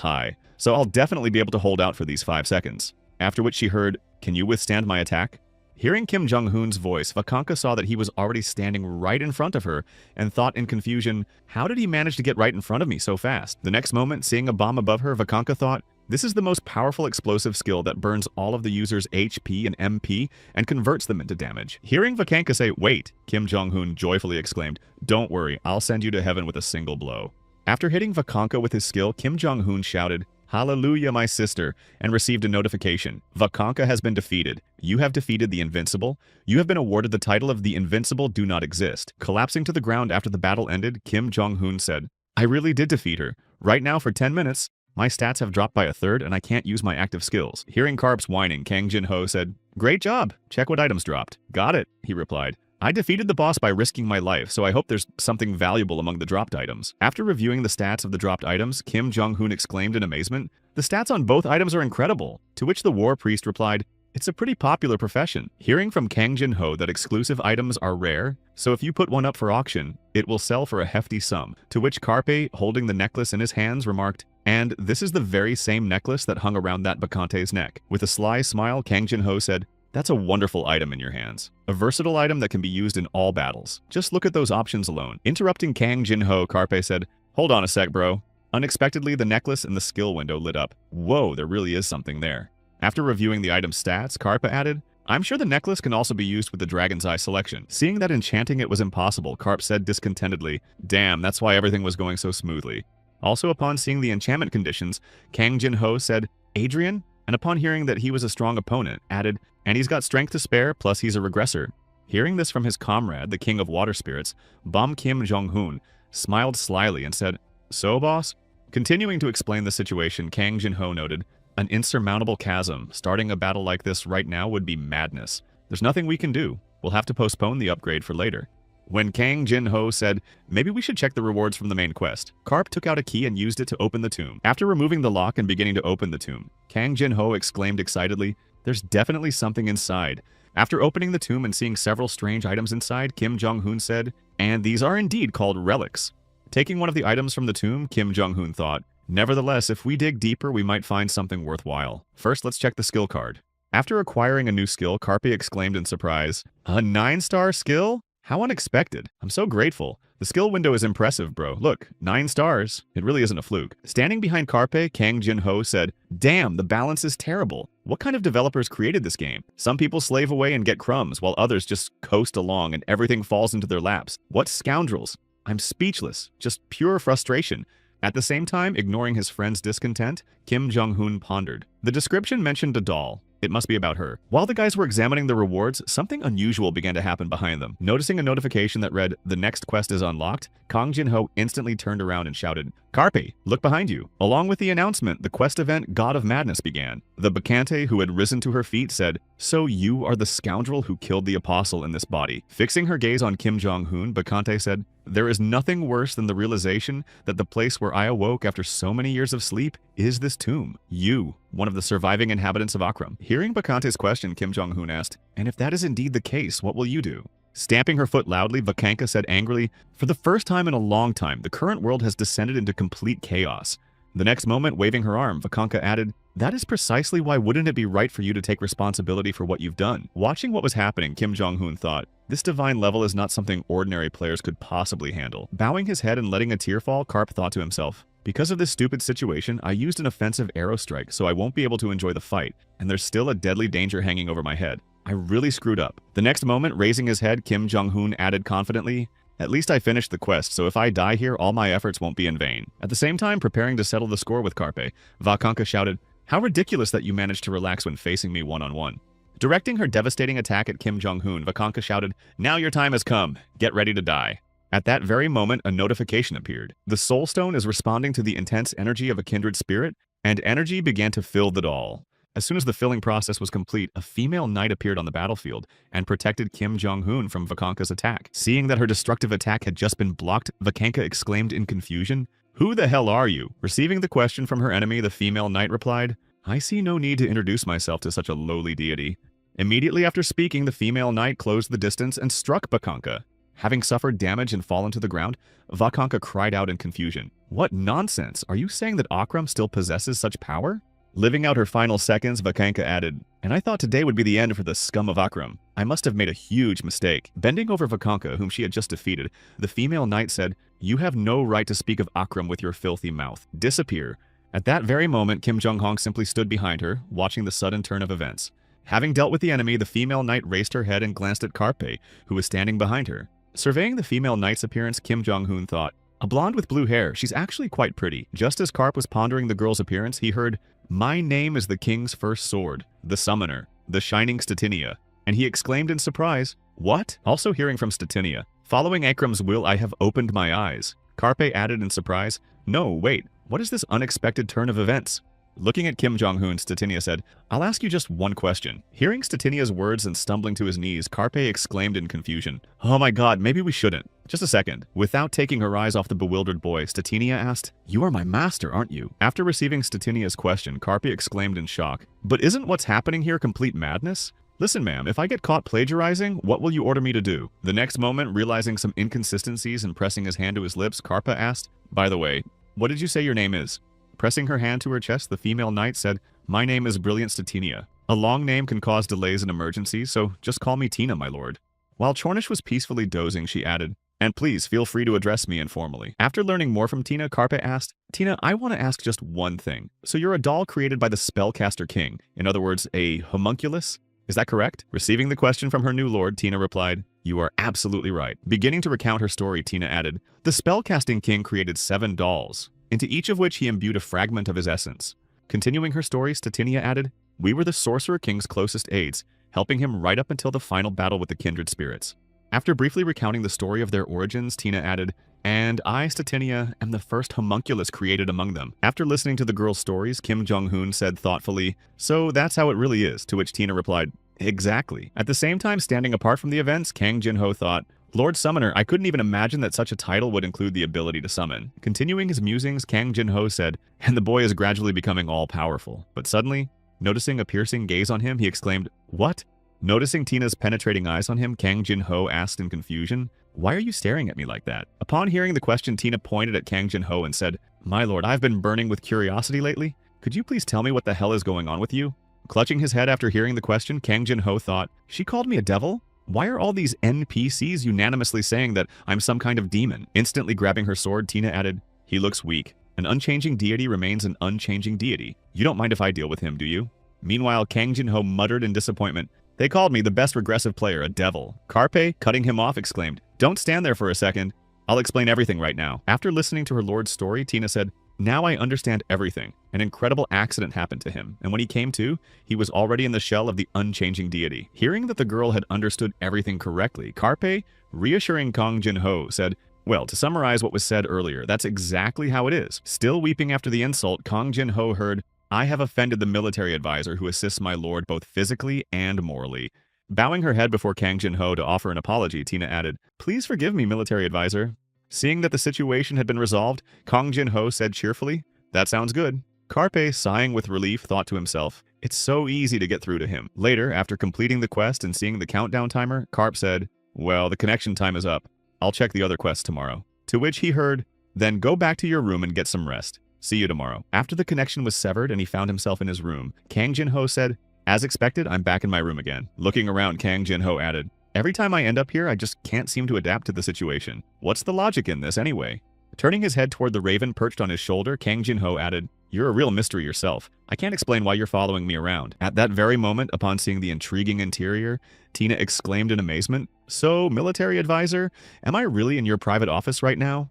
high, so I'll definitely be able to hold out for these 5 seconds. After which she heard, can you withstand my attack? Hearing Kim Jong-hoon's voice, Vakanka saw that he was already standing right in front of her and thought in confusion, how did he manage to get right in front of me so fast? The next moment, seeing a bomb above her, Vakanka thought, this is the most powerful explosive skill that burns all of the user's HP and MP and converts them into damage. Hearing Vakanka say, wait, Kim Jong-hoon joyfully exclaimed, don't worry, I'll send you to heaven with a single blow. After hitting Vakanka with his skill, Kim Jong-hoon shouted, hallelujah, my sister, and received a notification. Vakanka has been defeated. You have defeated the Invincible. You have been awarded the title of the Invincible Do Not Exist. Collapsing to the ground after the battle ended, Kim Jong-hoon said, I really did defeat her. Right now, for 10 minutes, my stats have dropped by 1/3 and I can't use my active skills. Hearing Karp's whining, Kang Jin-ho said, great job. Check what items dropped. Got it, he replied. I defeated the boss by risking my life, so I hope there's something valuable among the dropped items. After reviewing the stats of the dropped items, Kim Jong-hoon exclaimed in amazement, the stats on both items are incredible, to which the war priest replied, it's a pretty popular profession. Hearing from Kang Jin-ho that exclusive items are rare, so if you put one up for auction, it will sell for a hefty sum, to which Carpe, holding the necklace in his hands, remarked, and this is the very same necklace that hung around that Bakante's neck. With a sly smile, Kang Jin-ho said, that's a wonderful item in your hands. A versatile item that can be used in all battles. Just look at those options alone. Interrupting Kang Jin-ho, Carpe said, hold on a sec, bro. Unexpectedly, the necklace in the skill window lit up. Whoa, there really is something there. After reviewing the item's stats, Carpe added, I'm sure the necklace can also be used with the Dragon's Eye selection. Seeing that enchanting it was impossible, Carp said discontentedly, damn, that's why everything was going so smoothly. Also, upon seeing the enchantment conditions, Kang Jin-ho said, Adrian? And upon hearing that he was a strong opponent, added, and he's got strength to spare, plus he's a regressor. Hearing this from his comrade, the king of water spirits, Bom Kim Jong-hoon, smiled slyly and said, so, boss? Continuing to explain the situation, Kang Jin-ho noted, an insurmountable chasm. Starting a battle like this right now would be madness. There's nothing we can do. We'll have to postpone the upgrade for later. When Kang Jin-ho said, maybe we should check the rewards from the main quest, Carp took out a key and used it to open the tomb. After removing the lock and beginning to open the tomb, Kang Jin-ho exclaimed excitedly, there's definitely something inside. After opening the tomb and seeing several strange items inside, Kim Jong-hoon said, and these are indeed called relics. Taking one of the items from the tomb, Kim Jong-hoon thought, nevertheless, if we dig deeper, we might find something worthwhile. First, let's check the skill card. After acquiring a new skill, Carpe exclaimed in surprise, a 9-star skill? How unexpected. I'm so grateful. The skill window is impressive, bro. Look, 9 stars. It really isn't a fluke. Standing behind Carpe, Kang Jin-ho said, "Damn, the balance is terrible. What kind of developers created this game? Some people slave away and get crumbs, while others just coast along and everything falls into their laps. What scoundrels? I'm speechless. Just pure frustration." At the same time, ignoring his friend's discontent, Kim Jong-hoon pondered. The description mentioned a doll. It must be about her. While the guys were examining the rewards, something unusual began to happen behind them. Noticing a notification that read, "The next quest is unlocked," Kang Jin-ho instantly turned around and shouted, "Carpe, look behind you." Along with the announcement, the quest event God of Madness began. The Bacante, who had risen to her feet, said, "So you are the scoundrel who killed the apostle in this body." Fixing her gaze on Kim Jong-hoon, Bacante said, "There is nothing worse than the realization that the place where I awoke after so many years of sleep is this tomb. You, one of the surviving inhabitants of Akram." Hearing Bacante's question, Kim Jong-hoon asked, "And if that is indeed the case, what will you do?" Stamping her foot loudly, Vakanka said angrily, "For the first time in a long time, the current world has descended into complete chaos." The next moment, waving her arm, Vakanka added, "That is precisely why wouldn't it be right for you to take responsibility for what you've done?" Watching what was happening, Kim Jong-hoon thought, this divine level is not something ordinary players could possibly handle. Bowing his head and letting a tear fall, Karp thought to himself, "Because of this stupid situation, I used an offensive arrow strike, so I won't be able to enjoy the fight, and there's still a deadly danger hanging over my head. I really screwed up." The next moment, raising his head, Kim Jong-hoon added confidently, "At least I finished the quest, so if I die here, all my efforts won't be in vain." At the same time, preparing to settle the score with Carpe, Vakanka shouted, "How ridiculous that you managed to relax when facing me one-on-one." Directing her devastating attack at Kim Jong-hoon, Vakanka shouted, "Now your time has come. Get ready to die." At that very moment, a notification appeared. The Soul Stone is responding to the intense energy of a kindred spirit, and energy began to fill the doll. As soon as the filling process was complete, a female knight appeared on the battlefield and protected Kim Jong-hoon from Vakanka's attack. Seeing that her destructive attack had just been blocked, Vakanka exclaimed in confusion, "Who the hell are you?" Receiving the question from her enemy, the female knight replied, "I see no need to introduce myself to such a lowly deity." Immediately after speaking, the female knight closed the distance and struck Vakanka. Having suffered damage and fallen to the ground, Vakanka cried out in confusion, "What nonsense! Are you saying that Akram still possesses such power?" Living out her final seconds, Vakanka added, "And I thought today would be the end for the scum of Akram. I must have made a huge mistake." Bending over Vakanka, whom she had just defeated, the female knight said, "You have no right to speak of Akram with your filthy mouth. Disappear." At that very moment, Kim Jong-hong simply stood behind her, watching the sudden turn of events. Having dealt with the enemy, the female knight raised her head and glanced at Carpe, who was standing behind her. Surveying the female knight's appearance, Kim Jong-hoon thought, "A blonde with blue hair, she's actually quite pretty." Just as Karp was pondering the girl's appearance, he heard, "My name is the king's first sword, the summoner, the shining Statinia." And he exclaimed in surprise, "What?" Also hearing from Statinia, "Following Akram's will, I have opened my eyes." Carpe added in surprise, "No, wait, what is this unexpected turn of events?" Looking at Kim Jong-hoon, Statinia said, "I'll ask you just one question." Hearing Statinia's words and stumbling to his knees, Carpe exclaimed in confusion, "Oh my god, maybe we shouldn't." Just a second. Without taking her eyes off the bewildered boy, Statinia asked, "You are my master, aren't you?" After receiving Statinia's question, Carpe exclaimed in shock, "But isn't what's happening here complete madness? Listen, ma'am, if I get caught plagiarizing, what will you order me to do?" The next moment, realizing some inconsistencies and pressing his hand to his lips, Carpe asked, "By the way, what did you say your name is?" Pressing her hand to her chest, the female knight said, "My name is Brilliant Statinia. A long name can cause delays and emergencies, so just call me Tina, my lord." While Chornish was peacefully dozing, she added, "And please feel free to address me informally." After learning more from Tina, Carpe asked, "Tina, I want to ask just one thing. So you're a doll created by the Spellcaster King, in other words, a homunculus? Is that correct?" Receiving the question from her new lord, Tina replied, "You are absolutely right." Beginning to recount her story, Tina added, "The Spellcasting King created 7 dolls, into each of which he imbued a fragment of his essence." Continuing her story, Statinia added, "We were the Sorcerer King's closest aides, helping him right up until the final battle with the kindred spirits." After briefly recounting the story of their origins, Tina added, "And I, Statinia, am the first homunculus created among them." After listening to the girl's stories, Kim Jong-hoon said thoughtfully, "So that's how it really is," to which Tina replied, "Exactly." At the same time, standing apart from the events, Kang Jin-ho thought, "Lord Summoner, I couldn't even imagine that such a title would include the ability to summon." Continuing his musings, Kang Jin-ho said, "And the boy is gradually becoming all-powerful." But suddenly, noticing a piercing gaze on him, he exclaimed, "What?" Noticing Tina's penetrating eyes on him, Kang Jin-ho asked in confusion, "Why are you staring at me like that?" Upon hearing the question, Tina pointed at Kang Jin-ho and said, "My lord, I've been burning with curiosity lately. Could you please tell me what the hell is going on with you?" Clutching his head after hearing the question, Kang Jin-ho thought, "She called me a devil? Why are all these NPCs unanimously saying that I'm some kind of demon? Instantly grabbing her sword, Tina added, he looks weak. An unchanging deity remains an unchanging deity. You don't mind if I deal with him, do you? Meanwhile, Kang Jin-ho muttered in disappointment, they called me the best regressive player, a devil. Carpe, cutting him off, exclaimed, don't stand there for a second. I'll explain everything right now. After listening to her lord's story, Tina said, now I understand everything. An incredible accident happened to him, and when he came to, he was already in the shell of the unchanging deity. Hearing that the girl had understood everything correctly, Carpe, reassuring Kang Jin-ho, said, well, to summarize what was said earlier, that's exactly how it is. Still weeping after the insult, Kang Jin-ho heard, I have offended the military advisor who assists my lord both physically and morally. Bowing her head before Kang Jin-ho to offer an apology, Tina added, please forgive me, military advisor. Seeing that the situation had been resolved, Kang Jin-ho said cheerfully, that sounds good. Carpe, sighing with relief, thought to himself, it's so easy to get through to him. Later, after completing the quest and seeing the countdown timer, Carp said, well, the connection time is up. I'll check the other quests tomorrow. To which he heard, then go back to your room and get some rest. See you tomorrow. After the connection was severed and he found himself in his room, Kang Jin-ho said, as expected, I'm back in my room again. Looking around, Kang Jin-ho added, every time I end up here, I just can't seem to adapt to the situation. What's the logic in this anyway? Turning his head toward the raven perched on his shoulder, Kang Jin-ho added, you're a real mystery yourself. I can't explain why you're following me around. At that very moment, upon seeing the intriguing interior, Tina exclaimed in amazement, so, military advisor, am I really in your private office right now?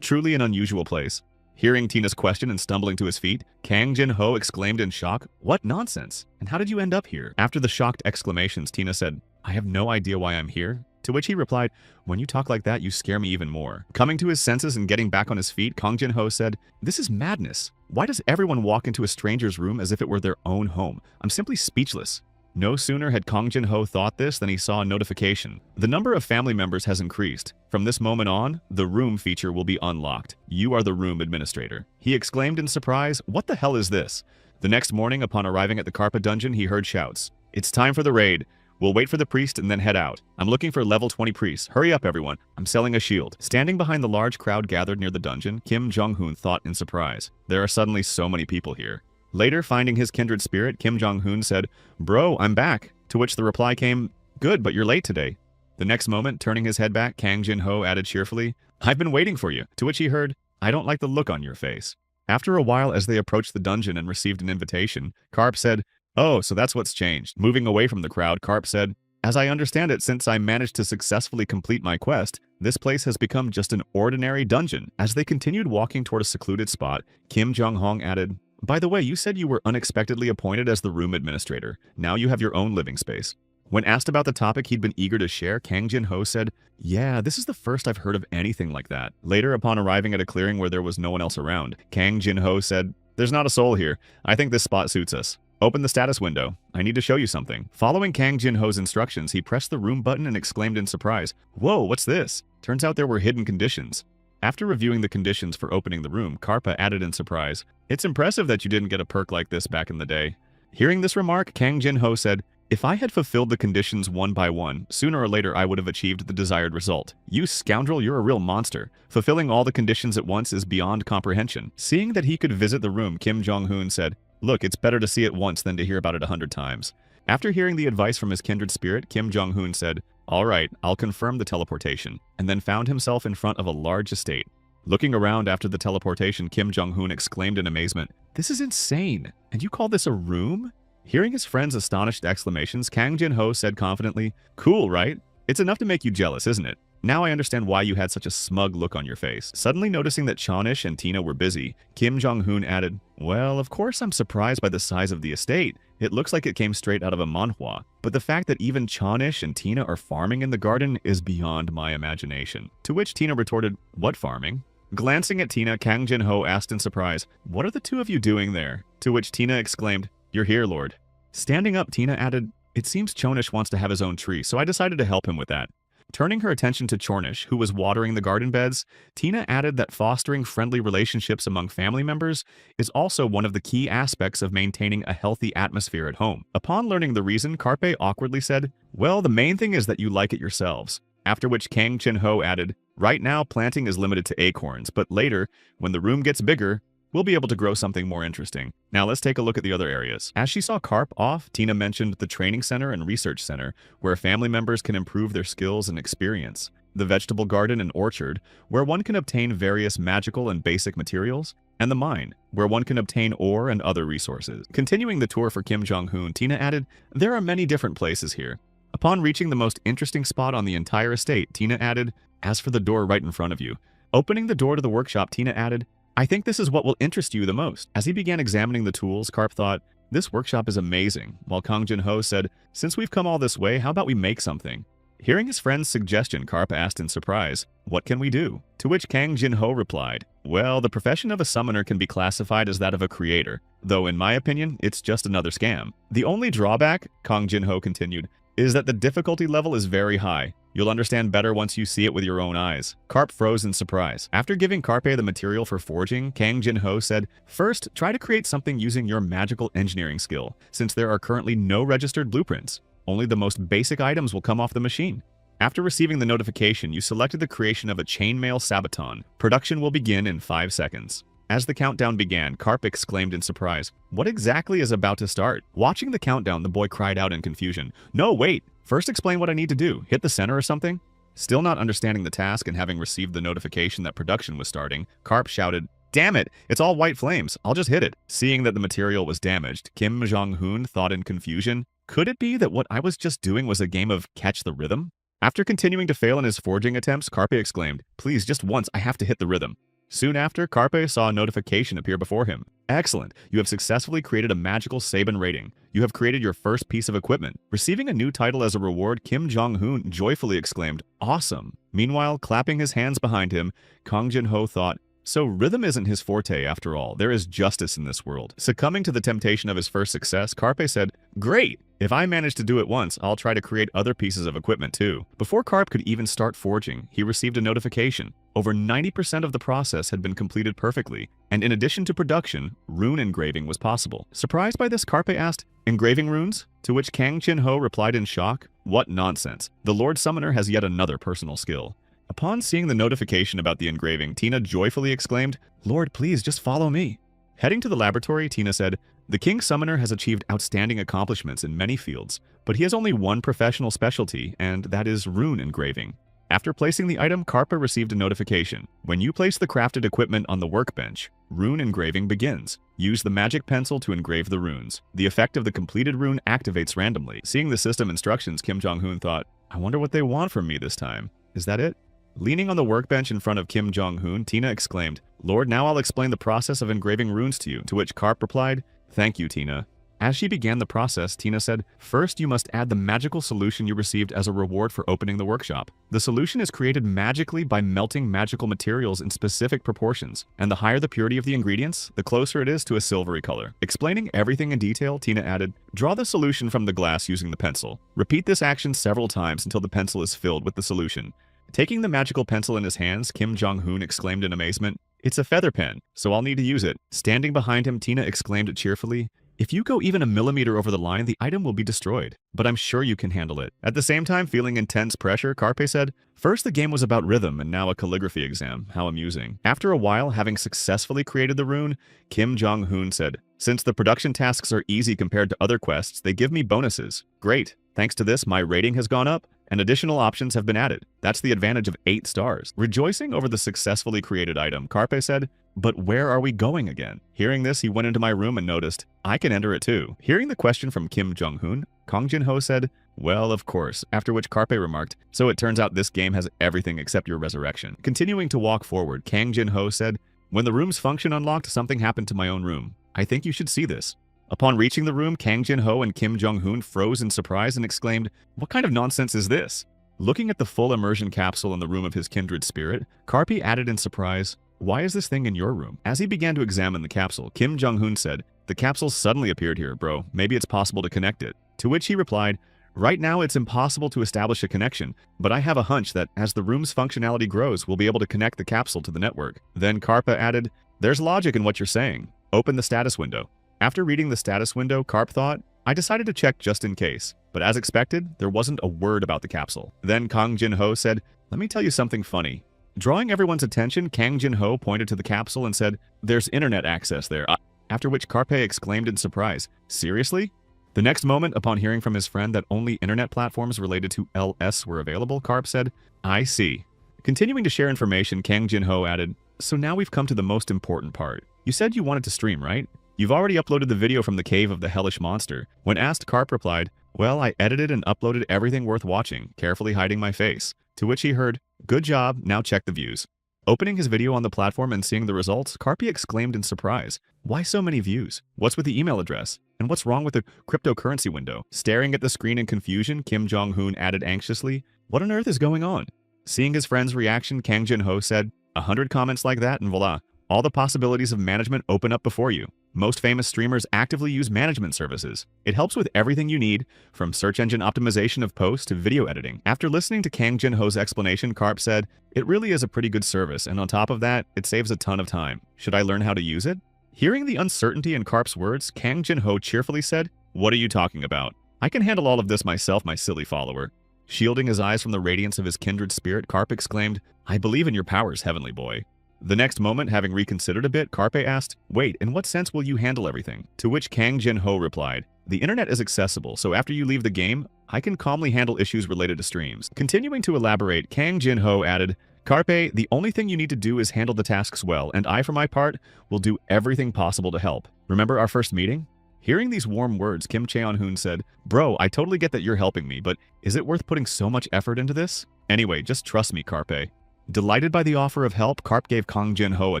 Truly an unusual place. Hearing Tina's question and stumbling to his feet, Kang Jin-ho exclaimed in shock, what nonsense? And how did you end up here? After the shocked exclamations, Tina said, I have no idea why I'm here. To which he replied, when you talk like that, you scare me even more. Coming to his senses and getting back on his feet, Kang Jin-ho said, this is madness. Why does everyone walk into a stranger's room as if it were their own home? I'm simply speechless. No sooner had Kang Jin-ho thought this than he saw a notification. The number of family members has increased. From this moment on, the room feature will be unlocked. You are the room administrator. He exclaimed in surprise, what the hell is this? The next morning, upon arriving at the Karpa dungeon, he heard shouts. It's time for the raid. We'll wait for the priest and then head out. I'm looking for level 20 priests. Hurry up, everyone. I'm selling a shield. Standing behind the large crowd gathered near the dungeon, Kim Jong-hoon thought in surprise. There are suddenly so many people here. Later, finding his kindred spirit, Kim Jong-hoon said, bro, I'm back. To which the reply came, good, but you're late today. The next moment, turning his head back, Kang Jin-ho added cheerfully, I've been waiting for you. To which he heard, I don't like the look on your face. After a while, as they approached the dungeon and received an invitation, Karp said, oh, so that's what's changed. Moving away from the crowd, Karp said, as I understand it, since I managed to successfully complete my quest, this place has become just an ordinary dungeon. As they continued walking toward a secluded spot, Kim Jong-hong added, by the way, you said you were unexpectedly appointed as the room administrator. Now you have your own living space. When asked about the topic he'd been eager to share, Kang Jin-ho said, yeah, this is the first I've heard of anything like that. Later, upon arriving at a clearing where there was no one else around, Kang Jin-ho said, there's not a soul here. I think this spot suits us. Open the status window. I need to show you something. Following Kang Jin-ho's instructions, he pressed the room button and exclaimed in surprise, whoa, what's this? Turns out there were hidden conditions. After reviewing the conditions for opening the room, Karpa added in surprise, it's impressive that you didn't get a perk like this back in the day. Hearing this remark, Kang Jin-ho said, if I had fulfilled the conditions one by one, sooner or later I would have achieved the desired result. You scoundrel, you're a real monster. Fulfilling all the conditions at once is beyond comprehension. Seeing that he could visit the room, Kim Jong-hoon said, look, it's better to see it once than to hear about it 100 times. After hearing the advice from his kindred spirit, Kim Jong-hoon said, all right, I'll confirm the teleportation, and then found himself in front of a large estate. Looking around after the teleportation, Kim Jong-hoon exclaimed in amazement, this is insane, and you call this a room? Hearing his friend's astonished exclamations, Kang Jin-ho said confidently, cool, right? It's enough to make you jealous, isn't it? Now I understand why you had such a smug look on your face. Suddenly noticing that Chonish and Tina were busy, Kim Jong-hoon added, well, of course I'm surprised by the size of the estate. It looks like it came straight out of a manhwa. But the fact that even Chonish and Tina are farming in the garden is beyond my imagination. To which Tina retorted, what farming? Glancing at Tina, Kang Jin-ho asked in surprise, what are the two of you doing there? To which Tina exclaimed, you're here, Lord. Standing up, Tina added, it seems Chonish wants to have his own tree, so I decided to help him with that. Turning her attention to Chornish, who was watering the garden beds, Tina added that fostering friendly relationships among family members is also one of the key aspects of maintaining a healthy atmosphere at home. Upon learning the reason, Carpe awkwardly said, well, the main thing is that you like it yourselves. After which Kang Jin-ho added, right now planting is limited to acorns, but later, when the room gets bigger, we'll be able to grow something more interesting. Now let's take a look at the other areas. As she saw Carp off, Tina mentioned the training center and research center, where family members can improve their skills and experience. The vegetable garden and orchard, where one can obtain various magical and basic materials, and the mine, where one can obtain ore and other resources. Continuing the tour for Kim Jong-hoon, Tina added, there are many different places here. Upon reaching the most interesting spot on the entire estate, Tina added, as for the door right in front of you. Opening the door to the workshop, Tina added, I think this is what will interest you the most. As he began examining the tools, Carp thought, this workshop is amazing, while Kang Jin-ho said, since we've come all this way, how about we make something? Hearing his friend's suggestion, Carp asked in surprise, what can we do? To which Kang Jin-ho replied, well, the profession of a summoner can be classified as that of a creator, though in my opinion, it's just another scam. The only drawback, Kang Jin-ho continued, is that the difficulty level is very high. You'll understand better once you see it with your own eyes. Carp froze in surprise. After giving Carpe the material for forging, Kang Jin-ho said, first, try to create something using your magical engineering skill, since there are currently no registered blueprints. Only the most basic items will come off the machine. After receiving the notification, you selected the creation of a chainmail sabaton. Production will begin in 5 seconds. As the countdown began, Carp exclaimed in surprise, what exactly is about to start? Watching the countdown, the boy cried out in confusion, no, wait! First explain what I need to do. Hit the center or something? Still not understanding the task and having received the notification that production was starting, Carp shouted, damn it! It's all white flames. I'll just hit it. Seeing that the material was damaged, Kim Jong-hoon thought in confusion, could it be that what I was just doing was a game of catch the rhythm? After continuing to fail in his forging attempts, Carpe exclaimed, please, just once, I have to hit the rhythm. Soon after, Carpe saw a notification appear before him. Excellent! You have successfully created a magical Sabin rating. You have created your first piece of equipment. Receiving a new title as a reward, Kim Jong-hoon joyfully exclaimed, awesome! Meanwhile, clapping his hands behind him, Kang Jin-ho thought, so rhythm isn't his forte after all. There is justice in this world. Succumbing to the temptation of his first success, Carpe said, great! If I manage to do it once, I'll try to create other pieces of equipment too. Before Carp could even start forging, he received a notification. Over 90% of the process had been completed perfectly, and in addition to production, rune engraving was possible. Surprised by this, Carpe asked, engraving runes? To which Kang Jin-ho replied in shock, what nonsense. The Lord Summoner has yet another personal skill. Upon seeing the notification about the engraving, Tina joyfully exclaimed, Lord, please just follow me. Heading to the laboratory, Tina said, the King Summoner has achieved outstanding accomplishments in many fields, but he has only one professional specialty, and that is rune engraving. After placing the item, Carpa received a notification. When you place the crafted equipment on the workbench, rune engraving begins. Use the magic pencil to engrave the runes. The effect of the completed rune activates randomly. Seeing the system instructions, Kim Jong-hoon thought, I wonder what they want from me this time. Is that it? Leaning on the workbench in front of Kim Jong-hoon, Tina exclaimed, Lord, now I'll explain the process of engraving runes to you, to which Carp replied, thank you, Tina. As she began the process, Tina said, first you must add the magical solution you received as a reward for opening the workshop. The solution is created magically by melting magical materials in specific proportions, and the higher the purity of the ingredients, the closer it is to a silvery color. Explaining everything in detail, Tina added, draw the solution from the glass using the pencil. Repeat this action several times until the pencil is filled with the solution. Taking the magical pencil in his hands, Kim Jong-hoon exclaimed in amazement, it's a feather pen, so I'll need to use it. Standing behind him, Tina exclaimed cheerfully, if you go even a millimeter over the line, the item will be destroyed, but I'm sure you can handle it. At the same time, feeling intense pressure, Carpe said, first the game was about rhythm and now a calligraphy exam. How amusing. After a while, having successfully created the rune, Kim Jong-hoon said, since the production tasks are easy compared to other quests, they give me bonuses. Great. Thanks to this, my rating has gone up, and additional options have been added. That's the advantage of 8 stars. Rejoicing over the successfully created item, Carpe said, but where are we going again? Hearing this, he went into my room and noticed, I can enter it too. Hearing the question from Kim Jong-hoon, Kang Jin-ho said, well, of course, after which Carpe remarked, so it turns out this game has everything except your resurrection. Continuing to walk forward, Kang Jin-ho said, when the room's function unlocked, something happened to my own room. I think you should see this. Upon reaching the room, Kang Jin-ho and Kim Jong-hoon froze in surprise and exclaimed, what kind of nonsense is this? Looking at the full immersion capsule in the room of his kindred spirit, Carpe added in surprise, why is this thing in your room? As he began to examine the capsule, Kim Jong-hoon said, the capsule suddenly appeared here, bro. Maybe it's possible to connect it. To which he replied, right now it's impossible to establish a connection, but I have a hunch that as the room's functionality grows, we'll be able to connect the capsule to the network. Then Carpa added, there's logic in what you're saying. Open the status window. After reading the status window, Carp thought, I decided to check just in case. But as expected, there wasn't a word about the capsule. Then Kang Jin-ho said, let me tell you something funny. Drawing everyone's attention, Kang Jin-ho pointed to the capsule and said, "There's internet access there." After which Carpe exclaimed in surprise, "Seriously?" The next moment, upon hearing from his friend that only internet platforms related to LS were available, Carp said, "I see." Continuing to share information, Kang Jin-ho added, "So now we've come to the most important part. You said you wanted to stream, right? You've already uploaded the video from the cave of the hellish monster." When asked, Carp replied, "Well, I edited and uploaded everything worth watching, carefully hiding my face." To which he heard, "Good job, now check the views." Opening his video on the platform and seeing the results, Carpi exclaimed in surprise, "Why so many views? What's with the email address? And what's wrong with the cryptocurrency window?" Staring at the screen in confusion, Kim Jong-hoon added anxiously, "What on earth is going on?" Seeing his friend's reaction, Kang Jin-ho said, 100 comments like that and voila, all the possibilities of management open up before you. Most famous streamers actively use management services. It helps with everything you need, from search engine optimization of posts to video editing. After listening to Kang Jin-ho's explanation, Carp said, "It really is a pretty good service, and on top of that, it saves a ton of time. Should I learn how to use it?" Hearing the uncertainty in Carp's words, Kang Jin-ho cheerfully said, "What are you talking about? I can handle all of this myself, my silly follower." Shielding his eyes from the radiance of his kindred spirit, Carp exclaimed, "I believe in your powers, heavenly boy." The next moment, having reconsidered a bit, Carpe asked, "Wait, in what sense will you handle everything?" To which Kang Jin-ho replied, "The internet is accessible, so after you leave the game, I can calmly handle issues related to streams." Continuing to elaborate, Kang Jin-ho added, "Carpe, the only thing you need to do is handle the tasks well, and I, for my part, will do everything possible to help. Remember our first meeting?" Hearing these warm words, Kim Cheon-hoon said, "Bro, I totally get that you're helping me, but is it worth putting so much effort into this? Anyway, just trust me, Carpe." Delighted by the offer of help, Carp gave Kang Jin-ho a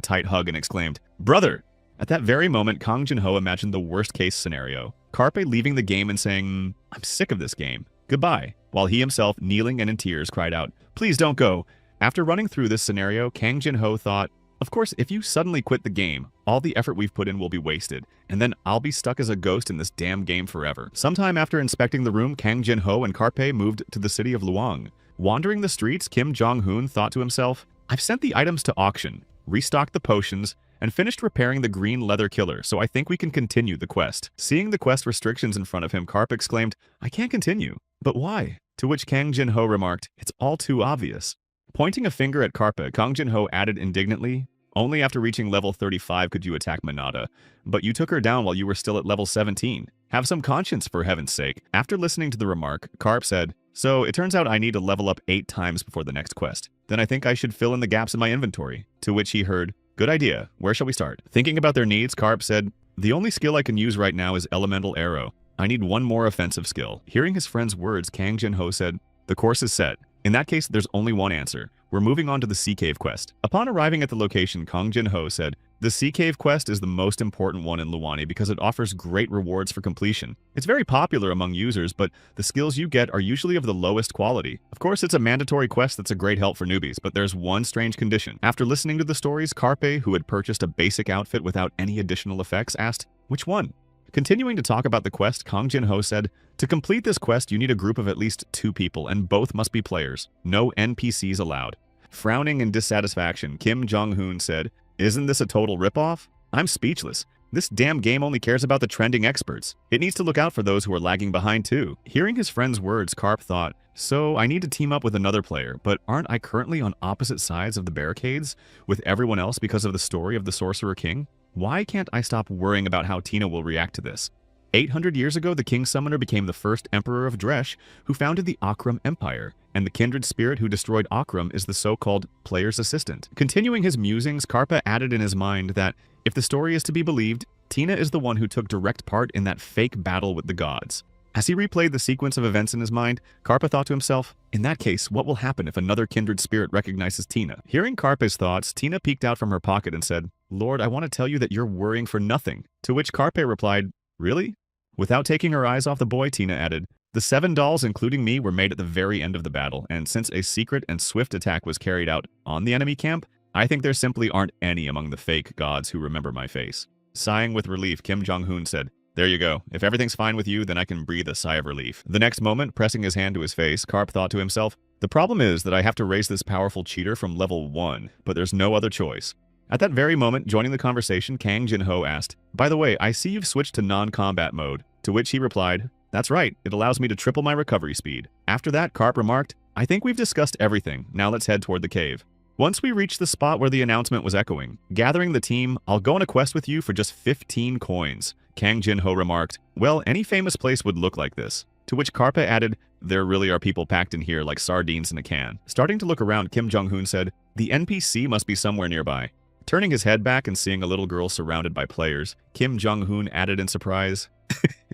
tight hug and exclaimed, "Brother!" At that very moment, Kang Jin-ho imagined the worst-case scenario. Carpe leaving the game and saying, "I'm sick of this game. Goodbye," while he himself, kneeling and in tears, cried out, "Please don't go." After running through this scenario, Kang Jin-ho thought, "Of course, if you suddenly quit the game, all the effort we've put in will be wasted, and then I'll be stuck as a ghost in this damn game forever." Sometime after inspecting the room, Kang Jin-ho and Carpe moved to the city of Luang. Wandering the streets, Kim Jong-hoon thought to himself, "I've sent the items to auction, restocked the potions, and finished repairing the green leather killer, so I think we can continue the quest." Seeing the quest restrictions in front of him, Carp exclaimed, "I can't continue." "But why?" To which Kang Jin-ho remarked, "It's all too obvious." Pointing a finger at Carpe, Kang Jin-ho added indignantly, "Only after reaching level 35 could you attack Manada, but you took her down while you were still at level 17. Have some conscience, for heaven's sake." After listening to the remark, Carp said, "So it turns out I need to level up 8 times before the next quest. Then I think I should fill in the gaps in my inventory." To which he heard, "Good idea. Where shall we start?" Thinking about their needs, Carp said, "The only skill I can use right now is Elemental Arrow. I need one more offensive skill." Hearing his friend's words, Kang Jin-ho said, "The course is set. In that case, there's only one answer. We're moving on to the Sea Cave quest." Upon arriving at the location, Kang Jin-ho said, "The Sea Cave quest is the most important one in Luwani because it offers great rewards for completion. It's very popular among users, but the skills you get are usually of the lowest quality. Of course, it's a mandatory quest that's a great help for newbies, but there's one strange condition." After listening to the stories, Carpe, who had purchased a basic outfit without any additional effects, asked, "Which one?" Continuing to talk about the quest, Kang Jin-ho said, "To complete this quest, you need a group of at least 2 people, and both must be players. No NPCs allowed." Frowning in dissatisfaction, Kim Jong-hoon said, "Isn't this a total ripoff? I'm speechless. This damn game only cares about the trending experts. It needs to look out for those who are lagging behind too." Hearing his friend's words, Carp thought, "So I need to team up with another player, but aren't I currently on opposite sides of the barricades with everyone else because of the story of the Sorcerer King? Why can't I stop worrying about how Tina will react to this?" 800 years ago, the King Summoner became the first Emperor of Dresh, who founded the Akram Empire, and the kindred spirit who destroyed Akram is the so-called player's assistant. Continuing his musings, Karpa added in his mind that, if the story is to be believed, Tina is the one who took direct part in that fake battle with the gods. As he replayed the sequence of events in his mind, Karpa thought to himself, "In that case, what will happen if another kindred spirit recognizes Tina?" Hearing Karpa's thoughts, Tina peeked out from her pocket and said, "Lord, I want to tell you that you're worrying for nothing." To which Karpe replied, "Really?" Without taking her eyes off the boy, Tina added, "The 7 dolls, including me, were made at the very end of the battle, and since a secret and swift attack was carried out on the enemy camp, I think there simply aren't any among the fake gods who remember my face." Sighing with relief, Kim Jong-hoon said, "There you go. If everything's fine with you, then I can breathe a sigh of relief." The next moment, pressing his hand to his face, Karp thought to himself, "The problem is that I have to raise this powerful cheater from level 1, but there's no other choice." At that very moment, joining the conversation, Kang Jin-ho asked, "By the way, I see you've switched to non-combat mode." To which he replied, "That's right, it allows me to triple my recovery speed." After that, Karp remarked, "I think we've discussed everything, now let's head toward the cave." Once we reached the spot where the announcement was echoing, gathering the team, I'll go on a quest with you for just 15 coins. Kang Jin-ho remarked, well, any famous place would look like this. To which Carpe added, there really are people packed in here like sardines in a can. Starting to look around, Kim Jong-hoon said, the NPC must be somewhere nearby. Turning his head back and seeing a little girl surrounded by players, Kim Jong-hoon added in surprise,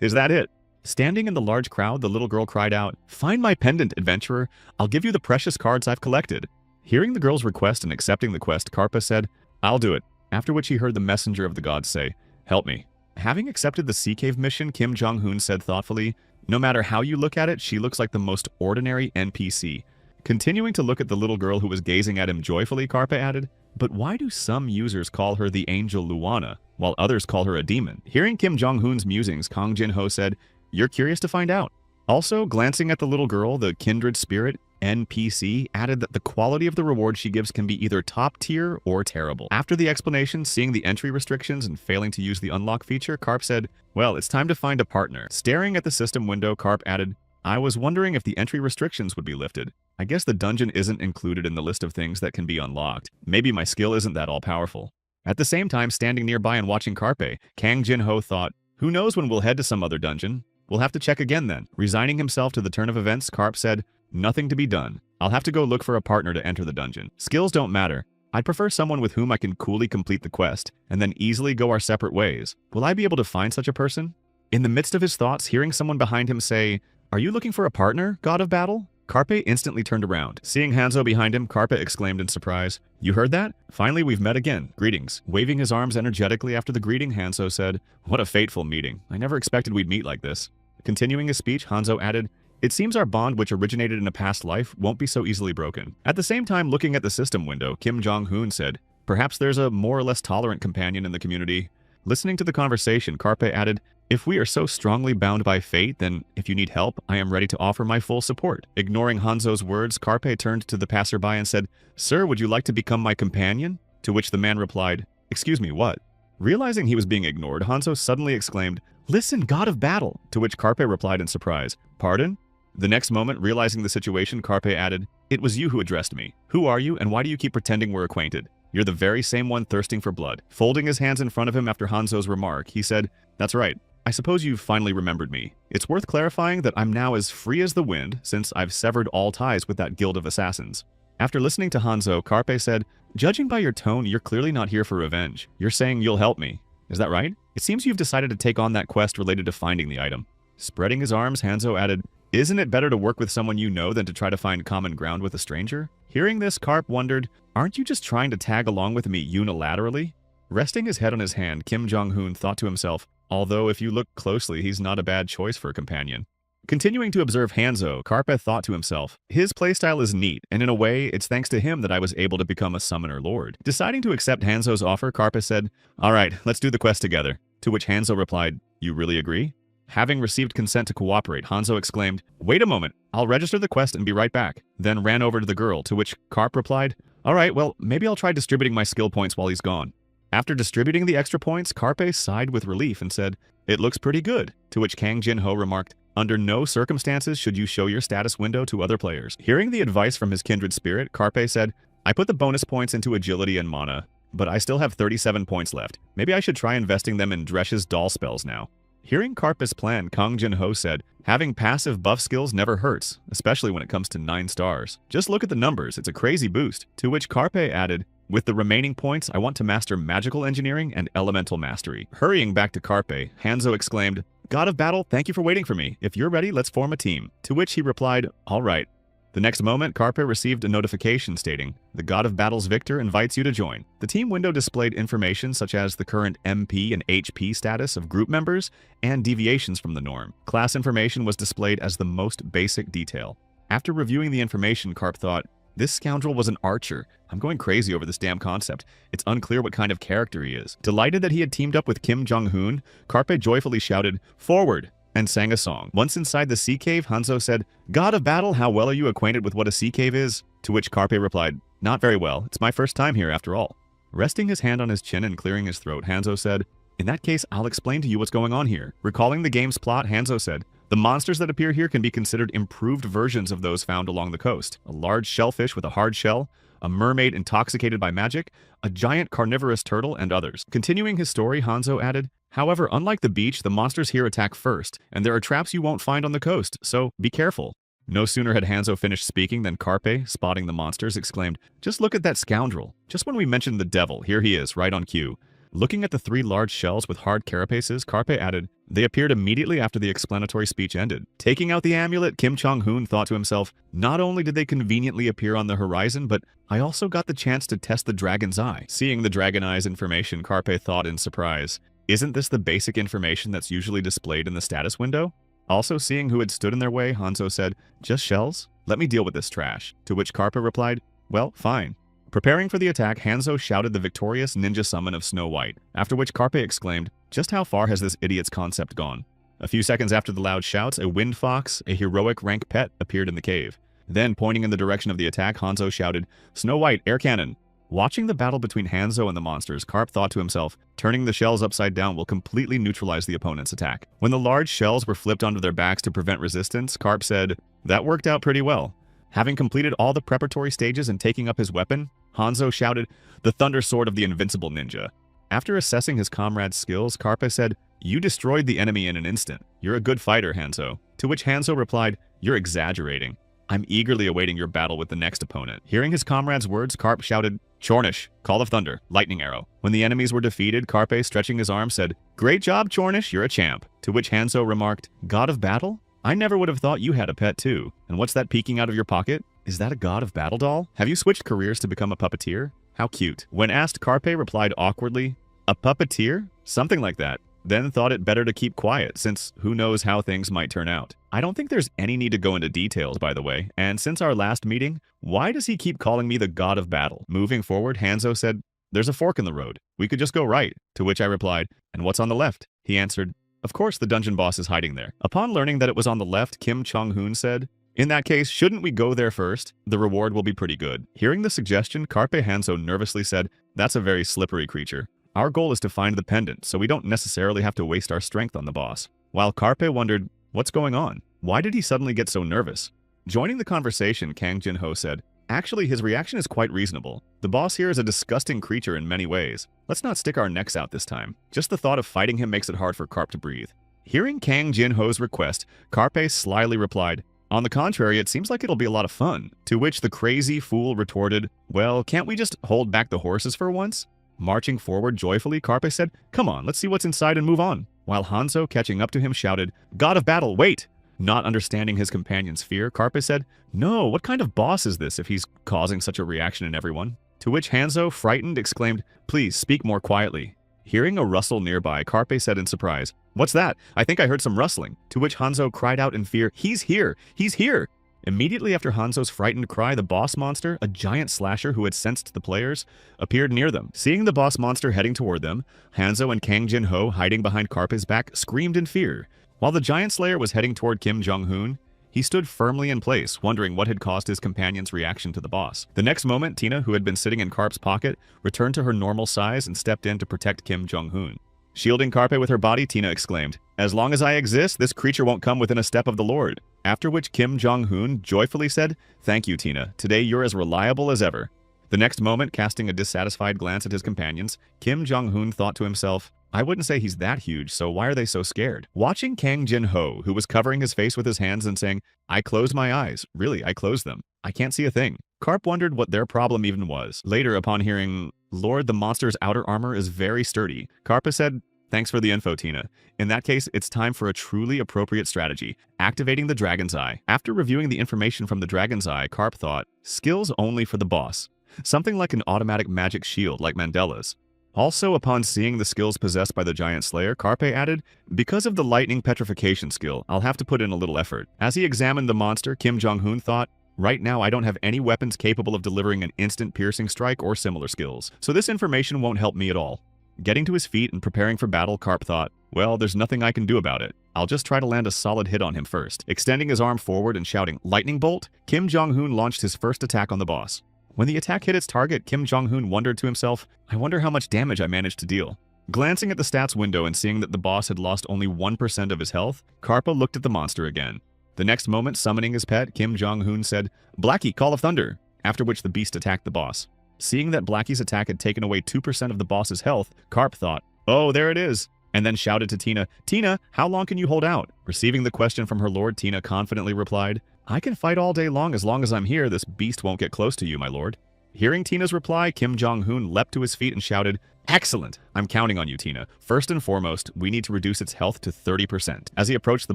is that it? Standing in the large crowd, the little girl cried out, find my pendant, adventurer. I'll give you the precious cards I've collected. Hearing the girl's request and accepting the quest, Karpa said, I'll do it, after which he heard the messenger of the gods say, help me. Having accepted the sea cave mission, Kim Jong-hoon said thoughtfully, no matter how you look at it, she looks like the most ordinary NPC. Continuing to look at the little girl who was gazing at him joyfully, Karpa added, but why do some users call her the angel Luana, while others call her a demon? Hearing Kim Jong-hoon's musings, Kang Jin-ho said, you're curious to find out. Also, glancing at the little girl, the kindred spirit, NPC, added that the quality of the reward she gives can be either top tier or terrible. After the explanation, seeing the entry restrictions and failing to use the unlock feature, Karp said, well, it's time to find a partner. Staring at the system window, Karp added, I was wondering if the entry restrictions would be lifted. I guess the dungeon isn't included in the list of things that can be unlocked. Maybe my skill isn't that all-powerful. At the same time, standing nearby and watching Karpe, Kang Jin-ho thought, who knows when we'll head to some other dungeon? We'll have to check again then. Resigning himself to the turn of events, Karp said, nothing to be done. I'll have to go look for a partner to enter the dungeon. Skills don't matter. I'd prefer someone with whom I can coolly complete the quest, and then easily go our separate ways. Will I be able to find such a person? In the midst of his thoughts, hearing someone behind him say, are you looking for a partner, god of battle? Karpe instantly turned around. Seeing Hanzo behind him, Karpe exclaimed in surprise, you heard that? Finally, we've met again. Greetings. Waving his arms energetically after the greeting, Hanzo said, what a fateful meeting. I never expected we'd meet like this. Continuing his speech, Hanzo added, it seems our bond, which originated in a past life, won't be so easily broken. At the same time, looking at the system window, Kim Jong-hoon said, perhaps there's a more or less tolerant companion in the community. Listening to the conversation, Karpe added, if we are so strongly bound by fate, then if you need help, I am ready to offer my full support. Ignoring Hanzo's words, Karpe turned to the passerby and said, sir, would you like to become my companion? To which the man replied, excuse me, what? Realizing he was being ignored, Hanzo suddenly exclaimed, listen, god of battle! To which Karpe replied in surprise, pardon? The next moment, realizing the situation, Karpe added, it was you who addressed me. Who are you, and why do you keep pretending we're acquainted? You're the very same one thirsting for blood. Folding his hands in front of him after Hanzo's remark, he said, that's right. I suppose you've finally remembered me. It's worth clarifying that I'm now as free as the wind since I've severed all ties with that guild of assassins. After listening to Hanzo, Karpe said, judging by your tone, you're clearly not here for revenge. You're saying you'll help me. Is that right? It seems you've decided to take on that quest related to finding the item. Spreading his arms, Hanzo added, isn't it better to work with someone you know than to try to find common ground with a stranger? Hearing this, Karp wondered, aren't you just trying to tag along with me unilaterally? Resting his head on his hand, Kim Jong-hoon thought to himself, although if you look closely, he's not a bad choice for a companion. Continuing to observe Hanzo, Karpe thought to himself, his playstyle is neat, and in a way, it's thanks to him that I was able to become a summoner lord. Deciding to accept Hanzo's offer, Karpe said, alright, let's do the quest together. To which Hanzo replied, you really agree? Having received consent to cooperate, Hanzo exclaimed, wait a moment, I'll register the quest and be right back. Then ran over to the girl, to which Karp replied, alright, well, maybe I'll try distributing my skill points while he's gone. After distributing the extra points, Karpe sighed with relief and said, it looks pretty good. To which Kang Jin-ho remarked, under no circumstances should you show your status window to other players. Hearing the advice from his kindred spirit, Karpe said, I put the bonus points into agility and mana, but I still have 37 points left. Maybe I should try investing them in Dresh's doll spells now. Hearing Karpe's plan, Kang Jin-ho said, having passive buff skills never hurts, especially when it comes to 9 stars. Just look at the numbers, it's a crazy boost. To which Karpe added, with the remaining points, I want to master magical engineering and elemental mastery. Hurrying back to Karpe, Hanzo exclaimed, god of battle, thank you for waiting for me. If you're ready, let's form a team. To which he replied, all right. The next moment, Karpe received a notification stating, the god of battle's victor invites you to join. The team window displayed information such as the current MP and HP status of group members and deviations from the norm. Class information was displayed as the most basic detail. After reviewing the information, Karp thought, this scoundrel was an archer. I'm going crazy over this damn concept. It's unclear what kind of character he is. Delighted that he had teamed up with Kim Jong-hoon, Karpe joyfully shouted, forward, and sang a song. Once inside the sea cave, Hanzo said, god of battle, how well are you acquainted with what a sea cave is? To which Karpe replied, not very well. It's my first time here after all. Resting his hand on his chin and clearing his throat, Hanzo said, in that case, I'll explain to you what's going on here. Recalling the game's plot, Hanzo said, the monsters that appear here can be considered improved versions of those found along the coast. A large shellfish with a hard shell, a mermaid intoxicated by magic, a giant carnivorous turtle, and others. Continuing his story, Hanzo added, "However, unlike the beach, the monsters here attack first, and there are traps you won't find on the coast, so be careful." No sooner had Hanzo finished speaking than Carpe, spotting the monsters, exclaimed, "Just look at that scoundrel. Just when we mentioned the devil, here he is, right on cue." Looking at the 3 large shells with hard carapaces, Carpe added, "They appeared immediately after the explanatory speech ended." Taking out the amulet, Kim Jong-hoon thought to himself, "Not only did they conveniently appear on the horizon, but I also got the chance to test the dragon's eye." Seeing the dragon eye's information, Carpe thought in surprise, "Isn't this the basic information that's usually displayed in the status window?" Also seeing who had stood in their way, Hanzo said, "Just shells? Let me deal with this trash." To which Carpe replied, "Well, fine." Preparing for the attack, Hanzo shouted the victorious ninja summon of Snow White, after which Carpe exclaimed, "Just how far has this idiot's concept gone?" A few seconds after the loud shouts, a wind fox, a heroic rank pet, appeared in the cave. Then, pointing in the direction of the attack, Hanzo shouted, "Snow White, air cannon!" Watching the battle between Hanzo and the monsters, Carp thought to himself, turning the shells upside down will completely neutralize the opponent's attack. When the large shells were flipped onto their backs to prevent resistance, Carp said, "That worked out pretty well." Having completed all the preparatory stages and taking up his weapon, Hanzo shouted, "The Thunder Sword of the Invincible Ninja." After assessing his comrade's skills, Carpe said, "You destroyed the enemy in an instant. You're a good fighter, Hanzo." To which Hanzo replied, "You're exaggerating. I'm eagerly awaiting your battle with the next opponent." Hearing his comrade's words, Carp shouted, "Chornish, Call of Thunder, Lightning Arrow." When the enemies were defeated, Carpe, stretching his arm, said, "Great job, Chornish, you're a champ." To which Hanzo remarked, "God of Battle? I never would have thought you had a pet too. And what's that peeking out of your pocket? Is that a God of Battle doll? Have you switched careers to become a puppeteer? How cute." When asked, Carpe replied awkwardly, "A puppeteer? Something like that." Then thought it better to keep quiet, since who knows how things might turn out. I don't think there's any need to go into details, by the way, and since our last meeting, why does he keep calling me the God of Battle? Moving forward, Hanzo said, "There's a fork in the road. We could just go right." To which I replied, "And what's on the left?" He answered, "Of course the dungeon boss is hiding there." Upon learning that it was on the left, Kim Jong-hoon said, "In that case, shouldn't we go there first? The reward will be pretty good." Hearing the suggestion, Carpe Hanzo nervously said, "That's a very slippery creature. Our goal is to find the pendant, so we don't necessarily have to waste our strength on the boss." While Carpe wondered, what's going on? Why did he suddenly get so nervous? Joining the conversation, Kang Jin-ho said, "Actually, his reaction is quite reasonable. The boss here is a disgusting creature in many ways. Let's not stick our necks out this time. Just the thought of fighting him makes it hard for Carp to breathe." Hearing Kang Jin-ho's request, Carpe slyly replied, "On the contrary, it seems like it'll be a lot of fun." To which the crazy fool retorted, "Well, can't we just hold back the horses for once?" Marching forward joyfully, Carpe said, "Come on, let's see what's inside and move on." While Hanzo, catching up to him, shouted, "God of Battle, wait!" Not understanding his companion's fear, Carpe said, "No, what kind of boss is this if he's causing such a reaction in everyone?" To which Hanzo, frightened, exclaimed, "Please, speak more quietly." Hearing a rustle nearby, Carpe said in surprise, "What's that? I think I heard some rustling." To which Hanzo cried out in fear, "He's here! He's here!" Immediately after Hanzo's frightened cry, the boss monster, a giant slasher who had sensed the players, appeared near them. Seeing the boss monster heading toward them, Hanzo and Kang Jin-ho, hiding behind Carpe's back, screamed in fear. While the giant slayer was heading toward Kim Jong-hoon, he stood firmly in place, wondering what had caused his companion's reaction to the boss. The next moment, Tina, who had been sitting in Carp's pocket, returned to her normal size and stepped in to protect Kim Jong-hoon. Shielding Carpe with her body, Tina exclaimed, "As long as I exist, this creature won't come within a step of the Lord." After which Kim Jong-hoon joyfully said, "Thank you, Tina. Today you're as reliable as ever." The next moment, casting a dissatisfied glance at his companions, Kim Jong-hoon thought to himself, "I wouldn't say he's that huge, so why are they so scared?" Watching Kang Jin-ho, who was covering his face with his hands and saying, "I closed my eyes. Really, I closed them. I can't see a thing." Carp wondered what their problem even was. Later, upon hearing, "Lord, the monster's outer armor is very sturdy," Carp said, "Thanks for the info, Tina. In that case, it's time for a truly appropriate strategy, activating the Dragon's Eye." After reviewing the information from the Dragon's Eye, Carp thought, skills only for the boss. Something like an automatic magic shield like Mandela's. Also, upon seeing the skills possessed by the giant slayer, Carpe added, "Because of the lightning petrification skill, I'll have to put in a little effort." As he examined the monster, Kim Jong-hoon thought, "Right now I don't have any weapons capable of delivering an instant piercing strike or similar skills, so this information won't help me at all." Getting to his feet and preparing for battle, Carp thought, "Well, there's nothing I can do about it. I'll just try to land a solid hit on him first." Extending his arm forward and shouting, "Lightning Bolt!" Kim Jong-hoon launched his first attack on the boss. When the attack hit its target, Kim Jong-hoon wondered to himself, "I wonder how much damage I managed to deal." Glancing at the stats window and seeing that the boss had lost only 1% of his health, Carpa looked at the monster again. The next moment, summoning his pet, Kim Jong-hoon said, "Blackie, Call of Thunder." after which the beast attacked the boss. Seeing that Blackie's attack had taken away 2% of the boss's health, Carp thought, "Oh, there it is," and then shouted to Tina, "Tina, how long can you hold out?" Receiving the question from her lord, Tina confidently replied, "I can fight all day long as I'm here. This beast won't get close to you, my lord." Hearing Tina's reply, Kim Jong-hoon leapt to his feet and shouted, "Excellent! I'm counting on you, Tina. First and foremost, we need to reduce its health to 30%. As he approached the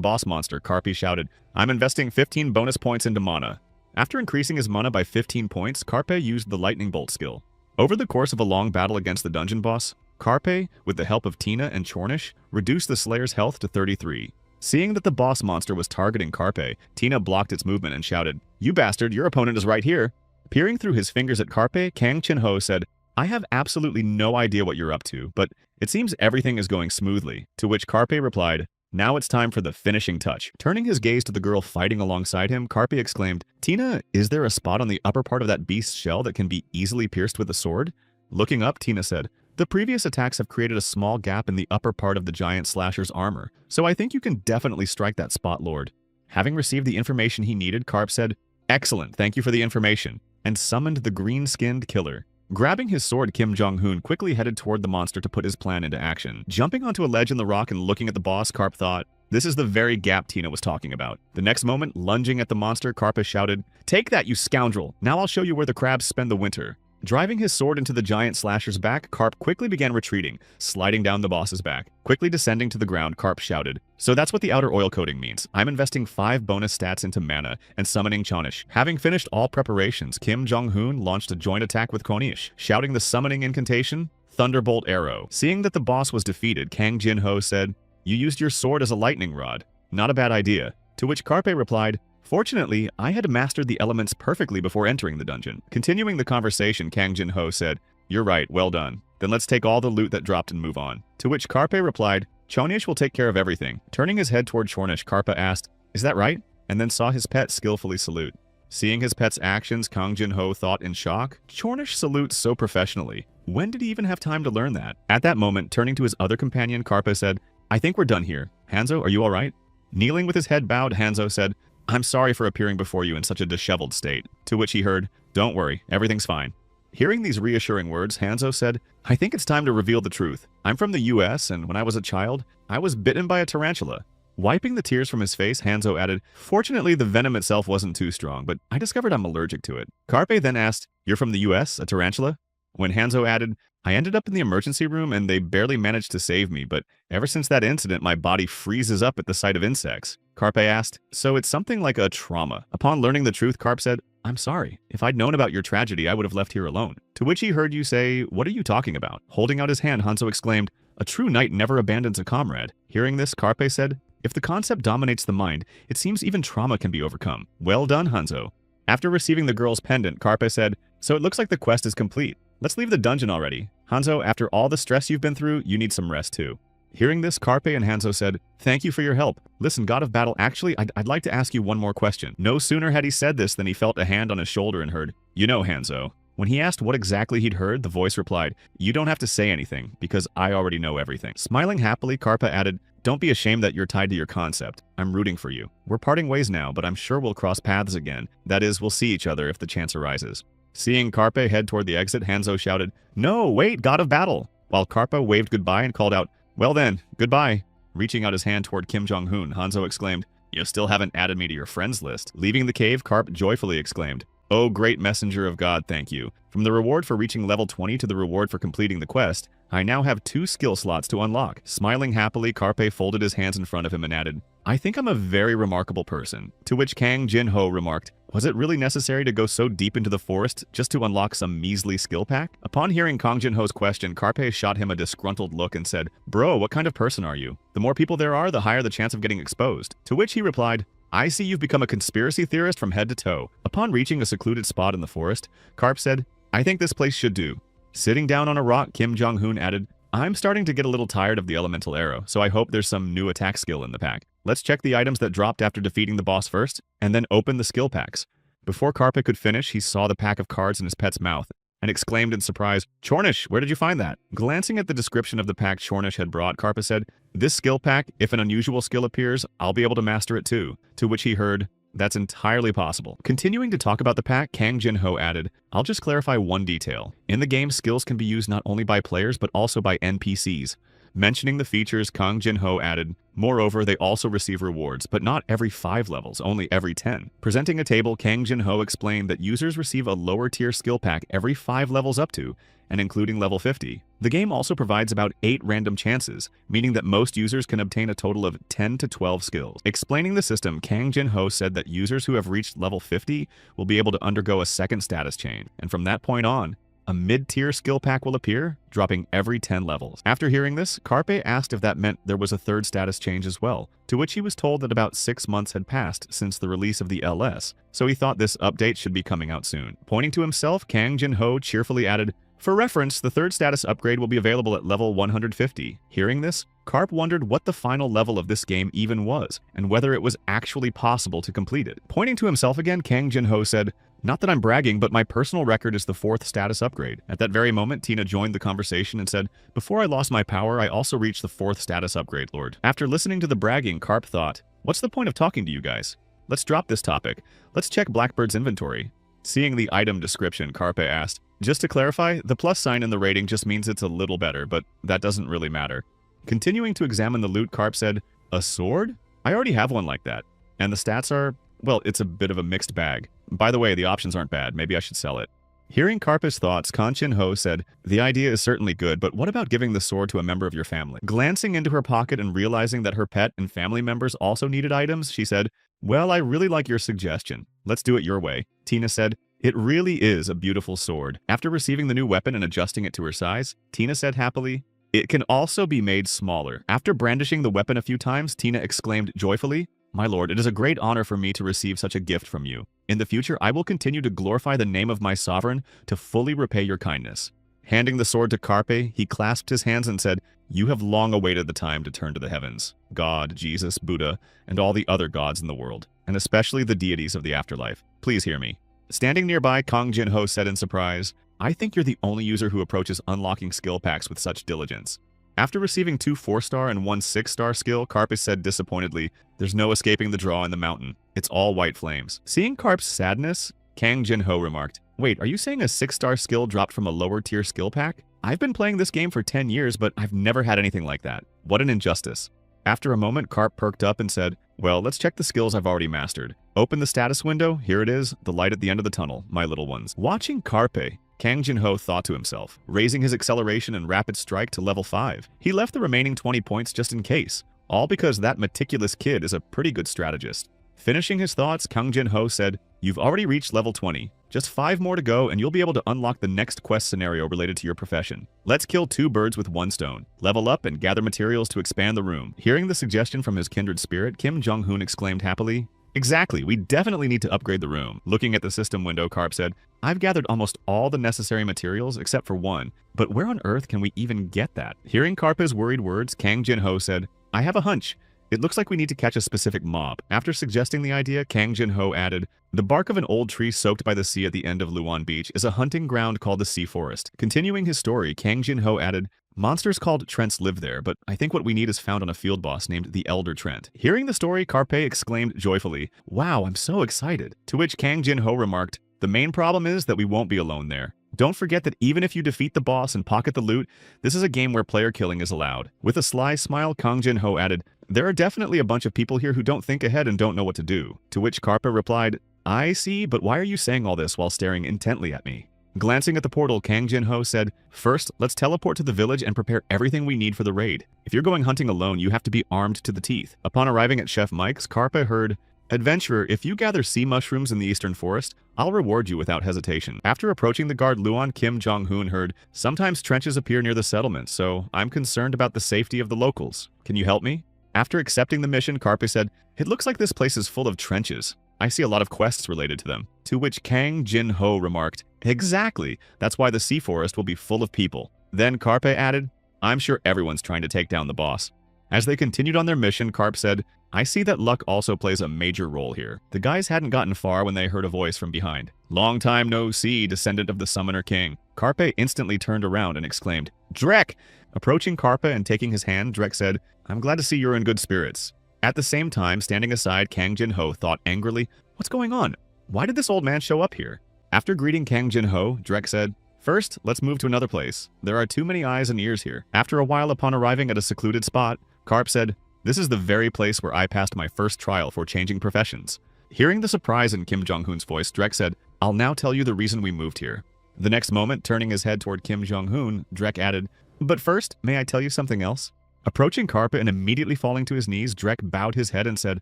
boss monster, Carpi shouted, "I'm investing 15 bonus points into mana." After increasing his mana by 15 points, Carpe used the Lightning Bolt skill. Over the course of a long battle against the dungeon boss, Carpe, with the help of Tina and Chornish, reduced the Slayer's health to 33. Seeing that the boss monster was targeting Carpe, Tina blocked its movement and shouted, "You bastard, your opponent is right here." Peering through his fingers at Carpe, Kang Chin-ho said, "I have absolutely no idea what you're up to, but it seems everything is going smoothly," to which Carpe replied, "Now it's time for the finishing touch." Turning his gaze to the girl fighting alongside him, Carpe exclaimed, "Tina, is there a spot on the upper part of that beast's shell that can be easily pierced with a sword?" Looking up, Tina said, "The previous attacks have created a small gap in the upper part of the giant slasher's armor, so I think you can definitely strike that spot, Lord." Having received the information he needed, Carp said, "Excellent, thank you for the information," and summoned the green-skinned killer. Grabbing his sword, Kim Jong-hoon quickly headed toward the monster to put his plan into action. Jumping onto a ledge in the rock and looking at the boss, Carp thought, this is the very gap Tina was talking about. The next moment, lunging at the monster, Carpus shouted, "Take that, you scoundrel! Now I'll show you where the crabs spend the winter." Driving his sword into the giant slasher's back, Carp quickly began retreating, sliding down the boss's back. Quickly descending to the ground, Carp shouted, "So that's what the outer oil coating means. I'm investing 5 bonus stats into mana and summoning Chonish." Having finished all preparations, Kim Jong-hoon launched a joint attack with Konish, shouting the summoning incantation, Thunderbolt Arrow. Seeing that the boss was defeated, Kang Jin-ho said, "You used your sword as a lightning rod. Not a bad idea." To which Carpe replied, "Fortunately, I had mastered the elements perfectly before entering the dungeon." Continuing the conversation, Kang Jin-ho said, "You're right, well done. Then let's take all the loot that dropped and move on." To which Carpe replied, "Chonish will take care of everything." Turning his head toward Chornish, Carpe asked, "Is that right?" and then saw his pet skillfully salute. Seeing his pet's actions, Kang Jin-ho thought in shock, Chornish salutes so professionally. When did he even have time to learn that? At that moment, turning to his other companion, Carpe said, "I think we're done here. Hanzo, are you all right?" Kneeling with his head bowed, Hanzo said, "I'm sorry for appearing before you in such a disheveled state." To which he heard, "Don't worry, everything's fine." Hearing these reassuring words, Hanzo said, "I think it's time to reveal the truth. I'm from the US, and when I was a child, I was bitten by a tarantula." Wiping the tears from his face, Hanzo added, "Fortunately, the venom itself wasn't too strong, but I discovered I'm allergic to it." Carpe then asked, "You're from the US, a tarantula?" When Hanzo added, "I ended up in the emergency room and they barely managed to save me, but ever since that incident, my body freezes up at the sight of insects." Carpe asked, "So it's something like a trauma?" Upon learning the truth, Carp said, "I'm sorry. If I'd known about your tragedy, I would have left here alone." To which he heard you say, "What are you talking about?" Holding out his hand, Hanzo exclaimed, "A true knight never abandons a comrade." Hearing this, Carpe said, "If the concept dominates the mind, it seems even trauma can be overcome." Well done, Hanzo. After receiving the girl's pendant, Carpe said, "So it looks like the quest is complete. Let's leave the dungeon already. Hanzo, after all the stress you've been through, you need some rest too." Hearing this, Carpe and Hanzo said, "Thank you for your help. Listen, God of Battle, actually, I'd like to ask you one more question." No sooner had he said this than he felt a hand on his shoulder and heard, "You know, Hanzo." When he asked what exactly he'd heard, the voice replied, "You don't have to say anything, because I already know everything." Smiling happily, Carpe added, "Don't be ashamed that you're tied to your concept. I'm rooting for you. We're parting ways now, but I'm sure we'll cross paths again. That is, we'll see each other if the chance arises." Seeing Carpe head toward the exit, Hanzo shouted, "No, wait, God of Battle!" While Carpe waved goodbye and called out, "Well then, goodbye." Reaching out his hand toward Kim Jong-hoon, Hanzo exclaimed, "You still haven't added me to your friends list." Leaving the cave, Carp joyfully exclaimed, "Oh, great messenger of God, thank you. From the reward for reaching level 20 to the reward for completing the quest, I now have 2 skill slots to unlock." Smiling happily, Carpe folded his hands in front of him and added, "I think I'm a very remarkable person." To which Kang Jin-ho remarked, "Was it really necessary to go so deep into the forest just to unlock some measly skill pack?" Upon hearing Kang Jin-ho's question, Carpe shot him a disgruntled look and said, "Bro, what kind of person are you? The more people there are, the higher the chance of getting exposed." To which he replied, "I see you've become a conspiracy theorist from head to toe." Upon reaching a secluded spot in the forest, Carp said, "I think this place should do." Sitting down on a rock, Kim Jong-hoon added, "I'm starting to get a little tired of the elemental arrow, so I hope there's some new attack skill in the pack. Let's check the items that dropped after defeating the boss first, and then open the skill packs." Before Carpe could finish, he saw the pack of cards in his pet's mouth, and exclaimed in surprise, "Chornish, where did you find that?" Glancing at the description of the pack Chornish had brought, Carpe said, "This skill pack, if an unusual skill appears, I'll be able to master it too." To which he heard, That's entirely possible. Continuing to talk about the pack, Kang Jin-ho added, I'll just clarify one detail. In the game, skills can be used not only by players but also by NPCs. Mentioning the features, Kang Jin-ho added, moreover, they also receive rewards, but not every 5 levels, only every 10. Presenting a table, Kang Jin-ho explained that users receive a lower tier skill pack every 5 levels up to, and including level 50. The game also provides about 8 random chances, meaning that most users can obtain a total of 10 to 12 skills. Explaining the system, Kang Jin-ho said that users who have reached level 50 will be able to undergo a second status change, and from that point on, a mid-tier skill pack will appear, dropping every 10 levels. After hearing this, Carpe asked if that meant there was a third status change as well, to which he was told that about 6 months had passed since the release of the LS, so he thought this update should be coming out soon. Pointing to himself, Kang Jin-ho cheerfully added, for reference, the third status upgrade will be available at level 150. Hearing this, Carp wondered what the final level of this game even was, and whether it was actually possible to complete it. Pointing to himself again, Kang Jin-ho said, not that I'm bragging, but my personal record is the 4th status upgrade. At that very moment, Tina joined the conversation and said, before I lost my power, I also reached the 4th status upgrade, Lord. After listening to the bragging, Carp thought, what's the point of talking to you guys? Let's drop this topic. Let's check Blackbird's inventory. Seeing the item description, Carpe asked, just to clarify, the plus sign in the rating just means it's a little better, but that doesn't really matter. Continuing to examine the loot, Carp said, a sword? I already have one like that. And the stats are, well, it's a bit of a mixed bag. By the way, the options aren't bad. Maybe I should sell it. Hearing Carp's thoughts, Kang Jin-ho said, the idea is certainly good, but what about giving the sword to a member of your family? Glancing into her pocket and realizing that her pet and family members also needed items, she said, well, I really like your suggestion. Let's do it your way. Tina said, it really is a beautiful sword. After receiving the new weapon and adjusting it to her size, Tina said happily, it can also be made smaller. After brandishing the weapon a few times, Tina exclaimed joyfully, my lord, it is a great honor for me to receive such a gift from you. In the future, I will continue to glorify the name of my sovereign to fully repay your kindness. Handing the sword to Carpe, he clasped his hands and said, you have long awaited the time to turn to the heavens, God, Jesus, Buddha, and all the other gods in the world, and especially the deities of the afterlife. Please hear me. Standing nearby, Kang Jin-ho said in surprise, I think you're the only user who approaches unlocking skill packs with such diligence. After receiving 2 4-star and 1 6-star skill, Carp said disappointedly, there's no escaping the draw in the mountain. It's all white flames. Seeing Carp's sadness, Kang Jin-ho remarked, wait, are you saying a 6-star skill dropped from a lower tier skill pack? I've been playing this game for 10 years, but I've never had anything like that. What an injustice. After a moment, Carp perked up and said, well, let's check the skills I've already mastered. Open the status window, here it is, the light at the end of the tunnel, my little ones. Watching Carpe, Kang Jin-ho thought to himself, raising his acceleration and rapid strike to level 5. He left the remaining 20 points just in case, all because that meticulous kid is a pretty good strategist. Finishing his thoughts, Kang Jin-ho said, you've already reached level 20. Just 5 more to go and you'll be able to unlock the next quest scenario related to your profession. Let's kill 2 birds with 1 stone. Level up and gather materials to expand the room. Hearing the suggestion from his kindred spirit, Kim Jong-hoon exclaimed happily, exactly, we definitely need to upgrade the room. Looking at the system window, Carp said, I've gathered almost all the necessary materials except for 1, but where on earth can we even get that? Hearing Carp's worried words, Kang Jin-ho said, I have a hunch. It looks like we need to catch a specific mob. After suggesting the idea, Kang Jin-ho added, the bark of an old tree soaked by the sea at the end of Luan Beach is a hunting ground called the Sea Forest. Continuing his story, Kang Jin-ho added, monsters called Trents live there, but I think what we need is found on a field boss named the Elder Trent. Hearing the story, Carpe exclaimed joyfully, wow, I'm so excited. To which Kang Jin-ho remarked, the main problem is that we won't be alone there. Don't forget that even if you defeat the boss and pocket the loot, this is a game where player killing is allowed. With a sly smile, Kang Jin-ho added, there are definitely a bunch of people here who don't think ahead and don't know what to do. To which Carpe replied, I see, but why are you saying all this while staring intently at me? Glancing at the portal, Kang Jin-ho said, first, let's teleport to the village and prepare everything we need for the raid. If you're going hunting alone, you have to be armed to the teeth. Upon arriving at Chef Mike's, Carpe heard, adventurer, if you gather sea mushrooms in the eastern forest, I'll reward you without hesitation. After approaching the guard Luan, Kim Jong-hoon heard, sometimes trenches appear near the settlement, so I'm concerned about the safety of the locals. Can you help me? After accepting the mission, Carpe said, it looks like this place is full of trenches. I see a lot of quests related to them. To which Kang Jin-ho remarked, exactly, that's why the sea forest will be full of people. Then Carpe added, I'm sure everyone's trying to take down the boss. As they continued on their mission, Carp said, I see that luck also plays a major role here. The guys hadn't gotten far when they heard a voice from behind. Long time no see, descendant of the Summoner King. Carpe instantly turned around and exclaimed, Drek! Approaching Carpe and taking his hand, Drek said, I'm glad to see you're in good spirits. At the same time, standing aside, Kang Jin-ho thought angrily, "What's going on? Why did this old man show up here?" After greeting Kang Jin-ho, Drek said, "First, let's move to another place. There are too many eyes and ears here." After a while, upon arriving at a secluded spot, Karp said, "This is the very place where I passed my first trial for changing professions." Hearing the surprise in Kim Jong-hoon's voice, Drek said, "I'll now tell you the reason we moved here." The next moment, turning his head toward Kim Jong-hoon, Drek added, "But first, may I tell you something else?" Approaching Karpa and immediately falling to his knees, Drek bowed his head and said,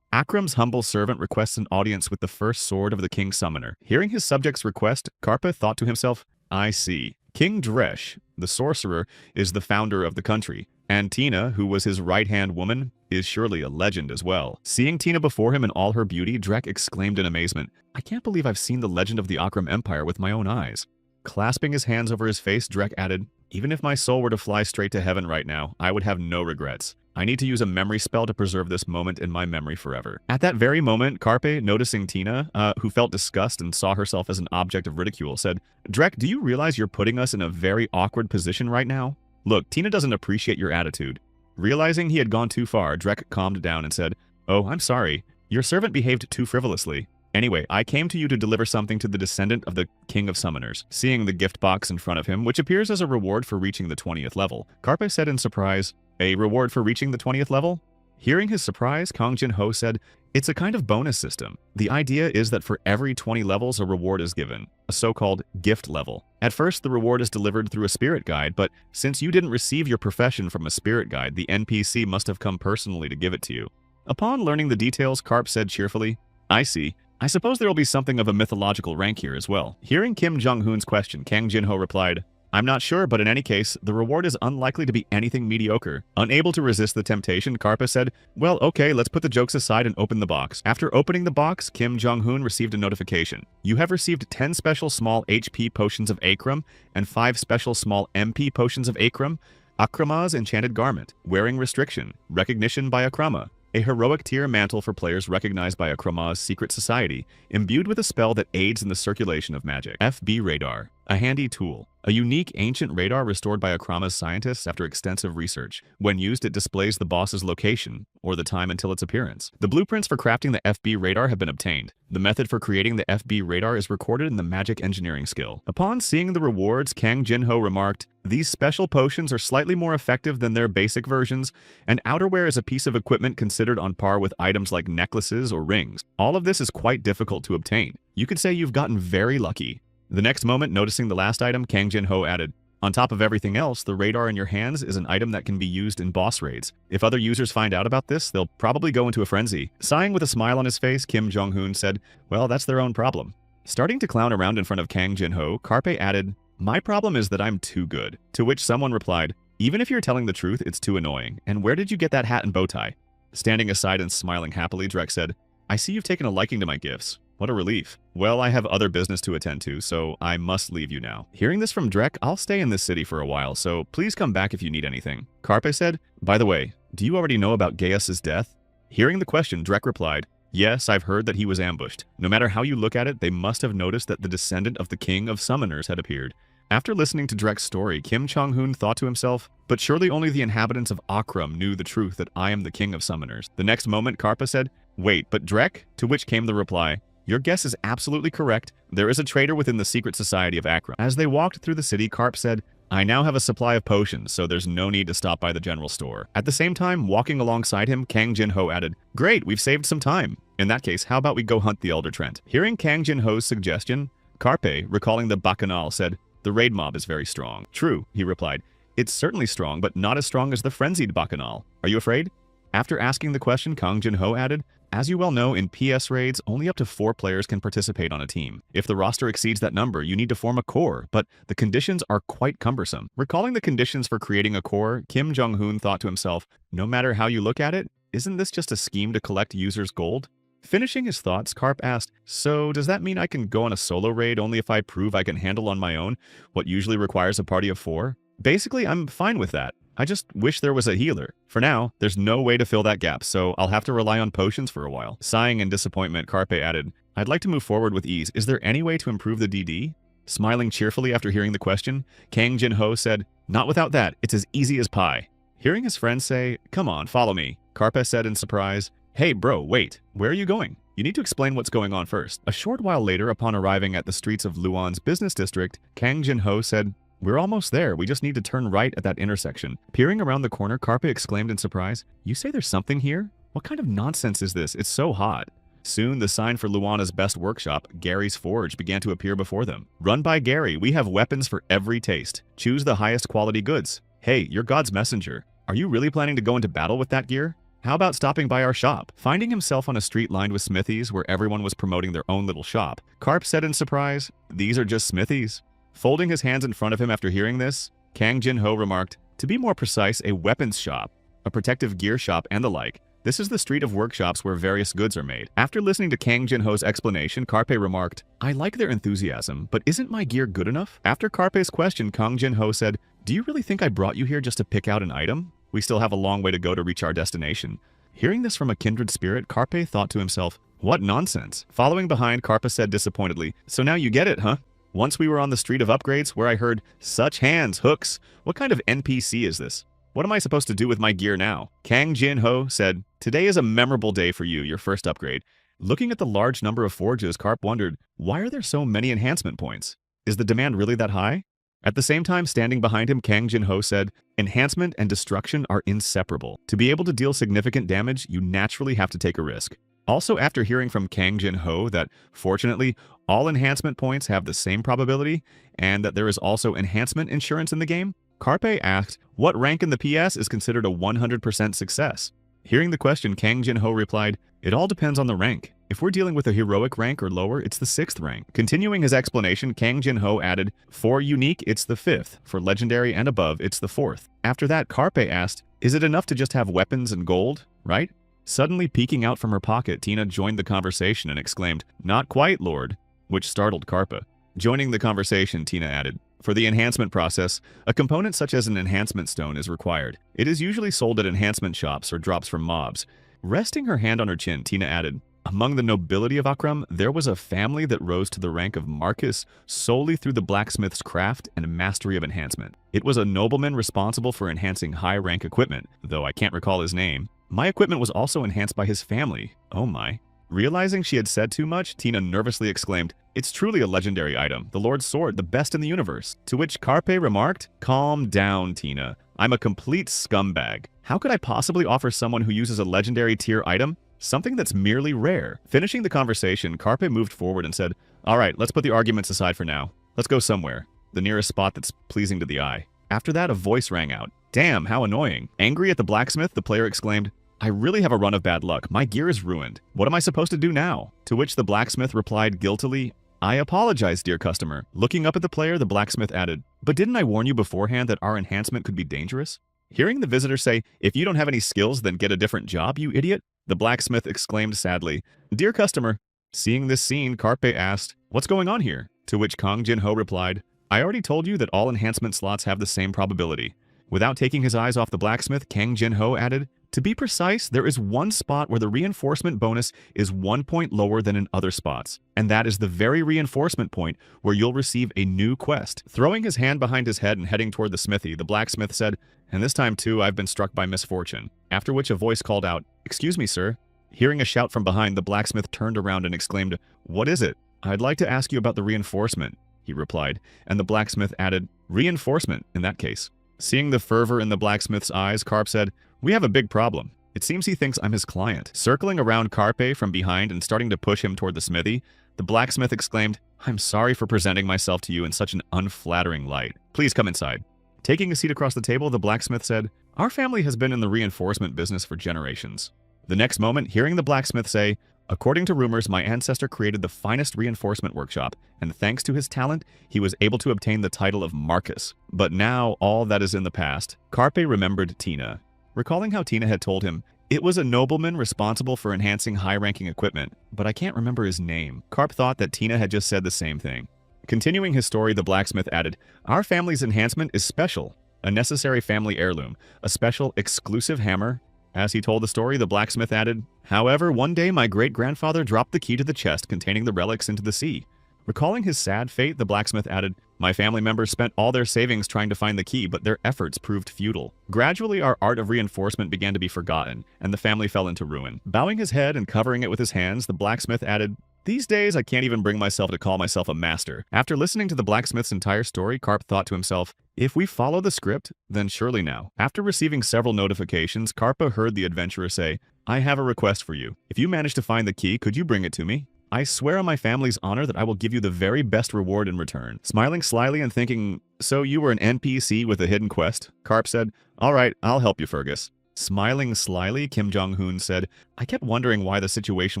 "Akram's humble servant requests an audience with the first sword of the King Summoner." Hearing his subject's request, Karpa thought to himself, "I see. King Dresh, the sorcerer, is the founder of the country, and Tina, who was his right-hand woman, is surely a legend as well." Seeing Tina before him in all her beauty, Drek exclaimed in amazement, "I can't believe I've seen the legend of the Akram Empire with my own eyes." Clasping his hands over his face, Drek added, "Even if my soul were to fly straight to heaven right now, I would have no regrets. I need to use a memory spell to preserve this moment in my memory forever." At that very moment, Karpe, noticing Tina, who felt disgust and saw herself as an object of ridicule, said, "Drek, do you realize you're putting us in a very awkward position right now? Look, Tina doesn't appreciate your attitude." Realizing he had gone too far, Drek calmed down and said, "Oh, I'm sorry. Your servant behaved too frivolously. Anyway, I came to you to deliver something to the descendant of the King of Summoners." Seeing the gift box in front of him, which appears as a reward for reaching the 20th level, Karpe said in surprise, "A reward for reaching the 20th level?" Hearing his surprise, Kang Jin-ho said, "It's a kind of bonus system. The idea is that for every 20 levels, a reward is given, a so-called gift level. At first, the reward is delivered through a spirit guide, but since you didn't receive your profession from a spirit guide, the NPC must have come personally to give it to you." Upon learning the details, Karp said cheerfully, "I see. I suppose there will be something of a mythological rank here as well." Hearing Kim Jong-hoon's question, Kang Jin-ho replied, "I'm not sure, but in any case, the reward is unlikely to be anything mediocre." Unable to resist the temptation, Karpa said, "Well, okay, let's put the jokes aside and open the box." After opening the box, Kim Jong-hoon received a notification. "You have received 10 special small HP potions of Akram and 5 special small MP potions of Akram, Akrama's enchanted garment, wearing restriction, recognition by Akrama, a heroic tier mantle for players recognized by Akrama's secret society, imbued with a spell that aids in the circulation of magic. FB radar, a handy tool, a unique ancient radar restored by Akrama's scientists after extensive research. When used, it displays the boss's location, or the time until its appearance. The blueprints for crafting the FB radar have been obtained. The method for creating the FB radar is recorded in the magic engineering skill." Upon seeing the rewards, Kang Jin-ho remarked, "These special potions are slightly more effective than their basic versions, and outerwear is a piece of equipment considered on par with items like necklaces or rings. All of this is quite difficult to obtain. You could say you've gotten very lucky." The next moment, noticing the last item, Kang Jin-ho added, "On top of everything else, the radar in your hands is an item that can be used in boss raids. If other users find out about this, they'll probably go into a frenzy." Sighing with a smile on his face, Kim Jong-hoon said, "Well, that's their own problem." Starting to clown around in front of Kang Jin-ho, Karpe added, "My problem is that I'm too good." To which someone replied, "Even if you're telling the truth, it's too annoying. And where did you get that hat and bow tie?" Standing aside and smiling happily, Drek said, "I see you've taken a liking to my gifts. What a relief. Well, I have other business to attend to, so I must leave you now." Hearing this from Drek, "I'll stay in this city for a while, so please come back if you need anything." Karpe said, "By the way, do you already know about Gaius's death?" Hearing the question, Drek replied, "Yes, I've heard that he was ambushed. No matter how you look at it, they must have noticed that the descendant of the King of Summoners had appeared." After listening to Drek's story, Kim Jong-hoon thought to himself, "But surely only the inhabitants of Akram knew the truth that I am the King of Summoners." The next moment, Karpa said, "Wait, but Drek?" To which came the reply, "Your guess is absolutely correct. There is a traitor within the secret society of Akram." As they walked through the city, Karp said, "I now have a supply of potions, so there's no need to stop by the general store." At the same time, walking alongside him, Kang Jin-ho added, "Great, we've saved some time. In that case, how about we go hunt the Elder Trent?" Hearing Kang Jin-ho's suggestion, Karpe, recalling the Bacchanal, said, "The raid mob is very strong." "True," he replied. "It's certainly strong, but not as strong as the frenzied Bacchanal. Are you afraid?" After asking the question, Kang Jin-ho added, "As you well know, in PS raids, only up to 4 players can participate on a team. If the roster exceeds that number, you need to form a core, but the conditions are quite cumbersome." Recalling the conditions for creating a core, Kim Jong-hoon thought to himself, "No matter how you look at it, isn't this just a scheme to collect users' gold?" Finishing his thoughts, Karp asked, "So does that mean I can go on a solo raid only if I prove I can handle on my own what usually requires a party of 4? Basically, I'm fine with that. I just wish there was a healer. For now, there's no way to fill that gap, so I'll have to rely on potions for a while." Sighing in disappointment, Karpe added, "I'd like to move forward with ease. Is there any way to improve the DD?" Smiling cheerfully after hearing the question, Kang Jin-ho said, "Not without that. It's as easy as pie." Hearing his friend say, "Come on, follow me," Carpe said in surprise. Hey bro, wait, where are you going? You need to explain what's going on first. A short while later, upon arriving at the streets of Luan's business district, Kang Jin-ho said, we're almost there, we just need to turn right at that intersection. Peering around the corner, Carpe exclaimed in surprise, you say there's something here? What kind of nonsense is this? It's so hot. Soon, the sign for Luana's best workshop, Gary's Forge, began to appear before them. Run by Gary, we have weapons for every taste. Choose the highest quality goods. Hey, you're God's messenger. Are you really planning to go into battle with that gear? How about stopping by our shop? Finding himself on a street lined with smithies where everyone was promoting their own little shop, Carp said in surprise, these are just smithies. Folding his hands in front of him after hearing this, Kang Jin-ho remarked, to be more precise, a weapons shop, a protective gear shop, and the like. This is the street of workshops where various goods are made. After listening to Kang Jin-ho's explanation, Carpe remarked, I like their enthusiasm, but isn't my gear good enough? After Carpe's question, Kang Jin-ho said, do you really think I brought you here just to pick out an item? We still have a long way to go to reach our destination. Hearing this from a kindred spirit, Carpe thought to himself, what nonsense. Following behind, Carpe said disappointedly, so now you get it, huh? Once we were on the street of upgrades where I heard, such hands, hooks. What kind of NPC is this? What am I supposed to do with my gear now? Kang Jin-ho said, today is a memorable day for you, your first upgrade. Looking at the large number of forges, Carp wondered, why are there so many enhancement points? Is the demand really that high? At the same time, standing behind him, Kang Jin-ho said, enhancement and destruction are inseparable. To be able to deal significant damage, you naturally have to take a risk. Also, after hearing from Kang Jin-ho that, fortunately, all enhancement points have the same probability, and that there is also enhancement insurance in the game, Carpe asked, what rank in the PS is considered a 100% success? Hearing the question, Kang Jin-ho replied, it all depends on the rank. If we're dealing with a heroic rank or lower, it's the 6th rank. Continuing his explanation, Kang Jin-ho added, for unique, it's the 5th. For legendary and above, it's the 4th. After that, Carpe asked, is it enough to just have weapons and gold, right? Suddenly peeking out from her pocket, Tina joined the conversation and exclaimed, not quite, Lord, which startled Carpe. Joining the conversation, Tina added, for the enhancement process, a component such as an enhancement stone is required. It is usually sold at enhancement shops or drops from mobs. Resting her hand on her chin, Tina added, among the nobility of Akram, there was a family that rose to the rank of Marcus solely through the blacksmith's craft and mastery of enhancement. It was a nobleman responsible for enhancing high-rank equipment, though I can't recall his name. My equipment was also enhanced by his family. Oh my. Realizing she had said too much, Tina nervously exclaimed, it's truly a legendary item, the Lord's Sword, the best in the universe. To which Carpe remarked, calm down, Tina. I'm a complete scumbag. How could I possibly offer someone who uses a legendary tier item something that's merely rare? Finishing the conversation, Carpe moved forward and said, all right, let's put the arguments aside for now. Let's go somewhere, the nearest spot that's pleasing to the eye. After that, a voice rang out. Damn, how annoying. Angry at the blacksmith, the player exclaimed, I really have a run of bad luck. My gear is ruined. What am I supposed to do now? To which the blacksmith replied guiltily, I apologize, dear customer. Looking up at the player, the blacksmith added, but didn't I warn you beforehand that our enhancement could be dangerous? Hearing the visitor say, if you don't have any skills, then get a different job, you idiot, the blacksmith exclaimed sadly, dear customer. Seeing this scene, Carpe asked, what's going on here? To which Kang Jin-ho replied, I already told you that all enhancement slots have the same probability. Without taking his eyes off the blacksmith, Kang Jin-ho added, to be precise, there is one spot where the reinforcement bonus is 1 point lower than in other spots, and that is the very reinforcement point where you'll receive a new quest. Throwing his hand behind his head and heading toward the smithy, the blacksmith said, and this time too, I've been struck by misfortune. After which a voice called out, excuse me, sir. Hearing a shout from behind, the blacksmith turned around and exclaimed, what is it? I'd like to ask you about the reinforcement, he replied, and the blacksmith added, reinforcement in that case. Seeing the fervor in the blacksmith's eyes, Carp said, we have a big problem. It seems he thinks I'm his client. Circling around Carpe from behind and starting to push him toward the smithy, the blacksmith exclaimed, I'm sorry for presenting myself to you in such an unflattering light. Please come inside. Taking a seat across the table, the blacksmith said, our family has been in the reinforcement business for generations. The next moment, hearing the blacksmith say, according to rumors, my ancestor created the finest reinforcement workshop, and thanks to his talent, he was able to obtain the title of Marcus. But now, all that is in the past. Carpe remembered Tina. Recalling how Tina had told him, it was a nobleman responsible for enhancing high-ranking equipment, but I can't remember his name. Carp thought that Tina had just said the same thing. Continuing his story, the blacksmith added, our family's enhancement is special, a necessary family heirloom, a special exclusive hammer. As he told the story, the blacksmith added, however, one day my great-grandfather dropped the key to the chest containing the relics into the sea. Recalling his sad fate, the blacksmith added, "My family members spent all their savings trying to find the key, but their efforts proved futile. Gradually, our art of reinforcement began to be forgotten, and the family fell into ruin." Bowing his head and covering it with his hands, the blacksmith added, "These days, I can't even bring myself to call myself a master." After listening to the blacksmith's entire story, Karp thought to himself, if we follow the script, then surely now. After receiving several notifications, Karpa heard the adventurer say, "I have a request for you. If you manage to find the key, could you bring it to me? I swear on my family's honor that I will give you the very best reward in return." Smiling slyly and thinking, "So you were an NPC with a hidden quest?" Karp said, "All right, I'll help you, Fergus." Smiling slyly, Kim Jong-hoon said, "I kept wondering why the situation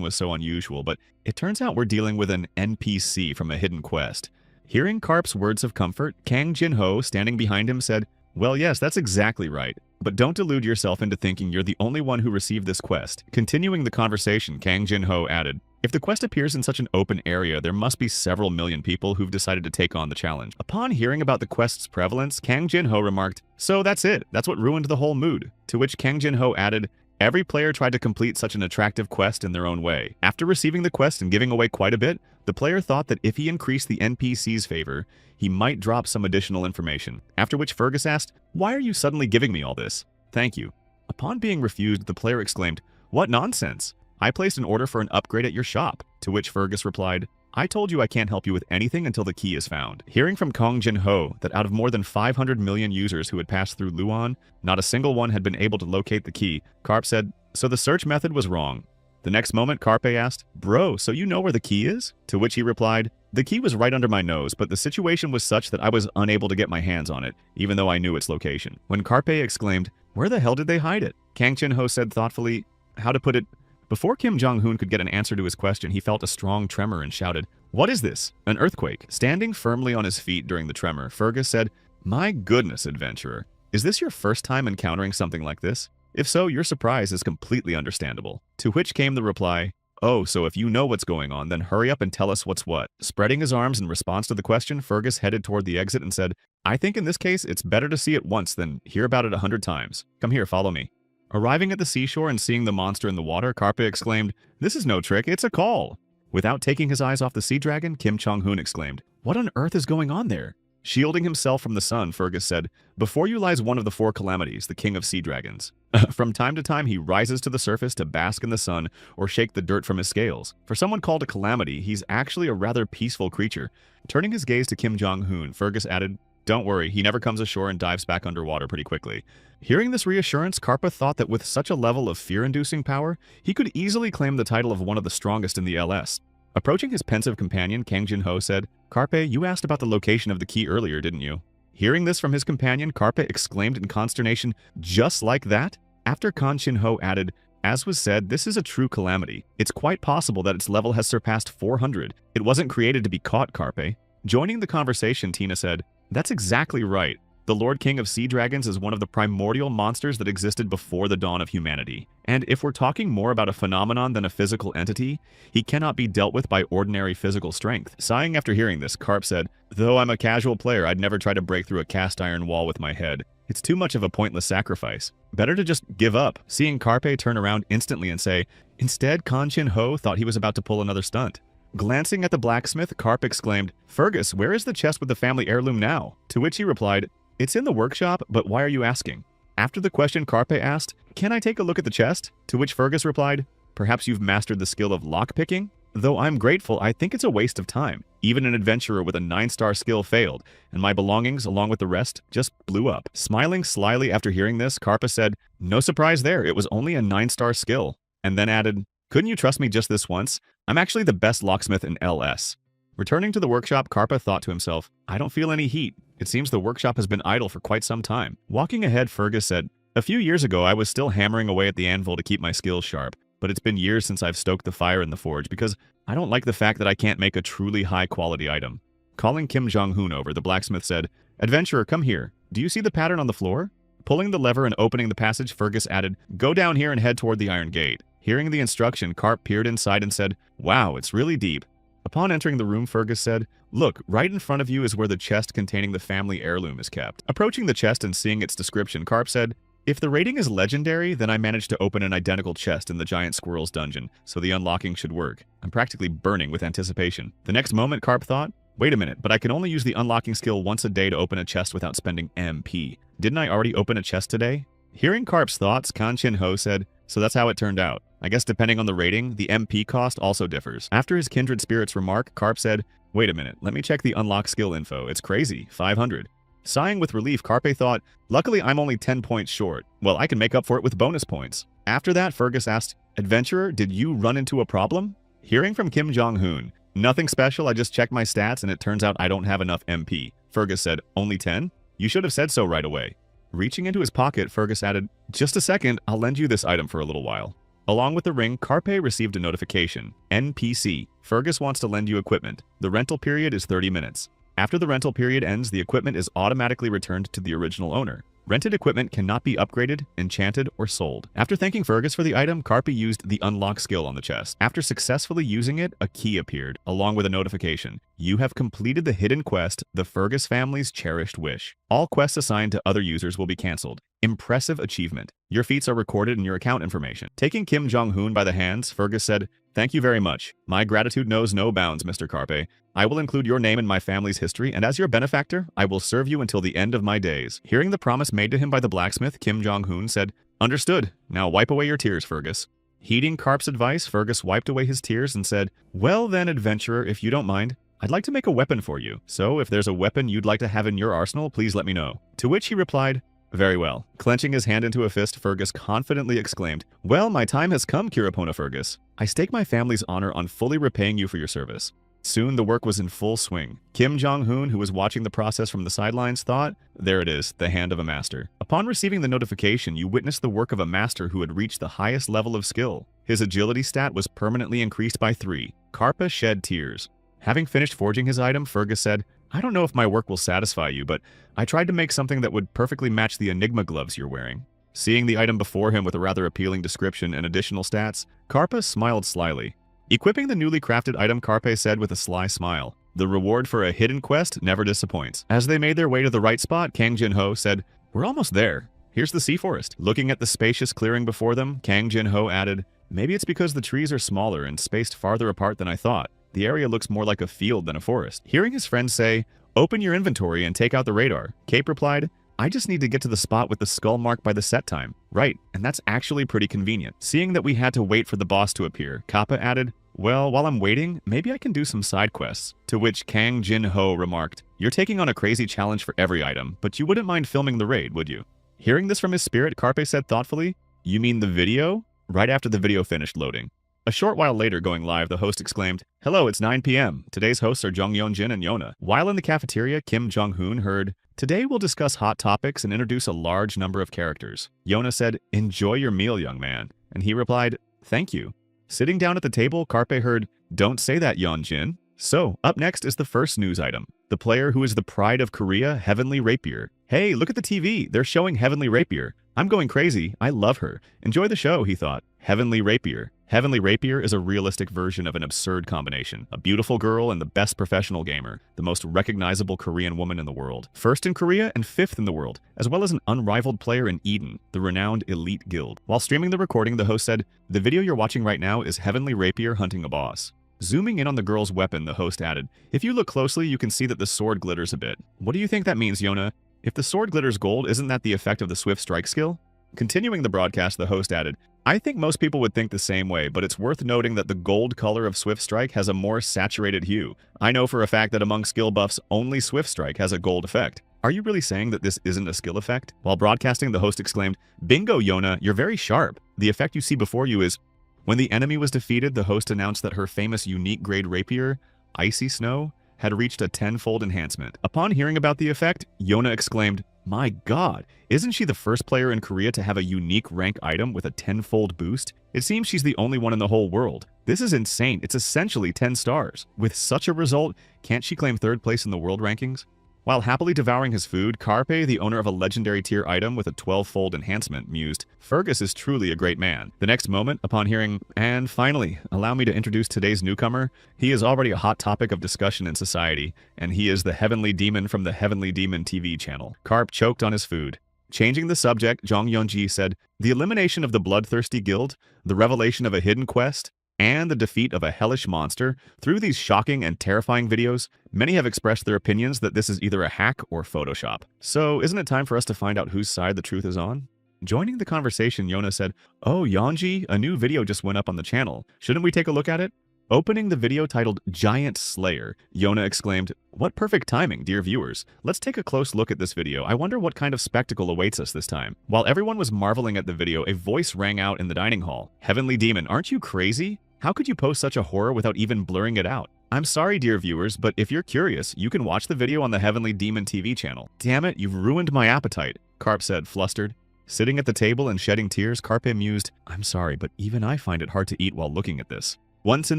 was so unusual, but it turns out we're dealing with an NPC from a hidden quest." Hearing Karp's words of comfort, Kang Jin-ho, standing behind him, said, "Well, yes, that's exactly right. But don't delude yourself into thinking you're the only one who received this quest." Continuing the conversation, Kang Jin-ho added, "If the quest appears in such an open area, there must be several million people who've decided to take on the challenge." Upon hearing about the quest's prevalence, Kang Jin-ho remarked, "So that's it. That's what ruined the whole mood." To which Kang Jin-ho added, "Every player tried to complete such an attractive quest in their own way. After receiving the quest and giving away quite a bit, the player thought that if he increased the NPC's favor, he might drop some additional information." After which Fergus asked, "Why are you suddenly giving me all this?" "Thank you." Upon being refused, the player exclaimed, "What nonsense! I placed an order for an upgrade at your shop." To which Fergus replied, "I told you I can't help you with anything until the key is found." Hearing from Kang Jin-ho that out of more than 500 million users who had passed through Luan, not a single one had been able to locate the key, Karp said, "So the search method was wrong." The next moment, Karpe asked, "Bro, so you know where the key is?" To which he replied, "The key was right under my nose, but the situation was such that I was unable to get my hands on it, even though I knew its location." When Karpe exclaimed, "Where the hell did they hide it?" Kang Jin-ho said thoughtfully, "How to put it?" Before Kim Jong-hoon could get an answer to his question, he felt a strong tremor and shouted, "What is this? An earthquake?" Standing firmly on his feet during the tremor, Fergus said, "My goodness, adventurer. Is this your first time encountering something like this? If so, your surprise is completely understandable." To which came the reply, "Oh, so if you know what's going on, then hurry up and tell us what's what." Spreading his arms in response to the question, Fergus headed toward the exit and said, "I think in this case, it's better to see it once than hear about it 100 times. Come here, follow me." Arriving at the seashore and seeing the monster in the water, Karpe exclaimed, "This is no trick, it's a call." Without taking his eyes off the sea dragon, Kim Jong-hoon exclaimed, "What on earth is going on there?" Shielding himself from the sun, Fergus said, "Before you lies one of the 4 calamities, the king of sea dragons. From time to time, he rises to the surface to bask in the sun or shake the dirt from his scales. For someone called a calamity, he's actually a rather peaceful creature." Turning his gaze to Kim Jong-hoon, Fergus added, "Don't worry, he never comes ashore and dives back underwater pretty quickly." Hearing this reassurance, Karpa thought that with such a level of fear-inducing power, he could easily claim the title of one of the strongest in the LS. Approaching his pensive companion, Kang Jin-ho said, "Karpe, you asked about the location of the key earlier, didn't you?" Hearing this from his companion, Karpe exclaimed in consternation, "Just like that?" After Kang Jin-ho added, "As was said, this is a true calamity. It's quite possible that its level has surpassed 400. It wasn't created to be caught, Karpe." Joining the conversation, Tina said, "That's exactly right. The Lord King of Sea Dragons is one of the primordial monsters that existed before the dawn of humanity. And if we're talking more about a phenomenon than a physical entity, he cannot be dealt with by ordinary physical strength." Sighing after hearing this, Karp said, "Though I'm a casual player, I'd never try to break through a cast iron wall with my head. It's too much of a pointless sacrifice. Better to just give up." Seeing Karpe turn around instantly and say, "Instead, Kang Jin-ho thought he was about to pull another stunt." Glancing at the blacksmith, Karp exclaimed, "Fergus, where is the chest with the family heirloom now?" To which he replied, "It's in the workshop, but why are you asking?" After the question, Karpe asked, "Can I take a look at the chest?" To which Fergus replied, "Perhaps you've mastered the skill of lockpicking? Though I'm grateful, I think it's a waste of time. Even an adventurer with a 9-star skill failed, and my belongings, along with the rest, just blew up." Smiling slyly after hearing this, Karpa said, "No surprise there, it was only a 9-star skill." And then added, "Couldn't you trust me just this once? I'm actually the best locksmith in LS." Returning to the workshop, Karpa thought to himself, "I don't feel any heat. It seems the workshop has been idle for quite some time." Walking ahead, Fergus said, "A few years ago, I was still hammering away at the anvil to keep my skills sharp, but it's been years since I've stoked the fire in the forge because I don't like the fact that I can't make a truly high-quality item." Calling Kim Jong-hoon over, the blacksmith said, "Adventurer, come here. Do you see the pattern on the floor?" Pulling the lever and opening the passage, Fergus added, "Go down here and head toward the iron gate." Hearing the instruction, Karp peered inside and said, "Wow, it's really deep." Upon entering the room, Fergus said, "Look, right in front of you is where the chest containing the family heirloom is kept." Approaching the chest and seeing its description, Karp said, If the rating is legendary, then I managed to open an identical chest in the giant squirrel's dungeon, so the unlocking should work. I'm practically burning with anticipation. The next moment, Carp thought, wait a minute, but I can only use the unlocking skill once a day to open a chest without spending MP. Didn't I already open a chest today? Hearing Carp's thoughts, Kan Chin Ho said, so that's how it turned out. I guess depending on the rating, the MP cost also differs. After his kindred spirits remark, Carp said, wait a minute, let me check the unlock skill info. It's crazy, 500. Sighing with relief, Carpe thought, luckily I'm only 10 points short. Well, I can make up for it with bonus points. After that, Fergus asked, Adventurer, did you run into a problem? Hearing from Kim Jong-hoon, nothing special, I just checked my stats and it turns out I don't have enough MP. Fergus said, only 10? You should have said so right away. Reaching into his pocket, Fergus added, just a second, I'll lend you this item for a little while. Along with the ring, Carpe received a notification. NPC, Fergus wants to lend you equipment. The rental period is 30 minutes. After the rental period ends, the equipment is automatically returned to the original owner. Rented equipment cannot be upgraded, enchanted, or sold. After thanking Fergus for the item, Carpe used the unlock skill on the chest. After successfully using it, a key appeared, along with a notification. You have completed the hidden quest, the Fergus family's cherished wish. All quests assigned to other users will be cancelled. Impressive achievement. Your feats are recorded in your account information. Taking Kim Jong-hoon by the hands, Fergus said, thank you very much. My gratitude knows no bounds, Mr. Carpe. I will include your name in my family's history, and as your benefactor, I will serve you until the end of my days. Hearing the promise made to him by the blacksmith, Kim Jong-hoon said, understood. Now wipe away your tears, Fergus. Heeding Carp's advice, Fergus wiped away his tears and said, well then, adventurer, if you don't mind, I'd like to make a weapon for you. So if there's a weapon you'd like to have in your arsenal, please let me know. To which he replied, very well. Clenching his hand into a fist, Fergus confidently exclaimed, well, my time has come, Kirapona Fergus. I stake my family's honor on fully repaying you for your service. Soon the work was in full swing. Kim Jong-hoon, who was watching the process from the sidelines, thought, there it is, the hand of a master. Upon receiving the notification, you witnessed the work of a master who had reached the highest level of skill. His agility stat was permanently increased by 3. Carpa shed tears. Having finished forging his item, Fergus said, I don't know if my work will satisfy you, but I tried to make something that would perfectly match the Enigma gloves you're wearing. Seeing the item before him with a rather appealing description and additional stats, Carpa smiled slyly. Equipping the newly crafted item, Carpe said with a sly smile, the reward for a hidden quest never disappoints. As they made their way to the right spot, Kang Jin-ho said, we're almost there. Here's the sea forest. Looking at the spacious clearing before them, Kang Jin-ho added, maybe it's because the trees are smaller and spaced farther apart than I thought. The area looks more like a field than a forest. Hearing his friend say, open your inventory and take out the radar, Cape replied, I just need to get to the spot with the skull mark by the set time. Right, and that's actually pretty convenient. Seeing that we had to wait for the boss to appear, Kappa added, well, while I'm waiting, maybe I can do some side quests. To which Kang Jin-ho remarked, you're taking on a crazy challenge for every item, but you wouldn't mind filming the raid, would you? Hearing this from his spirit, Carpe said thoughtfully, you mean the video? Right after the video finished loading. A short while later, going live, the host exclaimed, hello, it's 9 p.m. Today's hosts are Jung Yeon-jin and Yona. While in the cafeteria, Kim Jong-hoon heard, today we'll discuss hot topics and introduce a large number of characters. Yona said, enjoy your meal, young man. And he replied, thank you. Sitting down at the table, Carpe heard, don't say that, Yeon-jin. So, up next is the first news item. The player who is the pride of Korea, Heavenly Rapier. Hey, look at the TV. They're showing Heavenly Rapier. I'm going crazy. I love her. Enjoy the show, he thought. Heavenly Rapier. Heavenly Rapier is a realistic version of an absurd combination. A beautiful girl and the best professional gamer. The most recognizable Korean woman in the world. First in Korea and 5th in the world, as well as an unrivaled player in Eden, the renowned elite guild. While streaming the recording, the host said, the video you're watching right now is Heavenly Rapier hunting a boss. Zooming in on the girl's weapon, the host added, if you look closely, you can see that the sword glitters a bit. What do you think that means, Yona? If the sword glitters gold, isn't that the effect of the swift strike skill? Continuing the broadcast, the host added, I think most people would think the same way, but it's worth noting that the gold color of Swift Strike has a more saturated hue. I know for a fact that among skill buffs, only Swift Strike has a gold effect. Are you really saying that this isn't a skill effect? While broadcasting, the host exclaimed, bingo, Yona, you're very sharp. The effect you see before you is... When the enemy was defeated, the host announced that her famous unique grade rapier, Icy Snow, had reached a 10-fold enhancement. Upon hearing about the effect, Yona exclaimed, my god, isn't she the first player in Korea to have a unique rank item with a 10-fold boost? It seems she's the only one in the whole world. This is insane, it's essentially 10 stars. With such a result, can't she claim 3rd place in the world rankings? While happily devouring his food, Carpe, the owner of a legendary tier item with a 12-fold enhancement, mused, Fergus is truly a great man. The next moment, upon hearing, and finally, allow me to introduce today's newcomer, he is already a hot topic of discussion in society, and he is the Heavenly Demon from the Heavenly Demon TV channel. Carp choked on his food. Changing the subject, Jong Yeonji said, "The elimination of the Bloodthirsty Guild, the revelation of a hidden quest, and the defeat of a hellish monster. Through these shocking and terrifying videos, many have expressed their opinions that this is either a hack or Photoshop. So isn't it time for us to find out whose side the truth is on?" Joining the conversation, Yona said, "Oh, Yeonji, a new video just went up on the channel. Shouldn't we take a look at it?" Opening the video titled Giant Slayer, Yona exclaimed, "What perfect timing, dear viewers. Let's take a close look at this video. I wonder what kind of spectacle awaits us this time." While everyone was marveling at the video, a voice rang out in the dining hall. "Heavenly Demon, aren't you crazy? How could you post such a horror without even blurring it out?" "I'm sorry, dear viewers, but if you're curious, you can watch the video on the Heavenly Demon TV channel." "Damn it, you've ruined my appetite," Carp said, flustered. Sitting at the table and shedding tears, Carpe mused, "I'm sorry, but even I find it hard to eat while looking at this." Once in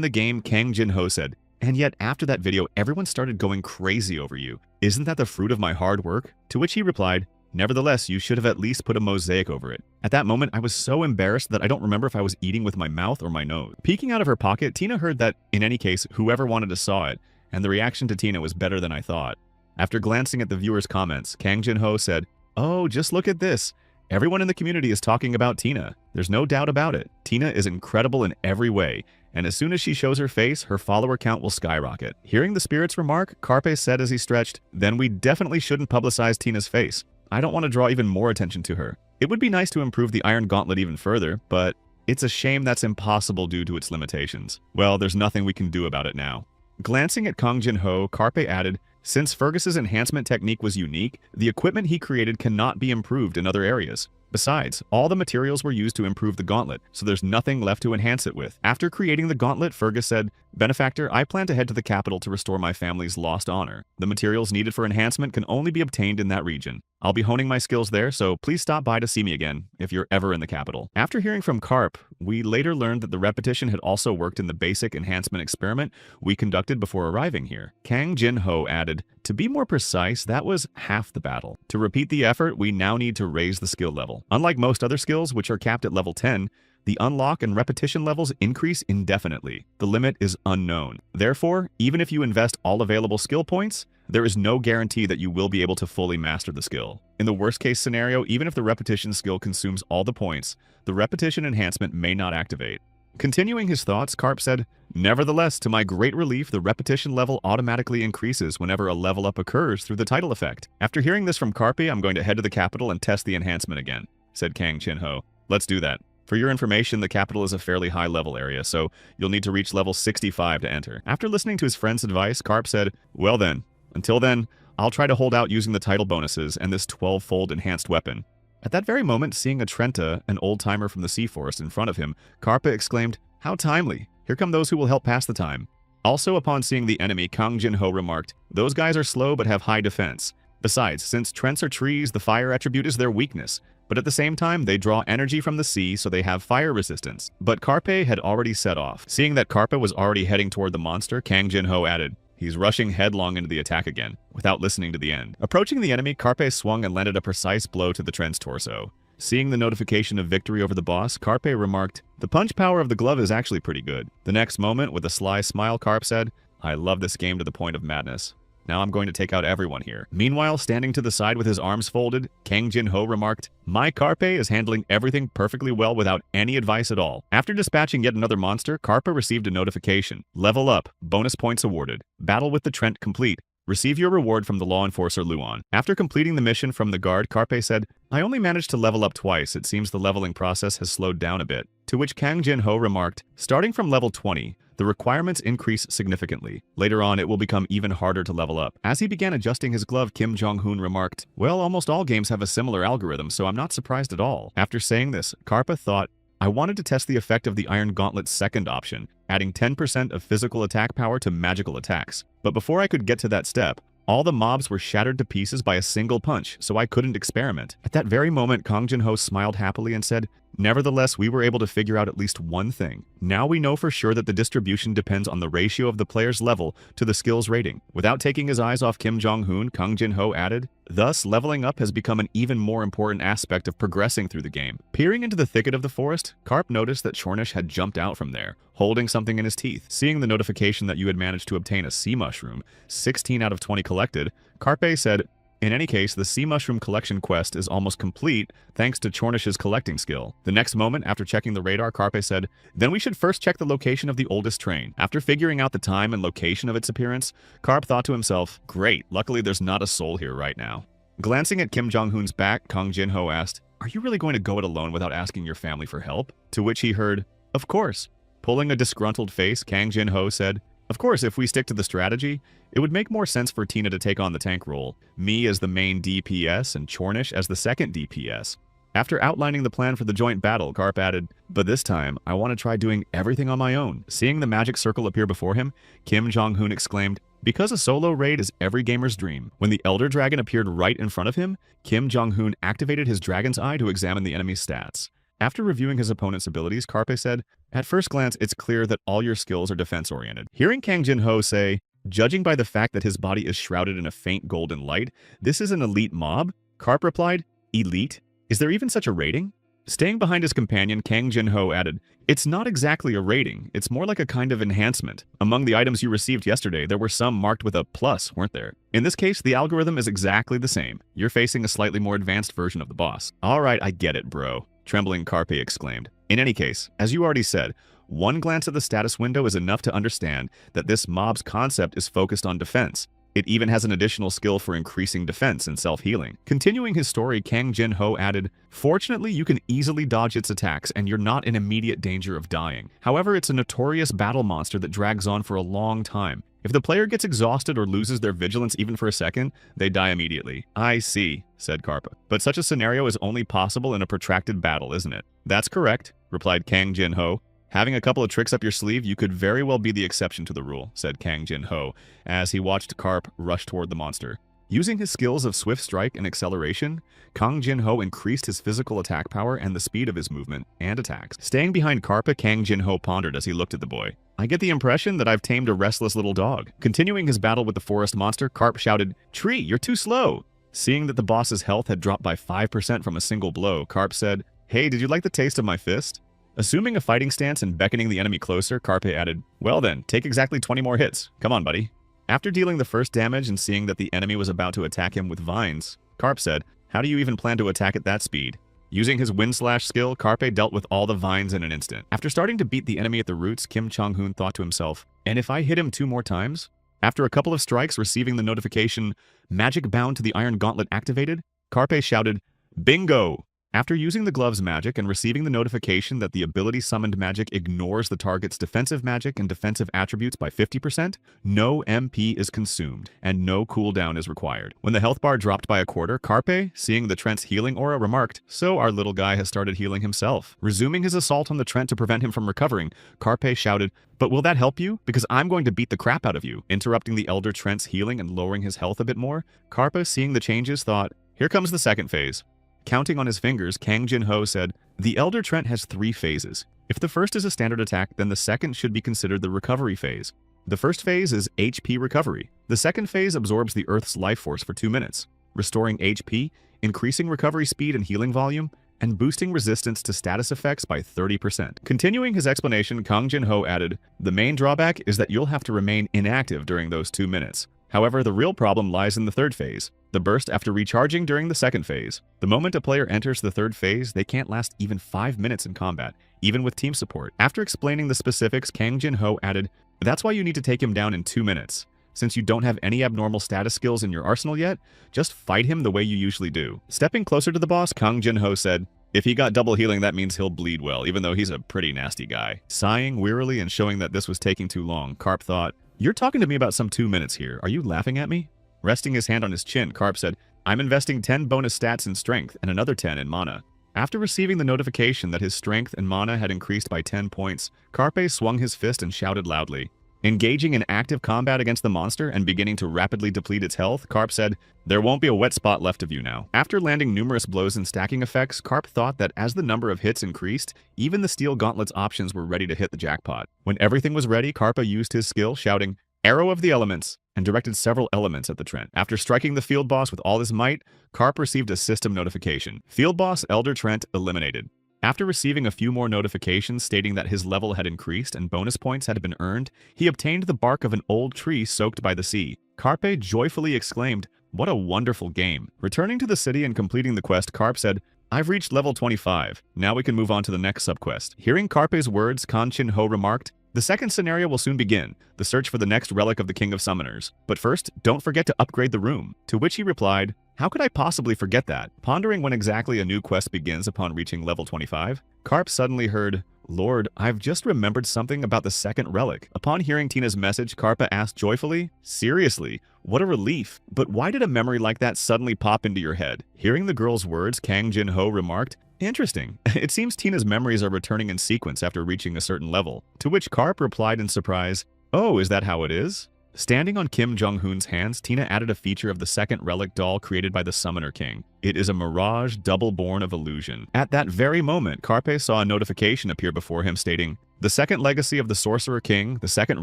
the game, Kang Jin-ho said, "And yet after that video, everyone started going crazy over you. Isn't that the fruit of my hard work?" To which he replied, "Nevertheless, you should have at least put a mosaic over it." At that moment, I was so embarrassed that I don't remember if I was eating with my mouth or my nose. Peeking out of her pocket, Tina heard that, in any case, whoever wanted to saw it, and the reaction to Tina was better than I thought. After glancing at the viewers' comments, Kang Jin-ho said, "Oh, just look at this. Everyone in the community is talking about Tina. There's no doubt about it. Tina is incredible in every way, and as soon as she shows her face, her follower count will skyrocket." Hearing the spirit's remark, Carpe said as he stretched, "Then we definitely shouldn't publicize Tina's face. I don't want to draw even more attention to her. It would be nice to improve the Iron Gauntlet even further, but it's a shame that's impossible due to its limitations. Well, there's nothing we can do about it now." Glancing at Kang Jin-ho, Carpe added, "Since Fergus's enhancement technique was unique, the equipment he created cannot be improved in other areas. Besides, all the materials were used to improve the gauntlet, so there's nothing left to enhance it with." After creating the gauntlet, Fergus said, "Benefactor, I plan to head to the capital to restore my family's lost honor. The materials needed for enhancement can only be obtained in that region. I'll be honing my skills there, so please stop by to see me again, if you're ever in the capital." After hearing from Carp, we later learned that the repetition had also worked in the basic enhancement experiment we conducted before arriving here. Kang Jin-ho added, "To be more precise, that was half the battle. To repeat the effort, we now need to raise the skill level. Unlike most other skills, which are capped at level 10, the unlock and repetition levels increase indefinitely. The limit is unknown. Therefore, even if you invest all available skill points, there is no guarantee that you will be able to fully master the skill. In the worst-case scenario, even if the repetition skill consumes all the points, the repetition enhancement may not activate." Continuing his thoughts, Carp said, "Nevertheless, to my great relief, the repetition level automatically increases whenever a level up occurs through the title effect." After hearing this from Carpe, I'm going to head to the capital and test the enhancement again, said Kang Jin-ho. "Let's do that. For your information, the capital is a fairly high-level area, so you'll need to reach level 65 to enter." After listening to his friend's advice, Carp said, "Well then, until then, I'll try to hold out using the title bonuses and this 12-fold enhanced weapon." At that very moment, seeing a Trenta, an old-timer from the Sea Forest, in front of him, Carpe exclaimed, "How timely! Here come those who will help pass the time." Also, upon seeing the enemy, Kang Jin-ho remarked, "Those guys are slow but have high defense. Besides, since Trents are trees, the fire attribute is their weakness. But at the same time, they draw energy from the sea, so they have fire resistance." But Carpe had already set off. Seeing that Carpe was already heading toward the monster, Kang Jin-ho added, "He's rushing headlong into the attack again," without listening to the end. Approaching the enemy, Carpe swung and landed a precise blow to the Trent's torso. Seeing the notification of victory over the boss, Carpe remarked, "The punch power of the glove is actually pretty good." The next moment, with a sly smile, Carp said, "I love this game to the point of madness. Now I'm going to take out everyone here." Meanwhile, standing to the side with his arms folded, Kang Jin-ho remarked, "My Carpe is handling everything perfectly well without any advice at all." After dispatching yet another monster, Carpe received a notification. "Level up. Bonus points awarded. Battle with the Trent complete. Receive your reward from the law enforcer Luan." After completing the mission from the guard, Carpe said, "I only managed to level up twice. It seems the leveling process has slowed down a bit." To which Kang Jin-ho remarked, "Starting from level 20, the requirements increase significantly. Later on, it will become even harder to level up." As he began adjusting his glove, Kim Jong-hoon remarked, "Well, almost all games have a similar algorithm, so I'm not surprised at all." After saying this, Carpe thought, "I wanted to test the effect of the Iron Gauntlet's second option, adding 10% of physical attack power to magical attacks. But before I could get to that step, all the mobs were shattered to pieces by a single punch, so I couldn't experiment." At that very moment, Kang Jin-ho smiled happily and said, "Nevertheless, we were able to figure out at least one thing. Now we know for sure that the distribution depends on the ratio of the player's level to the skill's rating." Without taking his eyes off Kim Jong-hoon, Kang Jin-ho added, "Thus, leveling up has become an even more important aspect of progressing through the game." Peering into the thicket of the forest, Carp noticed that Chornish had jumped out from there, holding something in his teeth. Seeing the notification that you had managed to obtain a sea mushroom, 16 out of 20 collected, Carpe said, In any case, the sea mushroom collection quest is almost complete thanks to Chornish's collecting skill. The next moment, after checking the radar, Carpe said, "Then we should first check the location of the oldest train." After figuring out the time and location of its appearance, Carp thought to himself, "Great, luckily there's not a soul here right now." Glancing at Kim Jong-hoon's back, Kang Jin-ho asked, "Are you really going to go it alone without asking your family for help?" To which he heard, "Of course." Pulling a disgruntled face, Kang Jin-ho said, "Of course, if we stick to the strategy, it would make more sense for Tina to take on the tank role, me as the main DPS and Chornish as the second DPS." After outlining the plan for the joint battle, Carp added, "But this time, I want to try doing everything on my own." Seeing the magic circle appear before him, Kim Jong-hoon exclaimed, "Because a solo raid is every gamer's dream." When the Elder Dragon appeared right in front of him, Kim Jong-hoon activated his Dragon's Eye to examine the enemy's stats. After reviewing his opponent's abilities, Carpe said, "At first glance, it's clear that all your skills are defense-oriented." Hearing Kang Jin-ho say, "Judging by the fact that his body is shrouded in a faint golden light, this is an elite mob?" Carp replied, "Elite? Is there even such a rating?" Staying behind his companion, Kang Jin-ho added, "It's not exactly a rating, it's more like a kind of enhancement. Among the items you received yesterday, there were some marked with a plus, weren't there? In this case, the algorithm is exactly the same. You're facing a slightly more advanced version of the boss." "Alright, I get it, bro," trembling Carpe exclaimed. In any case, as you already said, one glance at the status window is enough to understand that this mob's concept is focused on defense. It even has an additional skill for increasing defense and self-healing. Continuing his story, Kang Jin-ho added, "Fortunately, you can easily dodge its attacks and you're not in immediate danger of dying. However, it's a notorious battle monster that drags on for a long time. If the player gets exhausted or loses their vigilance even for a second, they die immediately." "I see," said Karpa. "But such a scenario is only possible in a protracted battle, isn't it?" "That's correct," replied Kang Jin-ho. "Having a couple of tricks up your sleeve, you could very well be the exception to the rule," said Kang Jin-ho, as he watched Carp rush toward the monster. Using his skills of swift strike and acceleration, Kang Jin-ho increased his physical attack power and the speed of his movement and attacks. Staying behind Karpa, Kang Jin-ho pondered as he looked at the boy. "I get the impression that I've tamed a restless little dog." Continuing his battle with the forest monster, Carp shouted, "Tree, you're too slow!" Seeing that the boss's health had dropped by 5% from a single blow, Carp said, "Hey, did you like the taste of my fist?" Assuming a fighting stance and beckoning the enemy closer, Carpe added, "Well then, take exactly 20 more hits. Come on, buddy." After dealing the first damage and seeing that the enemy was about to attack him with vines, Carp said, "How do you even plan to attack at that speed?" Using his wind slash skill, Carpe dealt with all the vines in an instant. After starting to beat the enemy at the roots, Kim Jong-hoon thought to himself, "And if I hit him 2 more times?" After a couple of strikes, receiving the notification, "Magic bound to the iron gauntlet activated," Carpe shouted, "Bingo!" After using the glove's magic and receiving the notification that the ability summoned magic ignores the target's defensive magic and defensive attributes by 50%, no MP is consumed, and no cooldown is required. When the health bar dropped by a quarter, Carpe, seeing the Trent's healing aura, remarked, "So our little guy has started healing himself." Resuming his assault on the Trent to prevent him from recovering, Carpe shouted, "But will that help you? Because I'm going to beat the crap out of you." Interrupting the Elder Trent's healing and lowering his health a bit more, Carpe, seeing the changes, thought, "Here comes the second phase." Counting on his fingers, Kang Jin-ho said, "The Elder Trent has 3 phases. If the first is a standard attack, then the second should be considered the recovery phase. The first phase is HP recovery. The second phase absorbs the Earth's life force for 2 minutes, restoring HP, increasing recovery speed and healing volume, and boosting resistance to status effects by 30%. Continuing his explanation, Kang Jin-ho added, "The main drawback is that you'll have to remain inactive during those 2 minutes. However, the real problem lies in the third phase, the burst after recharging during the second phase. The moment a player enters the third phase, they can't last even 5 minutes in combat, even with team support." After explaining the specifics, Kang Jin-ho added, "That's why you need to take him down in 2 minutes. Since you don't have any abnormal status skills in your arsenal yet, just fight him the way you usually do." Stepping closer to the boss, Kang Jin-ho said, "If he got double healing, that means he'll bleed well, even though he's a pretty nasty guy." Sighing wearily and showing that this was taking too long, Carp thought, "You're talking to me about some 2 minutes here. Are you laughing at me?" Resting his hand on his chin, Carp said, "I'm investing 10 bonus stats in strength and another 10 in mana." After receiving the notification that his strength and mana had increased by 10 points, Carpe swung his fist and shouted loudly. Engaging in active combat against the monster and beginning to rapidly deplete its health, Carp said, "There won't be a wet spot left of you now." After landing numerous blows and stacking effects, Carp thought that as the number of hits increased, even the Steel Gauntlet's options were ready to hit the jackpot. When everything was ready, Carpa used his skill, shouting, "Arrow of the Elements," and directed several elements at the Trent. After striking the field boss with all his might, Carp received a system notification. Field boss Elder Trent eliminated. After receiving a few more notifications stating that his level had increased and bonus points had been earned, he obtained the bark of an old tree soaked by the sea. Carpe joyfully exclaimed, What a wonderful game. Returning to the city and completing the quest, Carp said, I've reached level 25. Now we can move on to the next subquest. Hearing Carpe's words, Kan Chin-ho remarked, the second scenario will soon begin, the search for the next relic of the King of Summoners. But first, don't forget to upgrade the room. To which he replied, how could I possibly forget that? Pondering when exactly a new quest begins upon reaching level 25, Carp suddenly heard, Lord, I've just remembered something about the second relic. Upon hearing Tina's message, Karpa asked joyfully, seriously, what a relief. But why did a memory like that suddenly pop into your head? Hearing the girl's words, Kang Jin-ho remarked, interesting. It seems Tina's memories are returning in sequence after reaching a certain level. To which Carp replied in surprise, oh, is that how it is? Standing on Kim Jong-hoon's hands, Tina added a feature of the second relic doll created by the Summoner King. It is a mirage double-born of illusion. At that very moment, Carpe saw a notification appear before him stating, the second legacy of the Sorcerer King, the second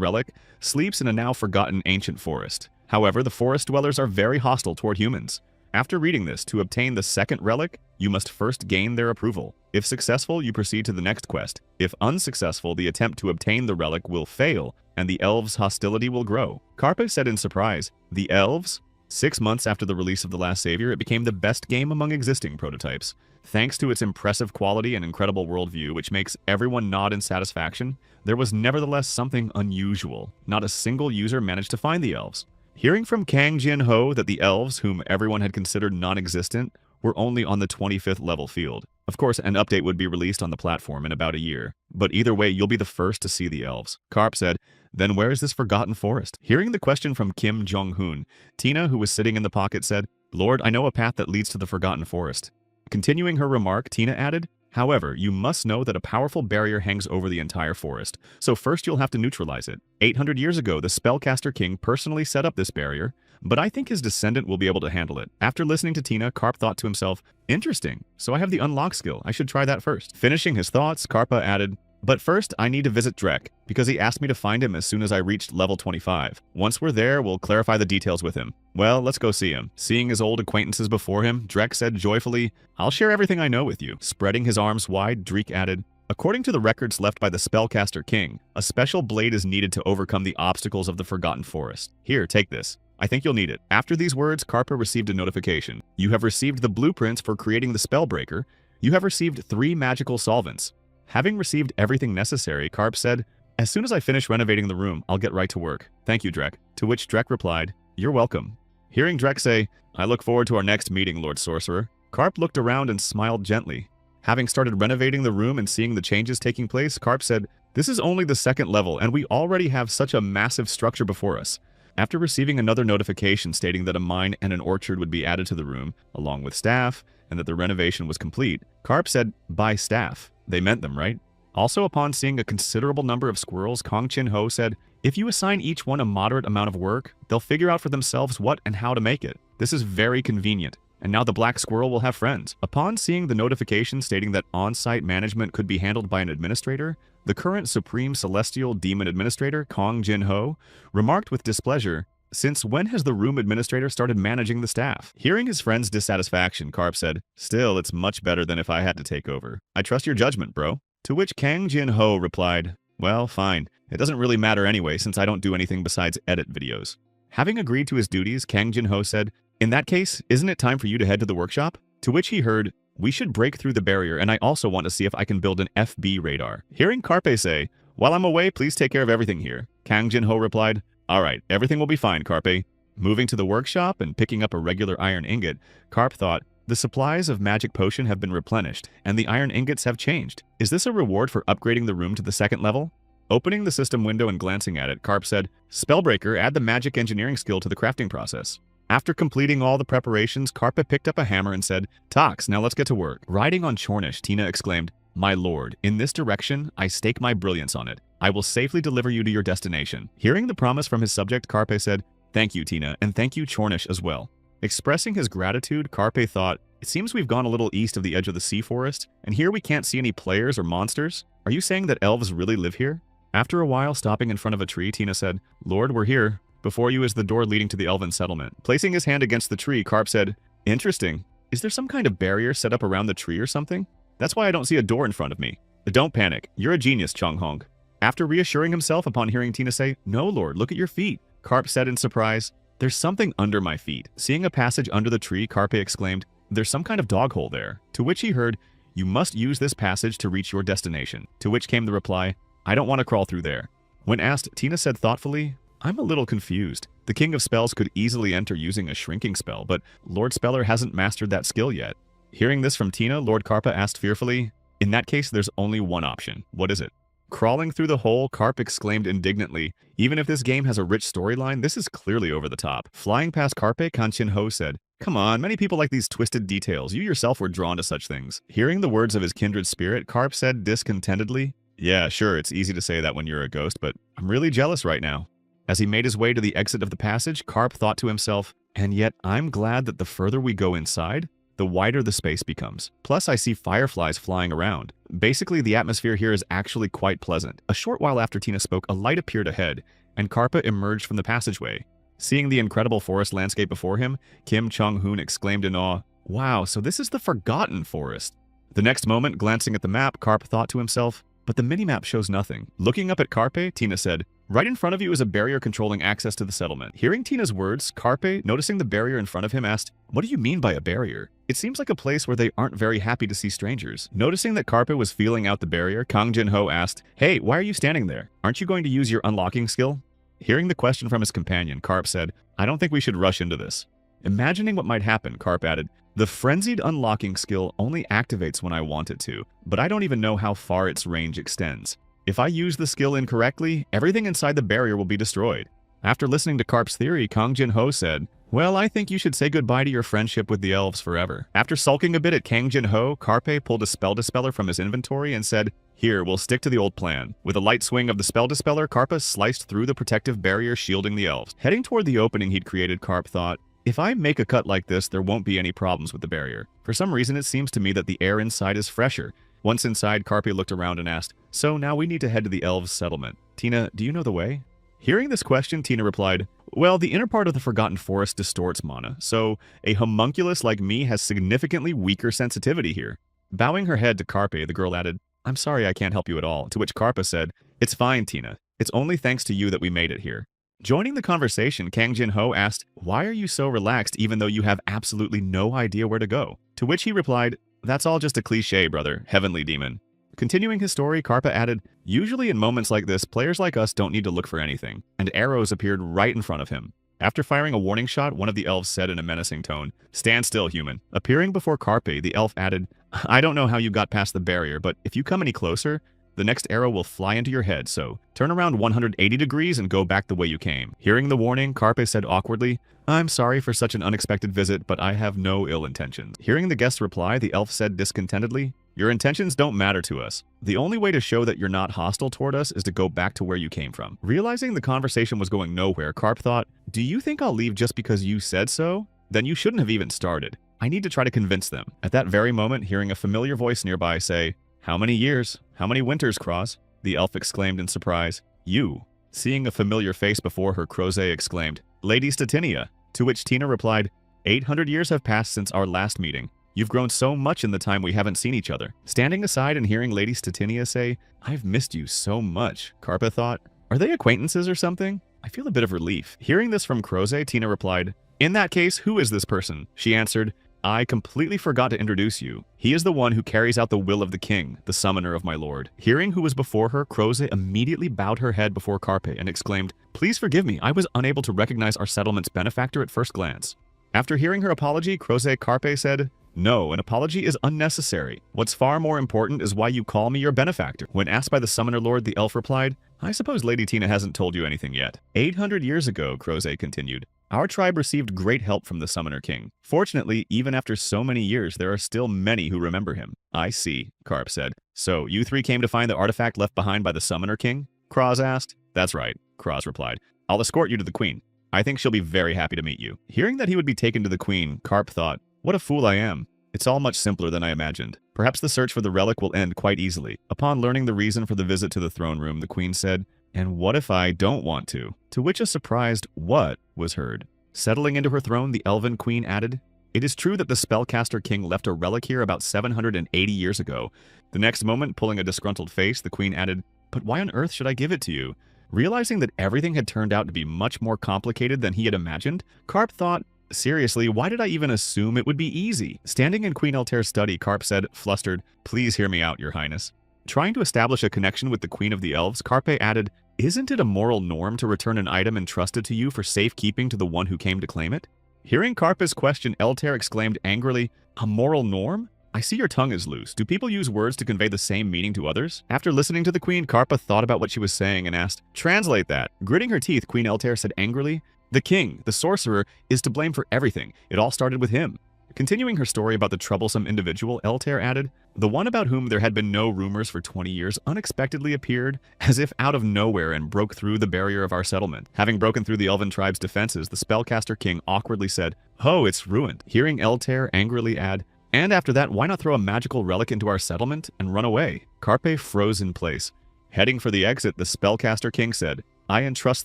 relic, sleeps in a now-forgotten ancient forest. However, the forest dwellers are very hostile toward humans. After reading this, to obtain the second relic, you must first gain their approval. If successful, you proceed to the next quest. If unsuccessful, the attempt to obtain the relic will fail, and the elves' hostility will grow. Carpe said in surprise, the elves? 6 months after the release of The Last Savior, it became the best game among existing prototypes. Thanks to its impressive quality and incredible worldview, which makes everyone nod in satisfaction, there was nevertheless something unusual. Not a single user managed to find the elves. Hearing from Kang Jin-ho that the elves, whom everyone had considered non-existent, were only on the 25th level field. Of course, an update would be released on the platform in about a year, but either way, you'll be the first to see the elves. Carp said, then where is this forgotten forest? Hearing the question from Kim Jong-hoon, Tina, who was sitting in the pocket, said, Lord, I know a path that leads to the forgotten forest. Continuing her remark, Tina added, however, you must know that a powerful barrier hangs over the entire forest, so first you'll have to neutralize it. 800 years ago, the Spellcaster King personally set up this barrier, but I think his descendant will be able to handle it. After listening to Tina, Carp thought to himself, interesting, so I have the unlock skill, I should try that first. Finishing his thoughts, Karpa added, but first, I need to visit Drek, because he asked me to find him as soon as I reached level 25. Once we're there, we'll clarify the details with him. Well, let's go see him. Seeing his old acquaintances before him, Drek said joyfully, I'll share everything I know with you. Spreading his arms wide, Drek added, according to the records left by the Spellcaster King, a special blade is needed to overcome the obstacles of the Forgotten Forest. Here, take this. I think you'll need it. After these words, Karpa received a notification. You have received the blueprints for creating the Spellbreaker. You have received 3 magical solvents. Having received everything necessary, Carp said, as soon as I finish renovating the room, I'll get right to work. Thank you, Drek. To which Drek replied, you're welcome. Hearing Drek say, I look forward to our next meeting, Lord Sorcerer, Carp looked around and smiled gently. Having started renovating the room and seeing the changes taking place, Carp said, this is only the second level, and we already have such a massive structure before us. After receiving another notification stating that a mine and an orchard would be added to the room, along with staff, and that the renovation was complete, Carp said, by staff. They meant them, right? Also, upon seeing a considerable number of squirrels, Kang Chin-ho said, if you assign each one a moderate amount of work, they'll figure out for themselves what and how to make it. This is very convenient. And now the black squirrel will have friends. Upon seeing the notification stating that on-site management could be handled by an administrator, the current Supreme Celestial Demon Administrator, Kang Jin-ho, remarked with displeasure, since when has the room administrator started managing the staff? Hearing his friend's dissatisfaction, Carp said, still, it's much better than if I had to take over. I trust your judgment, bro. To which Kang Jin-ho replied, well, fine. It doesn't really matter anyway, since I don't do anything besides edit videos. Having agreed to his duties, Kang Jin-ho said, in that case, isn't it time for you to head to the workshop? To which he heard, we should break through the barrier, and I also want to see if I can build an FB radar. Hearing Carpe say, while I'm away, please take care of everything here. Kang Jin-ho replied, all right, everything will be fine, Carpe. Moving to the workshop and picking up a regular iron ingot, Carp thought, the supplies of magic potion have been replenished, and the iron ingots have changed. Is this a reward for upgrading the room to the second level? Opening the system window and glancing at it, Carp said, Spellbreaker, add the magic engineering skill to the crafting process. After completing all the preparations, Karpa picked up a hammer and said, Tox, now let's get to work. Riding on Chornish, Tina exclaimed, my lord, in this direction, I stake my brilliance on it. I will safely deliver you to your destination. Hearing the promise from his subject, Carpe said, thank you, Tina, and thank you, Chornish, as well. Expressing his gratitude, Carpe thought, it seems we've gone a little east of the edge of the sea forest, and here we can't see any players or monsters. Are you saying that elves really live here? After a while, stopping in front of a tree, Tina said, Lord, we're here. Before you is the door leading to the elven settlement. Placing his hand against the tree, Carp said, interesting. Is there some kind of barrier set up around the tree or something? That's why I don't see a door in front of me. Don't panic. You're a genius, Chung Hong. After reassuring himself upon hearing Tina say, no, Lord, look at your feet, Carp said in surprise, There's something under my feet. Seeing a passage under the tree, Carpe exclaimed, there's some kind of dog hole there. To which he heard, you must use this passage to reach your destination. To which came the reply, I don't want to crawl through there. When asked, Tina said thoughtfully, I'm a little confused. The King of Spells could easily enter using a shrinking spell, but Lord Speller hasn't mastered that skill yet. Hearing this from Tina, Lord Carpe asked fearfully, in that case, there's only one option. What is it? Crawling through the hole, Carp exclaimed indignantly, even if this game has a rich storyline, this is clearly over the top. Flying past Carpe, Kanchin Ho said, come on, many people like these twisted details. You yourself were drawn to such things. Hearing the words of his kindred spirit, Carp said discontentedly, yeah, sure, it's easy to say that when you're a ghost, but I'm really jealous right now. As he made his way to the exit of the passage, Carp thought to himself, and yet I'm glad that the further we go inside, the wider the space becomes. Plus, I see fireflies flying around. Basically, the atmosphere here is actually quite pleasant. A short while after Tina spoke, a light appeared ahead, and Karpa emerged from the passageway. Seeing the incredible forest landscape before him, Kim Chung-hoon exclaimed in awe, wow, so this is the Forgotten Forest. The next moment, glancing at the map, Carp thought to himself, but the minimap shows nothing. Looking up at Carpe, Tina said, right in front of you is a barrier controlling access to the settlement. Hearing Tina's words, Carpe, noticing the barrier in front of him, asked, what do you mean by a barrier? It seems like a place where they aren't very happy to see strangers. Noticing that Carpe was feeling out the barrier, Kang Jin-ho asked, hey, why are you standing there? Aren't you going to use your unlocking skill? Hearing the question from his companion, Carp said, I don't think we should rush into this. Imagining what might happen, Carp added, the frenzied unlocking skill only activates when I want it to, but I don't even know how far its range extends. If I use the skill incorrectly, everything inside the barrier will be destroyed. After listening to Carp's theory, Kang Jin-ho said, well, I think you should say goodbye to your friendship with the elves forever. After sulking a bit at Kang Jin-ho, Carpe pulled a spell dispeller from his inventory and said, here, we'll stick to the old plan. With a light swing of the spell dispeller, Carpa sliced through the protective barrier shielding the elves. Heading toward the opening he'd created, Carp thought, if I make a cut like this, there won't be any problems with the barrier. For some reason, it seems to me that the air inside is fresher. Once inside, Carpe looked around and asked, so now we need to head to the elves' settlement. Tina, do you know the way? Hearing this question, Tina replied, well, the inner part of the Forgotten Forest distorts mana, so a homunculus like me has significantly weaker sensitivity here. Bowing her head to Carpe, the girl added, I'm sorry I can't help you at all, to which Carpe said, it's fine, Tina. It's only thanks to you that we made it here. Joining the conversation, Kang Jin-ho asked, why are you so relaxed even though you have absolutely no idea where to go? To which he replied, that's all just a cliché, brother, heavenly demon. Continuing his story, Carpa added, usually in moments like this, players like us don't need to look for anything, and arrows appeared right in front of him. After firing a warning shot, one of the elves said in a menacing tone, stand still, human. Appearing before Carpe, the elf added, I don't know how you got past the barrier, but if you come any closer, the next arrow will fly into your head, so turn around 180 degrees and go back the way you came. Hearing the warning, Carpe said awkwardly, I'm sorry for such an unexpected visit, but I have no ill intentions. Hearing the guest's reply, the elf said discontentedly, your intentions don't matter to us. The only way to show that you're not hostile toward us is to go back to where you came from. Realizing the conversation was going nowhere, Carp thought, do you think I'll leave just because you said so? Then you shouldn't have even started. I need to try to convince them. At that very moment, hearing a familiar voice nearby say, how many years? How many winters, Cross? The elf exclaimed in surprise. You. Seeing a familiar face before her, Croze exclaimed, Lady Statinia. To which Tina replied, 800 years have passed since our last meeting. You've grown so much in the time we haven't seen each other. Standing aside and hearing Lady Statinia say, I've missed you so much, Carpa thought, are they acquaintances or something? I feel a bit of relief. Hearing this from Croze, Tina replied, in that case, who is this person? She answered, I completely forgot to introduce you. He is the one who carries out the will of the king, the summoner of my lord. Hearing who was before her, Croze immediately bowed her head before Carpe and exclaimed, please forgive me, I was unable to recognize our settlement's benefactor at first glance. After hearing her apology, Croze Carpe said, no, an apology is unnecessary. What's far more important is why you call me your benefactor. When asked by the summoner lord, the elf replied, I suppose Lady Tina hasn't told you anything yet. 800 years ago, Croze continued, our tribe received great help from the Summoner King. Fortunately, even after so many years, there are still many who remember him. I see, Carp said. So, you three came to find the artifact left behind by the Summoner King? Kraz asked. That's right, Kraz replied. I'll escort you to the Queen. I think she'll be very happy to meet you. Hearing that he would be taken to the Queen, Carp thought, what a fool I am. It's all much simpler than I imagined. Perhaps the search for the relic will end quite easily. Upon learning the reason for the visit to the throne room, the Queen said, and what if I don't want to? To which a surprised what was heard. Settling into her throne, the Elven Queen added, it is true that the Spellcaster King left a relic here about 780 years ago. The next moment, pulling a disgruntled face, the Queen added, but why on earth should I give it to you? Realizing that everything had turned out to be much more complicated than he had imagined, Karp thought, seriously, why did I even assume it would be easy? Standing in Queen Eltair's study, Karp said, flustered, please hear me out, your highness. Trying to establish a connection with the Queen of the Elves, Karpe added, isn't it a moral norm to return an item entrusted to you for safekeeping to the one who came to claim it? Hearing Karpa's question, Eltair exclaimed angrily, a moral norm? I see your tongue is loose. Do people use words to convey the same meaning to others? After listening to the queen, Karpa thought about what she was saying and asked, translate that. Gritting her teeth, Queen Eltair said angrily, the king, the sorcerer, is to blame for everything. It all started with him. Continuing her story about the troublesome individual, Eltair added, the one about whom there had been no rumors for 20 years unexpectedly appeared, as if out of nowhere, and broke through the barrier of our settlement. Having broken through the elven tribe's defenses, the spellcaster king awkwardly said, oh, it's ruined. Hearing Eltair angrily add, and after that, why not throw a magical relic into our settlement and run away? Karpe froze in place. Heading for the exit, the spellcaster king said, I entrust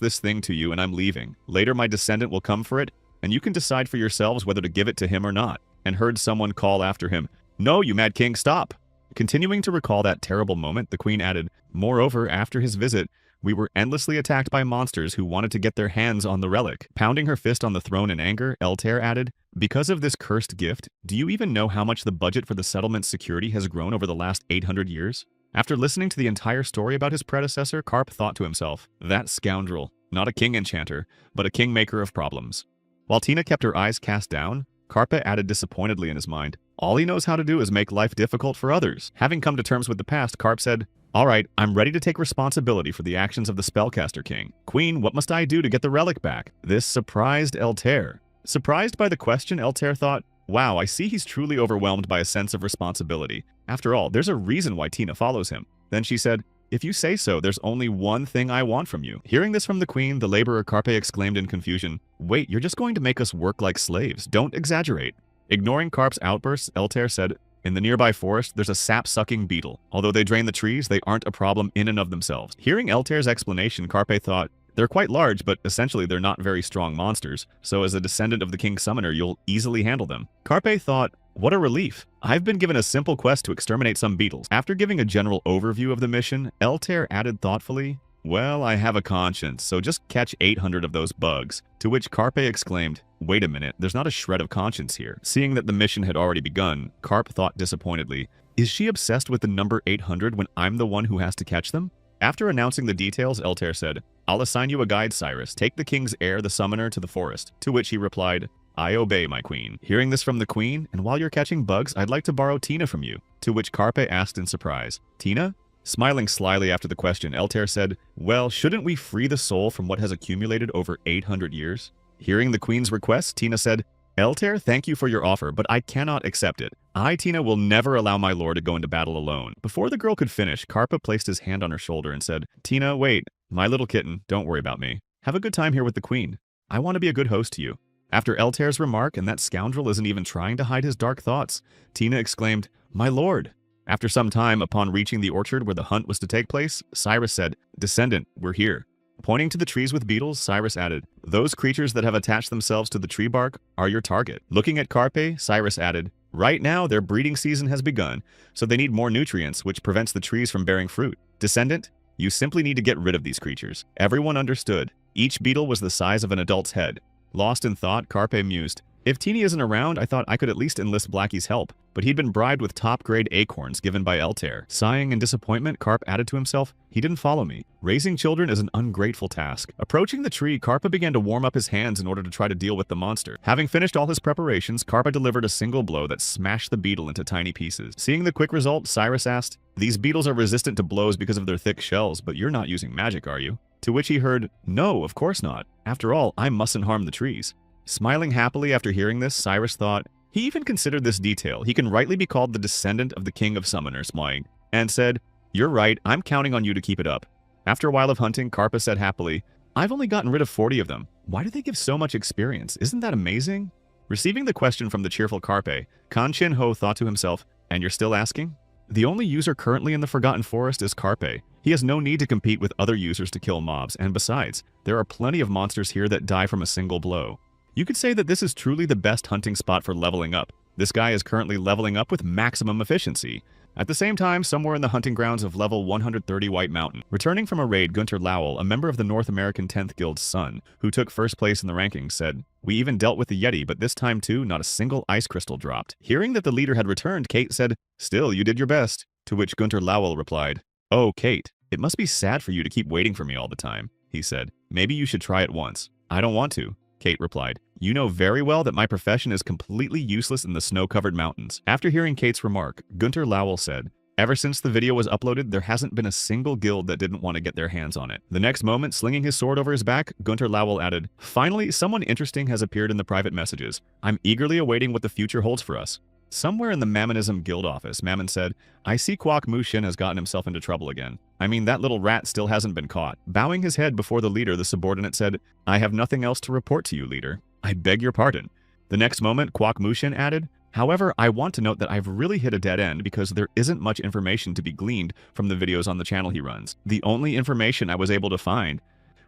this thing to you and I'm leaving. Later my descendant will come for it, and you can decide for yourselves whether to give it to him or not. And heard someone call after him, no, you mad king, stop. Continuing to recall that terrible moment, the queen added, moreover, after his visit, we were endlessly attacked by monsters who wanted to get their hands on the relic. Pounding her fist on the throne in anger, Eltair added, because of this cursed gift, do you even know how much the budget for the settlement's security has grown over the last 800 years? After listening to the entire story about his predecessor, Karp thought to himself, that scoundrel, not a king enchanter, but a kingmaker of problems. While Tina kept her eyes cast down, Karpe added disappointedly in his mind, all he knows how to do is make life difficult for others. Having come to terms with the past, Karp said, all right, I'm ready to take responsibility for the actions of the spellcaster king. Queen, what must I do to get the relic back? This surprised Eltair. Surprised by the question, Eltair thought, wow, I see he's truly overwhelmed by a sense of responsibility. After all, there's a reason why Tina follows him. Then she said, if you say so, there's only one thing I want from you. Hearing this from the queen, the laborer Karpe exclaimed in confusion, wait, you're just going to make us work like slaves. Don't exaggerate. Ignoring Karp's outbursts, Eltair said, in the nearby forest, there's a sap-sucking beetle. Although they drain the trees, they aren't a problem in and of themselves. Hearing Eltair's explanation, Karpe thought, they're quite large, but essentially they're not very strong monsters, so as a descendant of the King's Summoner, you'll easily handle them. Karpe thought, what a relief. I've been given a simple quest to exterminate some beetles. After giving a general overview of the mission, Eltair added thoughtfully, well, I have a conscience, so just catch 800 of those bugs. To which Karpe exclaimed, wait a minute, there's not a shred of conscience here. Seeing that the mission had already begun, Karp thought disappointedly, is she obsessed with the number 800 when I'm the one who has to catch them? After announcing the details, Eltair said, I'll assign you a guide, Cyrus. Take the king's heir, the summoner, to the forest. To which he replied, I obey, my queen. Hearing this from the queen, and while you're catching bugs, I'd like to borrow Tina from you. To which Karpe asked in surprise, Tina? Smiling slyly after the question, Eltair said, well, shouldn't we free the soul from what has accumulated over 800 years? Hearing the queen's request, Tina said, Eltair, thank you for your offer, but I cannot accept it. I, Tina, will never allow my lord to go into battle alone. Before the girl could finish, Karpa placed his hand on her shoulder and said, Tina, wait, my little kitten, don't worry about me. Have a good time here with the queen. I want to be a good host to you. After Eltair's remark, and that scoundrel isn't even trying to hide his dark thoughts, Tina exclaimed, my lord. After some time, upon reaching the orchard where the hunt was to take place, Cyrus said, Descendant, we're here. Pointing to the trees with beetles, Cyrus added, those creatures that have attached themselves to the tree bark are your target. Looking at Karpe, Cyrus added, right now their breeding season has begun, so they need more nutrients, which prevents the trees from bearing fruit. Descendant, you simply need to get rid of these creatures. Everyone understood. Each beetle was the size of an adult's head. Lost in thought, Karpe mused, if Teeny isn't around, I thought I could at least enlist Blackie's help, but he'd been bribed with top-grade acorns given by Eltair. Sighing in disappointment, Karp added to himself, he didn't follow me. Raising children is an ungrateful task. Approaching the tree, Karpa began to warm up his hands in order to try to deal with the monster. Having finished all his preparations, Karpa delivered a single blow that smashed the beetle into tiny pieces. Seeing the quick result, Cyrus asked, these beetles are resistant to blows because of their thick shells, but you're not using magic, are you? To which he heard, no, of course not. After all, I mustn't harm the trees. Smiling happily after hearing this, Cyrus thought, he even considered this detail. He can rightly be called the descendant of the king of summoners, Moing, and said, you're right, I'm counting on you to keep it up. After a while of hunting, Karpa said happily, I've only gotten rid of 40 of them. Why do they give so much experience? Isn't that amazing? Receiving the question from the cheerful Karpe, Kan Chin Ho thought to himself, and you're still asking? The only user currently in the Forgotten Forest is Karpe. He has no need to compete with other users to kill mobs, and besides, there are plenty of monsters here that die from a single blow. You could say that this is truly the best hunting spot for leveling up. This guy is currently leveling up with maximum efficiency. At the same time, somewhere in the hunting grounds of level 130 White Mountain, returning from a raid, Gunter Lowell, a member of the North American 10th Guild's son, who took first place in the rankings, said, "We even dealt with the Yeti, but this time too, not a single ice crystal dropped." Hearing that the leader had returned, Kate said, "Still, you did your best." To which Gunter Lowell replied, "Oh, Kate, it must be sad for you to keep waiting for me all the time," he said. "Maybe you should try it once." "I don't want to," Kate replied. "You know very well that my profession is completely useless in the snow-covered mountains." After hearing Kate's remark, Gunter Lowell said, "Ever since the video was uploaded, there hasn't been a single guild that didn't want to get their hands on it." The next moment, slinging his sword over his back, Gunter Lowell added, "Finally, someone interesting has appeared in the private messages. I'm eagerly awaiting what the future holds for us." Somewhere in the Mammonism Guild office, Mammon said, "I see Kwok Mushin has gotten himself into trouble again. I mean, that little rat still hasn't been caught." Bowing his head before the leader, the subordinate said, "I have nothing else to report to you, leader. I beg your pardon." The next moment, Kwok Mushin added, "However, I want to note that I've really hit a dead end because there isn't much information to be gleaned from the videos on the channel he runs. The only information I was able to find."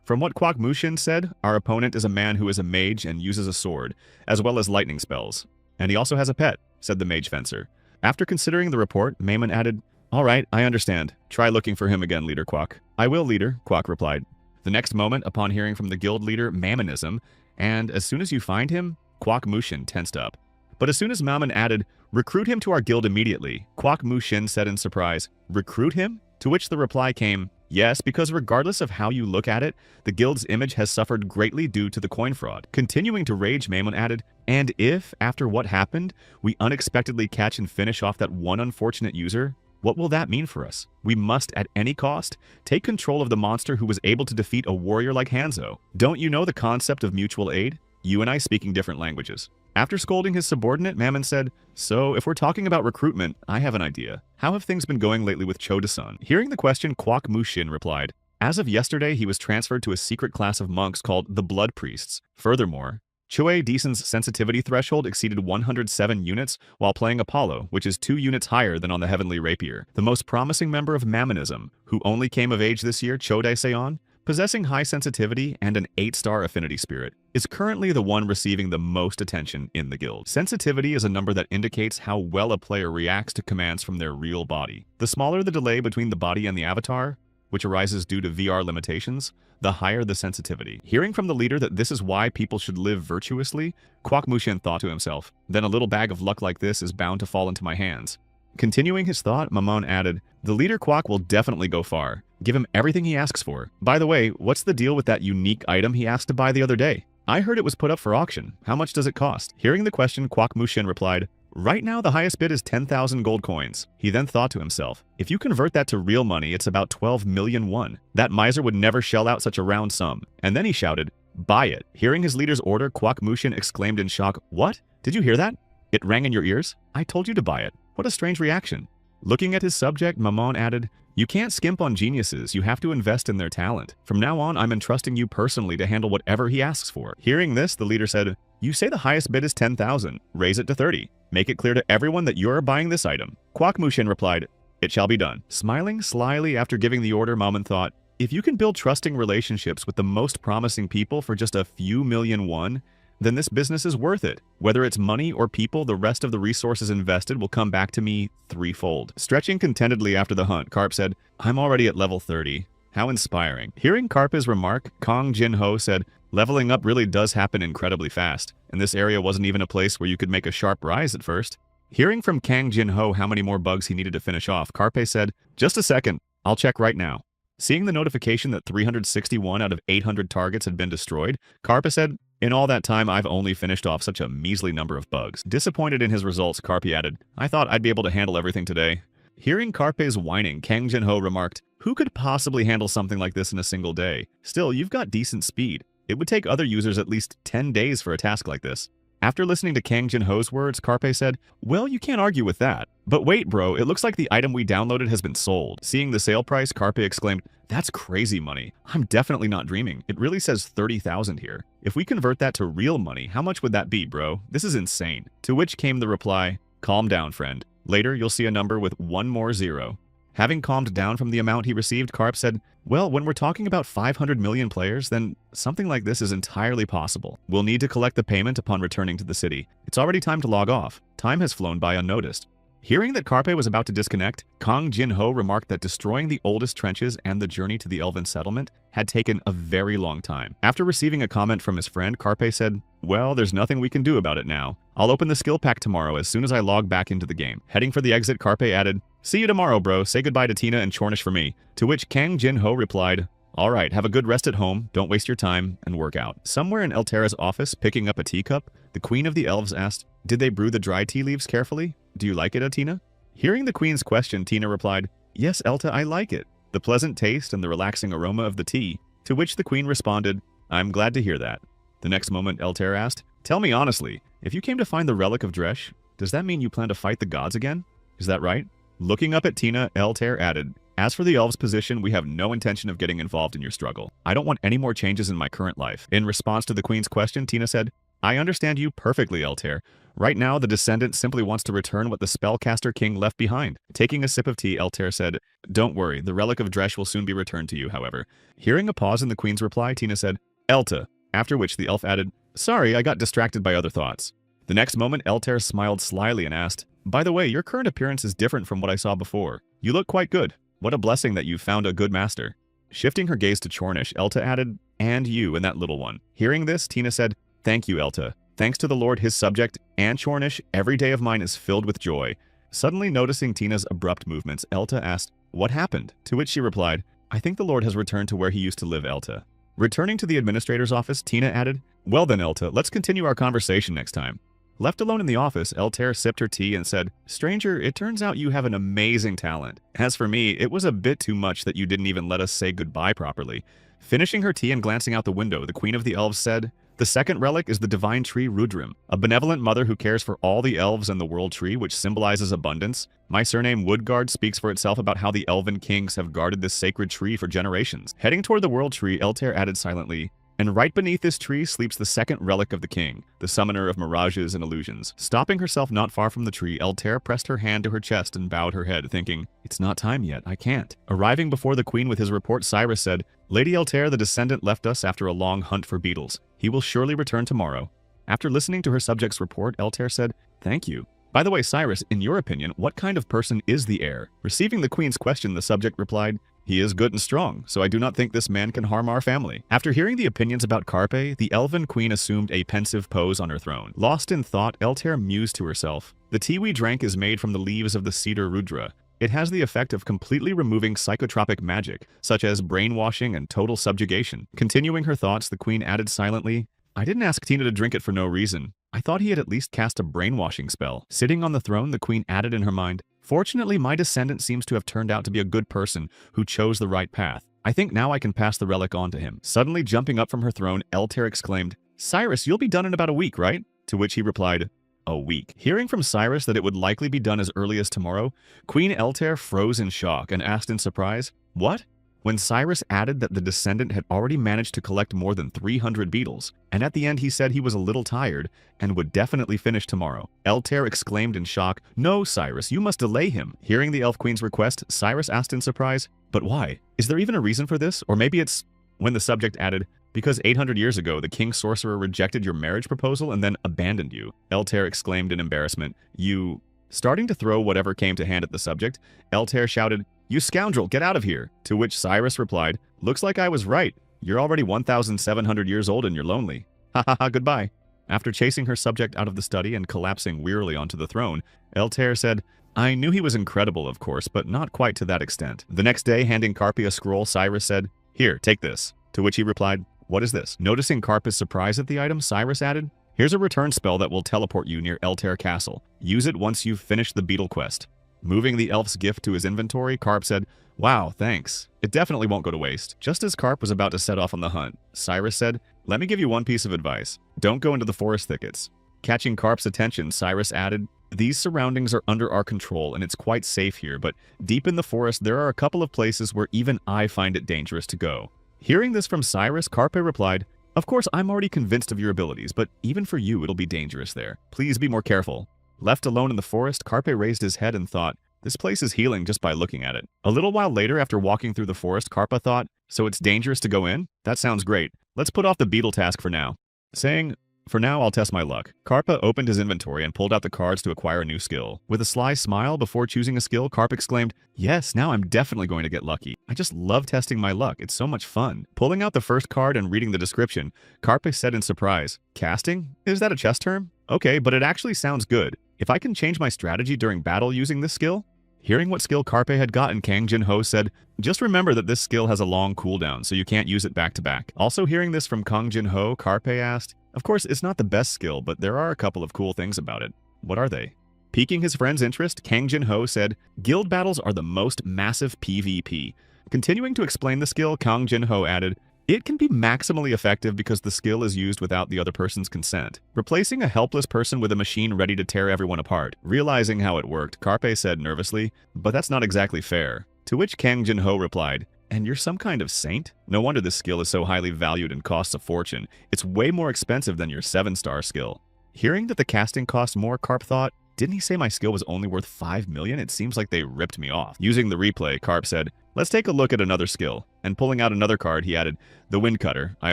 From what Kwok Mushin said, our opponent is a man who is a mage and uses a sword, as well as lightning spells. "And he also has a pet," said the mage fencer. After considering the report, Maimon added, "All right, I understand. Try looking for him again, Leader Kwok." "I will, Leader," Kwok replied. The next moment, upon hearing from the guild leader Mammonism, "And as soon as you find him," Kwok Mushin tensed up. But as soon as Mammon added, "Recruit him to our guild immediately," Kwok Mushin said in surprise, "Recruit him?" To which the reply came, "Yes, because regardless of how you look at it, the guild's image has suffered greatly due to the coin fraud." Continuing to rage, Maimon added, "And if, after what happened, we unexpectedly catch and finish off that one unfortunate user, what will that mean for us? We must, at any cost, take control of the monster who was able to defeat a warrior like Hanzo. Don't you know the concept of mutual aid? You and I speaking different languages." After scolding his subordinate, Mammon said, "So, if we're talking about recruitment, I have an idea. How have things been going lately with Choda-san?" Hearing the question, Kwok Mushin replied, "As of yesterday, he was transferred to a secret class of monks called the Blood Priests. Furthermore, Chue Deason's sensitivity threshold exceeded 107 units while playing Apollo, which is 2 units higher than on the Heavenly Rapier. The most promising member of Mammonism, who only came of age this year, Chodai-seon, possessing high sensitivity and an 8-star affinity spirit, is currently the one receiving the most attention in the guild. Sensitivity is a number that indicates how well a player reacts to commands from their real body. The smaller the delay between the body and the avatar, which arises due to VR limitations, the higher the sensitivity. Hearing from the leader that this is why people should live virtuously, Kwok Mushin thought to himself, "Then a little bag of luck like this is bound to fall into my hands." Continuing his thought, Mamon added, "The leader Kwok will definitely go far. Give him everything he asks for. By the way, what's the deal with that unique item he asked to buy the other day? I heard it was put up for auction. How much does it cost?" Hearing the question, Kwok Mushin replied, "Right now the highest bid is 10,000 gold coins." He then thought to himself, "If you convert that to real money, it's about 12 million won. That miser would never shell out such a round sum." And then he shouted, "Buy it." Hearing his leader's order, Kwok Mushin exclaimed in shock, "What? Did you hear that? It rang in your ears? I told you to buy it. What a strange reaction." Looking at his subject, Mamon added, "You can't skimp on geniuses, you have to invest in their talent. From now on, I'm entrusting you personally to handle whatever he asks for." Hearing this, the leader said, "You say the highest bid is 10,000. Raise it to 30. Make it clear to everyone that you're buying this item." Kwok Mushin replied, "It shall be done." Smiling slyly after giving the order, Mamon thought, if you can build trusting relationships with the most promising people for just a few million won, then this business is worth it. Whether it's money or people, the rest of the resources invested will come back to me threefold. Stretching contentedly after the hunt, Karp said, "I'm already at level 30. How inspiring." Hearing Karpa's remark, Kong Jin-ho said, "Leveling up really does happen incredibly fast, and this area wasn't even a place where you could make a sharp rise at first." Hearing from Kang Jin-ho how many more bugs he needed to finish off, Karpe said, "Just a second, I'll check right now." Seeing the notification that 361 out of 800 targets had been destroyed, Karpe said, "In all that time, I've only finished off such a measly number of bugs." Disappointed in his results, Karpe added, "I thought I'd be able to handle everything today." Hearing Karpe's whining, Kang Jin-ho remarked, "Who could possibly handle something like this in a single day? Still, you've got decent speed. It would take other users at least 10 days for a task like this." After listening to Kang Jin-ho's words, Karpe said, "Well, you can't argue with that. But wait, bro, it looks like the item we downloaded has been sold." Seeing the sale price, Karpe exclaimed, "That's crazy money. I'm definitely not dreaming. It really says 30,000 here. If we convert that to real money, how much would that be, bro? This is insane." To which came the reply, "Calm down, friend. Later, you'll see a number with one more zero." Having calmed down from the amount he received, Karp said, "Well, when we're talking about 500 million players, then something like this is entirely possible. We'll need to collect the payment upon returning to the city. It's already time to log off. Time has flown by unnoticed." Hearing that Carpe was about to disconnect, Kang Jin-ho remarked that destroying the oldest trenches and the journey to the elven settlement had taken a very long time. After receiving a comment from his friend, Carpe said, "Well, there's nothing we can do about it now. I'll open the skill pack tomorrow as soon as I log back into the game." Heading for the exit, Carpe added, "See you tomorrow, bro. Say goodbye to Tina and Chornish for me." To which Kang Jin-ho replied, "All right, have a good rest at home, don't waste your time, and work out." Somewhere in Eltera's office, picking up a teacup, the Queen of the Elves asked, "Did they brew the dry tea leaves carefully? Do you like it, Atina?" Hearing the Queen's question, Tina replied, "Yes, Elta, I like it. The pleasant taste and the relaxing aroma of the tea." To which the Queen responded, "I'm glad to hear that." The next moment, Eltera asked, "Tell me honestly, if you came to find the relic of Dresh, does that mean you plan to fight the gods again? Is that right?" Looking up at Tina, Eltera added, "As for the elves' position, we have no intention of getting involved in your struggle. I don't want any more changes in my current life." In response to the Queen's question, Tina said, "I understand you perfectly, Eltera. Right now, the descendant simply wants to return what the spellcaster king left behind." Taking a sip of tea, Eltera said, "Don't worry, the relic of Dresh will soon be returned to you, however." Hearing a pause in the Queen's reply, Tina said, "Elta," after which the elf added, "Sorry, I got distracted by other thoughts." The next moment, Eltera smiled slyly and asked, "By the way, your current appearance is different from what I saw before. You look quite good. What a blessing that you found a good master." Shifting her gaze to Chornish, Elta added, "And you and that little one." Hearing this, Tina said, "Thank you, Elta. Thanks to the Lord, his subject, and Chornish, every day of mine is filled with joy." Suddenly noticing Tina's abrupt movements, Elta asked, "What happened?" To which she replied, "I think the Lord has returned to where he used to live, Elta." Returning to the administrator's office, Tina added, "Well then, Elta, let's continue our conversation next time." Left alone in the office, Eltera sipped her tea and said, "Stranger, it turns out you have an amazing talent. As for me, it was a bit too much that you didn't even let us say goodbye properly." Finishing her tea and glancing out the window, the Queen of the Elves said, "The second relic is the divine tree Rudrim, a benevolent mother who cares for all the elves and the world tree, which symbolizes abundance. My surname Woodguard speaks for itself about how the elven kings have guarded this sacred tree for generations." Heading toward the world tree, Eltera added silently, "And right beneath this tree sleeps the second relic of the king, the summoner of mirages and illusions." Stopping herself not far from the tree, Eltera pressed her hand to her chest and bowed her head, thinking, "It's not time yet, I can't." Arriving before the Queen with his report, Cyrus said, "Lady Eltera, the descendant left us after a long hunt for beetles. He will surely return tomorrow." After listening to her subject's report, Eltera said, "Thank you. By the way, Cyrus, in your opinion, what kind of person is the heir?" Receiving the Queen's question, the subject replied, "He is good and strong, so I do not think this man can harm our family." After hearing the opinions about Carpe, the elven queen assumed a pensive pose on her throne. Lost in thought, Eltera mused to herself, "The tea we drank is made from the leaves of the cedar Rudra. It has the effect of completely removing psychotropic magic, such as brainwashing and total subjugation." Continuing her thoughts, the queen added silently, "I didn't ask Tina to drink it for no reason. I thought he had at least cast a brainwashing spell." Sitting on the throne, the queen added in her mind, "Fortunately, my descendant seems to have turned out to be a good person who chose the right path. I think now I can pass the relic on to him." Suddenly jumping up from her throne, Eltera exclaimed, "Cyrus, you'll be done in about a week, right?" To which he replied, "A week." Hearing from Cyrus that it would likely be done as early as tomorrow, Queen Eltera froze in shock and asked in surprise, "What?" When Cyrus added that the descendant had already managed to collect more than 300 beetles, and at the end he said he was a little tired and would definitely finish tomorrow, Eltera exclaimed in shock, "No, Cyrus, you must delay him." Hearing the Elf Queen's request, Cyrus asked in surprise, "But why? Is there even a reason for this? Or maybe it's..." When the subject added, "Because 800 years ago, the King Sorcerer rejected your marriage proposal and then abandoned you." Eltera exclaimed in embarrassment, "You..." Starting to throw whatever came to hand at the subject, Eltera shouted, "You scoundrel, get out of here!" To which Cyrus replied, "Looks like I was right. You're already 1,700 years old and you're lonely. Ha ha ha, goodbye." After chasing her subject out of the study and collapsing wearily onto the throne, Eltera said, "I knew he was incredible, of course, but not quite to that extent." The next day, handing Carpe a scroll, Cyrus said, "Here, take this." To which he replied, "What is this?" Noticing Carpe's surprise at the item, Cyrus added, "Here's a return spell that will teleport you near Eltera Castle. Use it once you've finished the beetle quest." Moving the elf's gift to his inventory, Carp said, "Wow, thanks. It definitely won't go to waste." Just as Carp was about to set off on the hunt, Cyrus said, "Let me give you one piece of advice. Don't go into the forest thickets." Catching Carp's attention, Cyrus added, "These surroundings are under our control and it's quite safe here, but deep in the forest there are a couple of places where even I find it dangerous to go." Hearing this from Cyrus, Carpe replied, "Of course, I'm already convinced of your abilities, but even for you it'll be dangerous there. Please be more careful." Left alone in the forest, Carpe raised his head and thought, "This place is healing just by looking at it." A little while later, after walking through the forest, Carpe thought, "So it's dangerous to go in? That sounds great. Let's put off the beetle task for now." Saying, For now, I'll test my luck. Karpa opened his inventory and pulled out the cards to acquire a new skill. With a sly smile before choosing a skill, Karp exclaimed, "Yes, now I'm definitely going to get lucky. I just love testing my luck. It's so much fun." Pulling out the first card and reading the description, Karp said in surprise, "Casting? Is that a chess term? Okay, but it actually sounds good. If I can change my strategy during battle using this skill?" Hearing what skill Karpe had gotten, Kang Jin-ho said, "Just remember that this skill has a long cooldown, so you can't use it back to back." Also hearing this from Kang Jin-ho, Karpe asked, "Of course, it's not the best skill, but there are a couple of cool things about it. What are they?" Piquing his friend's interest, Kang Jin-ho said, "Guild battles are the most massive PvP." Continuing to explain the skill, Kang Jin-ho added, "It can be maximally effective because the skill is used without the other person's consent, replacing a helpless person with a machine ready to tear everyone apart." Realizing how it worked, Karpe said nervously, "But that's not exactly fair." To which Kang Jin-ho replied, "And you're some kind of saint? No wonder this skill is so highly valued and costs a fortune. It's way more expensive than your 7-star skill." Hearing that the casting cost more, Karp thought, "Didn't he say my skill was only worth 5 million? It seems like they ripped me off." Using the replay, Karp said, "Let's take a look at another skill." And pulling out another card, he added, "The Wind Cutter. I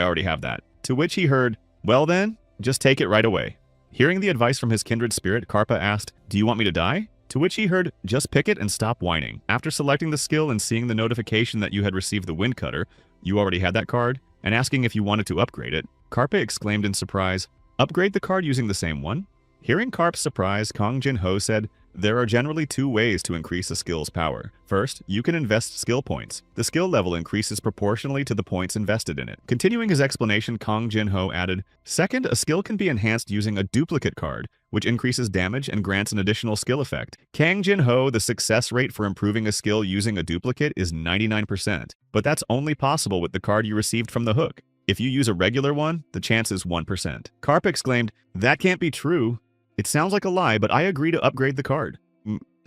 already have that." To which he heard, "Well then, just take it right away." Hearing the advice from his kindred spirit, Karpa asked, "Do you want me to die?" To which he heard, "Just pick it and stop whining." After selecting the skill and seeing the notification that you had received the Wind Cutter, you already had that card, and asking if you wanted to upgrade it, Karpa exclaimed in surprise, "Upgrade the card using the same one?" Hearing Karp's surprise, Kang Jin-ho said, "There are generally 2 ways to increase a skill's power. First, you can invest skill points. The skill level increases proportionally to the points invested in it." Continuing his explanation, Kang Jin-ho added, "Second, a skill can be enhanced using a duplicate card, which increases damage and grants an additional skill effect." Kang Jin-ho, the success rate for improving a skill using a duplicate is 99%, but that's only possible with the card you received from the hook. If you use a regular one, the chance is 1%. Karp exclaimed, "That can't be true. It sounds like a lie, but I agree to upgrade the card."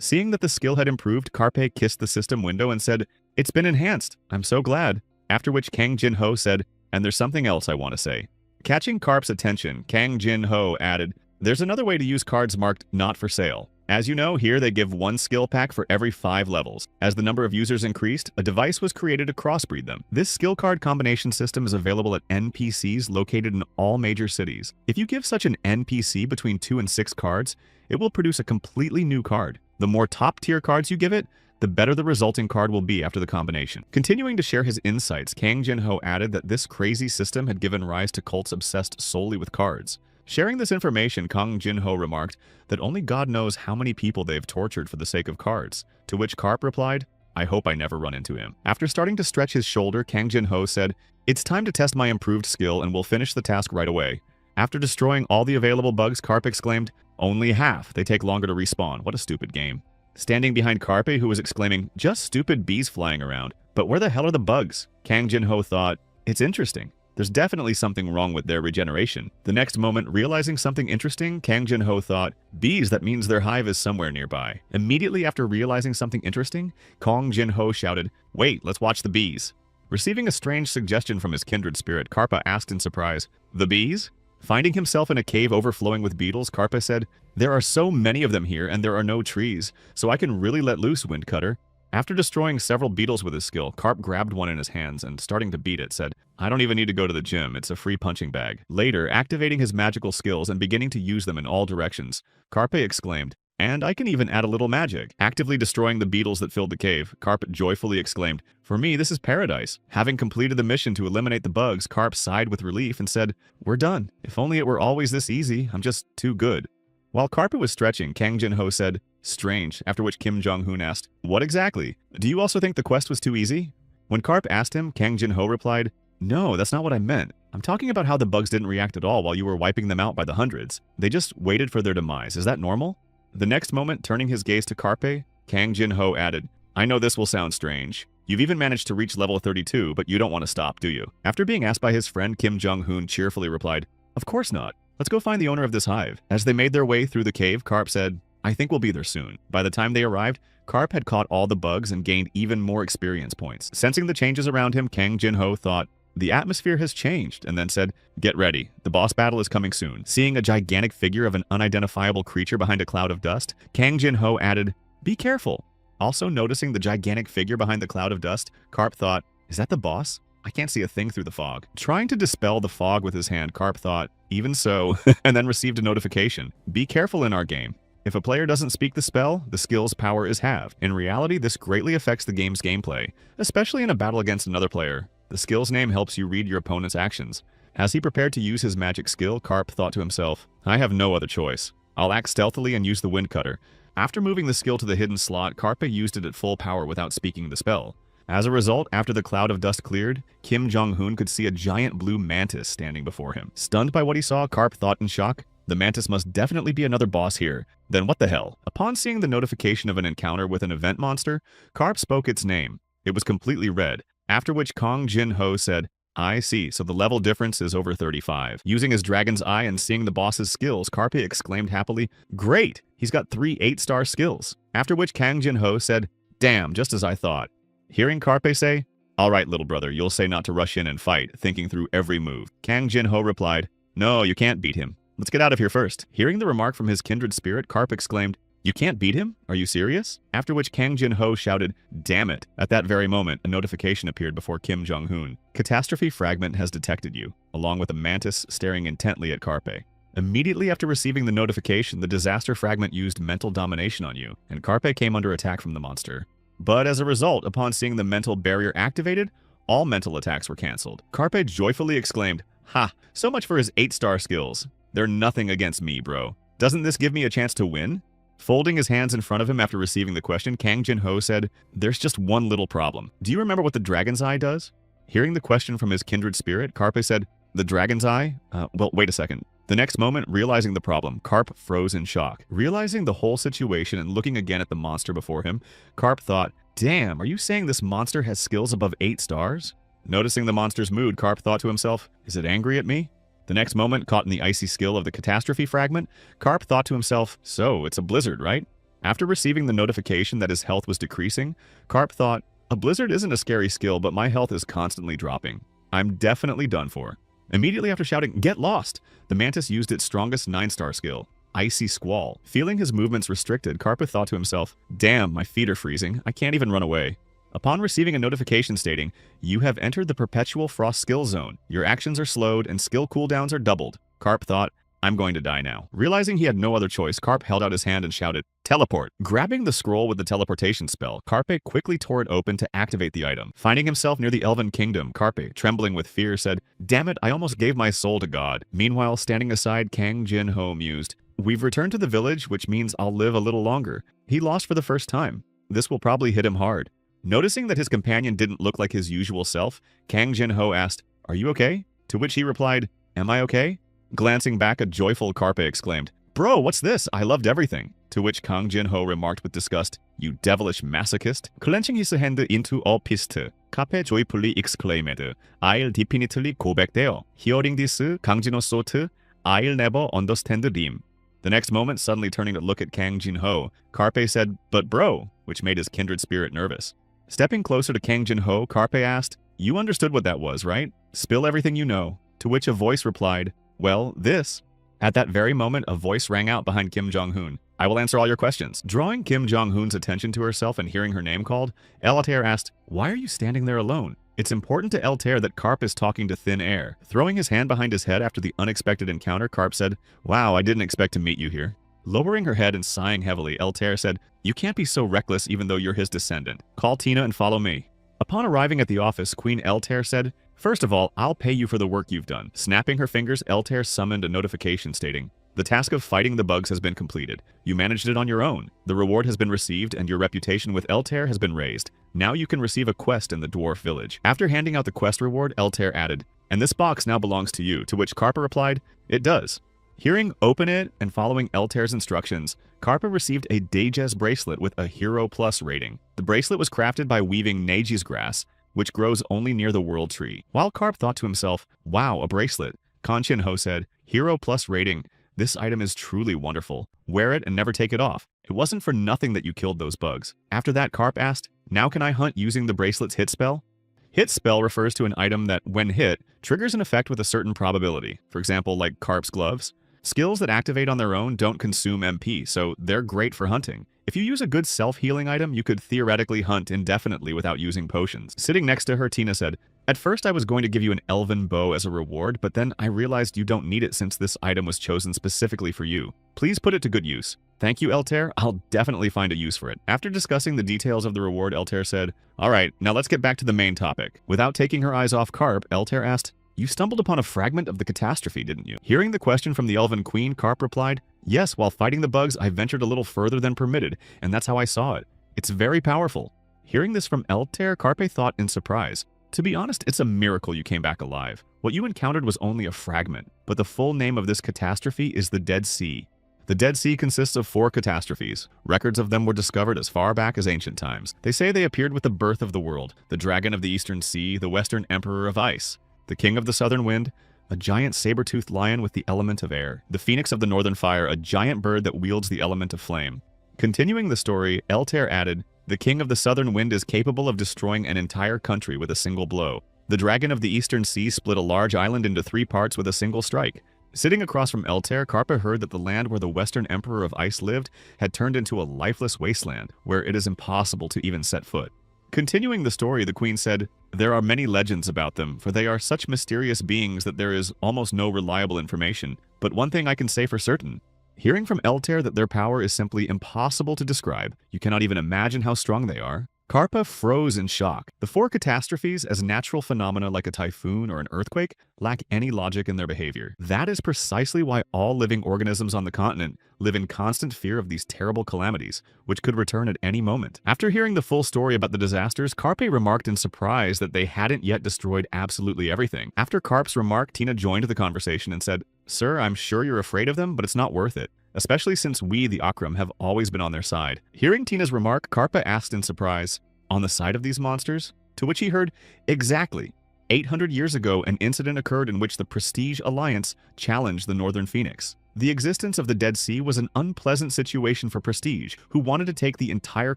Seeing that the skill had improved, Karpe kissed the system window and said, "It's been enhanced. I'm so glad." After which Kang Jin-ho said, "And there's something else I want to say." Catching Karp's attention, Kang Jin-ho added, "There's another way to use cards marked not for sale. As you know, here they give 1 skill pack for every 5 levels. As the number of users increased, a device was created to crossbreed them. This skill card combination system is available at NPCs located in all major cities. If you give such an NPC between 2 and 6 cards, it will produce a completely new card. The more top-tier cards you give it, the better the resulting card will be after the combination." Continuing to share his insights, Kang Jin-ho added that this crazy system had given rise to cults obsessed solely with cards. Sharing this information, Kang Jin-ho remarked that only God knows how many people they've tortured for the sake of cards, to which Karp replied, "I hope I never run into him." After starting to stretch his shoulder, Kang Jin-ho said, "It's time to test my improved skill and we'll finish the task right away." After destroying all the available bugs, Karp exclaimed, "Only half. They take longer to respawn. What a stupid game." Standing behind Karpe, who was exclaiming, "Just stupid bees flying around. But where the hell are the bugs?" Kang Jin-ho thought, "It's interesting. There's definitely something wrong with their regeneration." The next moment, realizing something interesting, Kang Jin-ho thought, "Bees, that means their hive is somewhere nearby." Immediately after realizing something interesting, Kang Jin-ho shouted, "Wait, let's watch the bees." Receiving a strange suggestion from his kindred spirit, Karpa asked in surprise, "The bees?" Finding himself in a cave overflowing with beetles, Karpa said, "There are so many of them here and there are no trees, so I can really let loose, Wind Cutter." After destroying several beetles with his skill, Karp grabbed one in his hands and, starting to beat it, said, "I don't even need to go to the gym, it's a free punching bag." Later, activating his magical skills and beginning to use them in all directions, Karpe exclaimed, "And I can even add a little magic." Actively destroying the beetles that filled the cave, Karp joyfully exclaimed, "For me, this is paradise." Having completed the mission to eliminate the bugs, Karp sighed with relief and said, "We're done. If only it were always this easy, I'm just too good." While Karpa was stretching, Kang Jin-ho said, "Strange," after which Kim Jong-hoon asked, "What exactly? Do you also think the quest was too easy?" When Karp asked him, Kang Jin-ho replied, "No, that's not what I meant. I'm talking about how the bugs didn't react at all while you were wiping them out by the hundreds. They just waited for their demise. Is that normal?" The next moment, turning his gaze to Karpe, Kang Jin-ho added, "I know this will sound strange. You've even managed to reach level 32, but you don't want to stop, do you?" After being asked by his friend, Kim Jong-hoon cheerfully replied, "Of course not. Let's go find the owner of this hive." As they made their way through the cave, Karp said, "I think we'll be there soon." By the time they arrived, Karp had caught all the bugs and gained even more experience points. Sensing the changes around him, Kang Jin-ho thought, "The atmosphere has changed," and then said, "Get ready. The boss battle is coming soon." Seeing a gigantic figure of an unidentifiable creature behind a cloud of dust, Kang Jin-ho added, "Be careful." Also noticing the gigantic figure behind the cloud of dust, Karp thought, "Is that the boss?" I can't see a thing through the fog. Trying to dispel the fog with his hand, Carp thought, even so, and then received a notification. Be careful in our game. If a player doesn't speak the spell, the skill's power is halved. In reality, this greatly affects the game's gameplay, especially in a battle against another player. The skill's name helps you read your opponent's actions. As he prepared to use his magic skill, Carp thought to himself, I have no other choice. I'll act stealthily and use the wind cutter. After moving the skill to the hidden slot, Carpe used it at full power without speaking the spell. As a result, after the cloud of dust cleared, Kim Jong-hoon could see a giant blue mantis standing before him. Stunned by what he saw, Carp thought in shock, the mantis must definitely be another boss here. Then what the hell? Upon seeing the notification of an encounter with an event monster, Carp spoke its name. It was completely red, after which Kong Jin-ho said, I see, so the level difference is over 35. Using his dragon's eye and seeing the boss's skills, Carpe exclaimed happily, Great! He's got 3 8-star skills. After which Kang Jin-ho said, Damn, just as I thought. Hearing Carpe say, All right, little brother, you'll say not to rush in and fight, thinking through every move. Kang Jin-ho replied, No, you can't beat him. Let's get out of here first. Hearing the remark from his kindred spirit, Carp exclaimed, You can't beat him? Are you serious? After which Kang Jin-ho shouted, Damn it. At that very moment, a notification appeared before Kim Jong-hoon. Catastrophe Fragment has detected you, along with a mantis staring intently at Carpe. Immediately after receiving the notification, the disaster fragment used mental domination on you, and Carpe came under attack from the monster. But as a result, upon seeing the mental barrier activated, all mental attacks were cancelled. Carpe joyfully exclaimed, Ha, so much for his 8-star skills. They're nothing against me, bro. Doesn't this give me a chance to win? Folding his hands in front of him after receiving the question, Kang Jin-ho said, There's just one little problem. Do you remember what the dragon's eye does? Hearing the question from his kindred spirit, Carpe said, The dragon's eye? Well, wait a second. The next moment, realizing the problem, Carp froze in shock. Realizing the whole situation and looking again at the monster before him, Carp thought, Damn, are you saying this monster has skills above 8 stars? Noticing the monster's mood, Carp thought to himself, Is it angry at me? The next moment, caught in the icy skill of the catastrophe fragment, Carp thought to himself, So, it's a blizzard, right? After receiving the notification that his health was decreasing, Carp thought, A blizzard isn't a scary skill, but my health is constantly dropping. I'm definitely done for. Immediately after shouting, Get lost! The mantis used its strongest 9-star skill, Icy Squall. Feeling his movements restricted, Carpe thought to himself, Damn, my feet are freezing. I can't even run away. Upon receiving a notification stating, You have entered the Perpetual Frost skill zone. Your actions are slowed and skill cooldowns are doubled. Carp thought, I'm going to die now. Realizing he had no other choice, Carp held out his hand and shouted, Teleport! Grabbing the scroll with the teleportation spell, Carpe quickly tore it open to activate the item. Finding himself near the Elven Kingdom, Carpe, trembling with fear, said, Damn it, I almost gave my soul to God. Meanwhile, standing aside, Kang Jin-ho mused, We've returned to the village, which means I'll live a little longer. He lost for the first time. This will probably hit him hard. Noticing that his companion didn't look like his usual self, Kang Jin-ho asked, Are you okay? To which he replied, Am I okay? Glancing back, a joyful Carpe exclaimed, Bro, what's this? I loved everything. To which Kang Jin-ho remarked with disgust, You devilish masochist. Clenching his hand into all piste, Carpe joyfully exclaimed, I'll definitely go back there. Hearing this, Kang Jin-ho thought, I'll never understand him. The next moment, suddenly turning to look at Kang Jin-ho, Carpe said, But bro, which made his kindred spirit nervous. Stepping closer to Kang Jin-ho, Carpe asked, You understood what that was, right? Spill everything you know. To which a voice replied, Well, this. At that very moment, a voice rang out behind Kim Jong-hoon. I will answer all your questions. Drawing Kim Jong-hoon's attention to herself and hearing her name called, Altair asked, Why are you standing there alone? It's important to Altair that Carp is talking to thin air. Throwing his hand behind his head after the unexpected encounter, Carp said, Wow, I didn't expect to meet you here. Lowering her head and sighing heavily, Altair said, You can't be so reckless even though you're his descendant. Call Tina and follow me. Upon arriving at the office, Queen Altair said, First of all, I'll pay you for the work you've done. Snapping her fingers, Altair summoned a notification stating, The task of fighting the bugs has been completed. You managed it on your own. The reward has been received and your reputation with Altair has been raised. Now you can receive a quest in the dwarf village. After handing out the quest reward, Altair added, And this box now belongs to you, to which Carpe replied, It does. Hearing Open It and following Altair's instructions, Carpe received a Dages bracelet with a Hero Plus rating. The bracelet was crafted by weaving Neji's grass, which grows only near the World Tree. While Carp thought to himself, Wow, a bracelet, Kang Jin-ho said, Hero Plus rating. This item is truly wonderful. Wear it and never take it off. It wasn't for nothing that you killed those bugs. After that, Carp asked, Now can I hunt using the bracelet's hit spell? Hit spell refers to an item that, when hit, triggers an effect with a certain probability. For example, like Carp's gloves. Skills that activate on their own don't consume MP, so they're great for hunting. If you use a good self-healing item, you could theoretically hunt indefinitely without using potions. Sitting next to her, Tina said, "At first I was going to give you an elven bow as a reward, but then I realized you don't need it since this item was chosen specifically for you. Please put it to good use." "Thank you, Eltair. I'll definitely find a use for it." After discussing the details of the reward, Eltair said, "Alright, now let's get back to the main topic." Without taking her eyes off Carp, Eltair asked, "You stumbled upon a fragment of the catastrophe, didn't you?" Hearing the question from the Elven Queen, Carp replied, "Yes, while fighting the bugs, I ventured a little further than permitted, and that's how I saw it. It's very powerful." Hearing this from Eltair, Carpe thought in surprise, "To be honest, it's a miracle you came back alive. What you encountered was only a fragment, but the full name of this catastrophe is the Dead Sea. The Dead Sea consists of 4 catastrophes. Records of them were discovered as far back as ancient times. They say they appeared with the birth of the world, the dragon of the Eastern Sea, the Western Emperor of Ice, the King of the Southern Wind, a giant saber-toothed lion with the element of air, the Phoenix of the Northern Fire, a giant bird that wields the element of flame." Continuing the story, Eltair added, "The King of the Southern Wind is capable of destroying an entire country with a single blow. The Dragon of the Eastern Sea split a large island into 3 parts with a single strike." Sitting across from Eltair, Carpa heard that the land where the Western Emperor of Ice lived had turned into a lifeless wasteland, where it is impossible to even set foot. Continuing the story, the Queen said, "There are many legends about them, for they are such mysterious beings that there is almost no reliable information. But one thing I can say for certain. Hearing from Eltair that their power is simply impossible to describe, you cannot even imagine how strong they are." Carpa froze in shock. The 4 catastrophes, as natural phenomena like a typhoon or an earthquake, lack any logic in their behavior. That is precisely why all living organisms on the continent live in constant fear of these terrible calamities, which could return at any moment. After hearing the full story about the disasters, Carpe remarked in surprise that they hadn't yet destroyed absolutely everything. After Carp's remark, Tina joined the conversation and said, "Sir, I'm sure you're afraid of them, but it's not worth it. Especially since we, the Akram, have always been on their side." Hearing Tina's remark, Carpa asked in surprise, "On the side of these monsters?" To which he heard, "Exactly. 800 years ago, an incident occurred in which the Prestige Alliance challenged the Northern Phoenix. The existence of the Dead Sea was an unpleasant situation for Prestige, who wanted to take the entire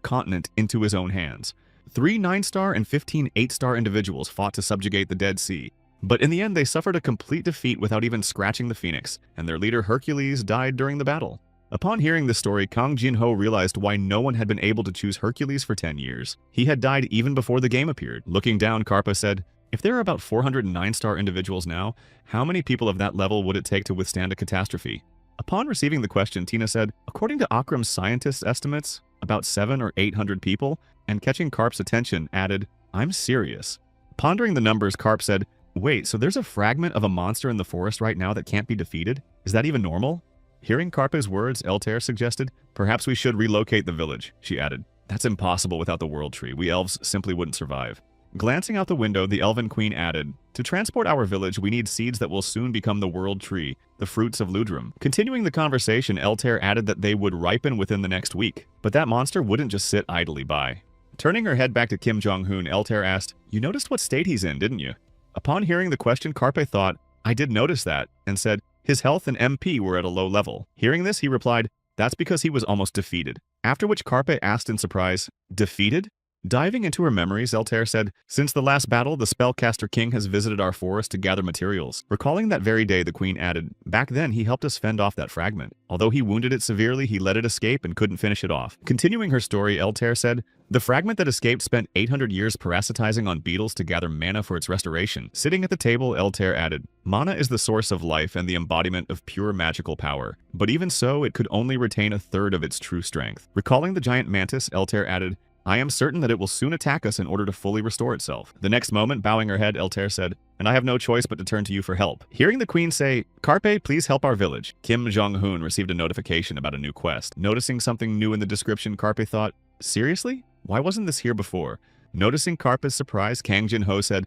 continent into his own hands. 3 9-star and 15 8-star individuals fought to subjugate the Dead Sea. But in the end, they suffered a complete defeat without even scratching the Phoenix, and their leader Hercules died during the battle." Upon hearing this story, Kang Jin-ho realized why no one had been able to choose Hercules for 10 years. He had died even before the game appeared. Looking down, Carpa said, "If there are about 409-star individuals now, how many people of that level would it take to withstand a catastrophe?" Upon receiving the question, Tina said, "According to Akram's scientists' estimates, about 700 or 800 people," and catching Carp's attention, added, "I'm serious." Pondering the numbers, Carp said, "Wait, so there's a fragment of a monster in the forest right now that can't be defeated? Is that even normal?" Hearing Carpa's words, Eltair suggested, "Perhaps we should relocate the village," she added. "That's impossible without the World Tree. We elves simply wouldn't survive." Glancing out the window, the Elven Queen added, "To transport our village, we need seeds that will soon become the World Tree, the fruits of Ludrum." Continuing the conversation, Eltair added that they would ripen within the next week, but that monster wouldn't just sit idly by. Turning her head back to Kim Jong-hoon, Eltair asked, "You noticed what state he's in, didn't you?" Upon hearing the question, Carpe thought, "I did notice that," and said, "His health and MP were at a low level." Hearing this, he replied, "That's because he was almost defeated." After which Carpe asked in surprise, "Defeated?" Diving into her memories, Eltair said, "Since the last battle, the Spellcaster King has visited our forest to gather materials." Recalling that very day, the Queen added, "Back then, he helped us fend off that fragment. Although he wounded it severely, he let it escape and couldn't finish it off." Continuing her story, Eltair said, "The fragment that escaped spent 800 years parasitizing on beetles to gather mana for its restoration." Sitting at the table, Eltair added, "Mana is the source of life and the embodiment of pure magical power. But even so, it could only retain a third of its true strength." Recalling the giant mantis, Eltair added, "I am certain that it will soon attack us in order to fully restore itself." The next moment, bowing her head, Eltair said, "And I have no choice but to turn to you for help." Hearing the Queen say, "Carpe, please help our village," Kim Jong-hoon received a notification about a new quest. Noticing something new in the description, Carpe thought, "Seriously? Why wasn't this here before?" Noticing Carpe's surprise, Kang Jin-ho said,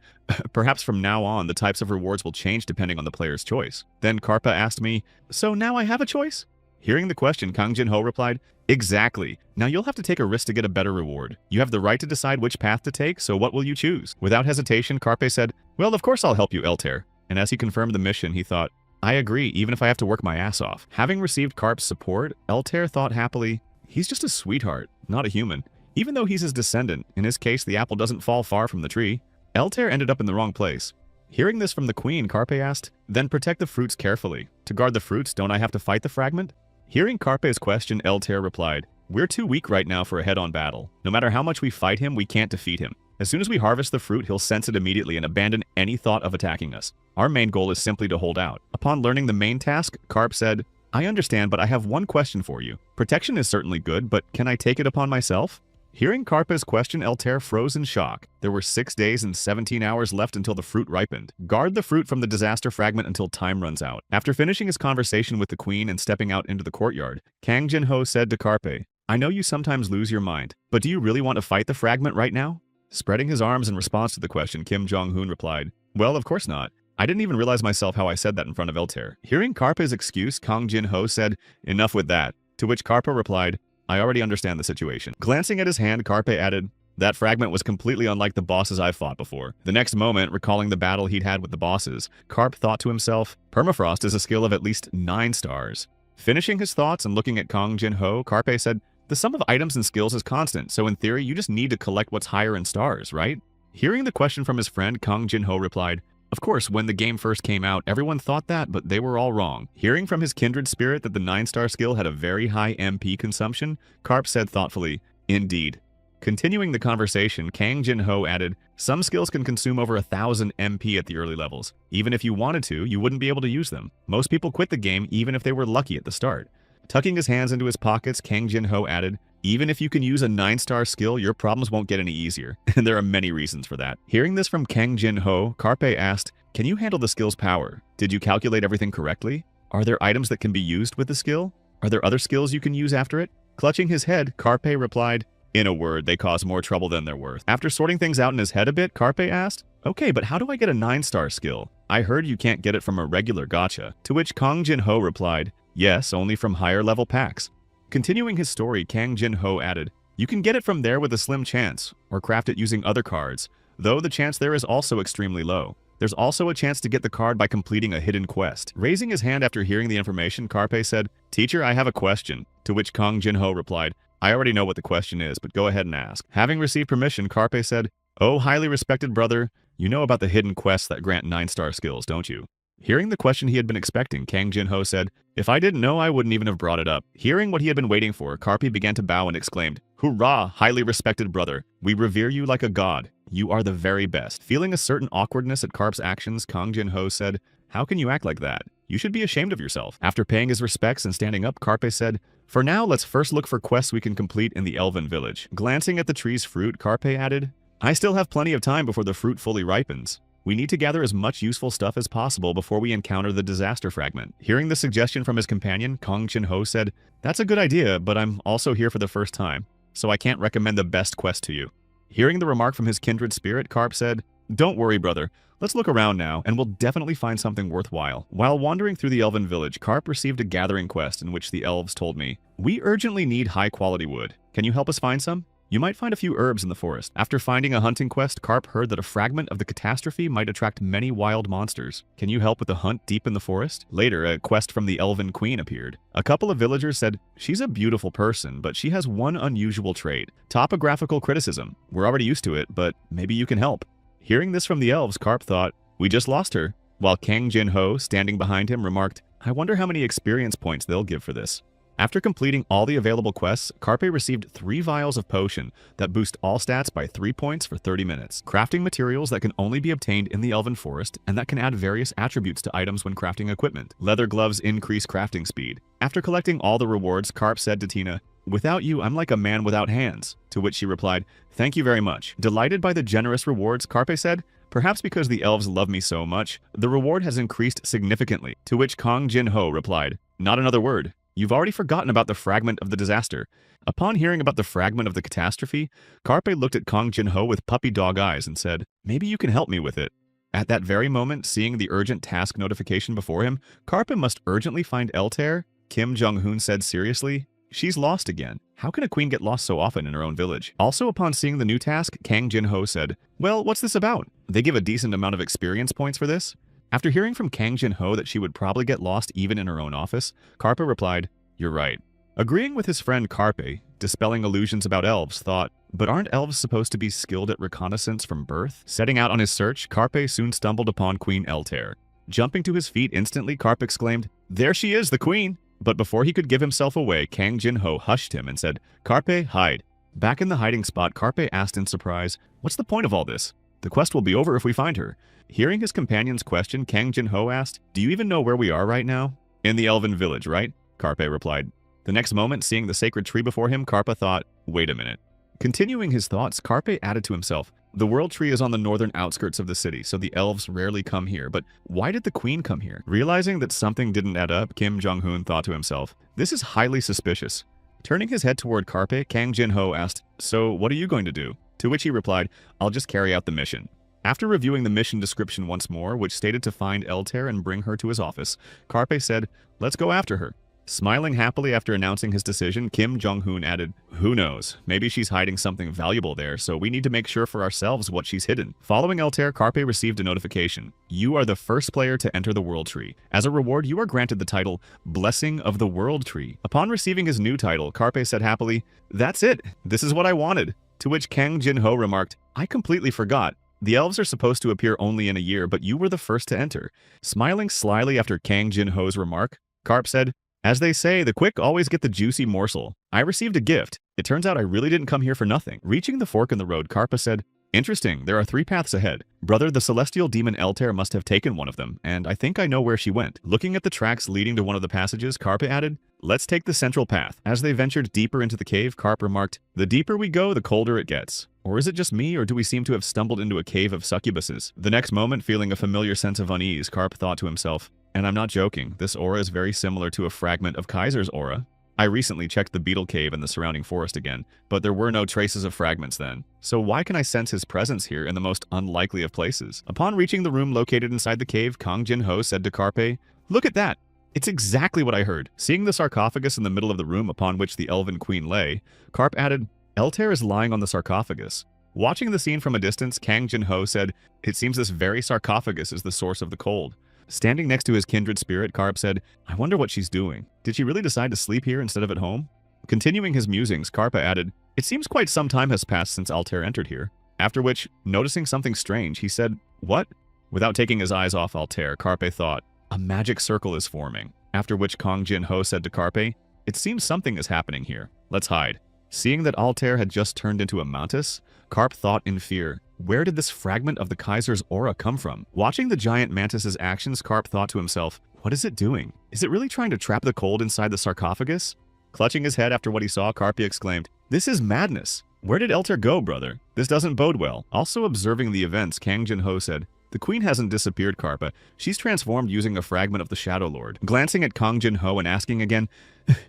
"Perhaps from now on, the types of rewards will change depending on the player's choice." Then Carpa asked me, "So now I have a choice?" Hearing the question, Kang Jin-ho replied, "Exactly. Now you'll have to take a risk to get a better reward. You have the right to decide which path to take, so what will you choose?" Without hesitation, Carpe said, "Well, of course I'll help you, Eltair." And as he confirmed the mission, he thought, "I agree, even if I have to work my ass off." Having received Carp's support, Eltair thought happily, "He's just a sweetheart, not a human. Even though he's his descendant, in his case the apple doesn't fall far from the tree." Eltair ended up in the wrong place. Hearing this from the queen, Carpe asked, "Then protect the fruits carefully. To guard the fruits, don't I have to fight the fragment?" Hearing Carpe's question, Eltair replied, "We're too weak right now for a head-on battle. No matter how much we fight him, we can't defeat him. As soon as we harvest the fruit, he'll sense it immediately and abandon any thought of attacking us. Our main goal is simply to hold out." Upon learning the main task, Carp said, "I understand, but I have one question for you. Protection is certainly good, but can I take it upon myself?" Hearing Carpe's question, Eltair froze in shock. There were 6 days and 17 hours left until the fruit ripened. Guard the fruit from the disaster fragment until time runs out. After finishing his conversation with the queen and stepping out into the courtyard, Kang Jin-ho said to Carpe, "I know you sometimes lose your mind, but do you really want to fight the fragment right now?" Spreading his arms in response to the question, Kim Jong-hoon replied, "Well, of course not. I didn't even realize myself how I said that in front of Eltair." Hearing Carpe's excuse, Kang Jin-ho said, "Enough with that." To which Carpe replied, "I already understand the situation." Glancing at his hand, Carpe added, "That fragment was completely unlike the bosses I've fought before." The next moment, recalling the battle he'd had with the bosses, Carp thought to himself, "Permafrost is a skill of at least 9 stars. Finishing his thoughts and looking at Kang Jin-ho, Carpe said, "The sum of items and skills is constant, so in theory, you just need to collect what's higher in stars, right?" Hearing the question from his friend, Kang Jin-ho replied, "Of course, when the game first came out, everyone thought that, but they were all wrong." Hearing from his kindred spirit that the 9-star skill had a very high MP consumption, Carp said thoughtfully, "Indeed." Continuing the conversation, Kang Jin-ho added, "Some skills can consume over 1,000 MP at the early levels. Even if you wanted to, you wouldn't be able to use them. Most people quit the game even if they were lucky at the start." Tucking his hands into his pockets, Kang Jin-ho added, "Even if you can use a 9-star skill, your problems won't get any easier." And there are many reasons for that. Hearing this from Kang Jin-ho, Carpe asked, "Can you handle the skill's power? Did you calculate everything correctly? Are there items that can be used with the skill? Are there other skills you can use after it?" Clutching his head, Carpe replied, "In a word, they cause more trouble than they're worth." After sorting things out in his head a bit, Carpe asked, "Okay, but how do I get a 9-star skill? I heard you can't get it from a regular gacha." To which Kang Jin-ho replied, "Yes, only from higher level packs." Continuing his story, Kang Jin-ho added, "You can get it from there with a slim chance, or craft it using other cards, though the chance there is also extremely low. There's also a chance to get the card by completing a hidden quest." Raising his hand after hearing the information, Carpe said, "Teacher, I have a question." To which Kang Jin-ho replied, "I already know what the question is, but go ahead and ask." Having received permission, Carpe said, "Oh, highly respected brother, you know about the hidden quests that grant 9-star skills, don't you?" Hearing the question he had been expecting, Kang Jin-ho said, "If I didn't know, I wouldn't even have brought it up." Hearing what he had been waiting for, Carpe began to bow and exclaimed, "Hurrah, highly respected brother. We revere you like a god. You are the very best." Feeling a certain awkwardness at Carp's actions, Kang Jin-ho said, "How can you act like that? You should be ashamed of yourself." After paying his respects and standing up, Carpe said, "For now, let's first look for quests we can complete in the Elven village." Glancing at the tree's fruit, Carpe added, "I still have plenty of time before the fruit fully ripens. We need to gather as much useful stuff as possible before we encounter the disaster fragment." Hearing the suggestion from his companion, Kang Jin-ho said, "That's a good idea, but I'm also here for the first time, so I can't recommend the best quest to you." Hearing the remark from his kindred spirit, Carp said, "Don't worry, brother. Let's look around now, and we'll definitely find something worthwhile." While wandering through the Elven village, Carp received a gathering quest in which the elves told me, "We urgently need high-quality wood. Can you help us find some? You might find a few herbs in the forest." After finding a hunting quest, Carp heard that a fragment of the catastrophe might attract many wild monsters. "Can you help with the hunt deep in the forest?" Later, a quest from the Elven Queen appeared. A couple of villagers said, "She's a beautiful person, but she has one unusual trait: topographical criticism. We're already used to it, but maybe you can help." Hearing this from the elves, Carp thought, "We just lost her," while Kang Jin-ho, standing behind him, remarked, "I wonder how many experience points they'll give for this." After completing all the available quests, Carpe received 3 vials of potion that boost all stats by 3 points for 30 minutes, crafting materials that can only be obtained in the Elven Forest and that can add various attributes to items when crafting equipment. Leather gloves increase crafting speed. After collecting all the rewards, Carp said to Tina, "Without you, I'm like a man without hands." To which she replied, "Thank you very much." Delighted by the generous rewards, Carpe said, "Perhaps because the elves love me so much, the reward has increased significantly." To which Kang Jin-ho replied, "Not another word. You've already forgotten about the fragment of the disaster." Upon hearing about the fragment of the catastrophe, Carpe looked at Kang Jin-ho with puppy dog eyes and said, "Maybe you can help me with it." At that very moment, seeing the urgent task notification before him, Carpe must urgently find Eltair. Kim Jong-hoon said seriously, "She's lost again. How can a queen get lost so often in her own village?" Also, upon seeing the new task, Kang Jin-ho said, "Well, what's this about? They give a decent amount of experience points for this?" After hearing from Kang Jin-ho that she would probably get lost even in her own office, Carpe replied, "You're right." Agreeing with his friend Carpe, dispelling illusions about elves, thought, But aren't elves supposed to be skilled at reconnaissance from birth? Setting out on his search, Carpe soon stumbled upon Queen Eltair. Jumping to his feet instantly, Carpe exclaimed, "There she is, the queen!" But before he could give himself away, Kang Jin-ho hushed him and said, "Carpe, hide." Back in the hiding spot, Carpe asked in surprise, "What's the point of all this? The quest will be over if we find her." Hearing his companion's question, Kang Jin-ho asked, "Do you even know where we are right now?" "In the elven village, right?" Carpe replied. The next moment, seeing the sacred tree before him, Carpe thought, "Wait a minute." Continuing his thoughts, Carpe added to himself, "The world tree is on the northern outskirts of the city, so the elves rarely come here, but why did the queen come here?" Realizing that something didn't add up, Kim Jong-hoon thought to himself, "This is highly suspicious." Turning his head toward Carpe, Kang Jin-ho asked, "So what are you going to do?" To which he replied, "I'll just carry out the mission." After reviewing the mission description once more, which stated to find Eltair and bring her to his office, Carpe said, "Let's go after her." Smiling happily after announcing his decision, Kim Jong-hoon added, "Who knows? Maybe she's hiding something valuable there, so we need to make sure for ourselves what she's hidden." Following Eltair, Carpe received a notification. "You are the first player to enter the World Tree. As a reward, you are granted the title Blessing of the World Tree." Upon receiving his new title, Carpe said happily, "That's it. This is what I wanted." To which Kang Jin-ho remarked, "I completely forgot. The elves are supposed to appear only in a year, but you were the first to enter." Smiling slyly after Kang Jin-ho's remark, Carpe said, "As they say, the quick always get the juicy morsel. I received a gift. It turns out I really didn't come here for nothing." Reaching the fork in the road, Carpe said, "Interesting, there are 3 paths ahead. Brother, the celestial demon Eltair must have taken one of them, and I think I know where she went." Looking at the tracks leading to one of the passages, Carpe added, "Let's take the central path." As they ventured deeper into the cave, Carpe remarked, "The deeper we go, the colder it gets. Or is it just me, or do we seem to have stumbled into a cave of succubuses?" The next moment, feeling a familiar sense of unease, Carpe thought to himself, "And I'm not joking, this aura is very similar to a fragment of Kaiser's aura. I recently checked the beetle cave and the surrounding forest again, but there were no traces of fragments then. So why can I sense his presence here in the most unlikely of places?" Upon reaching the room located inside the cave, Kang Jin-ho said to Carpe, "Look at that! It's exactly what I heard." Seeing the sarcophagus in the middle of the room upon which the elven queen lay, Carpe added, "Eltair is lying on the sarcophagus." Watching the scene from a distance, Kang Jin-ho said, "It seems this very sarcophagus is the source of the cold." Standing next to his kindred spirit, Carpe said, "I wonder what she's doing. Did she really decide to sleep here instead of at home?" Continuing his musings, Carpe added, "It seems quite some time has passed since Altair entered here." After which, noticing something strange, he said, "What?" Without taking his eyes off Altair, Carpe thought, "A magic circle is forming." After which Kang Jin-ho said to Carpe, "It seems something is happening here. Let's hide." Seeing that Altair had just turned into a mantis, Carpe thought in fear, where did this fragment of the Kaiser's aura come from? Watching the giant mantis's actions, Carpe thought to himself, what is it doing? Is it really trying to trap the cold inside the sarcophagus? Clutching his head after what he saw, Carpe exclaimed, "This is madness! Where did Eltair go, brother? This doesn't bode well." Also observing the events, Kang Jin-ho said, "The queen hasn't disappeared, Carpe. She's transformed using a fragment of the Shadow Lord." Glancing at Kang Jin-ho and asking again,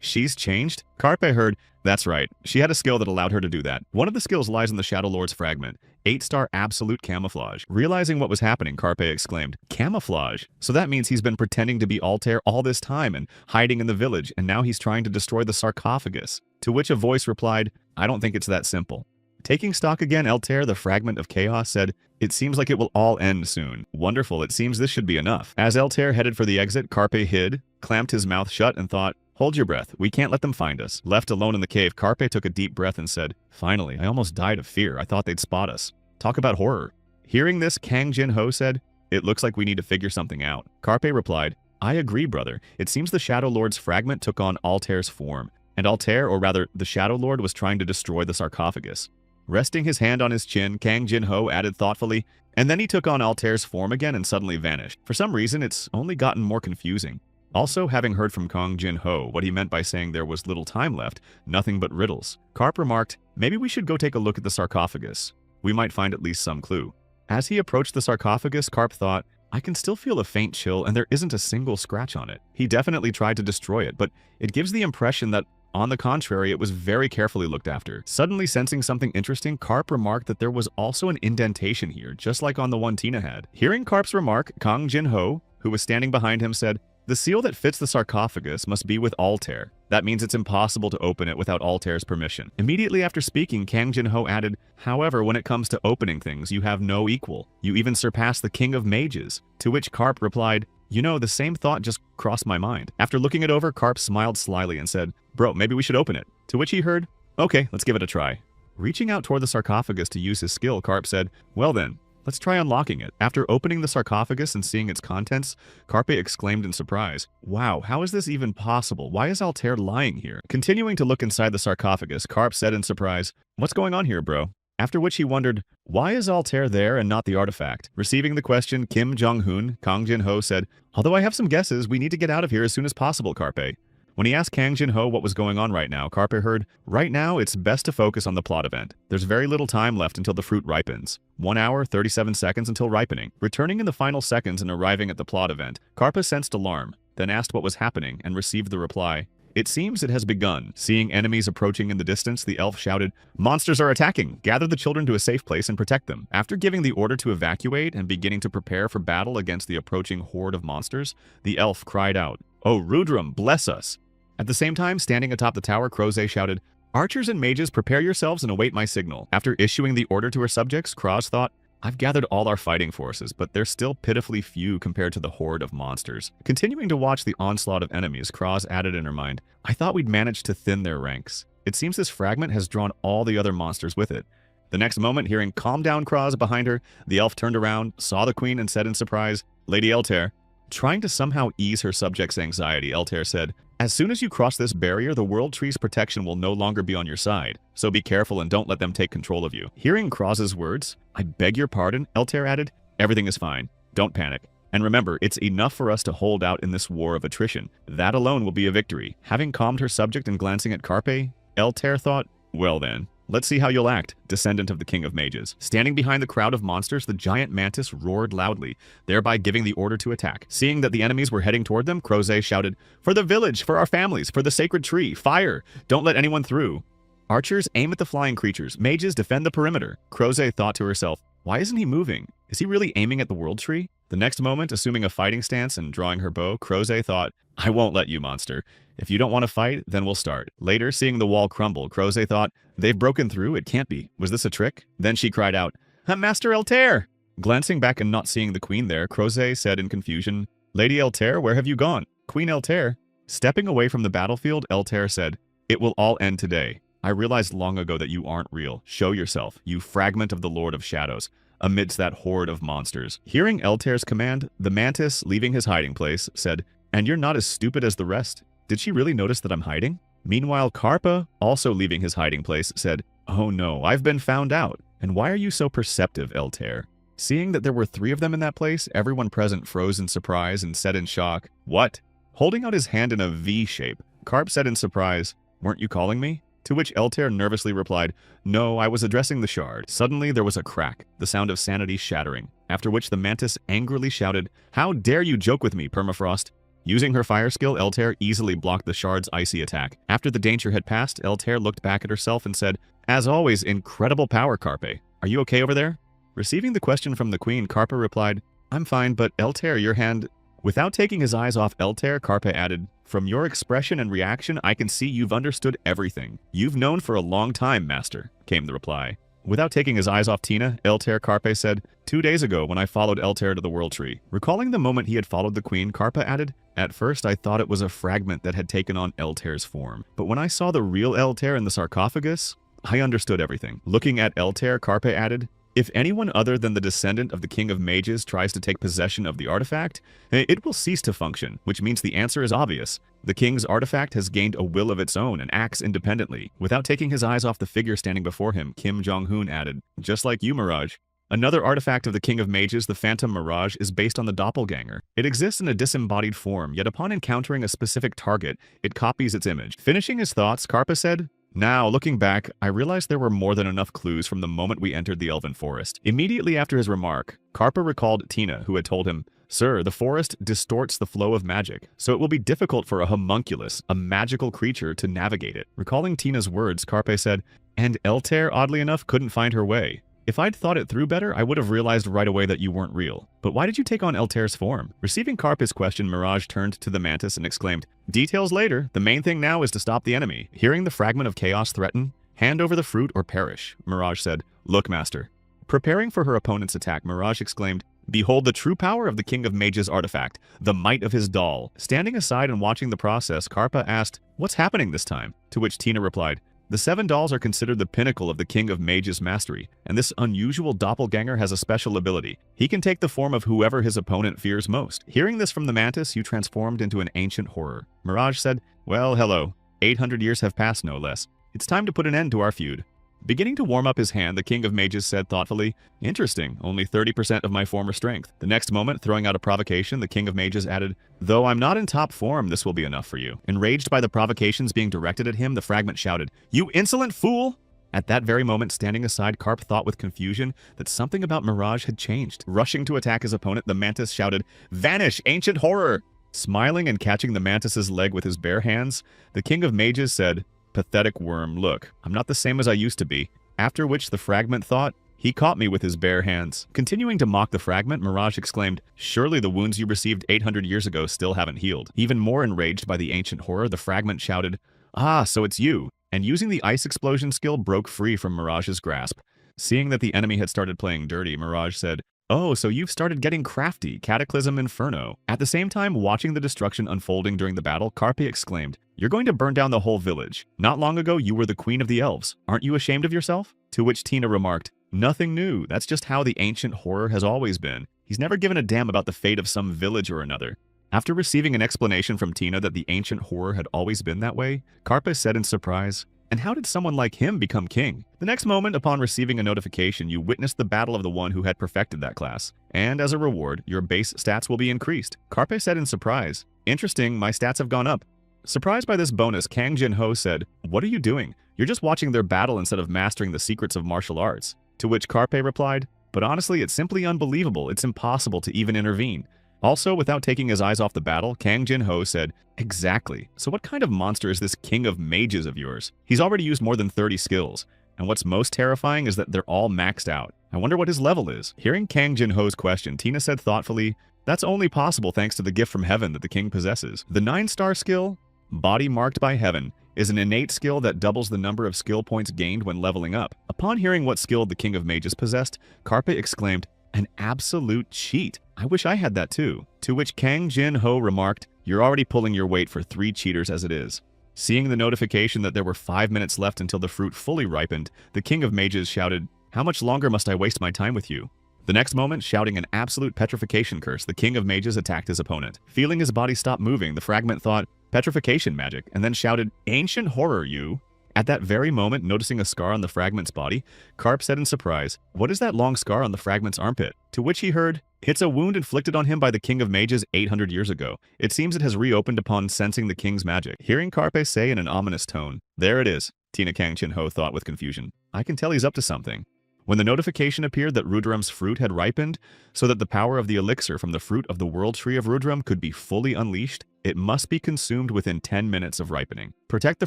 "She's changed?" Carpe heard, "That's right. She had a skill that allowed her to do that. One of the skills lies in the Shadow Lord's fragment. 8-star absolute camouflage." Realizing what was happening, Carpe exclaimed, "Camouflage? So that means he's been pretending to be Altair all this time and hiding in the village, and now he's trying to destroy the sarcophagus." To which a voice replied, "I don't think it's that simple." Taking stock again, Eltair, the fragment of chaos, said, "It seems like it will all end soon. Wonderful, it seems this should be enough." As Eltair headed for the exit, Carpe hid, clamped his mouth shut, and thought, "Hold your breath, we can't let them find us." Left alone in the cave, Carpe took a deep breath and said, "Finally, I almost died of fear. I thought they'd spot us." Talk about horror. Hearing this, Kang Jin-ho said, "It looks like we need to figure something out." Carpe replied, "I agree, brother. It seems the Shadow Lord's fragment took on Altair's form, and Altair, or rather, the Shadow Lord, was trying to destroy the sarcophagus." Resting his hand on his chin, Kang Jin-ho added thoughtfully, "And then he took on Altair's form again and suddenly vanished. For some reason, it's only gotten more confusing." Also, having heard from Kang Jin-ho what he meant by saying there was little time left, nothing but riddles, Carpe remarked, "Maybe we should go take a look at the sarcophagus. We might find at least some clue." As he approached the sarcophagus, Carpe thought, "I can still feel a faint chill and there isn't a single scratch on it." He definitely tried to destroy it, but it gives the impression that, on the contrary, it was very carefully looked after. Suddenly sensing something interesting, Carpe remarked that there was also an indentation here, just like on the one Tina had. Hearing Carpe's remark, Kang Jin-ho, who was standing behind him, said, "The seal that fits the sarcophagus must be with Altair. That means it's impossible to open it without Altair's permission." Immediately after speaking, Kang Jin-ho added, "However, when it comes to opening things, you have no equal. You even surpass the King of Mages." To which Carpe replied, "You know, the same thought just crossed my mind." After looking it over, Carpe smiled slyly and said, "Bro, maybe we should open it." To which he heard, "Okay, let's give it a try." Reaching out toward the sarcophagus to use his skill, Carp said, "Well then, let's try unlocking it." After opening the sarcophagus and seeing its contents, Carpe exclaimed in surprise, "Wow, how is this even possible? Why is Altair lying here?" Continuing to look inside the sarcophagus, Carp said in surprise, "What's going on here, bro?" After which he wondered, why is Altair there and not the artifact? Receiving the question, Kim Jong-hoon, Kang Jin-ho said, "Although I have some guesses, we need to get out of here as soon as possible, Carpe." When he asked Kang Jin-ho what was going on right now, Carpe heard, "Right now, it's best to focus on the plot event. There's very little time left until the fruit ripens. 1 hour, 37 seconds until ripening." Returning in the final seconds and arriving at the plot event, Carpe sensed alarm, then asked what was happening and received the reply, "It seems it has begun." Seeing enemies approaching in the distance, the elf shouted, "Monsters are attacking! Gather the children to a safe place and protect them." After giving the order to evacuate and beginning to prepare for battle against the approaching horde of monsters, the elf cried out, "Oh Rudram, bless us!" At the same time, standing atop the tower, Kroze shouted, "Archers and mages, prepare yourselves and await my signal." After issuing the order to her subjects, Kroz thought, "I've gathered all our fighting forces, but they're still pitifully few compared to the horde of monsters." Continuing to watch the onslaught of enemies, Kroz added in her mind, "I thought we'd managed to thin their ranks. It seems this fragment has drawn all the other monsters with it." The next moment, hearing "Calm down, Kroz" behind her, the elf turned around, saw the queen, and said in surprise, "Lady Altair." Trying to somehow ease her subjects' anxiety, Altair said, "As soon as you cross this barrier, the World Tree's protection will no longer be on your side, so be careful and don't let them take control of you." Hearing Kroz's words, "I beg your pardon," Altair added, "Everything is fine. Don't panic. And remember, it's enough for us to hold out in this war of attrition. That alone will be a victory." Having calmed her subject and glancing at Carpe, Altair thought, "Well then, let's see how you'll act, descendant of the King of Mages." Standing behind the crowd of monsters, the giant mantis roared loudly, thereby giving the order to attack. Seeing that the enemies were heading toward them, Kroze shouted, "For the village, for our families, for the sacred tree, fire! Don't let anyone through." Archers, aim at the flying creatures. Mages, defend the perimeter. Kroze thought to herself, "Why isn't he moving? Is he really aiming at the World Tree?" The next moment, assuming a fighting stance and drawing her bow, Kroze thought, "I won't let you, monster. If you don't want to fight, then we'll start." Later, seeing the wall crumble, Kroze thought, "They've broken through, it can't be. Was this a trick?" Then she cried out, "Master Altair!" Glancing back and not seeing the queen there, Kroze said in confusion, "Lady Altair, where have you gone?" Queen Altair. Stepping away from the battlefield, Altair said, "It will all end today. I realized long ago that you aren't real. Show yourself, you fragment of the Lord of Shadows, amidst that horde of monsters." Hearing Altair's command, the mantis, leaving his hiding place, said, "And you're not as stupid as the rest. Did she really notice that I'm hiding?" Meanwhile, Karpa, also leaving his hiding place, said, "Oh no, I've been found out. And why are you so perceptive, Altair?" Seeing that there were 3 of them in that place, everyone present froze in surprise and said in shock, "What?" Holding out his hand in a V shape, Karp said in surprise, "Weren't you calling me?" To which Altair nervously replied, "No, I was addressing the shard." Suddenly there was a crack, the sound of sanity shattering, after which the mantis angrily shouted, "How dare you joke with me, Permafrost?" Using her fire skill, Altair easily blocked the shard's icy attack. After the danger had passed, Altair looked back at herself and said, "As always, incredible power, Carpe. Are you okay over there?" Receiving the question from the queen, Carpe replied, "I'm fine, but Altair, your hand..." Without taking his eyes off Altair, Carpe added, "From your expression and reaction, I can see you've understood everything. You've known for a long time, master," came the reply. Without taking his eyes off Tina, Altair Carpe said, 2 days ago when I followed Altair to the World Tree." Recalling the moment he had followed the queen, Carpe added, "At first I thought it was a fragment that had taken on Altair's form. But when I saw the real Altair in the sarcophagus, I understood everything." Looking at Altair, Carpe added, "If anyone other than the descendant of the King of Mages tries to take possession of the artifact, it will cease to function, which means the answer is obvious. The king's artifact has gained a will of its own and acts independently." Without taking his eyes off the figure standing before him, Kim Jong-hoon added, "Just like you, Mirage." Another artifact of the King of Mages, the Phantom Mirage, is based on the doppelganger. It exists in a disembodied form, yet upon encountering a specific target, it copies its image. Finishing his thoughts, Karpa said, "Now, looking back, I realized there were more than enough clues from the moment we entered the Elven Forest." Immediately after his remark, Karpa recalled Tina, who had told him, "Sir, the forest distorts the flow of magic, so it will be difficult for a homunculus, a magical creature, to navigate it." Recalling Tina's words, Karpe said, "And Altair, oddly enough, couldn't find her way. If I'd thought it through better, I would have realized right away that you weren't real. But why did you take on Altair's form?" Receiving Karpa's question, Mirage turned to the mantis and exclaimed, "Details later. The main thing now is to stop the enemy." Hearing the fragment of chaos threaten, "Hand over the fruit or perish," Mirage said, "Look, master." Preparing for her opponent's attack, Mirage exclaimed, "Behold the true power of the King of Mages artifact, the might of his doll." Standing aside and watching the process, Karpa asked, "What's happening this time?" To which Tina replied, The 7 dolls are considered the pinnacle of the King of Mages' mastery, and this unusual doppelganger has a special ability. He can take the form of whoever his opponent fears most. Hearing this from the mantis, you transformed into an ancient horror. Mirage said, "Well, hello. 800 years have passed, no less. It's time to put an end to our feud." Beginning to warm up his hand, the King of Mages said thoughtfully, "Interesting, only 30% of my former strength." The next moment, throwing out a provocation, the King of Mages added, "Though I'm not in top form, this will be enough for you." Enraged by the provocations being directed at him, the fragment shouted, "You insolent fool!" At that very moment, standing aside, Carp thought with confusion that something about Mirage had changed. Rushing to attack his opponent, the mantis shouted, "Vanish, ancient horror!" Smiling and catching the mantis's leg with his bare hands, the King of Mages said, "Pathetic worm, look, I'm not the same as I used to be." After which the fragment thought, "He caught me with his bare hands." Continuing to mock the fragment, Mirage exclaimed, "Surely the wounds you received 800 years ago still haven't healed." Even more enraged by the ancient horror, the fragment shouted, "Ah, so it's you," and using the ice explosion skill broke free from Mirage's grasp. Seeing that the enemy had started playing dirty, Mirage said, "Oh, so you've started getting crafty, Cataclysm Inferno." At the same time, watching the destruction unfolding during the battle, Carpe exclaimed, "You're going to burn down the whole village. Not long ago, you were the queen of the elves. Aren't you ashamed of yourself?" To which Tina remarked, "Nothing new. That's just how the ancient horror has always been. He's never given a damn about the fate of some village or another." After receiving an explanation from Tina that the ancient horror had always been that way, Carpe said in surprise, "And how did someone like him become king?" The next moment, upon receiving a notification, you witnessed the battle of the one who had perfected that class. And as a reward, your base stats will be increased. Carpe said in surprise, "Interesting, my stats have gone up." Surprised by this bonus, Kang Jin-ho said, "What are you doing? You're just watching their battle instead of mastering the secrets of martial arts." To which Carpe replied, "But honestly, it's simply unbelievable. It's impossible to even intervene." Also, without taking his eyes off the battle, Kang Jin-ho said, "Exactly. So what kind of monster is this King of Mages of yours? He's already used more than 30 skills. And what's most terrifying is that they're all maxed out. I wonder what his level is." Hearing Kang Jin-ho's question, Tina said thoughtfully, "That's only possible thanks to the gift from heaven that the king possesses. The 9-star skill, Body Marked by Heaven, is an innate skill that doubles the number of skill points gained when leveling up." Upon hearing what skill the King of Mages possessed, Carpe exclaimed, "An absolute cheat. I wish I had that too." To which Kang Jin-ho remarked, "You're already pulling your weight for 3 cheaters as it is." Seeing the notification that there were 5 minutes left until the fruit fully ripened, the King of Mages shouted, "How much longer must I waste my time with you?" The next moment, shouting an absolute petrification curse, the King of Mages attacked his opponent. Feeling his body stop moving, the fragment thought, "Petrification magic," and then shouted, "Ancient horror, you." At that very moment, noticing a scar on the fragment's body, Carp said in surprise, "What is that long scar on the fragment's armpit?" To which he heard, "It's a wound inflicted on him by the King of Mages 800 years ago. It seems it has reopened upon sensing the king's magic." Hearing Carpe say in an ominous tone, "There it is," Tina Kang Chin-ho thought with confusion. "I can tell he's up to something." When the notification appeared that Rudram's fruit had ripened, so that the power of the elixir from the fruit of the World Tree of Rudram could be fully unleashed, it must be consumed within 10 minutes of ripening. "Protect the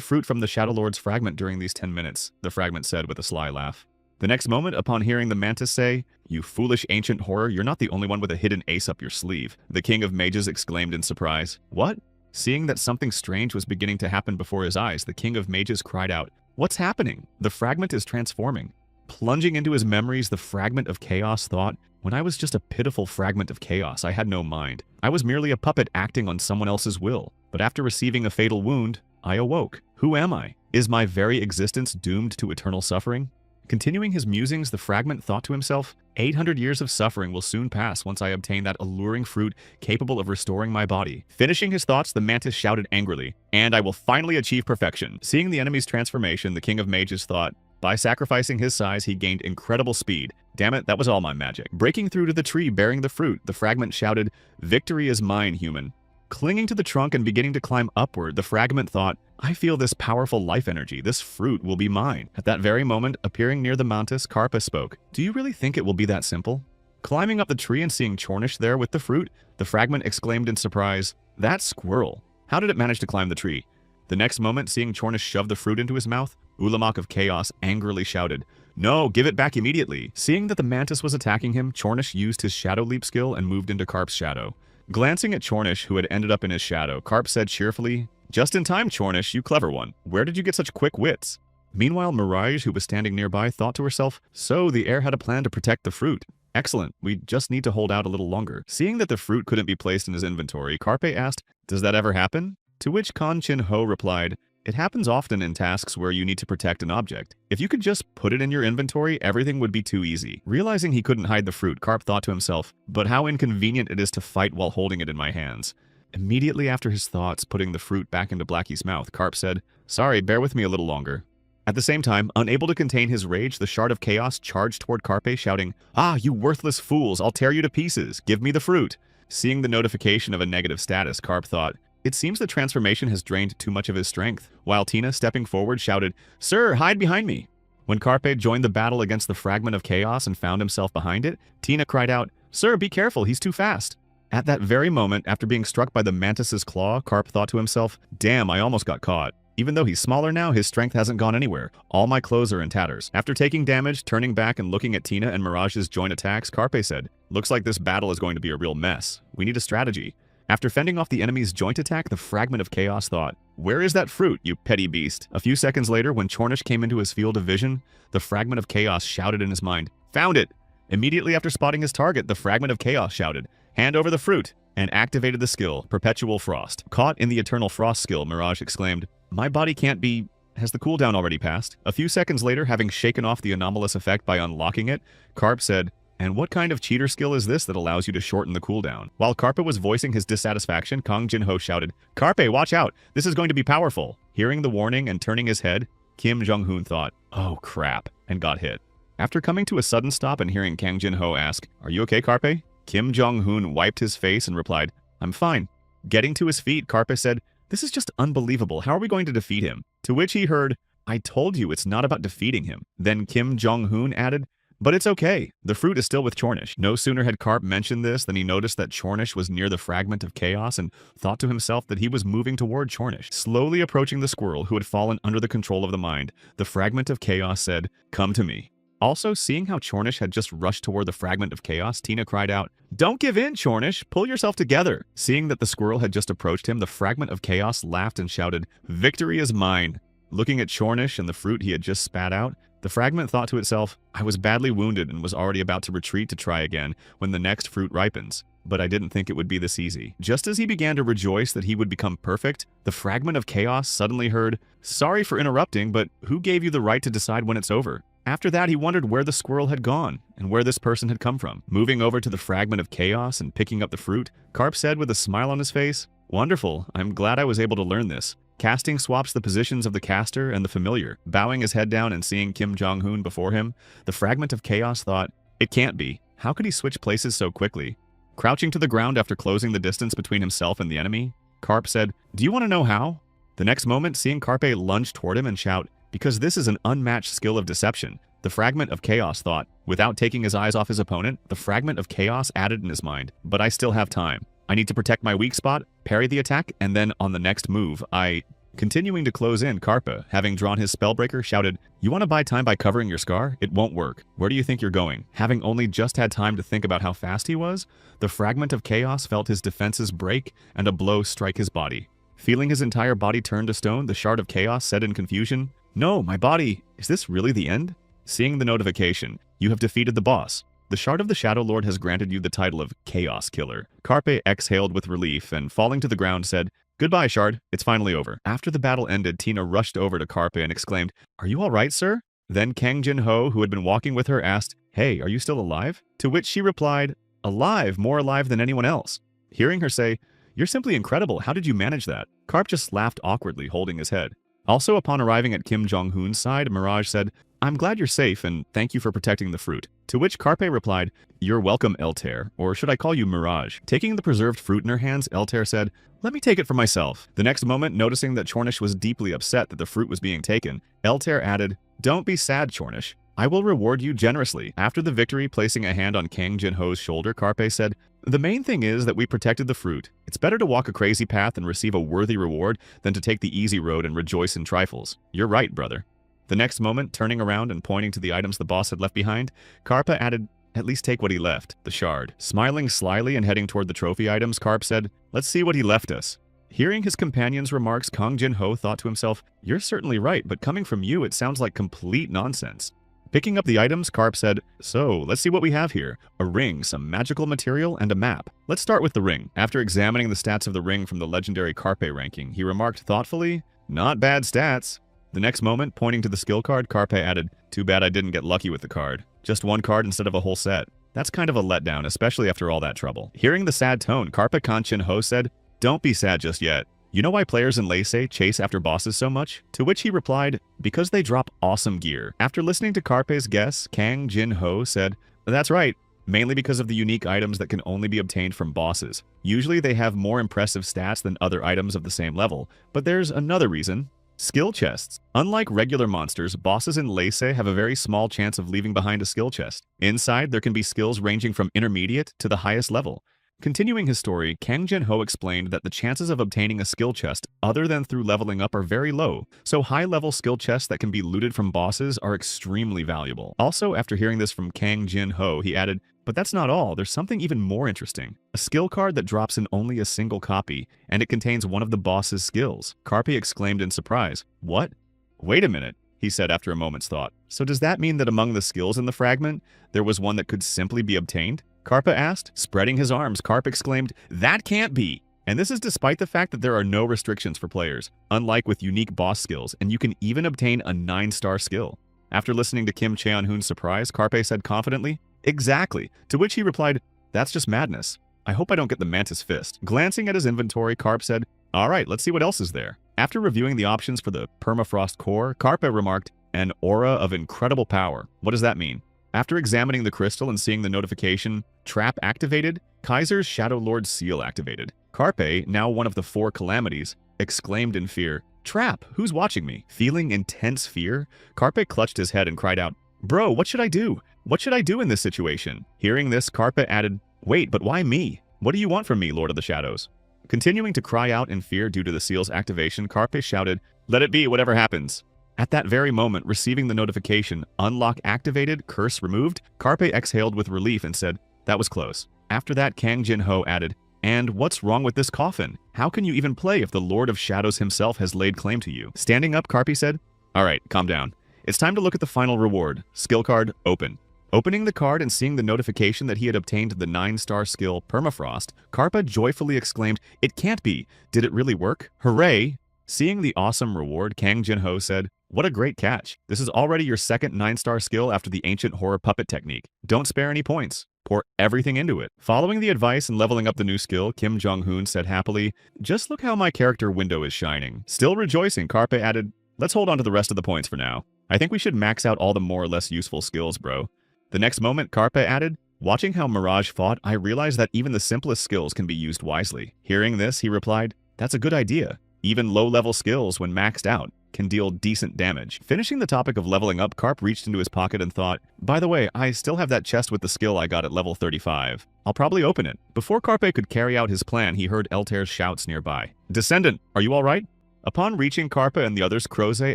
fruit from the Shadow Lord's fragment during these 10 minutes, the fragment said with a sly laugh. The next moment, upon hearing the mantis say, "You foolish ancient horror, you're not the only one with a hidden ace up your sleeve," the King of Mages exclaimed in surprise. "What?" Seeing that something strange was beginning to happen before his eyes, the King of Mages cried out, "What's happening? The fragment is transforming." Plunging into his memories, the fragment of chaos thought, "When I was just a pitiful fragment of chaos, I had no mind. I was merely a puppet acting on someone else's will. But after receiving a fatal wound, I awoke. Who am I? Is my very existence doomed to eternal suffering?" Continuing his musings, the fragment thought to himself, 800 years of suffering will soon pass once I obtain that alluring fruit capable of restoring my body." Finishing his thoughts, the mantis shouted angrily, "And I will finally achieve perfection." Seeing the enemy's transformation, the King of Mages thought, by sacrificing his size, he gained incredible speed. Damn it, that was all my magic. Breaking through to the tree bearing the fruit, the fragment shouted, "Victory is mine, human." Clinging to the trunk and beginning to climb upward, the fragment thought, "I feel this powerful life energy. This fruit will be mine." At that very moment, appearing near the mantis, Karpa spoke, "Do you really think it will be that simple?" Climbing up the tree and seeing Chornish there with the fruit, the fragment exclaimed in surprise, "That squirrel! How did it manage to climb the tree?" The next moment, seeing Chornish shove the fruit into his mouth, Ulamok of Chaos angrily shouted, "No, give it back immediately." Seeing that the mantis was attacking him, Chornish used his Shadow Leap skill and moved into Karp's shadow. Glancing at Chornish, who had ended up in his shadow, Karp said cheerfully, "Just in time, Chornish, you clever one. Where did you get such quick wits?" Meanwhile, Mirage, who was standing nearby, thought to herself, "So the heir had a plan to protect the fruit. Excellent, we just need to hold out a little longer." Seeing that the fruit couldn't be placed in his inventory, Karpe asked, "Does that ever happen?" To which Kan Chin Ho replied, It happens often in tasks where you need to protect an object. If you could just put it in your inventory, everything would be too easy. Realizing he couldn't hide the fruit, Carp thought to himself, but how inconvenient it is to fight while holding it in my hands. Immediately after his thoughts putting the fruit back into Blackie's mouth, Carp said, "Sorry, bear with me a little longer." At the same time, unable to contain his rage, the Shard of Chaos charged toward Carpe, shouting, "Ah, you worthless fools, I'll tear you to pieces. Give me the fruit." Seeing the notification of a negative status, Carp thought, it seems the transformation has drained too much of his strength, while Tina, stepping forward, shouted, "Sir, hide behind me." When Carpe joined the battle against the fragment of chaos and found himself behind it, Tina cried out, "Sir, be careful, he's too fast." At that very moment, after being struck by the mantis's claw, Carp thought to himself, "Damn, I almost got caught. Even though he's smaller now, his strength hasn't gone anywhere. All my clothes are in tatters." After taking damage, turning back and looking at Tina and Mirage's joint attacks, Carpe said, "Looks like this battle is going to be a real mess. We need a strategy." After fending off the enemy's joint attack, the fragment of chaos thought, "Where is that fruit, you petty beast?" A few seconds later, when Chornish came into his field of vision, the fragment of chaos shouted in his mind, "Found it!" Immediately after spotting his target, the fragment of chaos shouted, "Hand over the fruit!" and activated the skill, Perpetual Frost. Caught in the Eternal Frost skill, Mirage exclaimed, "My body can't be... Has the cooldown already passed?" A few seconds later, having shaken off the anomalous effect by unlocking it, Carp said, "And what kind of cheater skill is this that allows you to shorten the cooldown?" While Carpe was voicing his dissatisfaction, Kang Jin-ho shouted, "Carpe, watch out! This is going to be powerful!" Hearing the warning and turning his head, Kim Jong-hoon thought, "Oh crap," and got hit. After coming to a sudden stop and hearing Kang Jin-ho ask, "Are you okay, Carpe?" Kim Jong-hoon wiped his face and replied, "I'm fine." Getting to his feet, Carpe said, "This is just unbelievable. How are we going to defeat him?" To which he heard, "I told you it's not about defeating him." Then Kim Jong-hoon added, "But it's okay. The fruit is still with Chornish." No sooner had Carp mentioned this than he noticed that Chornish was near the fragment of chaos and thought to himself that he was moving toward Chornish. Slowly approaching the squirrel who had fallen under the control of the mind, the fragment of chaos said, "Come to me." Also, seeing how Chornish had just rushed toward the fragment of chaos, Tina cried out, "Don't give in, Chornish! Pull yourself together!" Seeing that the squirrel had just approached him, the fragment of chaos laughed and shouted, "Victory is mine!" Looking at Chornish and the fruit he had just spat out, the fragment thought to itself, "I was badly wounded and was already about to retreat to try again when the next fruit ripens. But I didn't think it would be this easy." Just as he began to rejoice that he would become perfect, the fragment of chaos suddenly heard, "Sorry for interrupting, but who gave you the right to decide when it's over?" After that, he wondered where the squirrel had gone and where this person had come from. Moving over to the fragment of chaos and picking up the fruit, Carp said with a smile on his face, "Wonderful, I'm glad I was able to learn this." Casting swaps the positions of the caster and the familiar. Bowing his head down and seeing Kim Jong-hoon before him, the fragment of chaos thought, "It can't be. How could he switch places so quickly?" Crouching to the ground after closing the distance between himself and the enemy, Carp said, "Do you want to know how?" The next moment, seeing Carpe lunge toward him and shout, "Because this is an unmatched skill of deception," the fragment of chaos thought. Without taking his eyes off his opponent, the fragment of chaos added in his mind, "But I still have time. I need to protect my weak spot, parry the attack, and then on the next move, I..." Continuing to close in, Carpe, having drawn his spellbreaker, shouted, "You want to buy time by covering your scar? It won't work. Where do you think you're going?" Having only just had time to think about how fast he was, the fragment of chaos felt his defenses break and a blow strike his body. Feeling his entire body turn to stone, the Shard of Chaos said in confusion, "No, my body, is this really the end?" Seeing the notification, "You have defeated the boss. The Shard of the Shadow Lord has granted you the title of Chaos Killer." Carpe exhaled with relief and, falling to the ground, said, "Goodbye, Shard. It's finally over." After the battle ended, Tina rushed over to Carpe and exclaimed, "Are you all right, sir?" Then Kang Jin-ho, who had been walking with her, asked, "Hey, are you still alive?" To which she replied, "Alive, more alive than anyone else." Hearing her say, "You're simply incredible. How did you manage that?" Carp just laughed awkwardly, holding his head. Also, upon arriving at Kim Jong-hoon's side, Mirage said, "I'm glad you're safe and thank you for protecting the fruit." To which Carpe replied, "You're welcome, Eltair, or should I call you Mirage?" Taking the preserved fruit in her hands, Eltair said, "Let me take it for myself." The next moment, noticing that Chornish was deeply upset that the fruit was being taken, Eltair added, "Don't be sad, Chornish. I will reward you generously." After the victory, placing a hand on Kang Jin-ho's shoulder, Carpe said, "The main thing is that we protected the fruit. It's better to walk a crazy path and receive a worthy reward than to take the easy road and rejoice in trifles. You're right, brother." The next moment, turning around and pointing to the items the boss had left behind, Carpe added, "At least take what he left, the shard." Smiling slyly and heading toward the trophy items, Carp said, "Let's see what he left us." Hearing his companion's remarks, Kang Jin-ho thought to himself, "You're certainly right, but coming from you, it sounds like complete nonsense." Picking up the items, Carp said, "So, let's see what we have here. A ring, some magical material, and a map. Let's start with the ring." After examining the stats of the ring from the legendary Carpe ranking, he remarked thoughtfully, Not bad stats. The next moment, pointing to the skill card, Carpe added, too bad I didn't get lucky with the card. Just one card instead of a whole set. That's kind of a letdown, especially after all that trouble. Hearing the sad tone, Carpe Kanchin-ho said, don't be sad just yet. You know why players in Leisei chase after bosses so much? To which he replied, because they drop awesome gear. After listening to Carpe's guess, Kang Jin-ho said, that's right, mainly because of the unique items that can only be obtained from bosses. Usually they have more impressive stats than other items of the same level, but there's another reason. Skill chests. Unlike regular monsters, bosses in Leisei have a very small chance of leaving behind a skill chest. Inside, there can be skills ranging from intermediate to the highest level. Continuing his story, Kang Jin-ho explained that the chances of obtaining a skill chest other than through leveling up are very low, so high-level skill chests that can be looted from bosses are extremely valuable. Also, after hearing this from Kang Jin-ho, he added, but that's not all, there's something even more interesting. A skill card that drops in only a single copy, and it contains one of the boss's skills. Carpe exclaimed in surprise, what? Wait a minute, he said after a moment's thought. So does that mean that among the skills in the fragment, there was one that could simply be obtained? Carpe asked. Spreading his arms, Carpe exclaimed, that can't be! And this is despite the fact that there are no restrictions for players, unlike with unique boss skills, and you can even obtain a 9-star skill. After listening to Kim Cheon-hoon's surprise, Carpe said confidently, exactly, to which he replied, that's just madness. I hope I don't get the mantis fist. Glancing at his inventory, Carpe said, alright, let's see what else is there. After reviewing the options for the permafrost core, Carpe remarked, an aura of incredible power. What does that mean? After examining the crystal and seeing the notification, Trap activated, Kaiser's Shadow Lord seal activated. Carpe, now one of the 4 calamities, exclaimed in fear, Trap, who's watching me? Feeling intense fear, Carpe clutched his head and cried out, bro, what should I do? What should I do in this situation? Hearing this, Carpe added, wait, but why me? What do you want from me, Lord of the Shadows? Continuing to cry out in fear due to the seal's activation, Carpe shouted, let it be whatever happens. At that very moment, receiving the notification, unlock activated, curse removed, Carpe exhaled with relief and said, that was close. After that, Kang Jin-ho added, and what's wrong with this coffin? How can you even play if the Lord of Shadows himself has laid claim to you? Standing up, Carpe said, alright, calm down. It's time to look at the final reward. Skill card, open. Opening the card and seeing the notification that he had obtained the 9-star skill, Permafrost, Carpe joyfully exclaimed, it can't be. Did it really work? Hooray! Seeing the awesome reward, Kang Jin-ho said, what a great catch. This is already your second 9-star skill after the ancient horror puppet technique. Don't spare any points. Pour everything into it. Following the advice and leveling up the new skill, Kim Jong-hoon said happily, just look how my character window is shining. Still rejoicing, Carpe added, let's hold on to the rest of the points for now. I think we should max out all the more or less useful skills, bro. The next moment, Carpe added, watching how Mirage fought, I realized that even the simplest skills can be used wisely. Hearing this, he replied, that's a good idea. Even low-level skills, when maxed out, can deal decent damage. Finishing the topic of leveling up, Carp reached into his pocket and thought, by the way, I still have that chest with the skill I got at level 35. I'll probably open it. Before Carpe could carry out his plan, he heard Eltair's shouts nearby. Descendant, are you alright? Upon reaching Carpe and the others, Croze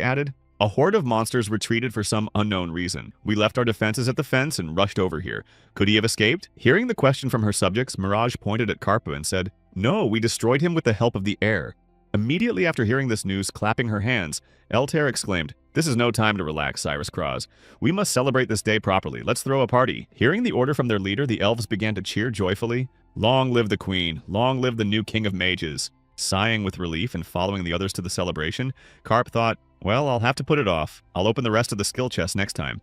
added, a horde of monsters retreated for some unknown reason. We left our defenses at the fence and rushed over here. Could he have escaped? Hearing the question from her subjects, Mirage pointed at Carpe and said, no, we destroyed him with the help of the air. Immediately after hearing this news, clapping her hands, Eltair exclaimed, this is no time to relax, Cyrus Cross. We must celebrate this day properly. Let's throw a party. Hearing the order from their leader, the elves began to cheer joyfully. Long live the queen. Long live the new king of mages. Sighing with relief and following the others to the celebration, Carp thought, well, I'll have to put it off. I'll open the rest of the skill chest next time.